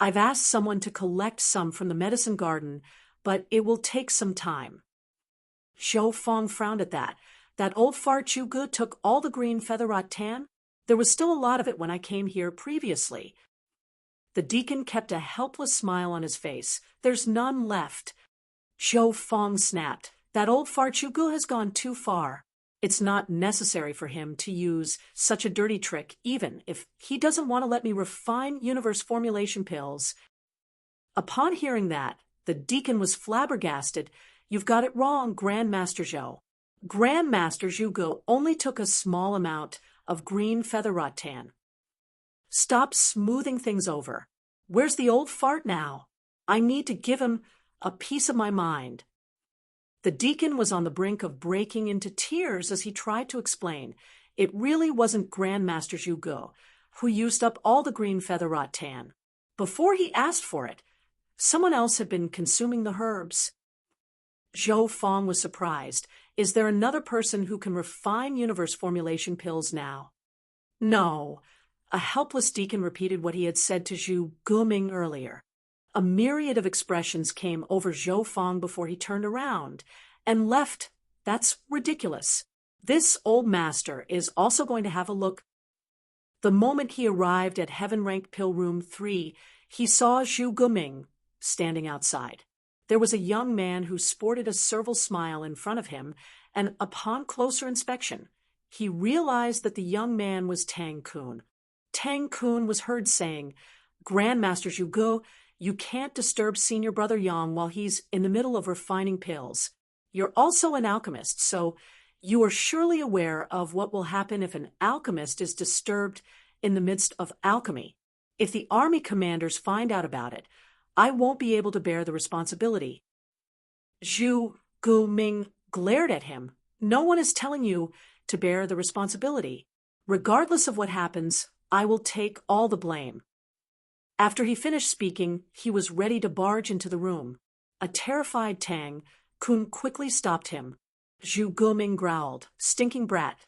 I've asked someone to collect some from the medicine garden, but it will take some time. Zhou Fong frowned at that. That old fart Zhuge took all the green feather rot tan? There was still a lot of it when I came here previously. The deacon kept a helpless smile on his face. There's none left. Zhou Fong snapped. That old fart Zhuge has gone too far. It's not necessary for him to use such a dirty trick, even if he doesn't want to let me refine universe formulation pills. Upon hearing that, the deacon was flabbergasted. You've got it wrong, Grandmaster Zhou. Grandmaster Zhuge only took a small amount of green feather rattan. Stop smoothing things over. Where's the old fart now? I need to give him a piece of my mind. The deacon was on the brink of breaking into tears as he tried to explain. It really wasn't Grandmaster Zhuge who used up all the green feather rattan. Before he asked for it, someone else had been consuming the herbs. Zhou Fong was surprised. Is there another person who can refine universe formulation pills now? No. A helpless deacon repeated what he had said to Zhu Guming earlier. A myriad of expressions came over Zhou Fong before he turned around and left. That's ridiculous. This old master is also going to have a look. The moment he arrived at Heaven-ranked Pill Room 3, he saw Zhu Guming standing outside. There was a young man who sported a servile smile in front of him, and upon closer inspection, he realized that the young man was Tang Kun. Tang Kun was heard saying, "Grandmaster Zhuge, you can't disturb senior brother Yang while he's in the middle of refining pills. You're also an alchemist, so you are surely aware of what will happen if an alchemist is disturbed in the midst of alchemy. If the army commanders find out about it, I won't be able to bear the responsibility." Zhu Guming glared at him. No one is telling you to bear the responsibility. Regardless of what happens, I will take all the blame. After he finished speaking, he was ready to barge into the room. A terrified Tang Kun quickly stopped him. Zhu Guming growled, "Stinking brat.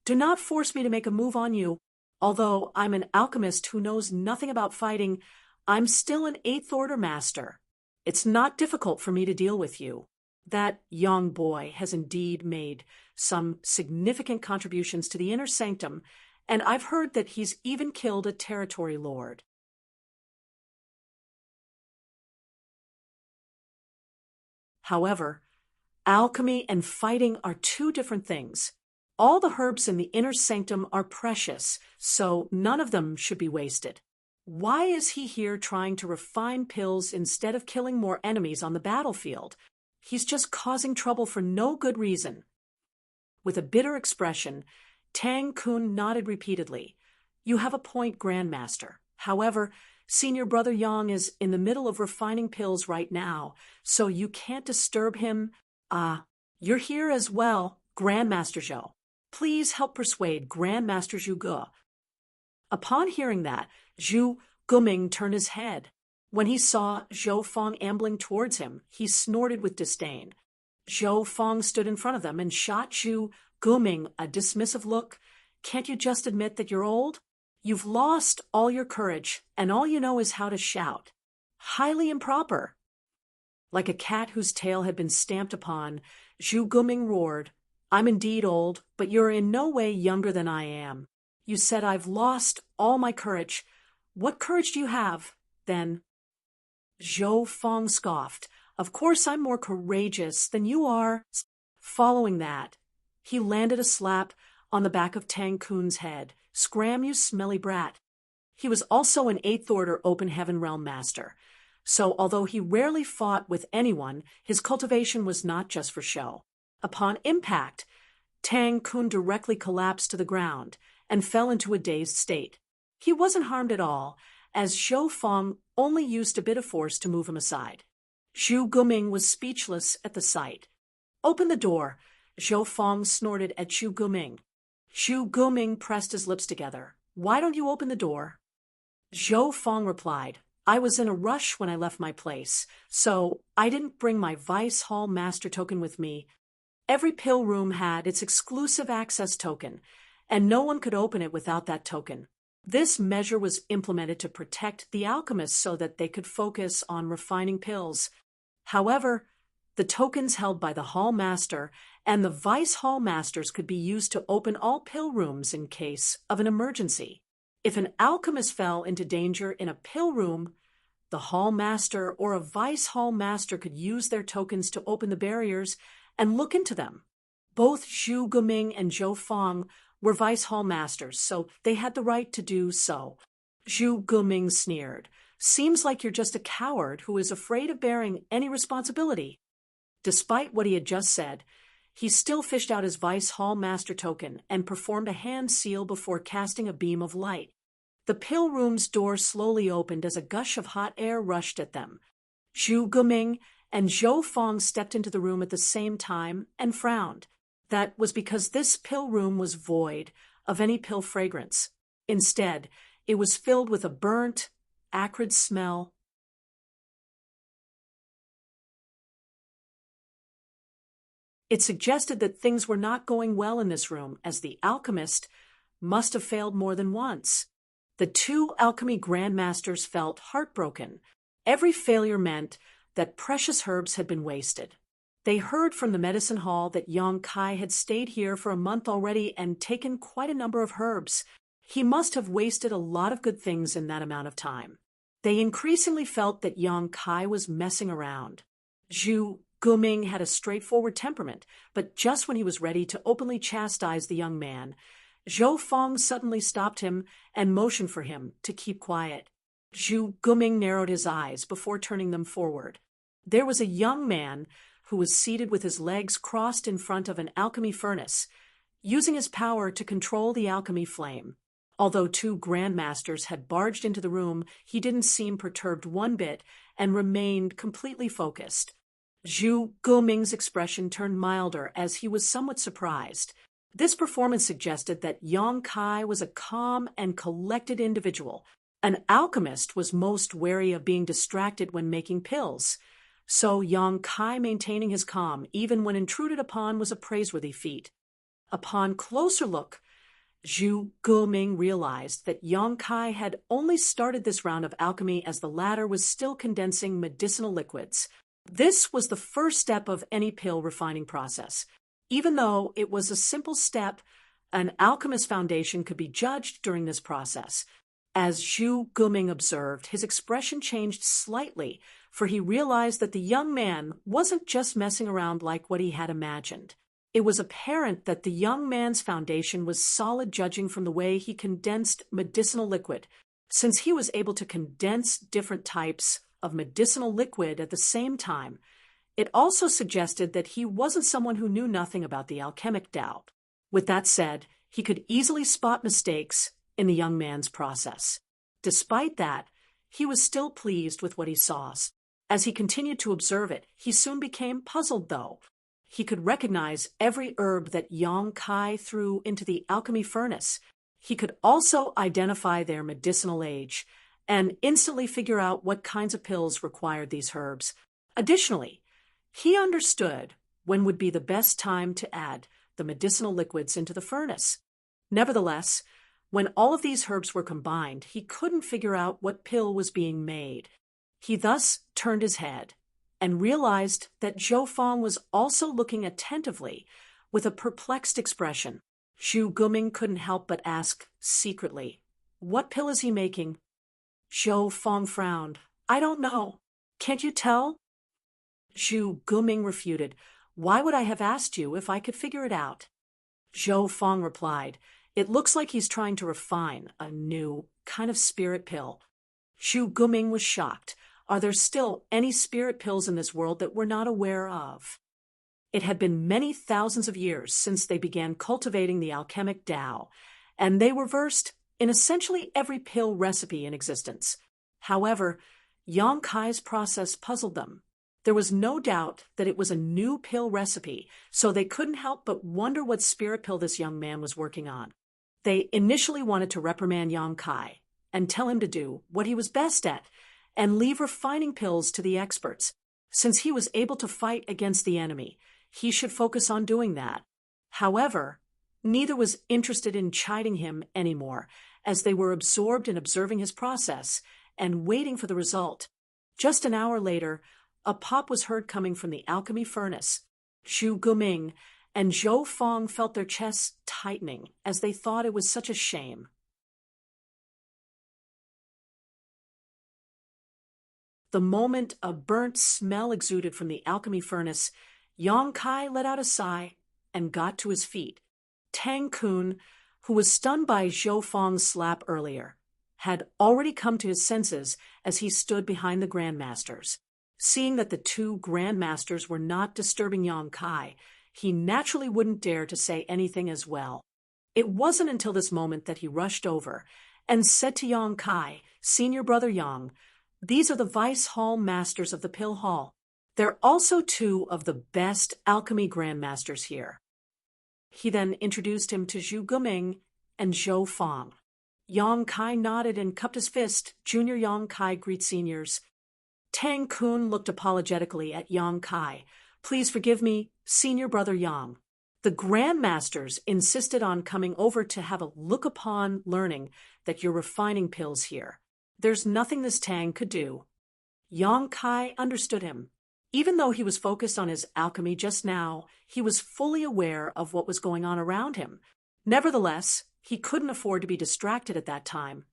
Do not force me to make a move on you. Although I'm an alchemist who knows nothing about fighting, I'm still an 8th Order master. It's not difficult for me to deal with you. That young boy has indeed made some significant contributions to the inner sanctum, and I've heard that he's even killed a territory lord." However, alchemy and fighting are two different things. All the herbs in the inner sanctum are precious, so none of them should be wasted. Why is he here trying to refine pills instead of killing more enemies on the battlefield? He's just causing trouble for no good reason. With a bitter expression, Tang Kun nodded repeatedly. "You have a point, Grandmaster. However, senior brother Yang is in the middle of refining pills right now, so you can't disturb him. You're here as well, Grandmaster Zhou. Please help persuade Grandmaster Zhuge." Upon hearing that, Zhu Guming turned his head. When he saw Zhou Fong ambling towards him, he snorted with disdain. Zhou Fong stood in front of them and shot Zhu Guming a dismissive look. "Can't you just admit that you're old? You've lost all your courage, and all you know is how to shout. Highly improper." Like a cat whose tail had been stamped upon, Zhu Guming roared, "I'm indeed old, but you're in no way younger than I am. You said I've lost all my courage. What courage do you have, then?" Zhou Fong scoffed. "Of course I'm more courageous than you are." Following that, he landed a slap on the back of Tang Kun's head. "Scram, you smelly brat." He was also an 8th Order Open Heaven Realm Master, so although he rarely fought with anyone, his cultivation was not just for show. Upon impact, Tang Kun directly collapsed to the ground and fell into a dazed state. He wasn't harmed at all, as Zhou Fong only used a bit of force to move him aside. Zhu Guming was speechless at the sight. "Open the door," Zhou Fong snorted at Zhu Guming. Zhu Guming pressed his lips together. "Why don't you open the door?" Zhou Fong replied, "I was in a rush when I left my place, so I didn't bring my Vice Hall Master token with me. Every pill room had its exclusive access token, and no one could open it without that token. This measure was implemented to protect the alchemists so that they could focus on refining pills. However, the tokens held by the Hall Master and the Vice Hall Masters could be used to open all pill rooms in case of an emergency. If an alchemist fell into danger in a pill room, the Hall Master or a Vice Hall Master could use their tokens to open the barriers and look into them. Both Zhu Guming and Zhou Fong were Vice Hall Masters, so they had the right to do so. Zhu Guming sneered. "Seems like you're just a coward who is afraid of bearing any responsibility." Despite what he had just said, he still fished out his Vice Hall Master token and performed a hand seal before casting a beam of light. The pill room's door slowly opened as a gush of hot air rushed at them. Zhu Guming and Zhou Fong stepped into the room at the same time and frowned. That was because this pill room was void of any pill fragrance. Instead, it was filled with a burnt, acrid smell. It suggested that things were not going well in this room, as the alchemist must have failed more than once. The two alchemy grandmasters felt heartbroken. Every failure meant that precious herbs had been wasted. They heard from the medicine hall that Yang Kai had stayed here for a month already and taken quite a number of herbs. He must have wasted a lot of good things in that amount of time. They increasingly felt that Yang Kai was messing around. Zhu Guming had a straightforward temperament, but just when he was ready to openly chastise the young man, Zhou Fong suddenly stopped him and motioned for him to keep quiet. Zhu Guming narrowed his eyes before turning them forward. There was a young man who was seated with his legs crossed in front of an alchemy furnace, using his power to control the alchemy flame. Although two grandmasters had barged into the room, he didn't seem perturbed one bit and remained completely focused. Zhu Guming's expression turned milder as he was somewhat surprised. This performance suggested that Yang Kai was a calm and collected individual. An alchemist was most wary of being distracted when making pills, so Yang Kai maintaining his calm even when intruded upon was a praiseworthy feat. Upon closer look, Zhu Guming realized that Yang Kai had only started this round of alchemy as the latter was still condensing medicinal liquids. This was the first step of any pill refining process. Even though it was a simple step, an alchemist's foundation could be judged during this process. As Zhu Guming observed, his expression changed slightly, for he realized that the young man wasn't just messing around like what he had imagined. It was apparent that the young man's foundation was solid, judging from the way he condensed medicinal liquid. Since he was able to condense different types of medicinal liquid at the same time, it also suggested that he wasn't someone who knew nothing about the alchemic Tao. With that said, he could easily spot mistakes in the young man's process. Despite that, he was still pleased with what he saw. As he continued to observe it, he soon became puzzled, though. He could recognize every herb that Yang Kai threw into the alchemy furnace. He could also identify their medicinal age and instantly figure out what kinds of pills required these herbs. Additionally, he understood when would be the best time to add the medicinal liquids into the furnace. Nevertheless, when all of these herbs were combined, he couldn't figure out what pill was being made. He thus turned his head and realized that Zhou Fong was also looking attentively with a perplexed expression. Zhu Guming couldn't help but ask secretly, "What pill is he making?" Zhou Fong frowned. "I don't know. Can't you tell?" Zhu Guming refuted. "Why would I have asked you if I could figure it out?" Zhou Fong replied, "It looks like he's trying to refine a new kind of spirit pill." Zhu Guming was shocked. Are there still any spirit pills in this world that we're not aware of? It had been many thousands of years since they began cultivating the alchemic Tao, and they were versed in essentially every pill recipe in existence. However, Yang Kai's process puzzled them. There was no doubt that it was a new pill recipe, so they couldn't help but wonder what spirit pill this young man was working on. They initially wanted to reprimand Yang Kai and tell him to do what he was best at and leave refining pills to the experts. Since he was able to fight against the enemy, he should focus on doing that. However, neither was interested in chiding him anymore, as they were absorbed in observing his process and waiting for the result. Just an hour later, a pop was heard coming from the alchemy furnace. Zhu Guming and Zhou Fong felt their chests tightening as they thought it was such a shame. The moment a burnt smell exuded from the alchemy furnace, Yang Kai let out a sigh and got to his feet. Tang Kun, who was stunned by Zhou Fong's slap earlier, had already come to his senses as he stood behind the grandmasters. Seeing that the two grandmasters were not disturbing Yang Kai, he naturally wouldn't dare to say anything as well. It wasn't until this moment that he rushed over and said to Yang Kai, "Senior brother Yang, these are the Vice Hall Masters of the Pill Hall. They're also two of the best alchemy grandmasters here." He then introduced him to Zhu Guming and Zhou Fang. Yang Kai nodded and cupped his fist. "Junior Yang Kai greets seniors." Tang Kun looked apologetically at Yang Kai. "Please forgive me, senior brother Yang. The grandmasters insisted on coming over to have a look upon learning that you're refining pills here. There's nothing this Tang could do." Yang Kai understood him. Even though he was focused on his alchemy just now, he was fully aware of what was going on around him. Nevertheless, he couldn't afford to be distracted at that time.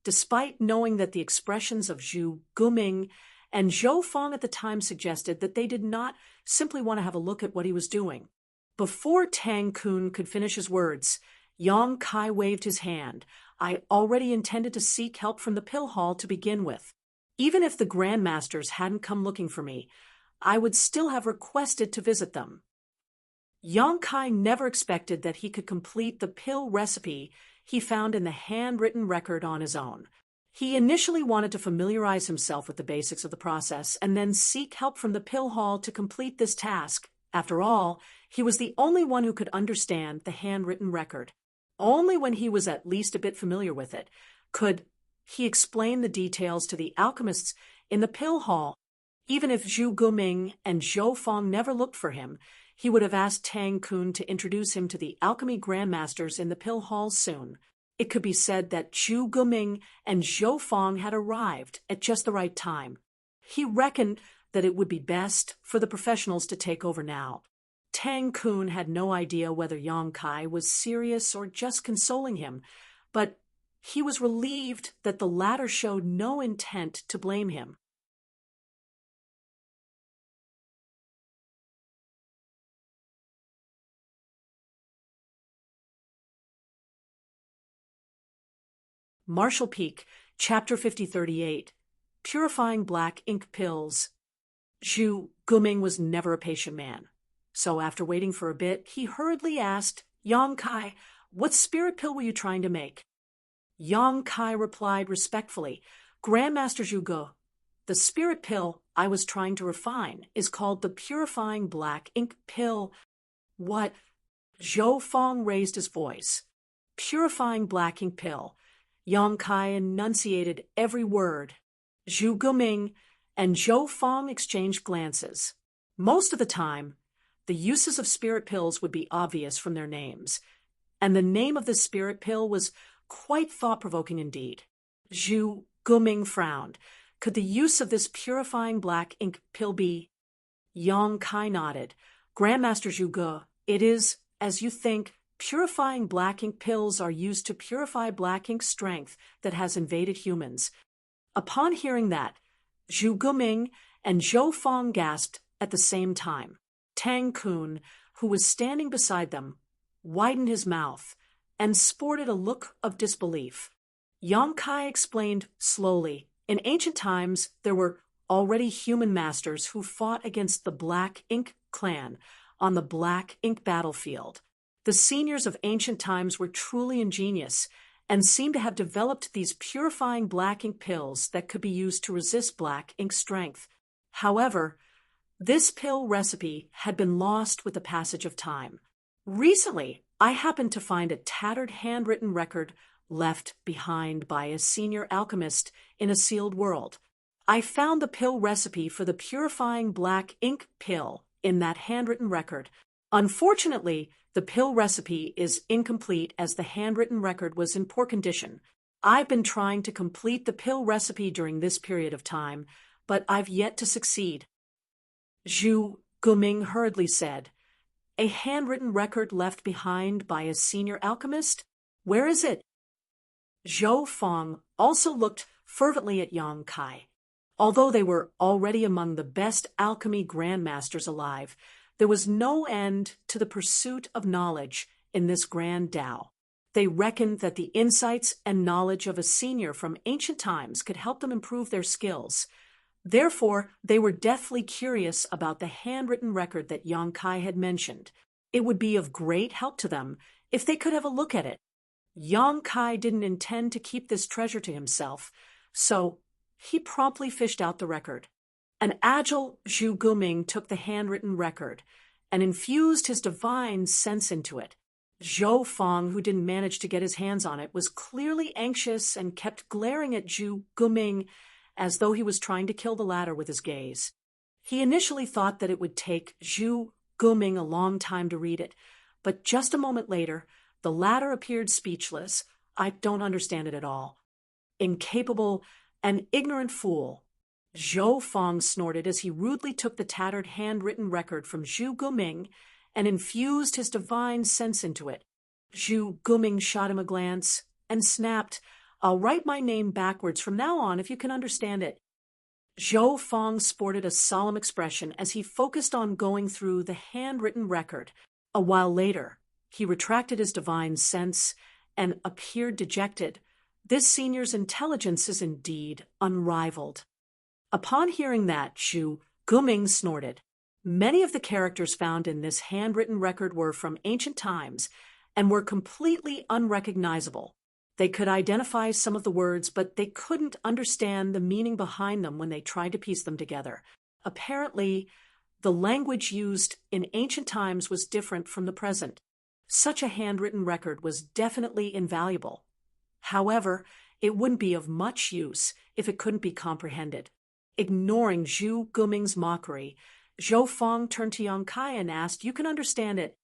Despite knowing that the expressions of Zhu Guming and Zhou Fang at the time suggested that they did not simply want to have a look at what he was doing. Before Tang Kun could finish his words, Yang Kai waved his hand. "I already intended to seek help from the Pill Hall to begin with. Even if the grandmasters hadn't come looking for me, I would still have requested to visit them." Yang Kai never expected that he could complete the pill recipe he found in the handwritten record on his own. He initially wanted to familiarize himself with the basics of the process and then seek help from the Pill Hall to complete this task. After all, he was the only one who could understand the handwritten record. Only when he was at least a bit familiar with it could he explain the details to the alchemists in the Pill Hall. Even if Zhu Guming and Zhou Fang never looked for him, he would have asked Tang Kun to introduce him to the alchemy grandmasters in the Pill Hall soon. It could be said that Zhu Guming and Zhou Fang had arrived at just the right time. He reckoned that it would be best for the professionals to take over now. Tang Kun had no idea whether Yang Kai was serious or just consoling him, but he was relieved that the latter showed no intent to blame him. Marshall Peak, Chapter 5038, Purifying Black Ink Pills. Zhu Guming was never a patient man, so after waiting for a bit, he hurriedly asked, "Yang Kai, what spirit pill were you trying to make?" Yang Kai replied respectfully, "Grandmaster Zhu Ge, the spirit pill I was trying to refine is called the Purifying Black Ink Pill." "What?" Zhou Fang raised his voice. "Purifying Black Ink Pill." Yang Kai enunciated every word. Zhu Guming and Zhou Fang exchanged glances. Most of the time, the uses of spirit pills would be obvious from their names, and the name of the spirit pill was quite thought-provoking indeed. Zhu Guming frowned. Could the use of this purifying black ink pill be? Yang Kai nodded. "Grandmaster Zhu Ge, it is, as you think, purifying black ink pills are used to purify black ink strength that has invaded humans." Upon hearing that, Zhu Guming and Zhou Fang gasped at the same time. Tang Kun, who was standing beside them, widened his mouth and sported a look of disbelief. Yang Kai explained slowly, "In ancient times, there were already human masters who fought against the Black Ink clan on the Black Ink battlefield. The seniors of ancient times were truly ingenious and seemed to have developed these purifying black ink pills that could be used to resist black ink strength. However, this pill recipe had been lost with the passage of time. Recently, I happened to find a tattered handwritten record left behind by a senior alchemist in a sealed world. I found the pill recipe for the purifying black ink pill in that handwritten record. Unfortunately, the pill recipe is incomplete as the handwritten record was in poor condition. I've been trying to complete the pill recipe during this period of time, but I've yet to succeed." Zhu Guming hurriedly said, "A handwritten record left behind by a senior alchemist? Where is it?" Zhou Fang also looked fervently at Yang Kai. Although they were already among the best alchemy grandmasters alive, there was no end to the pursuit of knowledge in this grand Tao. They reckoned that the insights and knowledge of a senior from ancient times could help them improve their skills. Therefore, they were deathly curious about the handwritten record that Yang Kai had mentioned. It would be of great help to them if they could have a look at it. Yang Kai didn't intend to keep this treasure to himself, so he promptly fished out the record. An agile Zhu Guming took the handwritten record and infused his divine sense into it. Zhou Feng, who didn't manage to get his hands on it, was clearly anxious and kept glaring at Zhu Guming as though he was trying to kill the latter with his gaze. He initially thought that it would take Zhu Guming a long time to read it, but just a moment later, the latter appeared speechless. "I don't understand it at all." "Incapable and ignorant fool," Zhou Feng snorted as he rudely took the tattered handwritten record from Zhu Guming and infused his divine sense into it. Zhu Guming shot him a glance and snapped, "I'll write my name backwards from now on if you can understand it." Zhou Feng sported a solemn expression as he focused on going through the handwritten record. A while later, he retracted his divine sense and appeared dejected. This senior's intelligence is indeed unrivaled. Upon hearing that, Zhu Guming snorted. Many of the characters found in this handwritten record were from ancient times and were completely unrecognizable. They could identify some of the words, but they couldn't understand the meaning behind them when they tried to piece them together. Apparently, the language used in ancient times was different from the present. Such a handwritten record was definitely invaluable. However, it wouldn't be of much use if it couldn't be comprehended. Ignoring Zhu Guming's mockery, Zhou Feng turned to Yang Kai and asked, "You can understand it?"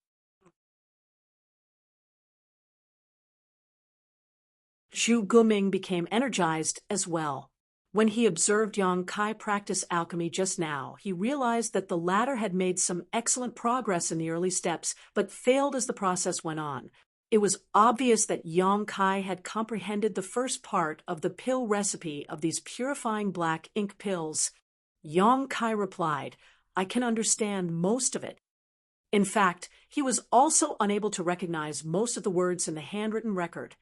Zhu Guming became energized as well. When he observed Yang Kai practice alchemy just now, he realized that the latter had made some excellent progress in the early steps, but failed as the process went on. It was obvious that Yang Kai had comprehended the first part of the pill recipe of these purifying black ink pills. Yang Kai replied, "I can understand most of it." In fact, he was also unable to recognize most of the words in the handwritten record.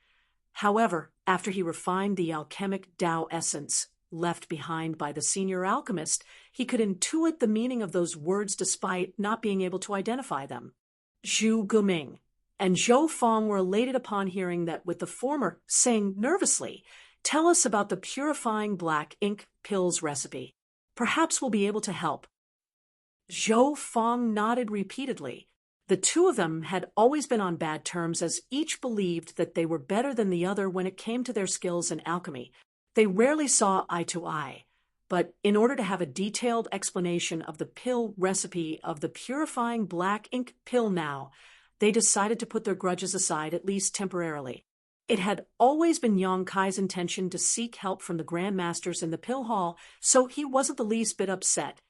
However, after he refined the alchemic Tao essence left behind by the senior alchemist, he could intuit the meaning of those words despite not being able to identify them. Zhu Guming and Zhou Feng were elated upon hearing that, with the former saying nervously, "Tell us about the purifying black ink pills recipe. Perhaps we'll be able to help." Zhou Feng nodded repeatedly. The two of them had always been on bad terms, as each believed that they were better than the other when it came to their skills in alchemy. They rarely saw eye to eye, but in order to have a detailed explanation of the pill recipe of the purifying black ink pill now, they decided to put their grudges aside, at least temporarily. It had always been Yang Kai's intention to seek help from the Grand Masters in the pill hall, so he wasn't the least bit upset.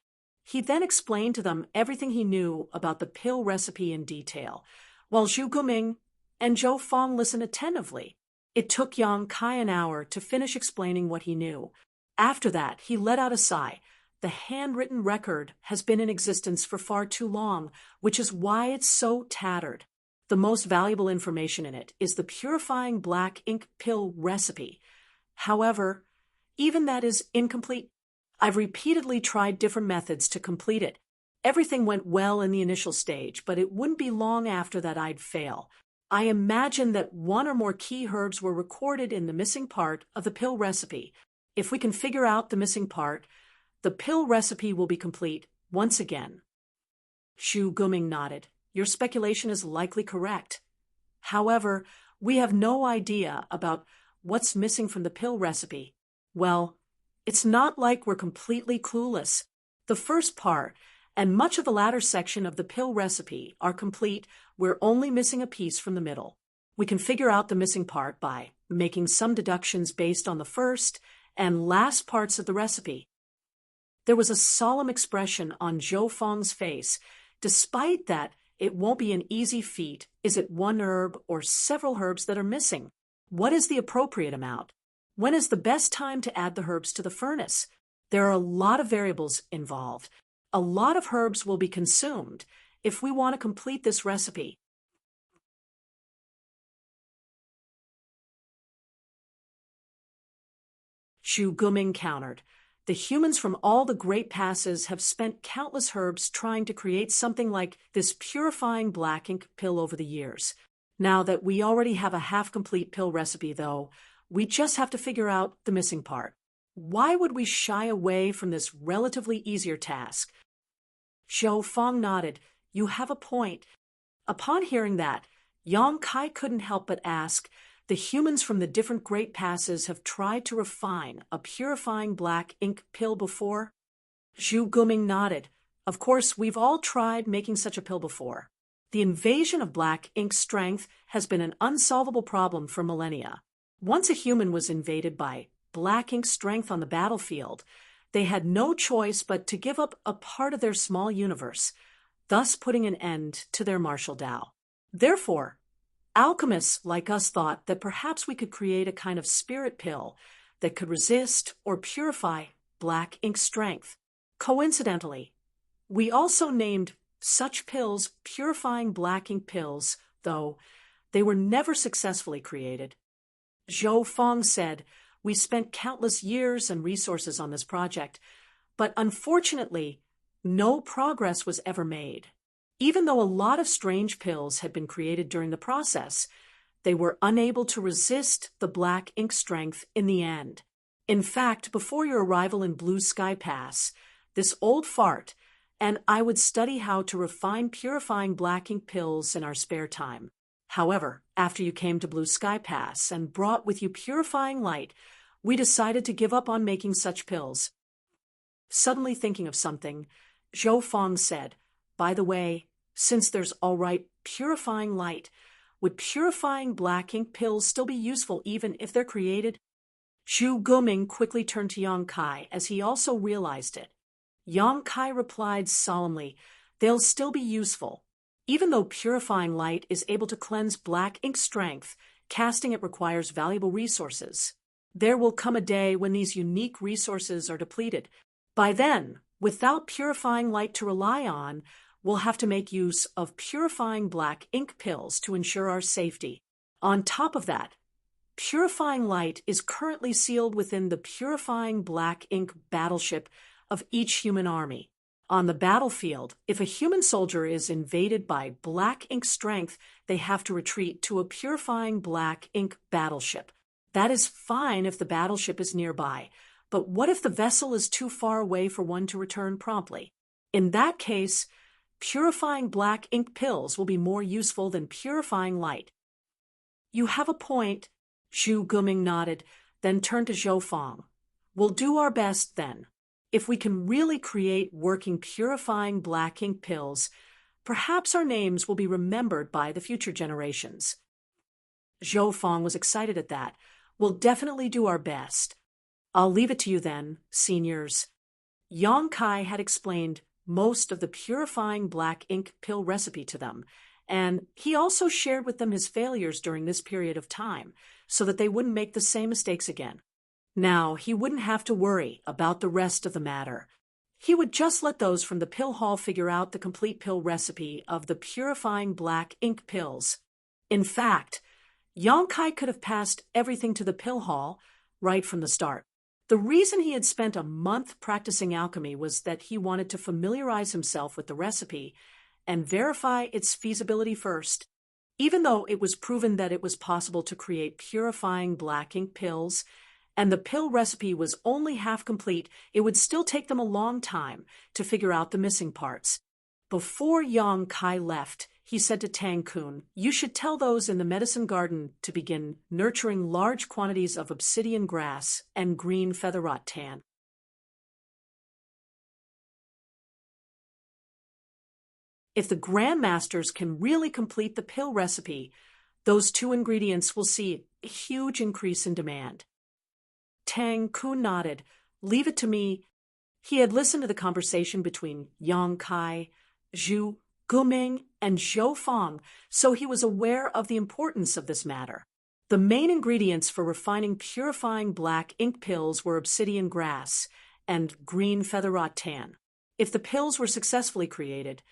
He then explained to them everything he knew about the pill recipe in detail, while Zhu Guming and Zhou Feng listened attentively. It took Yang Kai an hour to finish explaining what he knew. After that, he let out a sigh. The handwritten record has been in existence for far too long, which is why it's so tattered. The most valuable information in it is the purifying black ink pill recipe. However, even that is incomplete. I've repeatedly tried different methods to complete it. Everything went well in the initial stage, but it wouldn't be long after that I'd fail. I imagine that one or more key herbs were recorded in the missing part of the pill recipe. If we can figure out the missing part, the pill recipe will be complete once again." Zhu Guming nodded. "Your speculation is likely correct. However, we have no idea about what's missing from the pill recipe. Well, it's not like we're completely clueless. The first part and much of the latter section of the pill recipe are complete. We're only missing a piece from the middle. We can figure out the missing part by making some deductions based on the first and last parts of the recipe." There was a solemn expression on Zhou Feng's face. Despite that, it won't be an easy feat. Is it one herb or several herbs that are missing? What is the appropriate amount? When is the best time to add the herbs to the furnace? There are a lot of variables involved. A lot of herbs will be consumed if we want to complete this recipe. Zhu Guming countered. The humans from all the great passes have spent countless herbs trying to create something like this purifying black ink pill over the years. Now that we already have a half-complete pill recipe, though, we just have to figure out the missing part. Why would we shy away from this relatively easier task? Zhou Fang nodded. You have a point. Upon hearing that, Yang Kai couldn't help but ask, the humans from the different great passes have tried to refine a purifying black ink pill before? Zhu Guming nodded. Of course, we've all tried making such a pill before. The invasion of black ink strength has been an unsolvable problem for millennia. Once a human was invaded by black ink strength on the battlefield, they had no choice but to give up a part of their small universe, thus putting an end to their martial Tao. Therefore, alchemists like us thought that perhaps we could create a kind of spirit pill that could resist or purify black ink strength. Coincidentally, we also named such pills purifying black ink pills, though they were never successfully created. Zhou Fang said, we spent countless years and resources on this project, but unfortunately, no progress was ever made. Even though a lot of strange pills had been created during the process, they were unable to resist the black ink strength in the end. In fact, before your arrival in Blue Sky Pass, this old fart and I would study how to refine purifying black ink pills in our spare time. However, after you came to Blue Sky Pass and brought with you purifying light, we decided to give up on making such pills. Suddenly thinking of something, Zhou Fang said, by the way, since there's alright purifying light, would purifying black ink pills still be useful even if they're created? Zhu Guming quickly turned to Yang Kai as he also realized it. Yang Kai replied solemnly, they'll still be useful. Even though purifying light is able to cleanse black ink strength, casting it requires valuable resources. There will come a day when these unique resources are depleted. By then, without purifying light to rely on, we'll have to make use of purifying black ink pills to ensure our safety. On top of that, purifying light is currently sealed within the purifying black ink battleship of each human army. On the battlefield, if a human soldier is invaded by black ink strength, they have to retreat to a purifying black ink battleship. That is fine if the battleship is nearby, but what if the vessel is too far away for one to return promptly? In that case, purifying black ink pills will be more useful than purifying light. You have a point, Zhu Guming nodded, then turned to Zhou Fang. We'll do our best then. If we can really create working purifying black ink pills, perhaps our names will be remembered by the future generations. Zhou Fang was excited at that. We'll definitely do our best. I'll leave it to you then, seniors. Yang Kai had explained most of the purifying black ink pill recipe to them, and he also shared with them his failures during this period of time, so that they wouldn't make the same mistakes again. Now, he wouldn't have to worry about the rest of the matter. He would just let those from the pill hall figure out the complete pill recipe of the purifying black ink pills. In fact, Yang Kai could have passed everything to the pill hall right from the start. The reason he had spent a month practicing alchemy was that he wanted to familiarize himself with the recipe and verify its feasibility first. Even though it was proven that it was possible to create purifying black ink pills, and the pill recipe was only half complete, it would still take them a long time to figure out the missing parts. Before Yang Kai left, he said to Tang Kun, you should tell those in the medicine garden to begin nurturing large quantities of obsidian grass and green feather rattan. If the grandmasters can really complete the pill recipe, those two ingredients will see a huge increase in demand. Tang Kun nodded. Leave it to me. He had listened to the conversation between Yang Kai, Zhu Guming, and Zhou Fang, so he was aware of the importance of this matter. The main ingredients for refining purifying black ink pills were obsidian grass and green feather rattan. If the pills were successfully created,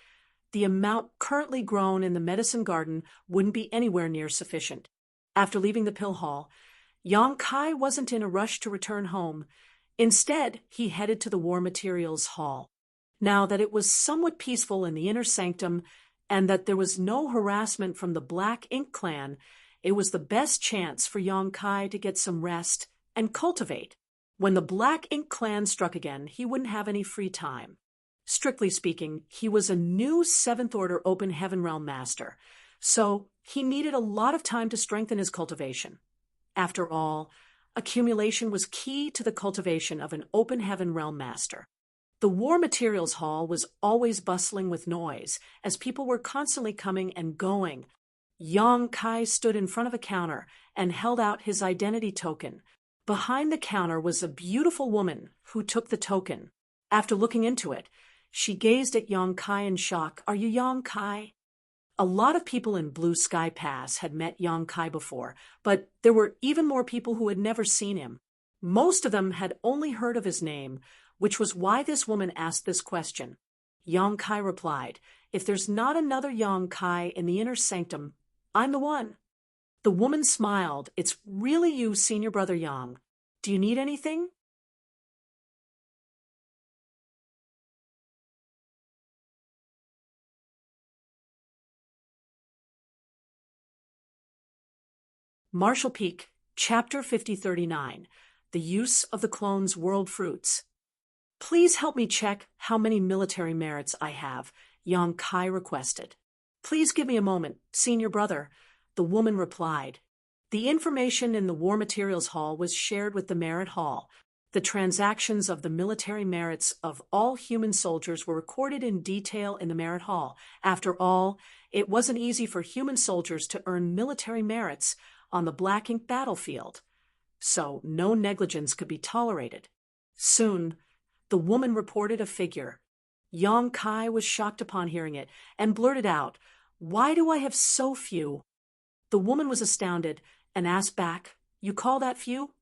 the amount currently grown in the medicine garden wouldn't be anywhere near sufficient. After leaving the pill hall, Yang Kai wasn't in a rush to return home. Instead, he headed to the War Materials Hall. Now that it was somewhat peaceful in the inner sanctum and that there was no harassment from the Black Ink clan, it was the best chance for Yong-kai to get some rest and cultivate. When the Black Ink clan struck again, he wouldn't have any free time. Strictly speaking, he was a new 7th Order Open Heaven Realm Master, so he needed a lot of time to strengthen his cultivation. After all, accumulation was key to the cultivation of an Open Heaven Realm Master. The War Materials Hall was always bustling with noise, as people were constantly coming and going. Yong-kai stood in front of a counter and held out his identity token. Behind the counter was a beautiful woman who took the token. After looking into it, she gazed at Yong-kai in shock. "Are you Yong-kai?" A lot of people in Blue Sky Pass had met Yong-kai before, but there were even more people who had never seen him. Most of them had only heard of his name, which was why this woman asked this question. Yong-kai replied, "If there's not another Yong-kai in the inner sanctum, I'm the one." The woman smiled. "It's really you, Senior Brother Yang. Do you need anything?" Marshall Peak, Chapter 5039, The Use of the Clone's World Fruits. "Please help me check how many military merits I have," Yong-kai requested. "Please give me a moment, Senior Brother," the woman replied. The information in the War Materials Hall was shared with the Merit Hall. The transactions of the military merits of all human soldiers were recorded in detail in the Merit Hall. After all, it wasn't easy for human soldiers to earn military merits on the Black Ink battlefield, so no negligence could be tolerated. Soon, the woman reported a figure. Yong-kai was shocked upon hearing it and blurted out, "Why do I have so few?" The woman was astounded and asked back, "You call that few?"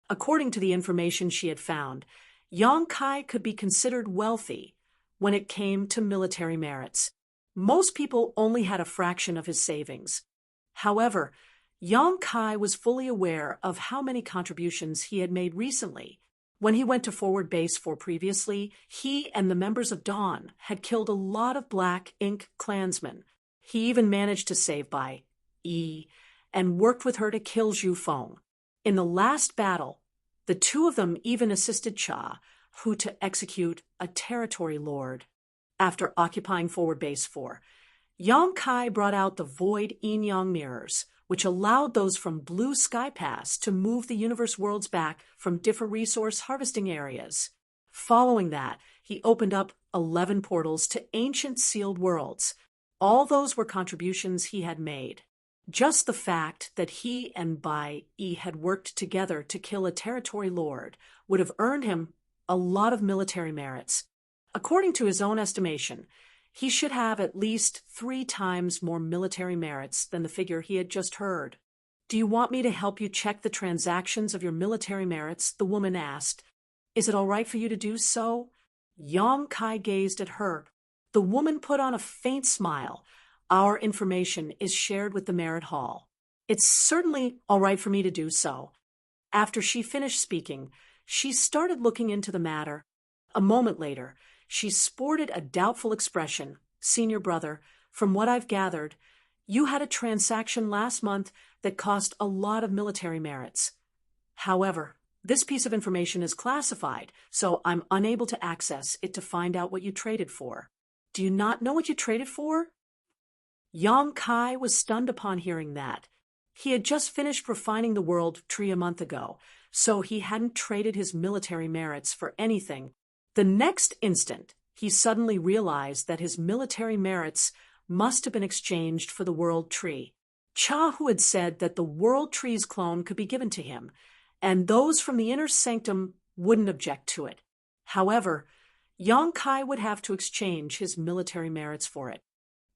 According to the information she had found, Yong-kai could be considered wealthy when it came to military merits. Most people only had a fraction of his savings. However, Yong-kai was fully aware of how many contributions he had made recently. When he went to Forward Base 4 previously, he and the members of Dawn had killed a lot of Black Ink clansmen. He even managed to save Bai Yi and worked with her to kill Zhu Feng. In the last battle, the two of them even assisted Cha, who to execute a territory lord. After occupying Forward Base 4, Yong-kai brought out the Void Yin-Yang mirrors, which allowed those from Blue Sky Pass to move the universe worlds back from different resource harvesting areas. Following that, he opened up 11 portals to ancient sealed worlds. All those were contributions he had made. Just the fact that he and Bai Yi had worked together to kill a territory lord would have earned him a lot of military merits. According to his own estimation, he should have at least 3 times more military merits than the figure he had just heard. "Do you want me to help you check the transactions of your military merits?" the woman asked. "Is it all right for you to do so?" Yong-kai gazed at her. The woman put on a faint smile. "Our information is shared with the Merit Hall. It's certainly all right for me to do so." After she finished speaking, she started looking into the matter. A moment later, she sported a doubtful expression. "Senior Brother, from what I've gathered, you had a transaction last month that cost a lot of military merits. However, this piece of information is classified, so I'm unable to access it to find out what you traded for." "Do you not know what you traded for?" Yong-kai was stunned upon hearing that. He had just finished refining the world tree a month ago, so he hadn't traded his military merits for anything. The next instant, he suddenly realized that his military merits must have been exchanged for the world tree. Cha Hu had said that the world tree's clone could be given to him, and those from the inner sanctum wouldn't object to it. However, Yong-kai would have to exchange his military merits for it.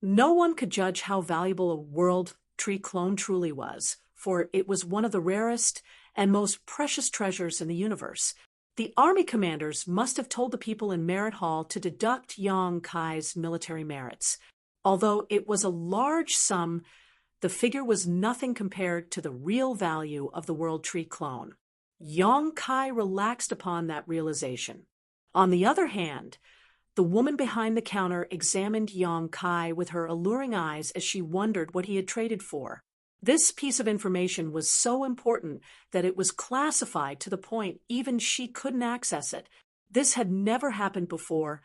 No one could judge how valuable a world tree clone truly was, for it was one of the rarest and most precious treasures in the universe. The army commanders must have told the people in Merit Hall to deduct Yong-kai's military merits. Although it was a large sum, the figure was nothing compared to the real value of the World Tree clone. Yong Kai relaxed upon that realization. On the other hand, the woman behind the counter examined Yong Kai with her alluring eyes as she wondered what he had traded for. This piece of information was so important that it was classified to the point even she couldn't access it. This had never happened before.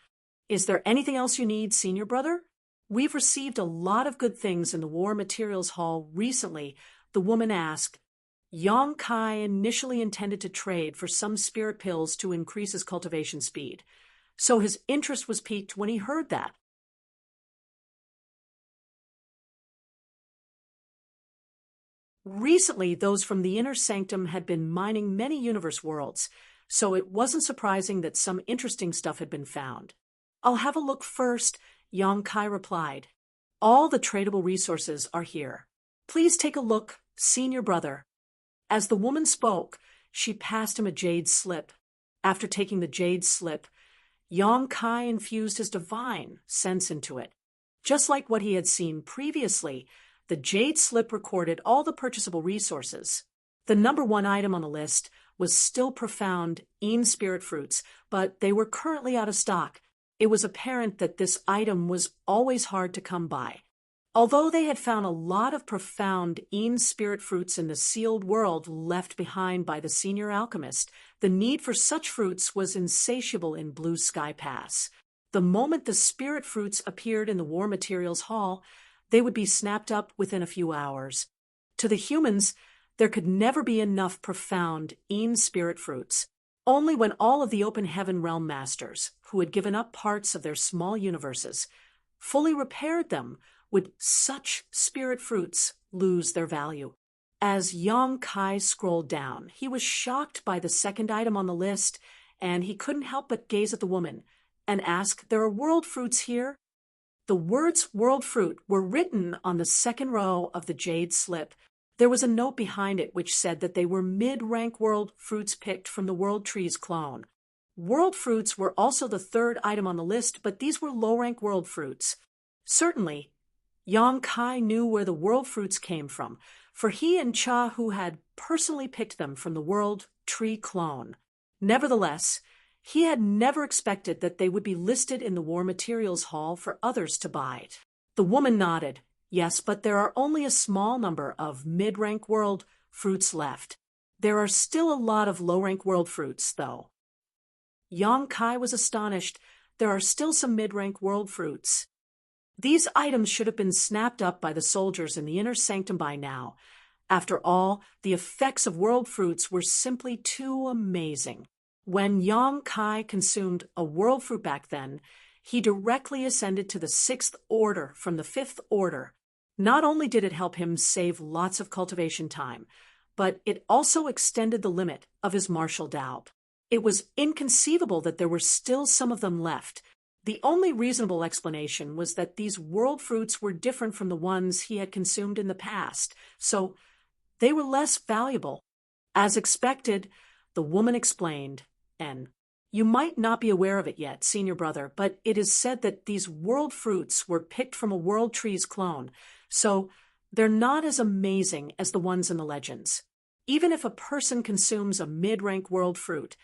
Is there anything else you need, senior brother? We've received a lot of good things in the War Materials Hall recently, the woman asked. Yong Kai initially intended to trade for some spirit pills to increase his cultivation speed, so his interest was piqued when he heard that. Recently, those from the inner sanctum had been mining many universe worlds, so it wasn't surprising that some interesting stuff had been found. I'll have a look first, Yong Kai replied. All the tradable resources are here. Please take a look, senior brother. As the woman spoke, she passed him a jade slip. After taking the jade slip, Yong Kai infused his divine sense into it. Just like what he had seen previously, the jade slip recorded all the purchasable resources. The number one item on the list was still profound Een spirit fruits, but they were currently out of stock. It was apparent that this item was always hard to come by. Although they had found a lot of profound Een spirit fruits in the sealed world left behind by the senior alchemist, the need for such fruits was insatiable in Blue Sky Pass. The moment the spirit fruits appeared in the War Materials Hall, they would be snapped up within a few hours. To the humans, there could never be enough profound Een spirit fruits. Only when all of the Open Heaven Realm Masters, who had given up parts of their small universes, fully repaired them, would such spirit fruits lose their value. As Yong Kai scrolled down, he was shocked by the second item on the list, and he couldn't help but gaze at the woman and ask, "There are world fruits here?" The words world fruit were written on the second row of the jade slip. There was a note behind it which said that they were mid-rank world fruits picked from the World Trees clone. World fruits were also the third item on the list, but these were low-rank world fruits. Certainly, Yong Kai knew where the world fruits came from, for he and Cha Hu had personally picked them from the World Tree clone. Nevertheless, he had never expected that they would be listed in the War Materials Hall for others to buy. The woman nodded. Yes, but there are only a small number of mid-rank world fruits left. There are still a lot of low-rank world fruits, though. Yong Kai was astonished. There are still some mid-rank world fruits. These items should have been snapped up by the soldiers in the inner sanctum by now. After all, the effects of world fruits were simply too amazing. When Yong Kai consumed a world fruit back then, he directly ascended to the 6th order from the 5th order. Not only did it help him save lots of cultivation time, but it also extended the limit of his martial doubt. It was inconceivable that there were still some of them left. The only reasonable explanation was that these world fruits were different from the ones he had consumed in the past, so they were less valuable. As expected, the woman explained, and you might not be aware of it yet, senior brother, but it is said that these world fruits were picked from a World Trees clone, so they're not as amazing as the ones in the legends. Even if a person consumes a mid-rank world fruit,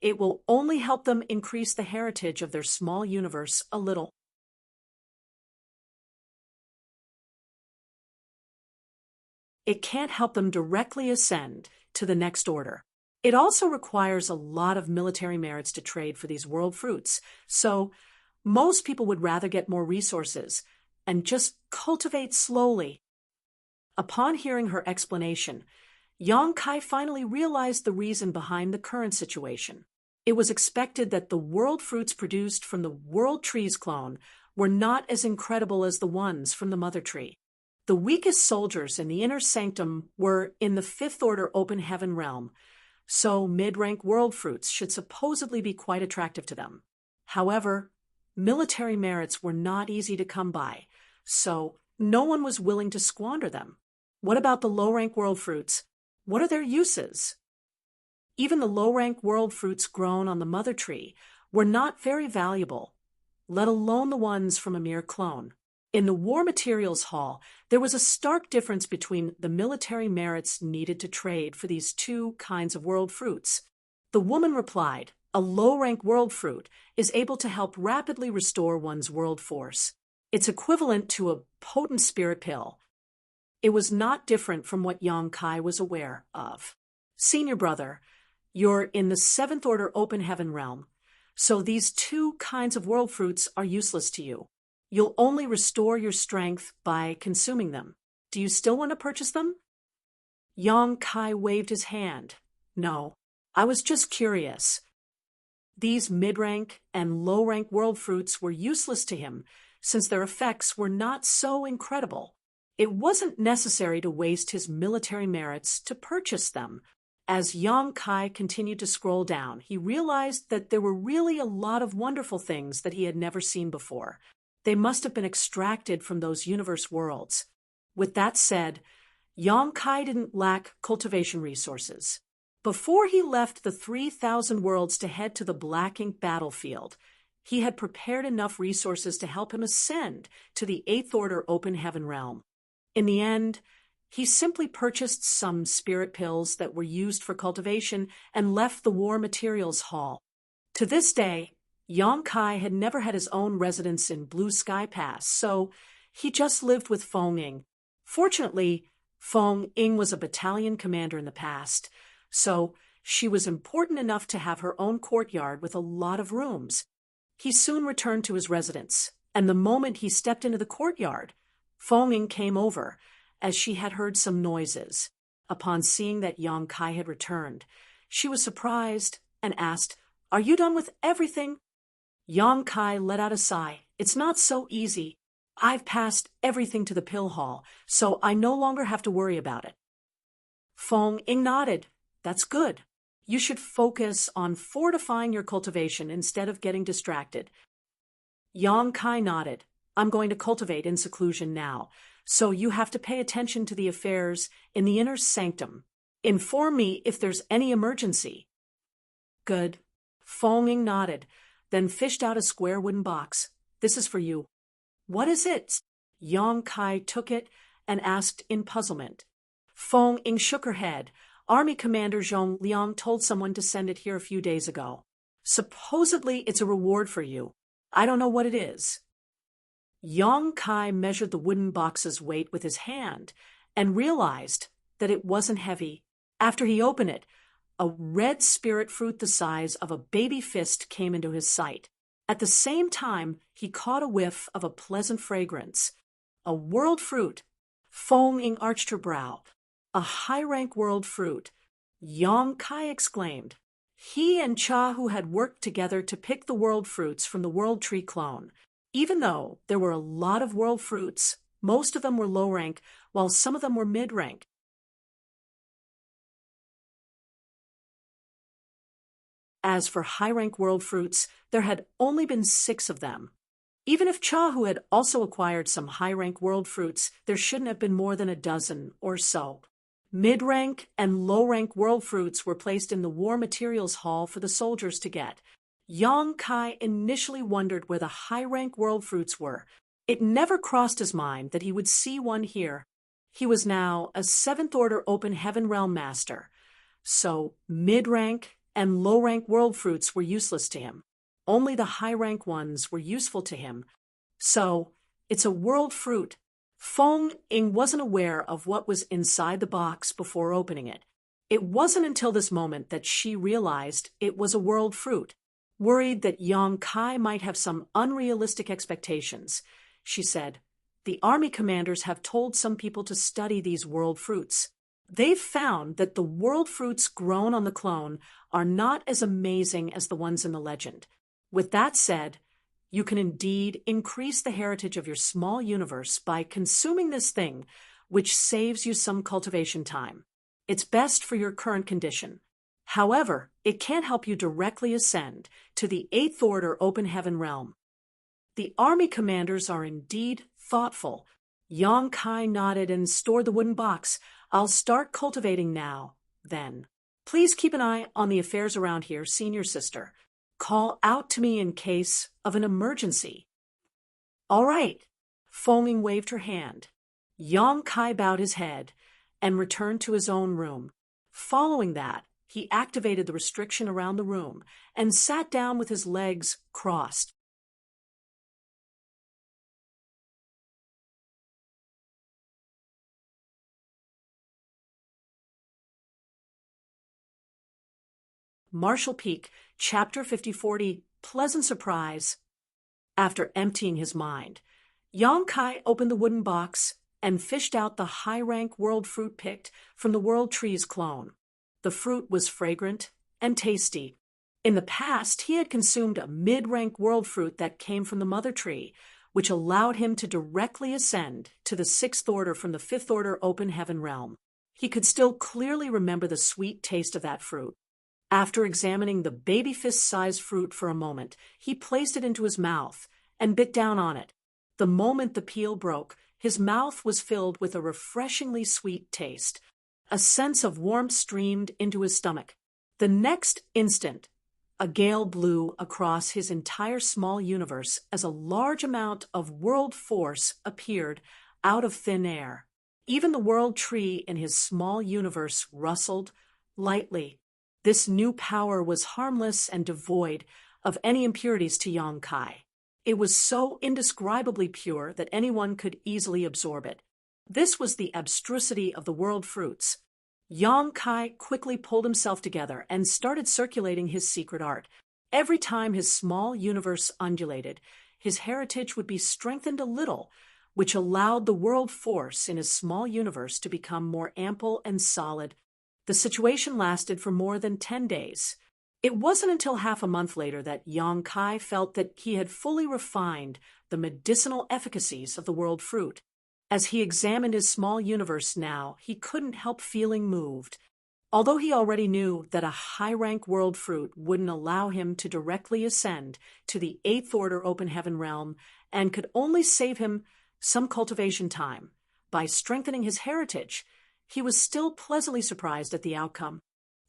it will only help them increase the heritage of their small universe a little. It can't help them directly ascend to the next order. It also requires a lot of military merits to trade for these world fruits, so most people would rather get more resources and just cultivate slowly. Upon hearing her explanation, Yong Kai finally realized the reason behind the current situation. It was expected that the world fruits produced from the World Trees clone were not as incredible as the ones from the Mother Tree. The weakest soldiers in the inner sanctum were in the 5th order Open Heaven realm, so mid-rank world fruits should supposedly be quite attractive to them. However, military merits were not easy to come by, so no one was willing to squander them. What about the low-rank world fruits? What are their uses? Even the low-rank world fruits grown on the Mother Tree were not very valuable, let alone the ones from a mere clone. In the War Materials Hall, there was a stark difference between the military merits needed to trade for these two kinds of world fruits. The woman replied, "A low-rank world fruit is able to help rapidly restore one's world force. It's equivalent to a potent spirit pill." It was not different from what Yang Kai was aware of. "Senior brother, you're in the seventh order open heaven realm, so these two kinds of world fruits are useless to you. You'll only restore your strength by consuming them. Do you still want to purchase them?" Yang Kai waved his hand. "No, I was just curious." These mid-rank and low-rank world fruits were useless to him since their effects were not so incredible. It wasn't necessary to waste his military merits to purchase them. As Yang Kai continued to scroll down, he realized that there were really a lot of wonderful things that he had never seen before. They must have been extracted from those universe worlds. With that said, Yang Kai didn't lack cultivation resources. Before he left the 3,000 worlds to head to the Black Ink battlefield, he had prepared enough resources to help him ascend to the 8th Order Open Heaven realm. In the end, he simply purchased some spirit pills that were used for cultivation and left the War Materials Hall. To this day, Yang Kai had never had his own residence in Blue Sky Pass, so he just lived with Feng Ying. Fortunately, Feng Ying was a battalion commander in the past, so she was important enough to have her own courtyard with a lot of rooms. He soon returned to his residence, and the moment he stepped into the courtyard, Feng Ying came over, as she had heard some noises. Upon seeing that Yang Kai had returned, she was surprised and asked, "Are you done with everything?" Yang Kai let out a sigh. "It's not so easy. I've passed everything to the pill hall, so I no longer have to worry about it." Feng Ying nodded. "That's good. You should focus on fortifying your cultivation instead of getting distracted." Yang Kai nodded. "I'm going to cultivate in seclusion now, so you have to pay attention to the affairs in the inner sanctum. Inform me if there's any emergency." "Good." Feng Ying nodded, then fished out a square wooden box. "This is for you." "What is it?" Yang Kai took it and asked in puzzlement. Feng Ying shook her head. "Army Commander Zhong Liang told someone to send it here a few days ago. Supposedly it's a reward for you. I don't know what it is." Yang Kai measured the wooden box's weight with his hand and realized that it wasn't heavy. After he opened it, a red spirit fruit the size of a baby fist came into his sight. At the same time, he caught a whiff of a pleasant fragrance. A world fruit. Feng Ying arched her brow. "A high-rank world fruit," Yang Kai exclaimed. He and Cha Hu had worked together to pick the world fruits from the World Tree clone. Even though there were a lot of world fruits, most of them were low rank, while some of them were mid-rank. As for high-rank world fruits, there had only been 6 of them. Even if Cha Hu had also acquired some high-rank world fruits, there shouldn't have been more than a dozen or so. Mid-rank and low-rank world fruits were placed in the War Materials Hall for the soldiers to get. Yang Kai initially wondered where the high-rank world fruits were. It never crossed his mind that he would see one here. He was now a 7th Order Open Heaven Realm Master, so mid-rank and low-rank world fruits were useless to him. Only the high-rank ones were useful to him. So, it's a world fruit. Feng Ying wasn't aware of what was inside the box before opening it. It wasn't until this moment that she realized it was a world fruit. Worried that Yang Kai might have some unrealistic expectations, she said, "The army commanders have told some people to study these world fruits. They've found that the world fruits grown on the clone are not as amazing as the ones in the legend. With that said, you can indeed increase the heritage of your small universe by consuming this thing, which saves you some cultivation time. It's best for your current condition. However, it can't help you directly ascend to the 8th Order Open Heaven realm." The army commanders are indeed thoughtful. Yang Kai nodded and stored the wooden box. "I'll start cultivating now, then. Please keep an eye on the affairs around here, senior sister. Call out to me in case of an emergency." "All right." Fenging waved her hand. Yang Kai bowed his head and returned to his own room. Following that, he activated the restriction around the room and sat down with his legs crossed. Marshall Peak, Chapter 5040, Pleasant Surprise. After emptying his mind, Yang Kai opened the wooden box and fished out the high-rank world fruit picked from the World Tree's clone. The fruit was fragrant and tasty. In the past, he had consumed a mid-rank world fruit that came from the Mother Tree, which allowed him to directly ascend to the 6th order from the 5th order open heaven realm. He could still clearly remember the sweet taste of that fruit. After examining the baby fist-sized fruit for a moment, he placed it into his mouth and bit down on it. The moment the peel broke, his mouth was filled with a refreshingly sweet taste. A sense of warmth streamed into his stomach. The next instant, a gale blew across his entire small universe as a large amount of world force appeared out of thin air. Even the world tree in his small universe rustled lightly. This new power was harmless and devoid of any impurities to Yang Kai. It was so indescribably pure that anyone could easily absorb it. This was the abstrusity of the world fruits. Yang Kai quickly pulled himself together and started circulating his secret art. Every time his small universe undulated, his heritage would be strengthened a little, which allowed the world force in his small universe to become more ample and solid. The situation lasted for more than 10 days. It wasn't until half a month later that Yang Kai felt that he had fully refined the medicinal efficacies of the world fruit. As he examined his small universe now, he couldn't help feeling moved. Although he already knew that a high-rank world fruit wouldn't allow him to directly ascend to the 8th order open heaven realm and could only save him some cultivation time by strengthening his heritage, he was still pleasantly surprised at the outcome.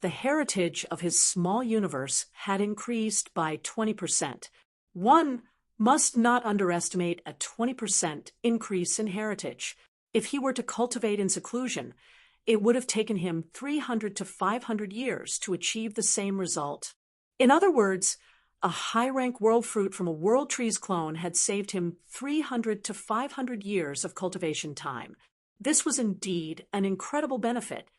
The heritage of his small universe had increased by 20%. One must not underestimate a 20% increase in heritage. If he were to cultivate in seclusion, it would have taken him 300 to 500 years to achieve the same result. In other words, a high-rank world fruit from a world tree's clone had saved him 300 to 500 years of cultivation time. This was indeed an incredible benefit.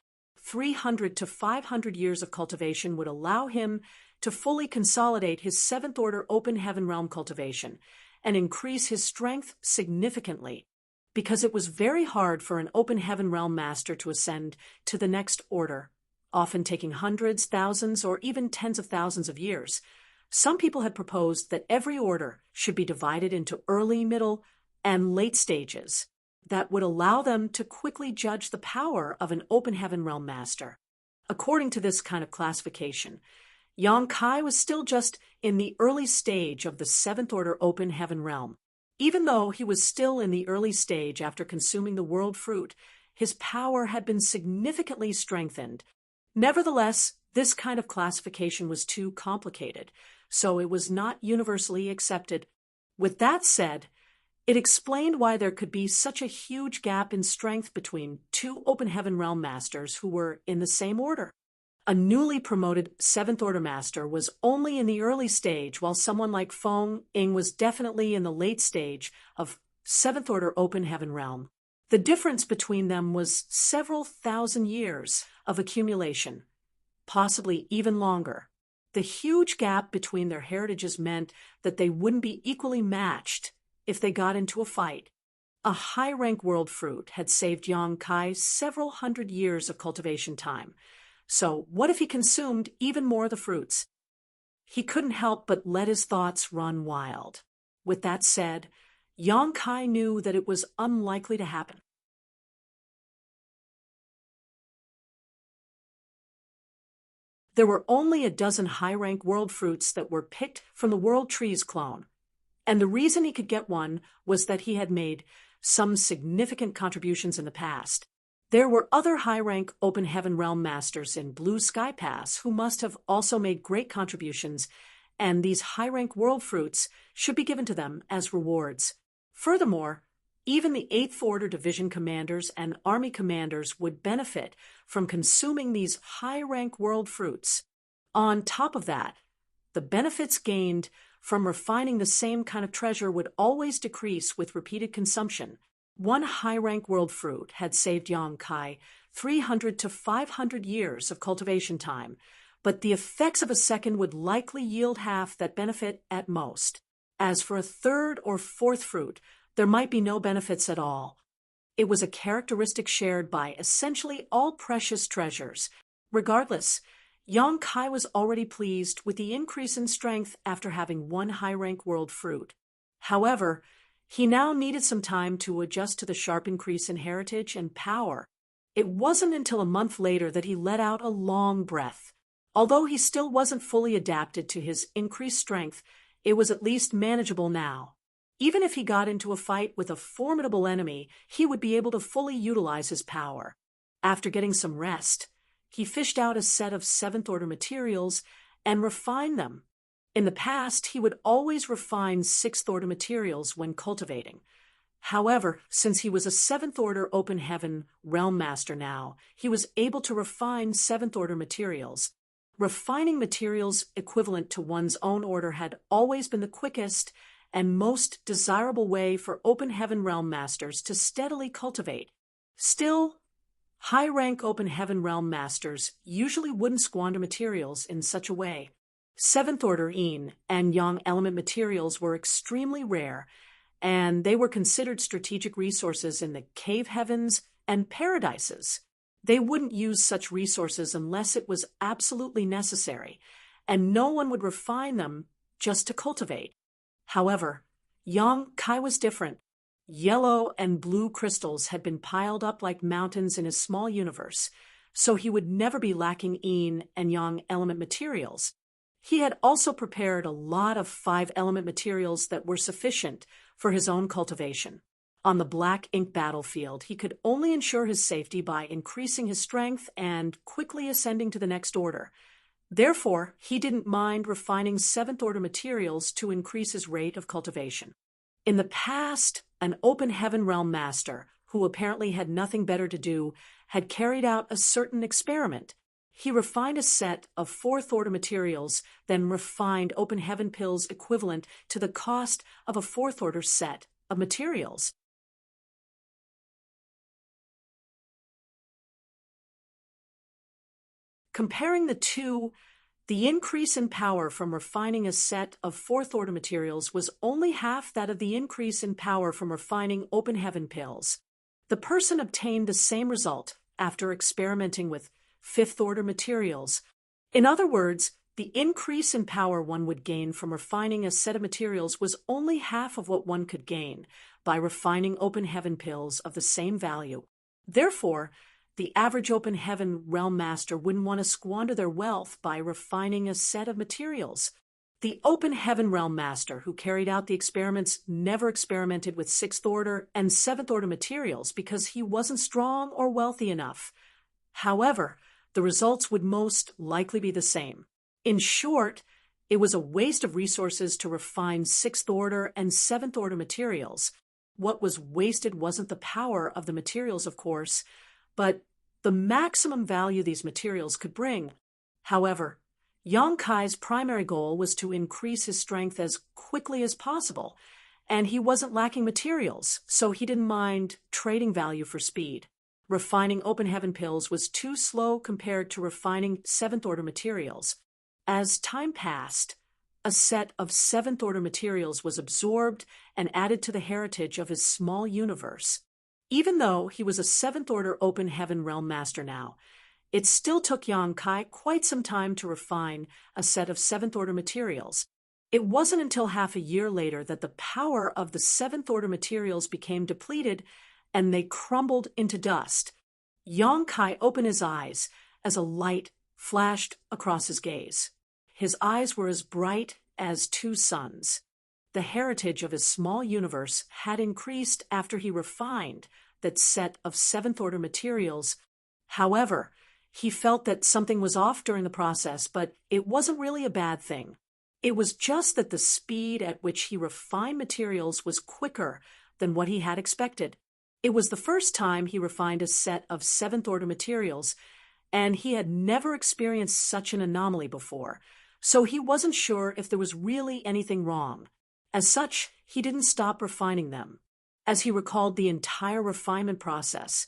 300 to 500 years of cultivation would allow him to fully consolidate his 7th order open heaven realm cultivation and increase his strength significantly, because it was very hard for an open heaven realm master to ascend to the next order, often taking hundreds, thousands, or even tens of thousands of years. Some people had proposed that every order should be divided into early, middle, and late stages that would allow them to quickly judge the power of an open heaven realm master. According to this kind of classification, Yang Kai was still just in the early stage of the 7th order open heaven realm. Even though he was still in the early stage after consuming the world fruit, his power had been significantly strengthened. Nevertheless, this kind of classification was too complicated, so it was not universally accepted. With that said, it explained why there could be such a huge gap in strength between two open heaven realm masters who were in the same order. A newly promoted 7th order master was only in the early stage, while someone like Fenging was definitely in the late stage of 7th order open heaven realm. The difference between them was several thousand years of accumulation, possibly even longer. The huge gap between their heritages meant that they wouldn't be equally matched if they got into a fight. A high-rank world fruit had saved Yang Kai several hundred years of cultivation time. So what if he consumed even more of the fruits? He couldn't help but let his thoughts run wild. With that said, Yang Kai knew that it was unlikely to happen. There were only a dozen high-rank world fruits that were picked from the World Tree's clone, and the reason he could get one was that he had made some significant contributions in the past. There were other high-rank open heaven realm masters in Blue Sky Pass who must have also made great contributions, and these high-rank world fruits should be given to them as rewards. Furthermore, Even the Eighth Order Division commanders and army commanders would benefit from consuming these high-rank world fruits. On top of that, the benefits gained from refining the same kind of treasure would always decrease with repeated consumption. One high-rank world fruit had saved Yang Kai 300 to 500 years of cultivation time, but the effects of a second would likely yield half that benefit at most. As for a third or fourth fruit, there might be no benefits at all. It was a characteristic shared by essentially all precious treasures. Regardless, Yang Kai was already pleased with the increase in strength after having one high-rank world fruit. However, he now needed some time to adjust to the sharp increase in heritage and power. It wasn't until a month later that he let out a long breath. Although he still wasn't fully adapted to his increased strength, it was at least manageable now. Even if he got into a fight with a formidable enemy, he would be able to fully utilize his power. After getting some rest, he fished out a set of seventh-order materials and refined them. In the past, he would always refine sixth-order materials when cultivating. However, since he was a seventh-order open heaven realm master now, he was able to refine seventh-order materials. Refining materials equivalent to one's own order had always been the quickest and most desirable way for open heaven realm masters to steadily cultivate. Still, high-rank open heaven realm masters usually wouldn't squander materials in such a way. Seventh-order Yin and Yang element materials were extremely rare, and they were considered strategic resources in the cave heavens and paradises. They wouldn't use such resources unless it was absolutely necessary, and no one would refine them just to cultivate. However, Yang Kai was different. Yellow and blue crystals had been piled up like mountains in his small universe, so he would never be lacking Yin and Yang element materials. He had also prepared a lot of 5-element materials that were sufficient for his own cultivation. On the black ink battlefield, he could only ensure his safety by increasing his strength and quickly ascending to the next order. Therefore, he didn't mind refining seventh-order materials to increase his rate of cultivation. In the past, an open heaven realm master, who apparently had nothing better to do, had carried out a certain experiment. He refined a set of fourth-order materials, then refined open heaven pills equivalent to the cost of a fourth-order set of materials. Comparing the two, the increase in power from refining a set of fourth-order materials was only half that of the increase in power from refining open heaven pills. The person obtained the same result after experimenting with fifth-order materials. In other words, the increase in power one would gain from refining a set of materials was only half of what one could gain by refining open heaven pills of the same value. Therefore, the average open heaven realm master wouldn't want to squander their wealth by refining a set of materials. The open heaven realm master who carried out the experiments never experimented with sixth order and seventh order materials because he wasn't strong or wealthy enough. However, the results would most likely be the same. In short, it was a waste of resources to refine sixth order and seventh order materials. What was wasted wasn't the power of the materials, of course, but the maximum value these materials could bring. However, Yang Kai's primary goal was to increase his strength as quickly as possible, and he wasn't lacking materials, so he didn't mind trading value for speed. Refining open heaven pills was too slow compared to refining seventh-order materials. As time passed, a set of seventh-order materials was absorbed and added to the heritage of his small universe. Even though he was a seventh-order open heaven realm master now, it still took Yang Kai quite some time to refine a set of seventh-order materials. It wasn't until half a year later that the power of the seventh-order materials became depleted and they crumbled into dust. Yang Kai opened his eyes as a light flashed across his gaze. His eyes were as bright as two suns. The heritage of his small universe had increased after he refined that set of seventh-order materials. However, he felt that something was off during the process, but it wasn't really a bad thing. It was just that the speed at which he refined materials was quicker than what he had expected. It was the first time he refined a set of seventh-order materials, and he had never experienced such an anomaly before, so he wasn't sure if there was really anything wrong. As such, he didn't stop refining them. As he recalled the entire refinement process,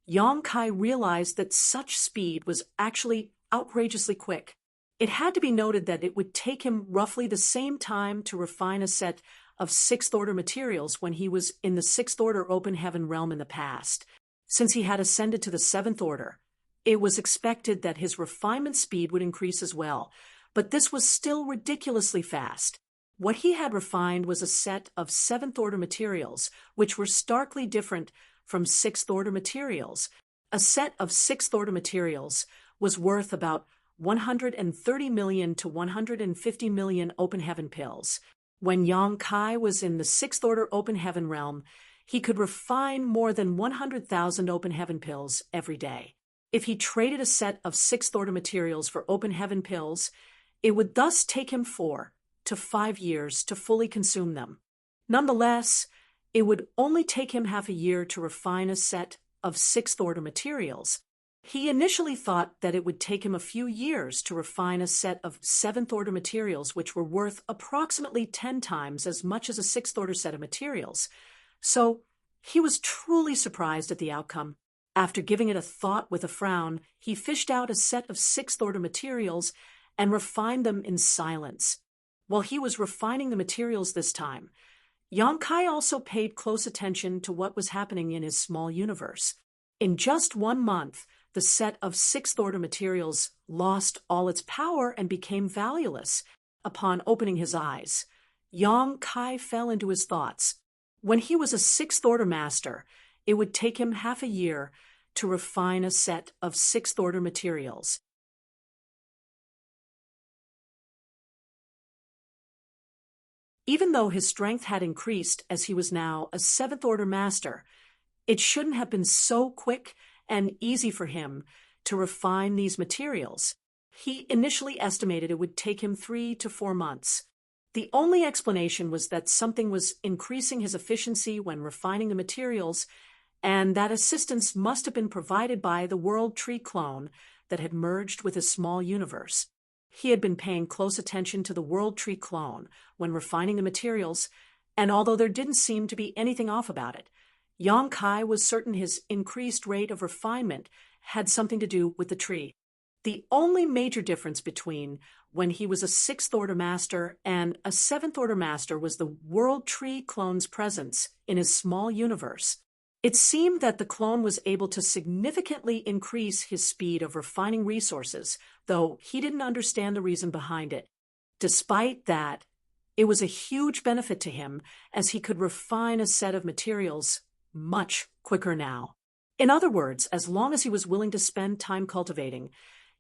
Yang Kai realized that such speed was actually outrageously quick. It had to be noted that it would take him roughly the same time to refine a set of sixth-order materials when he was in the sixth-order open heaven realm in the past. Since he had ascended to the seventh order, it was expected that his refinement speed would increase as well, but this was still ridiculously fast. What he had refined was a set of seventh-order materials, which were starkly different from sixth-order materials. A set of sixth-order materials was worth about 130 million to 150 million open heaven pills. When Yang Kai was in the sixth-order open heaven realm, he could refine more than 100,000 open heaven pills every day. If he traded a set of sixth-order materials for open heaven pills, it would thus take him 4 to 5 years to fully consume them. Nonetheless, it would only take him half a year to refine a set of sixth-order materials. He initially thought that it would take him a few years to refine a set of seventh-order materials which were worth approximately 10 times as much as a sixth-order set of materials. So he was truly surprised at the outcome. After giving it a thought with a frown, he fished out a set of sixth-order materials and refined them in silence. While he was refining the materials this time, Yang Kai also paid close attention to what was happening in his small universe. In just 1 month, the set of sixth-order materials lost all its power and became valueless. Upon opening his eyes, Yang Kai fell into his thoughts. When he was a sixth-order master, it would take him half a year to refine a set of sixth-order materials. Even though his strength had increased as he was now a seventh-order master, it shouldn't have been so quick and easy for him to refine these materials. He initially estimated it would take him 3 to 4 months. The only explanation was that something was increasing his efficiency when refining the materials, and that assistance must have been provided by the World Tree clone that had merged with his small universe. He had been paying close attention to the World Tree clone when refining the materials, and although there didn't seem to be anything off about it, Yang Kai was certain his increased rate of refinement had something to do with the tree. The only major difference between when he was a sixth-order master and a seventh-order master was the World Tree clone's presence in his small universe. It seemed that the clone was able to significantly increase his speed of refining resources, though he didn't understand the reason behind it. Despite that, it was a huge benefit to him as he could refine a set of materials much quicker now. In other words, as long as he was willing to spend time cultivating,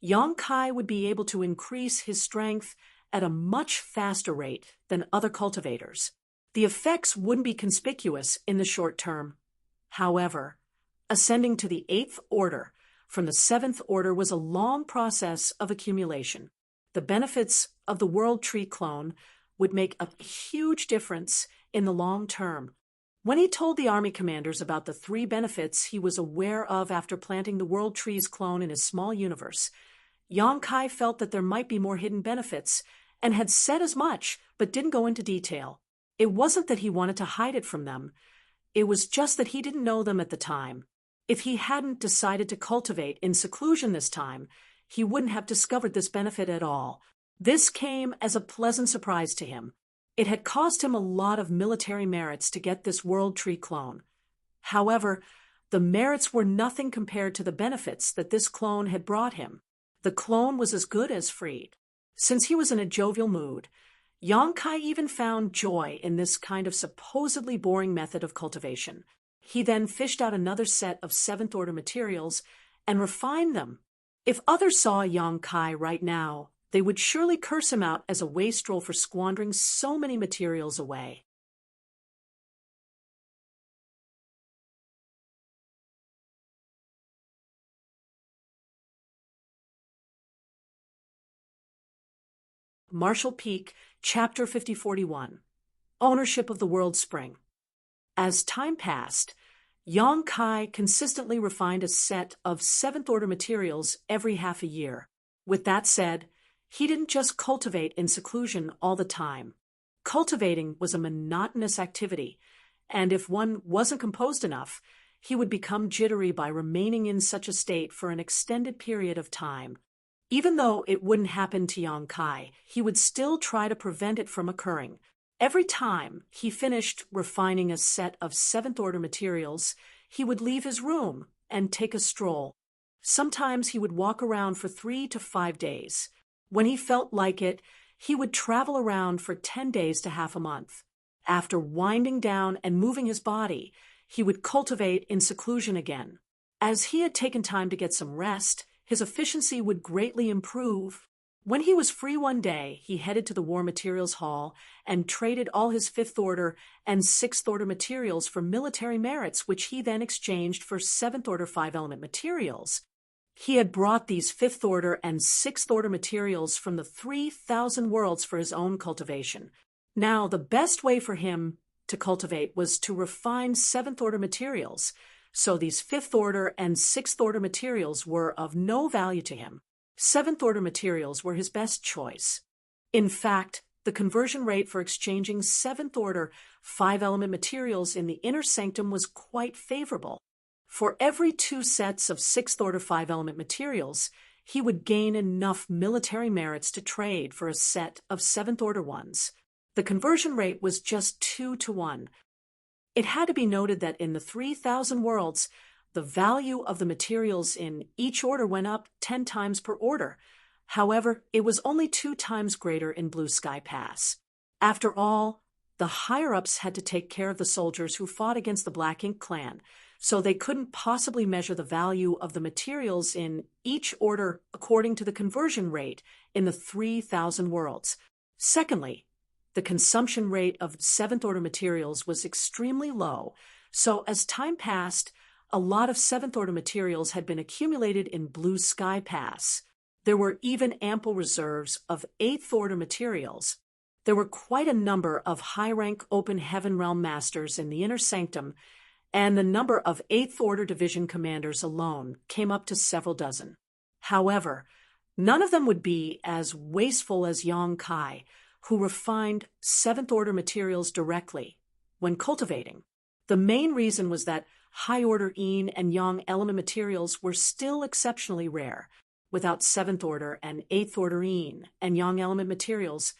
Yang Kai would be able to increase his strength at a much faster rate than other cultivators. The effects wouldn't be conspicuous in the short term. However, ascending to the 8th order from the 7th order was a long process of accumulation. The benefits of the World Tree clone would make a huge difference in the long term. When he told the army commanders about the 3 benefits he was aware of after planting the World Tree's clone in his small universe, Yang Kai felt that there might be more hidden benefits and had said as much but didn't go into detail. It wasn't that he wanted to hide it from them. It was just that he didn't know them at the time. If he hadn't decided to cultivate in seclusion this time, he wouldn't have discovered this benefit at all. This came as a pleasant surprise to him. It had cost him a lot of military merits to get this World Tree clone. However, the merits were nothing compared to the benefits that this clone had brought him. The clone was as good as freed. Since he was in a jovial mood, Yang Kai even found joy in this kind of supposedly boring method of cultivation. He then fished out another set of 7th order materials and refined them. If others saw Yang Kai right now, they would surely curse him out as a wastrel for squandering so many materials away. Marshall Peak, Chapter 5041. Ownership of the World Spring. As time passed, Yang Kai consistently refined a set of seventh-order materials every half a year. With that said, he didn't just cultivate in seclusion all the time. Cultivating was a monotonous activity, and if one wasn't composed enough, he would become jittery by remaining in such a state for an extended period of time. Even though it wouldn't happen to Yang Kai, he would still try to prevent it from occurring. Every time he finished refining a set of seventh-order materials, he would leave his room and take a stroll. Sometimes he would walk around for 3 to 5 days. When he felt like it, he would travel around for 10 days to half a month. After winding down and moving his body, he would cultivate in seclusion again. As he had taken time to get some rest, his efficiency would greatly improve. When he was free one day, he headed to the War Materials Hall and traded all his fifth-order and sixth-order materials for military merits, which he then exchanged for seventh-order five-element materials. He had brought these fifth-order and sixth-order materials from the 3,000 worlds for his own cultivation. Now, the best way for him to cultivate was to refine seventh-order materials, so these fifth-order and sixth-order materials were of no value to him. Seventh-order materials were his best choice. In fact, the conversion rate for exchanging seventh-order five-element materials in the inner sanctum was quite favorable. For every 2 sets of sixth-order five-element materials, he would gain enough military merits to trade for a set of seventh-order ones. The conversion rate was just 2 to 1. It had to be noted that in the 3,000 worlds, the value of the materials in each order went up 10 times per order. However, it was only 2 times greater in Blue Sky Pass. After all, the higher-ups had to take care of the soldiers who fought against the Black Ink clan, so they couldn't possibly measure the value of the materials in each order according to the conversion rate in the 3,000 worlds. Secondly, the consumption rate of seventh-order materials was extremely low, so as time passed, a lot of seventh-order materials had been accumulated in Blue Sky Pass. There were even ample reserves of eighth-order materials. There were quite a number of high-rank open heaven realm masters in the inner sanctum, and the number of eighth-order division commanders alone came up to several dozen. However, none of them would be as wasteful as Yang Kai, who refined seventh-order materials directly when cultivating. The main reason was that high-order Yin and Yang element materials were still exceptionally rare. Without seventh-order and eighth-order Yin and Yang element materials,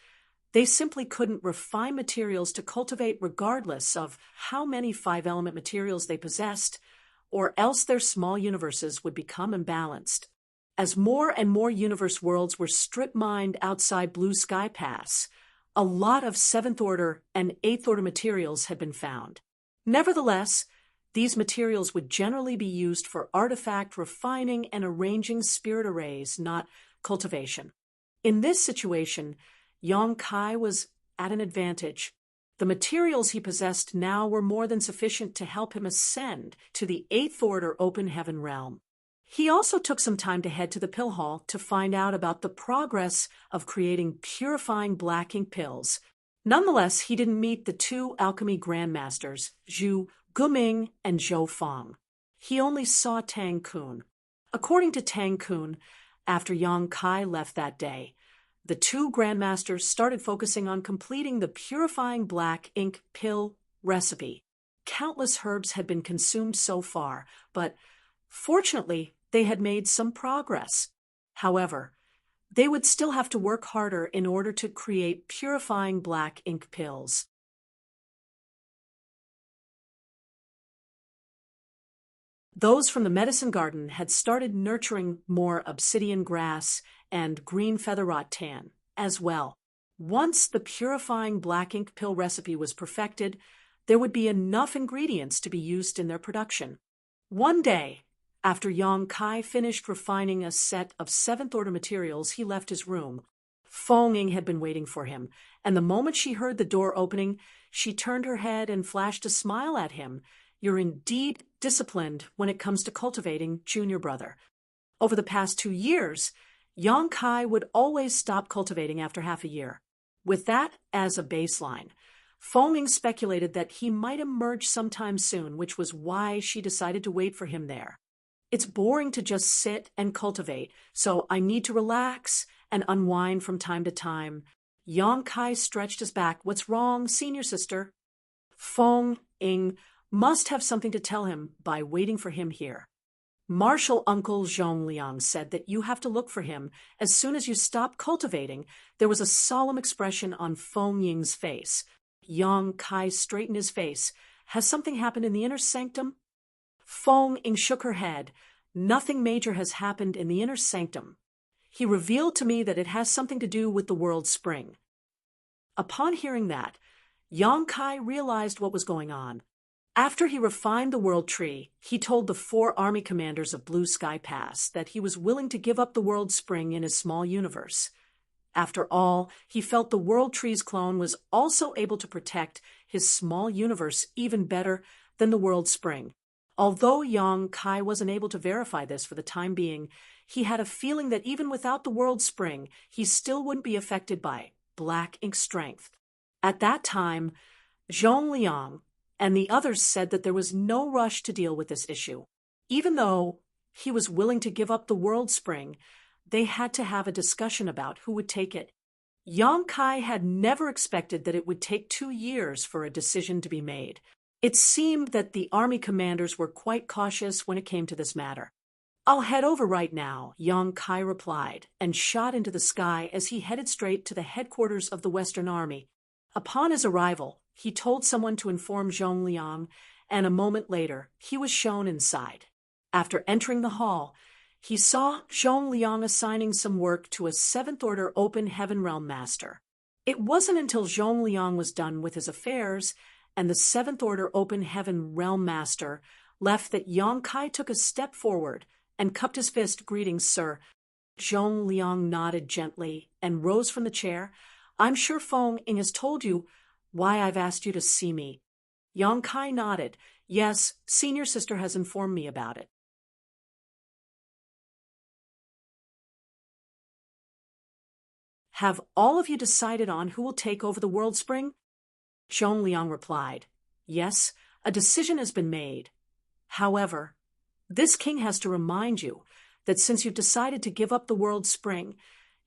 they simply couldn't refine materials to cultivate regardless of how many five-element materials they possessed, or else their small universes would become imbalanced. As more and more universe worlds were strip-mined outside Blue Sky Pass, a lot of seventh-order and eighth-order materials had been found. Nevertheless, these materials would generally be used for artifact refining and arranging spirit arrays, not cultivation. In this situation, Yang Kai was at an advantage. The materials he possessed now were more than sufficient to help him ascend to the eighth-order open heaven realm. He also took some time to head to the pill hall to find out about the progress of creating purifying black ink pills. Nonetheless, he didn't meet the 2 alchemy grandmasters, Zhu Guming and Zhou Fang. He only saw Tang Kun. According to Tang Kun, after Yang Kai left that day, the 2 grandmasters started focusing on completing the purifying black ink pill recipe. Countless herbs had been consumed so far, but fortunately, they had made some progress. However, they would still have to work harder in order to create purifying black ink pills. Those from the medicine garden had started nurturing more obsidian grass and green feather rattan as well. Once the purifying black ink pill recipe was perfected, there would be enough ingredients to be used in their production. One day, after Yang Kai finished refining a set of seventh-order materials, he left his room. Feng Ying had been waiting for him, and the moment she heard the door opening, she turned her head and flashed a smile at him. "You're indeed disciplined when it comes to cultivating, junior brother." Over the past 2 years, Yang Kai would always stop cultivating after half a year. With that as a baseline, Feng Ying speculated that he might emerge sometime soon, which was why she decided to wait for him there. It's boring to just sit and cultivate, so I need to relax and unwind from time to time. Yang Kai stretched his back. What's wrong, senior sister? Feng Ying must have something to tell him by waiting for him here. Martial Uncle Zhongliang said that you have to look for him as soon as you stop cultivating. There was a solemn expression on Feng Ying's face. Yang Kai straightened his face. Has something happened in the inner sanctum? Feng Ying shook her head. Nothing major has happened in the inner sanctum. He revealed to me that it has something to do with the world spring. Upon hearing that, Yang Kai realized what was going on. After he refined the world tree, he told the 4 army commanders of Blue Sky Pass that he was willing to give up the world spring in his small universe. After all, he felt the world tree's clone was also able to protect his small universe even better than the world spring. Although Yang Kai wasn't able to verify this for the time being, he had a feeling that even without the world spring, he still wouldn't be affected by black ink strength. At that time, Zhongliang and the others said that there was no rush to deal with this issue. Even though he was willing to give up the world spring, they had to have a discussion about who would take it. Yang Kai had never expected that it would take 2 years for a decision to be made. It seemed that the army commanders were quite cautious when it came to this matter. I'll head over right now, Yang Kai replied, and shot into the sky as he headed straight to the headquarters of the Western Army. Upon his arrival, he told someone to inform Zhongliang, and a moment later, he was shown inside. After entering the hall, he saw Zhongliang assigning some work to a 7th Order Open Heaven Realm Master. It wasn't until Zhongliang was done with his affairs and the 7th Order Open Heaven Realm Master left that Yang Kai took a step forward and cupped his fist. Greetings, sir. Zhongliang nodded gently and rose from the chair. I'm sure Feng Ying has told you why I've asked you to see me. Yang Kai nodded. Yes, senior sister has informed me about it. Have all of you decided on who will take over the world spring? Zhongliang replied. Yes, a decision has been made. However, this king has to remind you that since you've decided to give up the world spring,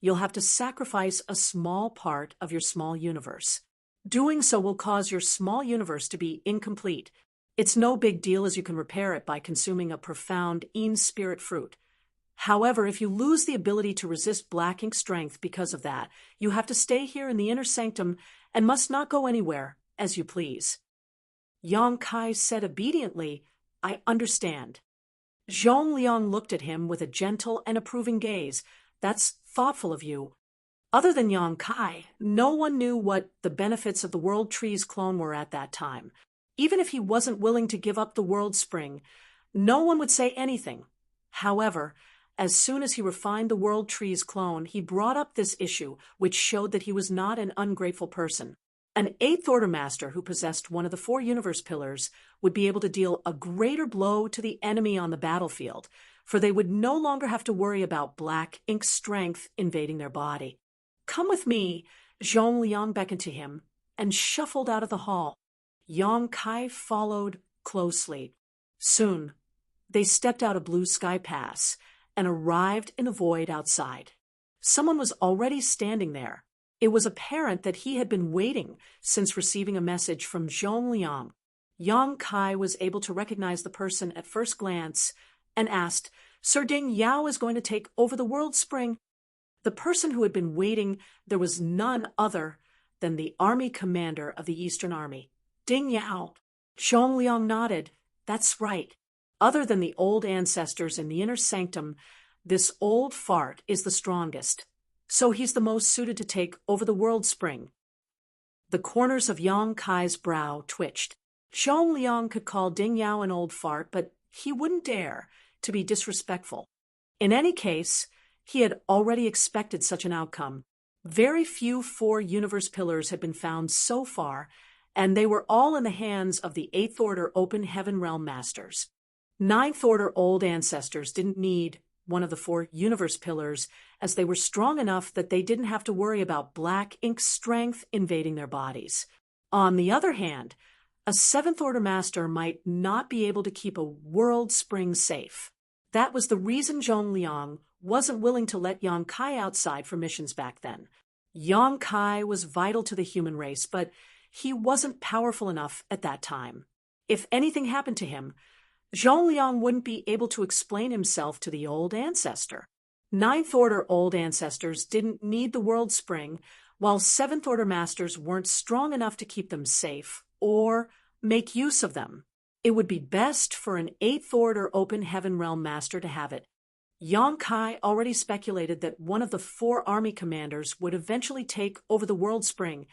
you'll have to sacrifice a small part of your small universe. Doing so will cause your small universe to be incomplete. It's no big deal as you can repair it by consuming a profound Een spirit fruit. However, if you lose the ability to resist black ink strength because of that, you have to stay here in the inner sanctum and must not go anywhere as you please. Yang Kai said obediently, I understand. Zhongliang looked at him with a gentle and approving gaze. That's thoughtful of you. Other than Yang Kai, no one knew what the benefits of the World Tree's clone were at that time. Even if he wasn't willing to give up the World Spring, no one would say anything. However, as soon as he refined the World Tree's clone, he brought up this issue, which showed that he was not an ungrateful person. An 8th Order Master who possessed one of the 4 universe pillars would be able to deal a greater blow to the enemy on the battlefield, for they would no longer have to worry about black ink strength invading their body. Come with me, Zhongliang beckoned to him, and shuffled out of the hall. Yang Kai followed closely. Soon, they stepped out of Blue Sky Pass and arrived in the void outside. Someone was already standing there. It was apparent that he had been waiting since receiving a message from Zhongliang. Yang Kai was able to recognize the person at first glance and asked, Sir Ding Yao is going to take over the World Spring. The person who had been waiting, there was none other than the army commander of the Eastern Army, Ding Yao. Zhongliang nodded. That's right. Other than the old ancestors in the inner sanctum, this old fart is the strongest. So he's the most suited to take over the World Spring. The corners of Yang Kai's brow twitched. Zhongliang could call Ding Yao an old fart, but he wouldn't dare to be disrespectful. In any case, he had already expected such an outcome. Very few 4 universe pillars had been found so far, and they were all in the hands of the 8th Order Open Heaven Realm Masters. 9th Order Old Ancestors didn't need one of the 4 universe pillars, as they were strong enough that they didn't have to worry about black ink strength invading their bodies. On the other hand, a 7th Order Master might not be able to keep a world spring safe. That was the reason Zhong Liang wasn't willing to let Yang Kai outside for missions back then. Yang Kai was vital to the human race, but he wasn't powerful enough at that time. If anything happened to him, Zhong Liang wouldn't be able to explain himself to the Old Ancestor. 9th Order Old Ancestors didn't need the World Spring, while 7th Order Masters weren't strong enough to keep them safe or make use of them. It would be best for an 8th Order Open Heaven Realm Master to have it. Yang Kai already speculated that one of the 4 army commanders would eventually take over the World Spring,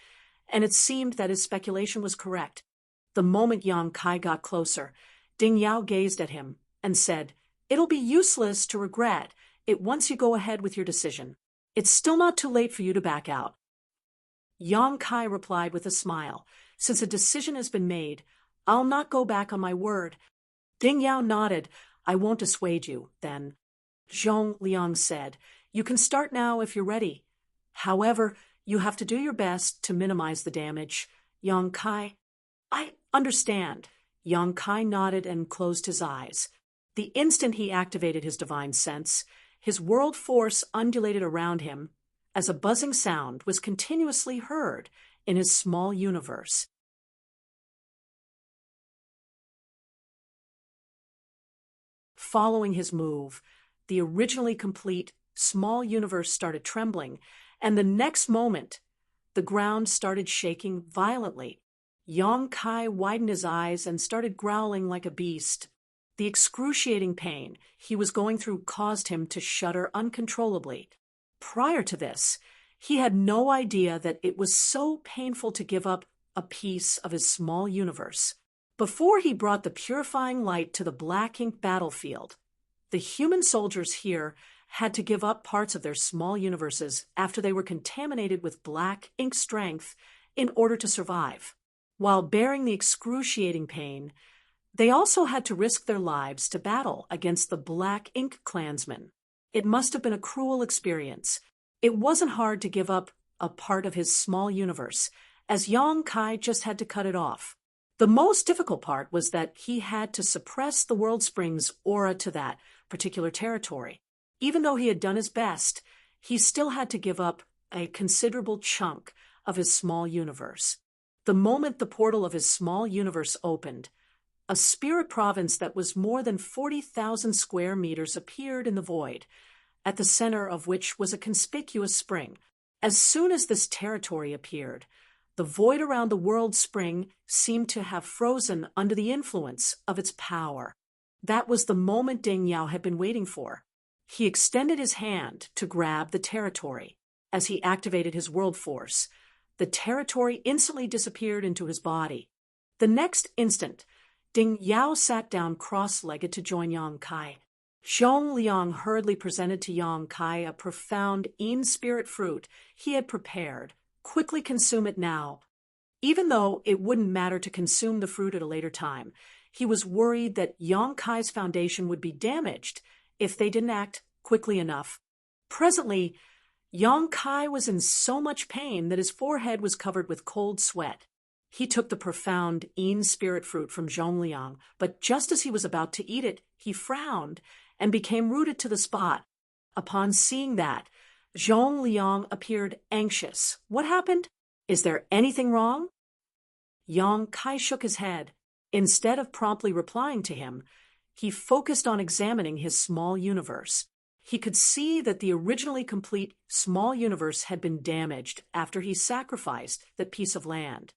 and it seemed that his speculation was correct. The moment Yang Kai got closer, Ding Yao gazed at him and said, "It'll be useless to regret it once you go ahead with your decision. It's still not too late for you to back out." Yang Kai replied with a smile, "Since a decision has been made, I'll not go back on my word." Ding Yao nodded. "I won't dissuade you, then." Zhong Liang said, "You can start now if you're ready. However, you have to do your best to minimize the damage." Yang Kai, "I understand." Yang Kai nodded and closed his eyes. The instant he activated his divine sense, his world force undulated around him as a buzzing sound was continuously heard in his small universe. Following his move, the originally complete small universe started trembling, and the next moment, the ground started shaking violently. Yang Kai widened his eyes and started growling like a beast. The excruciating pain he was going through caused him to shudder uncontrollably. Prior to this, he had no idea that it was so painful to give up a piece of his small universe. Before he brought the purifying light to the black ink battlefield, the human soldiers here had to give up parts of their small universes after they were contaminated with black ink strength in order to survive. While bearing the excruciating pain, they also had to risk their lives to battle against the Black Ink Klansmen. It must have been a cruel experience. It wasn't hard to give up a part of his small universe, as Yang Kai just had to cut it off. The most difficult part was that he had to suppress the World Spring's aura to that particular territory. Even though he had done his best, he still had to give up a considerable chunk of his small universe. The moment the portal of his small universe opened, a spirit province that was more than 40,000 square meters appeared in the void, at the center of which was a conspicuous spring. As soon as this territory appeared, the void around the world spring seemed to have frozen under the influence of its power. That was the moment Ding Yao had been waiting for. He extended his hand to grab the territory. As he activated his world force, the territory instantly disappeared into his body. The next instant, Ding Yao sat down cross-legged to join Yang Kai. Zhong Liang hurriedly presented to Yang Kai a profound Yin spirit fruit he had prepared. "Quickly consume it now." Even though it wouldn't matter to consume the fruit at a later time, he was worried that Yang Kai's foundation would be damaged if they didn't act quickly enough. Presently, Yang Kai was in so much pain that his forehead was covered with cold sweat. He took the profound Yin spirit fruit from Zhong Liang, but just as he was about to eat it, he frowned and became rooted to the spot. Upon seeing that, Zhong Liang appeared anxious. "What happened? Is there anything wrong?" Yang Kai shook his head. Instead of promptly replying to him, he focused on examining his small universe. He could see that the originally complete small universe had been damaged after he sacrificed that piece of land.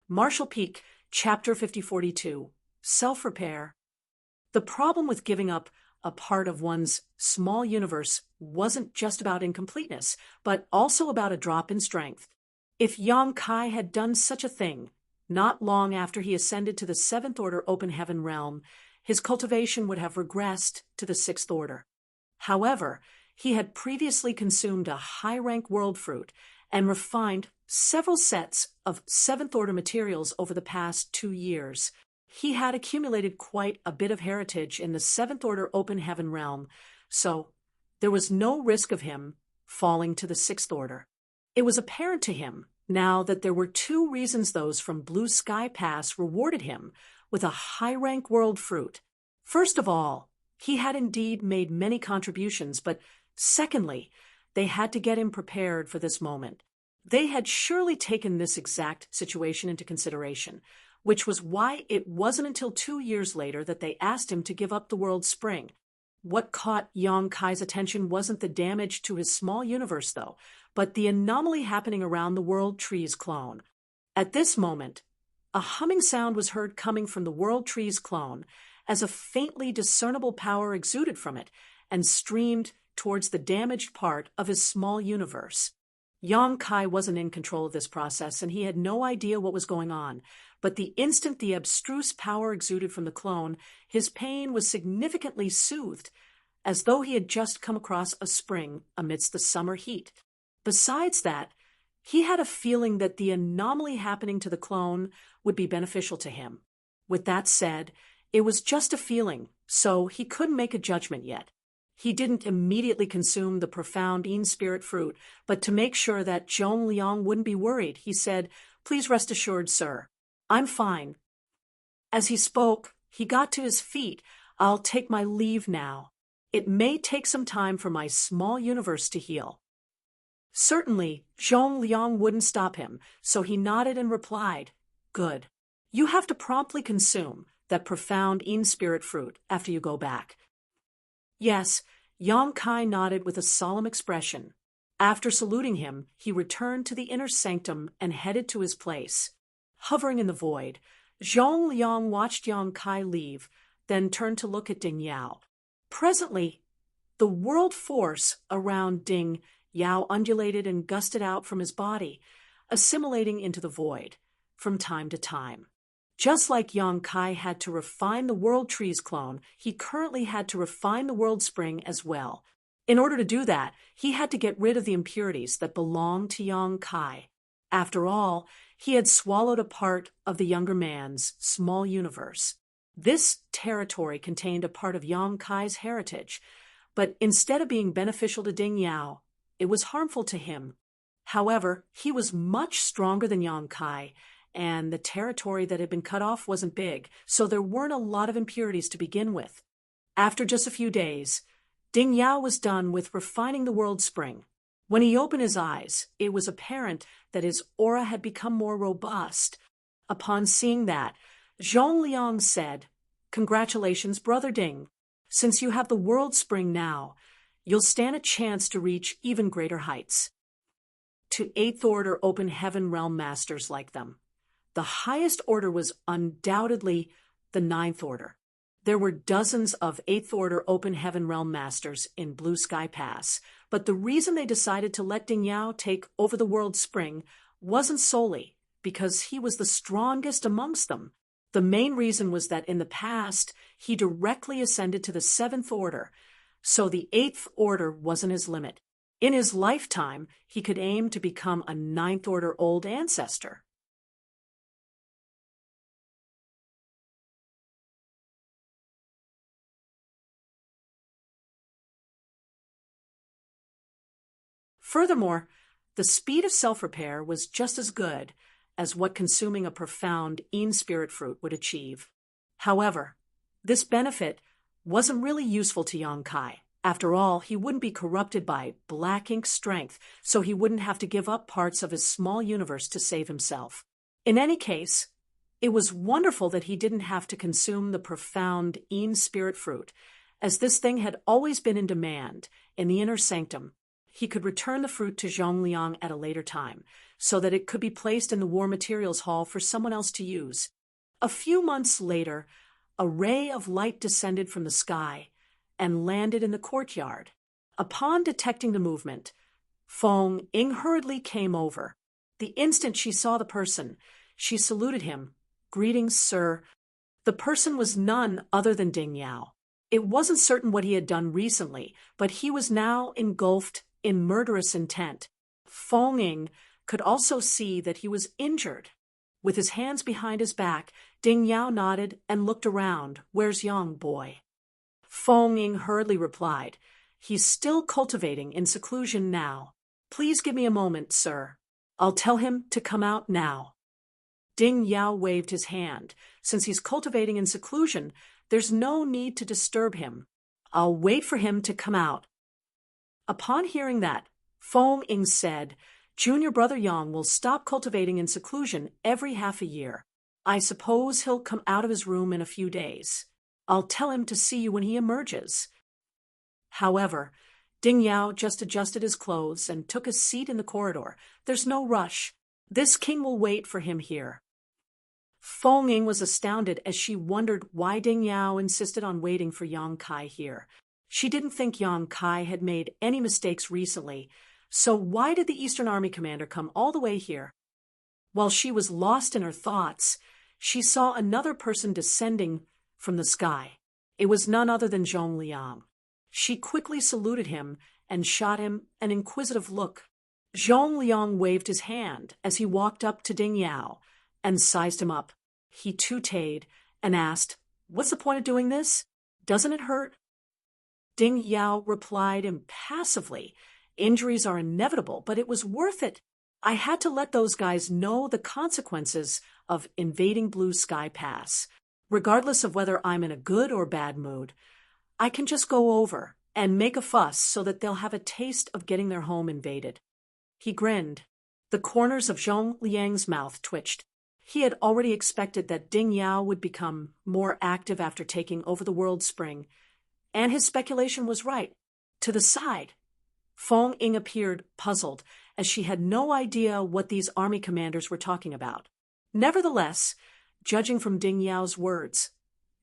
Marshall Peak, Chapter 5042, Self-Repair. The problem with giving up a part of one's small universe wasn't just about incompleteness, but also about a drop in strength. If Yang Kai had done such a thing, not long after he ascended to the 7th Order Open Heaven realm, his cultivation would have regressed to the 6th Order. However, He had previously consumed a high-rank world fruit and refined several sets of seventh-order materials over the past 2 years. He had accumulated quite a bit of heritage in the seventh-order open heaven realm, so there was no risk of him falling to the sixth order. It was apparent to him now that there were 2 reasons those from Blue Sky Pass rewarded him with a high-rank world fruit. First of all, he had indeed made many contributions, but secondly, they had to get him prepared for this moment. They had surely taken this exact situation into consideration, which was why it wasn't until 2 years later that they asked him to give up the world spring. What caught Yang Kai's attention wasn't the damage to his small universe, though, but the anomaly happening around the World Tree's clone. At this moment, a humming sound was heard coming from the World Tree's clone as a faintly discernible power exuded from it and streamed towards the damaged part of his small universe. Yang Kai wasn't in control of this process, and he had no idea what was going on. But the instant the abstruse power exuded from the clone, his pain was significantly soothed, as though he had just come across a spring amidst the summer heat. Besides that, he had a feeling that the anomaly happening to the clone would be beneficial to him. With that said, it was just a feeling, so he couldn't make a judgment yet. He didn't immediately consume the profound Yin Spirit fruit, but to make sure that Zhong Liang wouldn't be worried, he said, "Please rest assured, sir. I'm fine." As he spoke, he got to his feet. "I'll take my leave now. It may take some time for my small universe to heal." Certainly, Zhong Liang wouldn't stop him, so he nodded and replied, "Good. You have to promptly consume that profound Yin Spirit fruit after you go back." Yes, Yang Kai nodded with a solemn expression. After saluting him, he returned to the inner sanctum and headed to his place. Hovering in the void, Zhong Liang watched Yang Kai leave, then turned to look at Ding Yao. Presently, the world force around Ding Yao undulated and gusted out from his body, assimilating into the void from time to time. Just like Yang Kai had to refine the World Tree's clone, he currently had to refine the World Spring as well. In order to do that, he had to get rid of the impurities that belonged to Yang Kai. After all, he had swallowed a part of the younger man's small universe. This territory contained a part of Yang Kai's heritage, but instead of being beneficial to Ding Yao, it was harmful to him. However, he was much stronger than Yang Kai, and the territory that had been cut off wasn't big, so there weren't a lot of impurities to begin with. After just a few days, Ding Yao was done with refining the World Spring. When he opened his eyes, it was apparent that his aura had become more robust. Upon seeing that, Zhong Liang said, "Congratulations, Brother Ding. Since you have the World Spring now, you'll stand a chance to reach even greater heights." To 8th Order Open Heaven Realm Masters like them, the highest order was undoubtedly the 9th Order. There were dozens of 8th Order Open Heaven Realm Masters in Blue Sky Pass, but the reason they decided to let Ding Yao take over the World Spring wasn't solely because he was the strongest amongst them. The main reason was that in the past, he directly ascended to the 7th Order, so the 8th Order wasn't his limit. In his lifetime, he could aim to become a 9th Order Old Ancestor. Furthermore, the speed of self-repair was just as good as what consuming a profound Yin Spirit fruit would achieve. However, this benefit wasn't really useful to Yang Kai. After all, he wouldn't be corrupted by black ink strength, so he wouldn't have to give up parts of his small universe to save himself. In any case, it was wonderful that he didn't have to consume the profound Yin Spirit fruit, as this thing had always been in demand in the inner sanctum. He could return the fruit to Zhong Liang at a later time, so that it could be placed in the War Materials Hall for someone else to use. A few months later, a ray of light descended from the sky and landed in the courtyard. Upon detecting the movement, Feng Ying hurriedly came over. The instant she saw the person, she saluted him. "Greetings, sir." The person was none other than Ding Yao. It wasn't certain what he had done recently, but he was now engulfed in murderous intent. Feng Ying could also see that he was injured. With his hands behind his back, Ding Yao nodded and looked around. "Where's Yang, boy?" Feng Ying hurriedly replied, "He's still cultivating in seclusion now. Please give me a moment, sir. I'll tell him to come out now." Ding Yao waved his hand. "Since he's cultivating in seclusion, there's no need to disturb him. I'll wait for him to come out." Upon hearing that, Feng Ying said, "Junior brother Yang will stop cultivating in seclusion every half a year. I suppose he'll come out of his room in a few days. I'll tell him to see you when he emerges." However, Ding Yao just adjusted his clothes and took a seat in the corridor. "There's no rush. This king will wait for him here." Feng Ying was astounded as she wondered why Ding Yao insisted on waiting for Yang Kai here. She didn't think Yang Kai had made any mistakes recently, so why did the Eastern Army commander come all the way here? While she was lost in her thoughts, she saw another person descending from the sky. It was none other than Zhong Liang. She quickly saluted him and shot him an inquisitive look. Zhong Liang waved his hand as he walked up to Ding Yao and sized him up. He tooted and asked, "What's the point of doing this? Doesn't it hurt?" Ding Yao replied impassively, "Injuries are inevitable, but it was worth it. I had to let those guys know the consequences of invading Blue Sky Pass. Regardless of whether I'm in a good or bad mood, I can just go over and make a fuss so that they'll have a taste of getting their home invaded." He grinned. The corners of Zhong Liang's mouth twitched. He had already expected that Ding Yao would become more active after taking over the World Spring, and his speculation was right. To the side, Feng Ying appeared puzzled, as she had no idea what these army commanders were talking about. Nevertheless, judging from Ding Yao's words,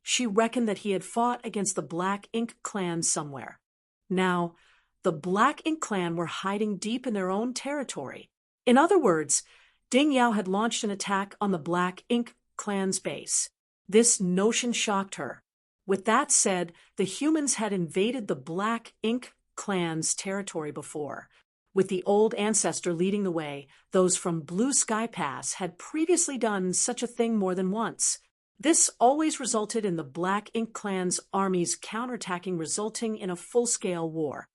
she reckoned that he had fought against the Black Ink clan somewhere. Now, the Black Ink clan were hiding deep in their own territory. In other words, Ding Yao had launched an attack on the Black Ink clan's base. This notion shocked her. With that said, the humans had invaded the Black Ink clan's territory before. With the old ancestor leading the way, those from Blue Sky Pass had previously done such a thing more than once. This always resulted in the Black Ink clan's armies counterattacking, resulting in a full-scale war.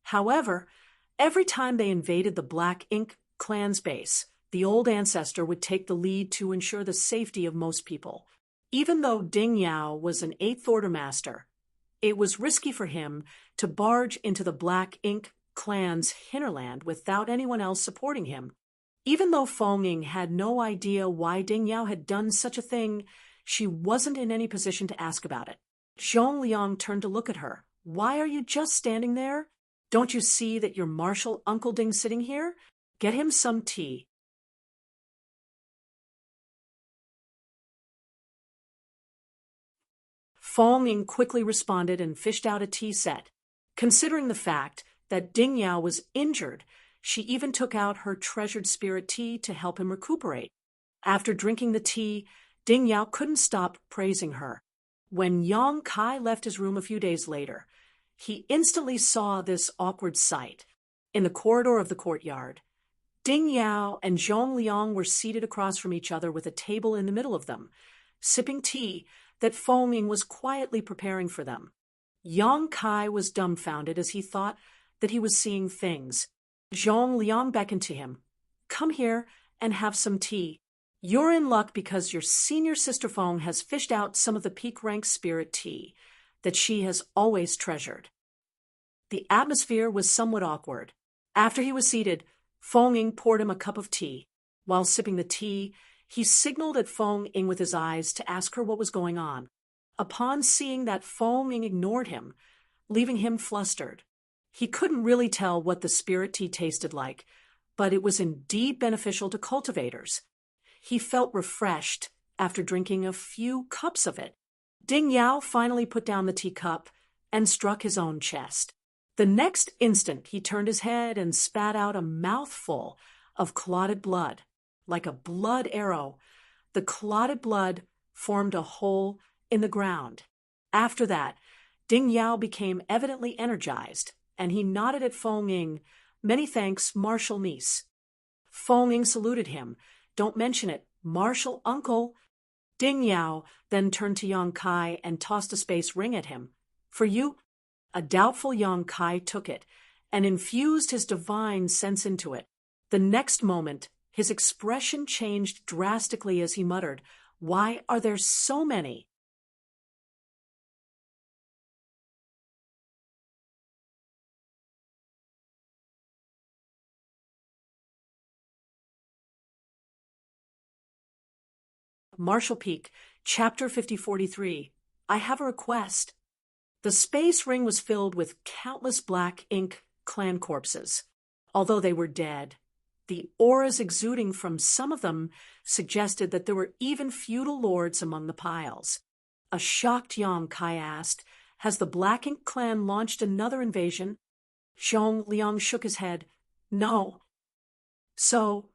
However, every time they invaded the Black Ink clan's base, the old ancestor would take the lead to ensure the safety of most people. Even though Ding Yao was an Eighth Order master, it was risky for him to barge into the Black Ink clan's hinterland without anyone else supporting him. Even though Feng Ying had no idea why Ding Yao had done such a thing, she wasn't in any position to ask about it. Zhong Liang turned to look at her. "Why are you just standing there? Don't you see that your martial Uncle Ding's sitting here? Get him some tea." Feng Ying quickly responded and fished out a tea set. Considering the fact that Ding Yao was injured, she even took out her treasured spirit tea to help him recuperate. After drinking the tea, Ding Yao couldn't stop praising her. When Yang Kai left his room a few days later, he instantly saw this awkward sight. In the corridor of the courtyard, Ding Yao and Zhong Liang were seated across from each other with a table in the middle of them, sipping tea that Feng Ying was quietly preparing for them. Yang Kai was dumbfounded as he thought that he was seeing things. Zhong Liang beckoned to him. "Come here and have some tea. You're in luck because your senior sister Feng has fished out some of the peak rank spirit tea that she has always treasured." The atmosphere was somewhat awkward. After he was seated, Feng Ying poured him a cup of tea. While sipping the tea, he signaled at Feng Ying with his eyes to ask her what was going on. Upon seeing that Feng Ying ignored him, leaving him flustered. He couldn't really tell what the spirit tea tasted like, but it was indeed beneficial to cultivators. He felt refreshed after drinking a few cups of it. Ding Yao finally put down the teacup and struck his own chest. The next instant, he turned his head and spat out a mouthful of clotted blood. Like a blood arrow, the clotted blood formed a hole in the ground. After that, Ding Yao became evidently energized, and he nodded at Feng Ying. "Many thanks, Marshal niece." Feng Ying saluted him. "Don't mention it, Marshal uncle." Ding Yao then turned to Yang Kai and tossed a space ring at him. "For you?" A doubtful Yang Kai took it and infused his divine sense into it. The next moment, his expression changed drastically as he muttered, "Why are there so many?" Marshall Peak, Chapter 5043. I have a request. The space ring was filled with countless black ink clan corpses. Although they were dead, the auras exuding from some of them suggested that there were even feudal lords among the piles. A shocked Yang Kai asked, "Has the Black Ink clan launched another invasion?" Zhong Liang shook his head. "No." "So,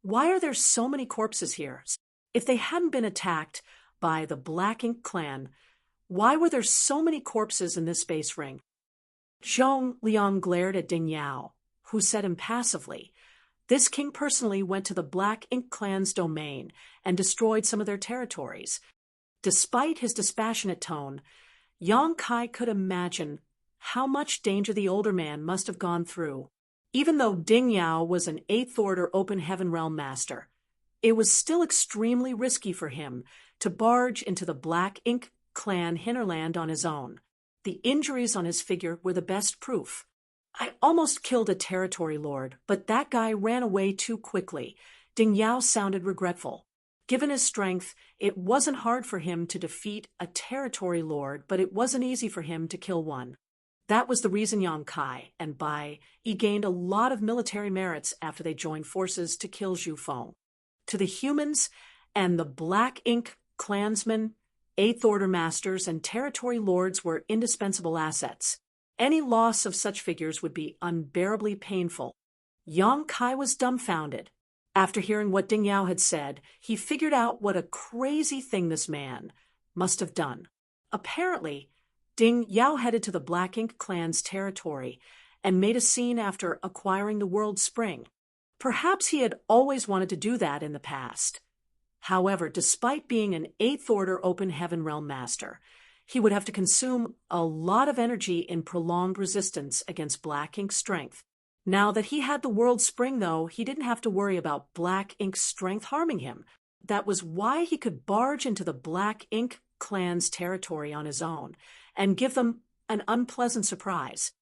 why are there so many corpses here? If they hadn't been attacked by the Black Ink clan, why were there so many corpses in this space ring?" Zhong Liang glared at Ding Yao, who said impassively, "This king personally went to the Black Ink clan's domain and destroyed some of their territories." Despite his dispassionate tone, Yang Kai could imagine how much danger the older man must have gone through. Even though Ding Yao was an Eighth Order Open Heaven Realm Master, it was still extremely risky for him to barge into the Black Ink clan hinterland on his own. The injuries on his figure were the best proof. "I almost killed a territory lord, but that guy ran away too quickly." Ding Yao sounded regretful. Given his strength, it wasn't hard for him to defeat a territory lord, but it wasn't easy for him to kill one. That was the reason Yang Kai and Bai Yi gained a lot of military merits after they joined forces to kill Zhu Feng. To the humans and the Black Ink clansmen, Eighth Order masters, and territory lords were indispensable assets. Any loss of such figures would be unbearably painful. Yang Kai was dumbfounded. After hearing what Ding Yao had said, he figured out what a crazy thing this man must have done. Apparently, Ding Yao headed to the Black Ink clan's territory and made a scene after acquiring the World Spring. Perhaps he had always wanted to do that in the past. However, despite being an Eighth Order Open Heaven Realm Master, he would have to consume a lot of energy in prolonged resistance against Black Ink's strength. Now that he had the World Spring, though, he didn't have to worry about Black Ink's strength harming him. That was why he could barge into the Black Ink clan's territory on his own and give them an unpleasant surprise.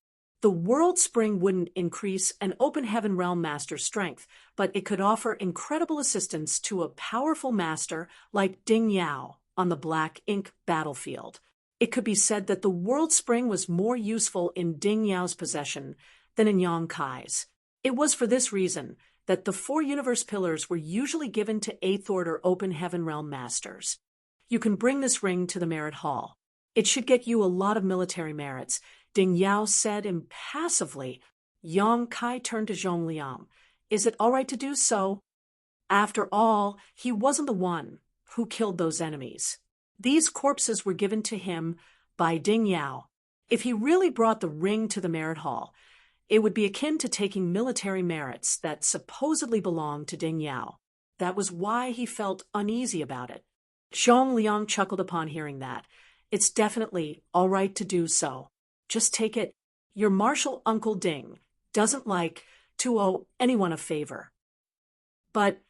The World Spring wouldn't increase an Open Heaven Realm Master's strength, but it could offer incredible assistance to a powerful master like Ding Yao on the Black Ink battlefield. It could be said that the World Spring was more useful in Ding Yao's possession than in Yang Kai's. It was for this reason that the 4 universe pillars were usually given to Eighth Order Open Heaven Realm Masters. "You can bring this ring to the Merit Hall. It should get you a lot of military merits," Ding Yao said impassively. Yang Kai turned to Zhong Liang. "Is it all right to do so? After all, he wasn't the one who killed those enemies. These corpses were given to him by Ding Yao. If he really brought the ring to the Merit Hall, it would be akin to taking military merits that supposedly belonged to Ding Yao. That was why he felt uneasy about it." Zhong Liang chuckled upon hearing that. "It's definitely all right to do so. Just take it. Your martial uncle Ding doesn't like to owe anyone a favor." "But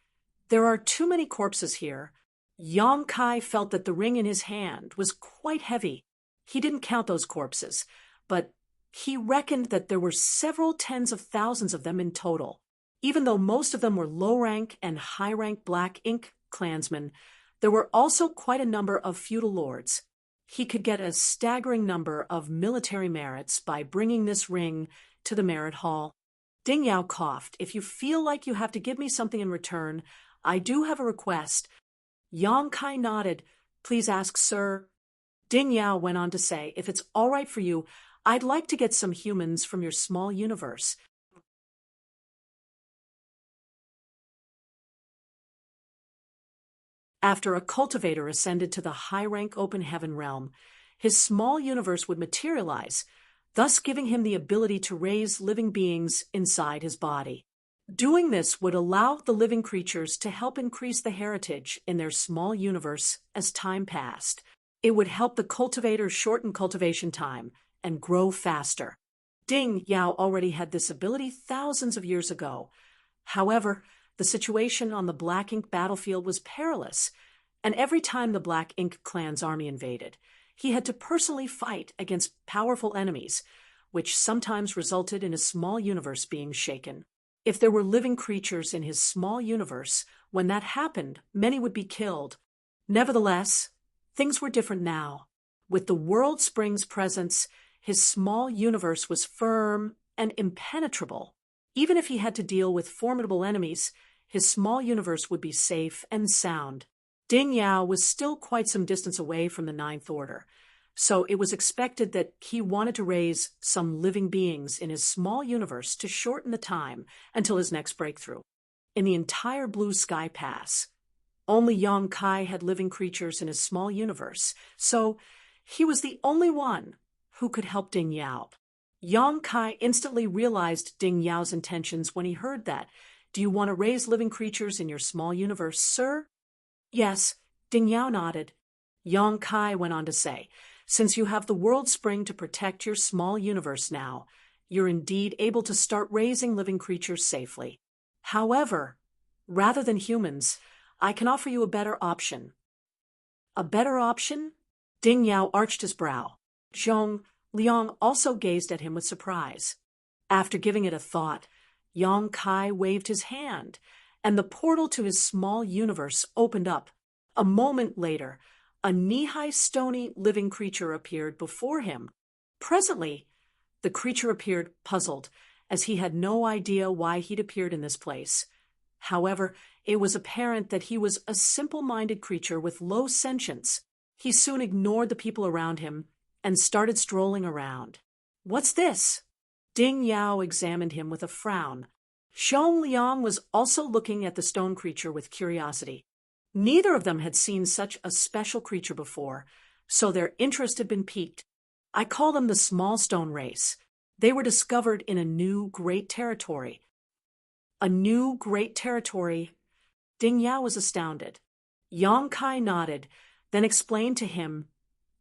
there are too many corpses here." Yang Kai felt that the ring in his hand was quite heavy. He didn't count those corpses, but he reckoned that there were several tens of thousands of them in total. Even though most of them were low-rank and high-rank Black Ink clansmen, there were also quite a number of feudal lords. He could get a staggering number of military merits by bringing this ring to the Merit Hall. Ding Yao coughed. "If you feel like you have to give me something in return, I do have a request." Yang Kai nodded. "Please ask, sir." Ding Yao went on to say, "If it's all right for you, I'd like to get some humans from your small universe." After a cultivator ascended to the high-rank Open Heaven realm, his small universe would materialize, thus giving him the ability to raise living beings inside his body. Doing this would allow the living creatures to help increase the heritage in their small universe as time passed. It would help the cultivators shorten cultivation time and grow faster. Ding Yao already had this ability thousands of years ago. However, the situation on the Black Ink battlefield was perilous, and every time the Black Ink clan's army invaded, he had to personally fight against powerful enemies, which sometimes resulted in his small universe being shaken. If there were living creatures in his small universe, when that happened, many would be killed. Nevertheless, things were different now. With the World Spring's presence, his small universe was firm and impenetrable. Even if he had to deal with formidable enemies, his small universe would be safe and sound. Ding Yao was still quite some distance away from the Ninth Order, so it was expected that he wanted to raise some living beings in his small universe to shorten the time until his next breakthrough. In the entire Blue Sky Pass, only Yang Kai had living creatures in his small universe, so he was the only one who could help Ding Yao. Yang Kai instantly realized Ding Yao's intentions when he heard that. "Do you want to raise living creatures in your small universe, sir?" "Yes," Ding Yao nodded. Yang Kai went on to say, "Since you have the World Spring to protect your small universe now, you're indeed able to start raising living creatures safely. However, rather than humans, I can offer you a better option." "A better option?" Ding Yao arched his brow. Zhong Liang also gazed at him with surprise. After giving it a thought, Yang Kai waved his hand, and the portal to his small universe opened up. A moment later, a knee-high stony living creature appeared before him. Presently, the creature appeared puzzled, as he had no idea why he'd appeared in this place. However, it was apparent that he was a simple-minded creature with low sentience. He soon ignored the people around him and started strolling around. "What's this?" Ding Yao examined him with a frown. Zhong Liang was also looking at the stone creature with curiosity. Neither of them had seen such a special creature before, so their interest had been piqued. "I call them the small stone race. They were discovered in a new great territory." "A new great territory?" Ding Yao was astounded. Yang Kai nodded, then explained to him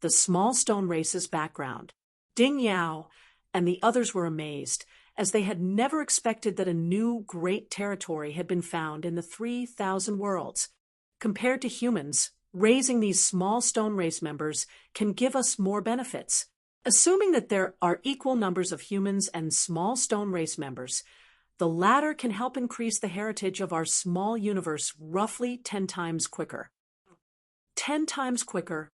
the small stone race's background. Ding Yao and the others were amazed, as they had never expected that a new great territory had been found in the 3,000 worlds. Compared to humans, raising these small stone race members can give us more benefits. Assuming that there are equal numbers of humans and small stone race members, the latter can help increase the heritage of our small universe roughly 10 times quicker. 10 times quicker.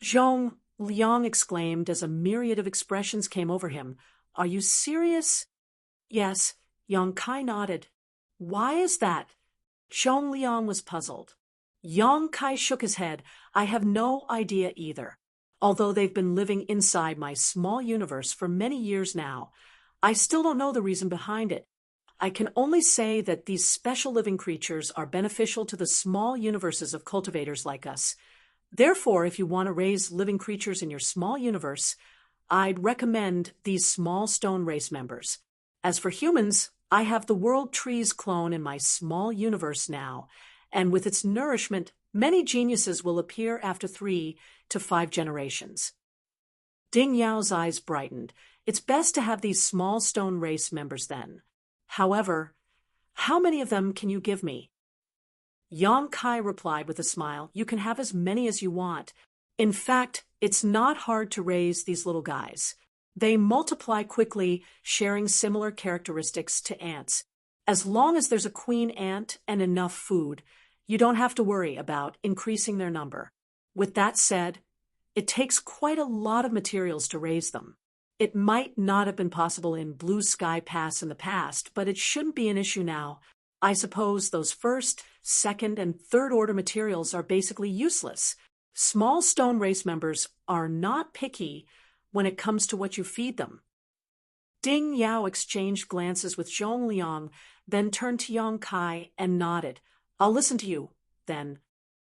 Zhong Liang exclaimed as a myriad of expressions came over him. "Are you serious?" "Yes," Yang Kai nodded. "Why is that?" Zhong Liang was puzzled. Yang Kai shook his head. "I have no idea either. Although they've been living inside my small universe for many years now, I still don't know the reason behind it. I can only say that these special living creatures are beneficial to the small universes of cultivators like us. Therefore, if you want to raise living creatures in your small universe, I'd recommend these small stone race members. As for humans, I have the World Trees clone in my small universe now, and with its nourishment, many geniuses will appear after 3 to 5 generations." Ding Yao's eyes brightened. "It's best to have these small stone race members then. However, how many of them can you give me?" Yang Kai replied with a smile, "You can have as many as you want. In fact, it's not hard to raise these little guys. They multiply quickly, sharing similar characteristics to ants. As long as there's a queen ant and enough food, you don't have to worry about increasing their number. With that said, it takes quite a lot of materials to raise them. It might not have been possible in Blue Sky Pass in the past, but it shouldn't be an issue now. I suppose those first, second, and third order materials are basically useless. Small stone race members are not picky when it comes to what you feed them." Ding Yao exchanged glances with Zhong Liang, then turned to Yang Kai and nodded. I'll listen to you, then.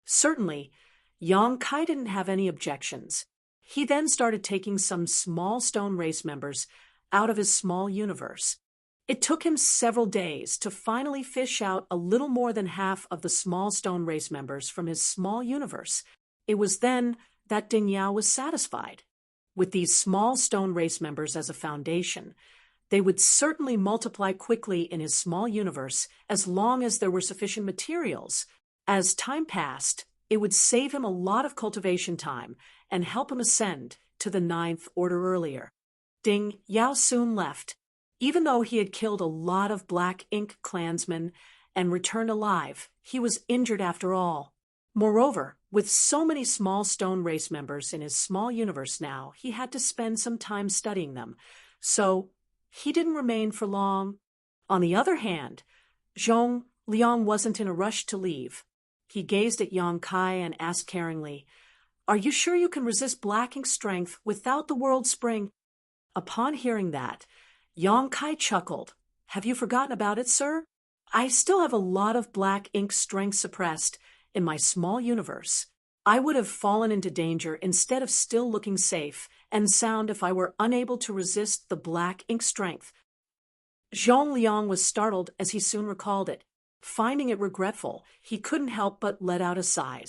Certainly, Yang Kai didn't have any objections. He then started taking some small stone race members out of his small universe. It took him several days to finally fish out a little more than half of the small stone race members from his small universe. It was then that Ding Yao was satisfied. With these small stone race members as a foundation, they would certainly multiply quickly in his small universe as long as there were sufficient materials. As time passed, it would save him a lot of cultivation time and help him ascend to the 9th order earlier. Ding Yao soon left. Even though he had killed a lot of Black Ink clansmen and returned alive, he was injured after all. Moreover, with so many small stone race members in his small universe now, he had to spend some time studying them, so he didn't remain for long. On the other hand, Zhong Liang wasn't in a rush to leave. He gazed at Yang Kai and asked caringly, "Are you sure you can resist Black Ink's strength without the World Spring?" Upon hearing that, Yang Kai chuckled. "Have you forgotten about it, sir? I still have a lot of Black Ink strength suppressed in my small universe. I would have fallen into danger instead of still looking safe and sound if I were unable to resist the Black Ink strength." Zhong Liang was startled as he soon recalled it. Finding it regretful, he couldn't help but let out a sigh.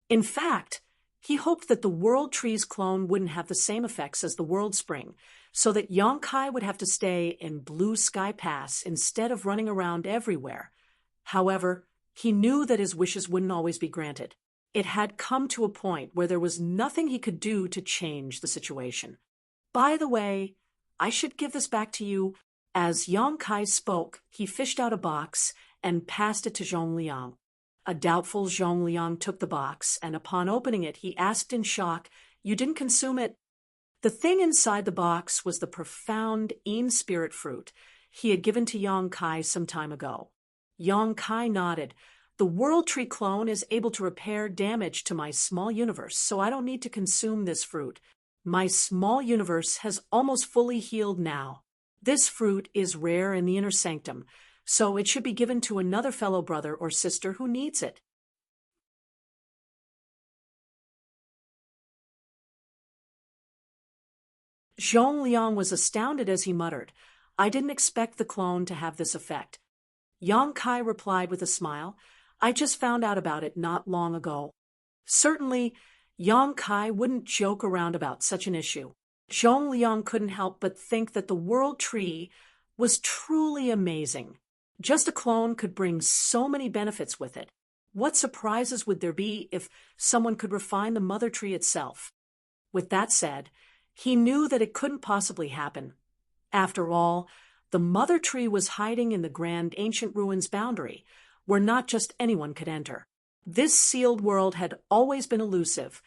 In fact, he hoped that the World Tree's clone wouldn't have the same effects as the World Spring, so that Yang Kai would have to stay in Blue Sky Pass instead of running around everywhere. However, he knew that his wishes wouldn't always be granted. It had come to a point where there was nothing he could do to change the situation. "By the way, I should give this back to you." As Yang Kai spoke, he fished out a box and passed it to Zhong Liang. A doubtful Zhong Liang took the box, and upon opening it, he asked in shock, "You didn't consume it?" The thing inside the box was the profound Een spirit fruit he had given to Yang Kai some time ago. Yang Kai nodded. "The World Tree clone is able to repair damage to my small universe, so I don't need to consume this fruit. My small universe has almost fully healed now. This fruit is rare in the inner sanctum, so it should be given to another fellow brother or sister who needs it." Zhong Liang was astounded as he muttered, "I didn't expect the clone to have this effect." Yang Kai replied with a smile, "I just found out about it not long ago." Certainly, Yang Kai wouldn't joke around about such an issue. Zhong Liang couldn't help but think that the World Tree was truly amazing. Just a clone could bring so many benefits with it. What surprises would there be if someone could refine the Mother Tree itself? With that said, he knew that it couldn't possibly happen. After all, the Mother Tree was hiding in the grand ancient ruins boundary, where not just anyone could enter. This sealed world had always been elusive,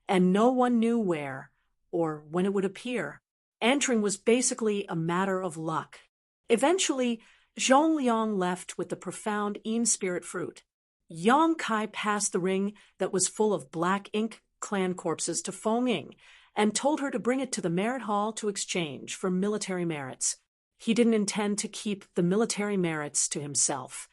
and no one knew where or when it would appear. Entering was basically a matter of luck. Eventually, Zhong Liang left with the profound Een spirit fruit. Yang Kai passed the ring that was full of Black Ink clan corpses to Feng Ying and told her to bring it to the Merit Hall to exchange for military merits. He didn't intend to keep the military merits to himself.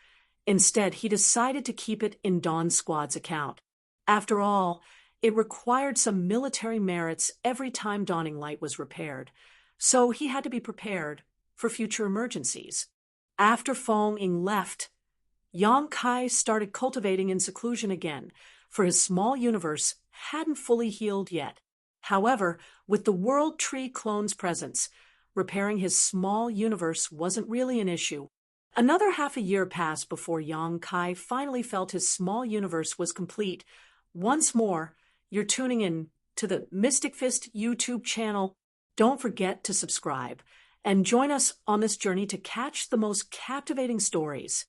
Instead, he decided to keep it in Dawn Squad's account. After all, it required some military merits every time Dawning Light was repaired, so he had to be prepared for future emergencies. After Feng Ying left, Yang Kai started cultivating in seclusion again, for his small universe hadn't fully healed yet. However, with the World Tree clone's presence, repairing his small universe wasn't really an issue. Another half a year passed before Yang Kai finally felt his small universe was complete. Once more, you're tuning in to the Mystic Fist YouTube channel. Don't forget to subscribe and join us on this journey to catch the most captivating stories.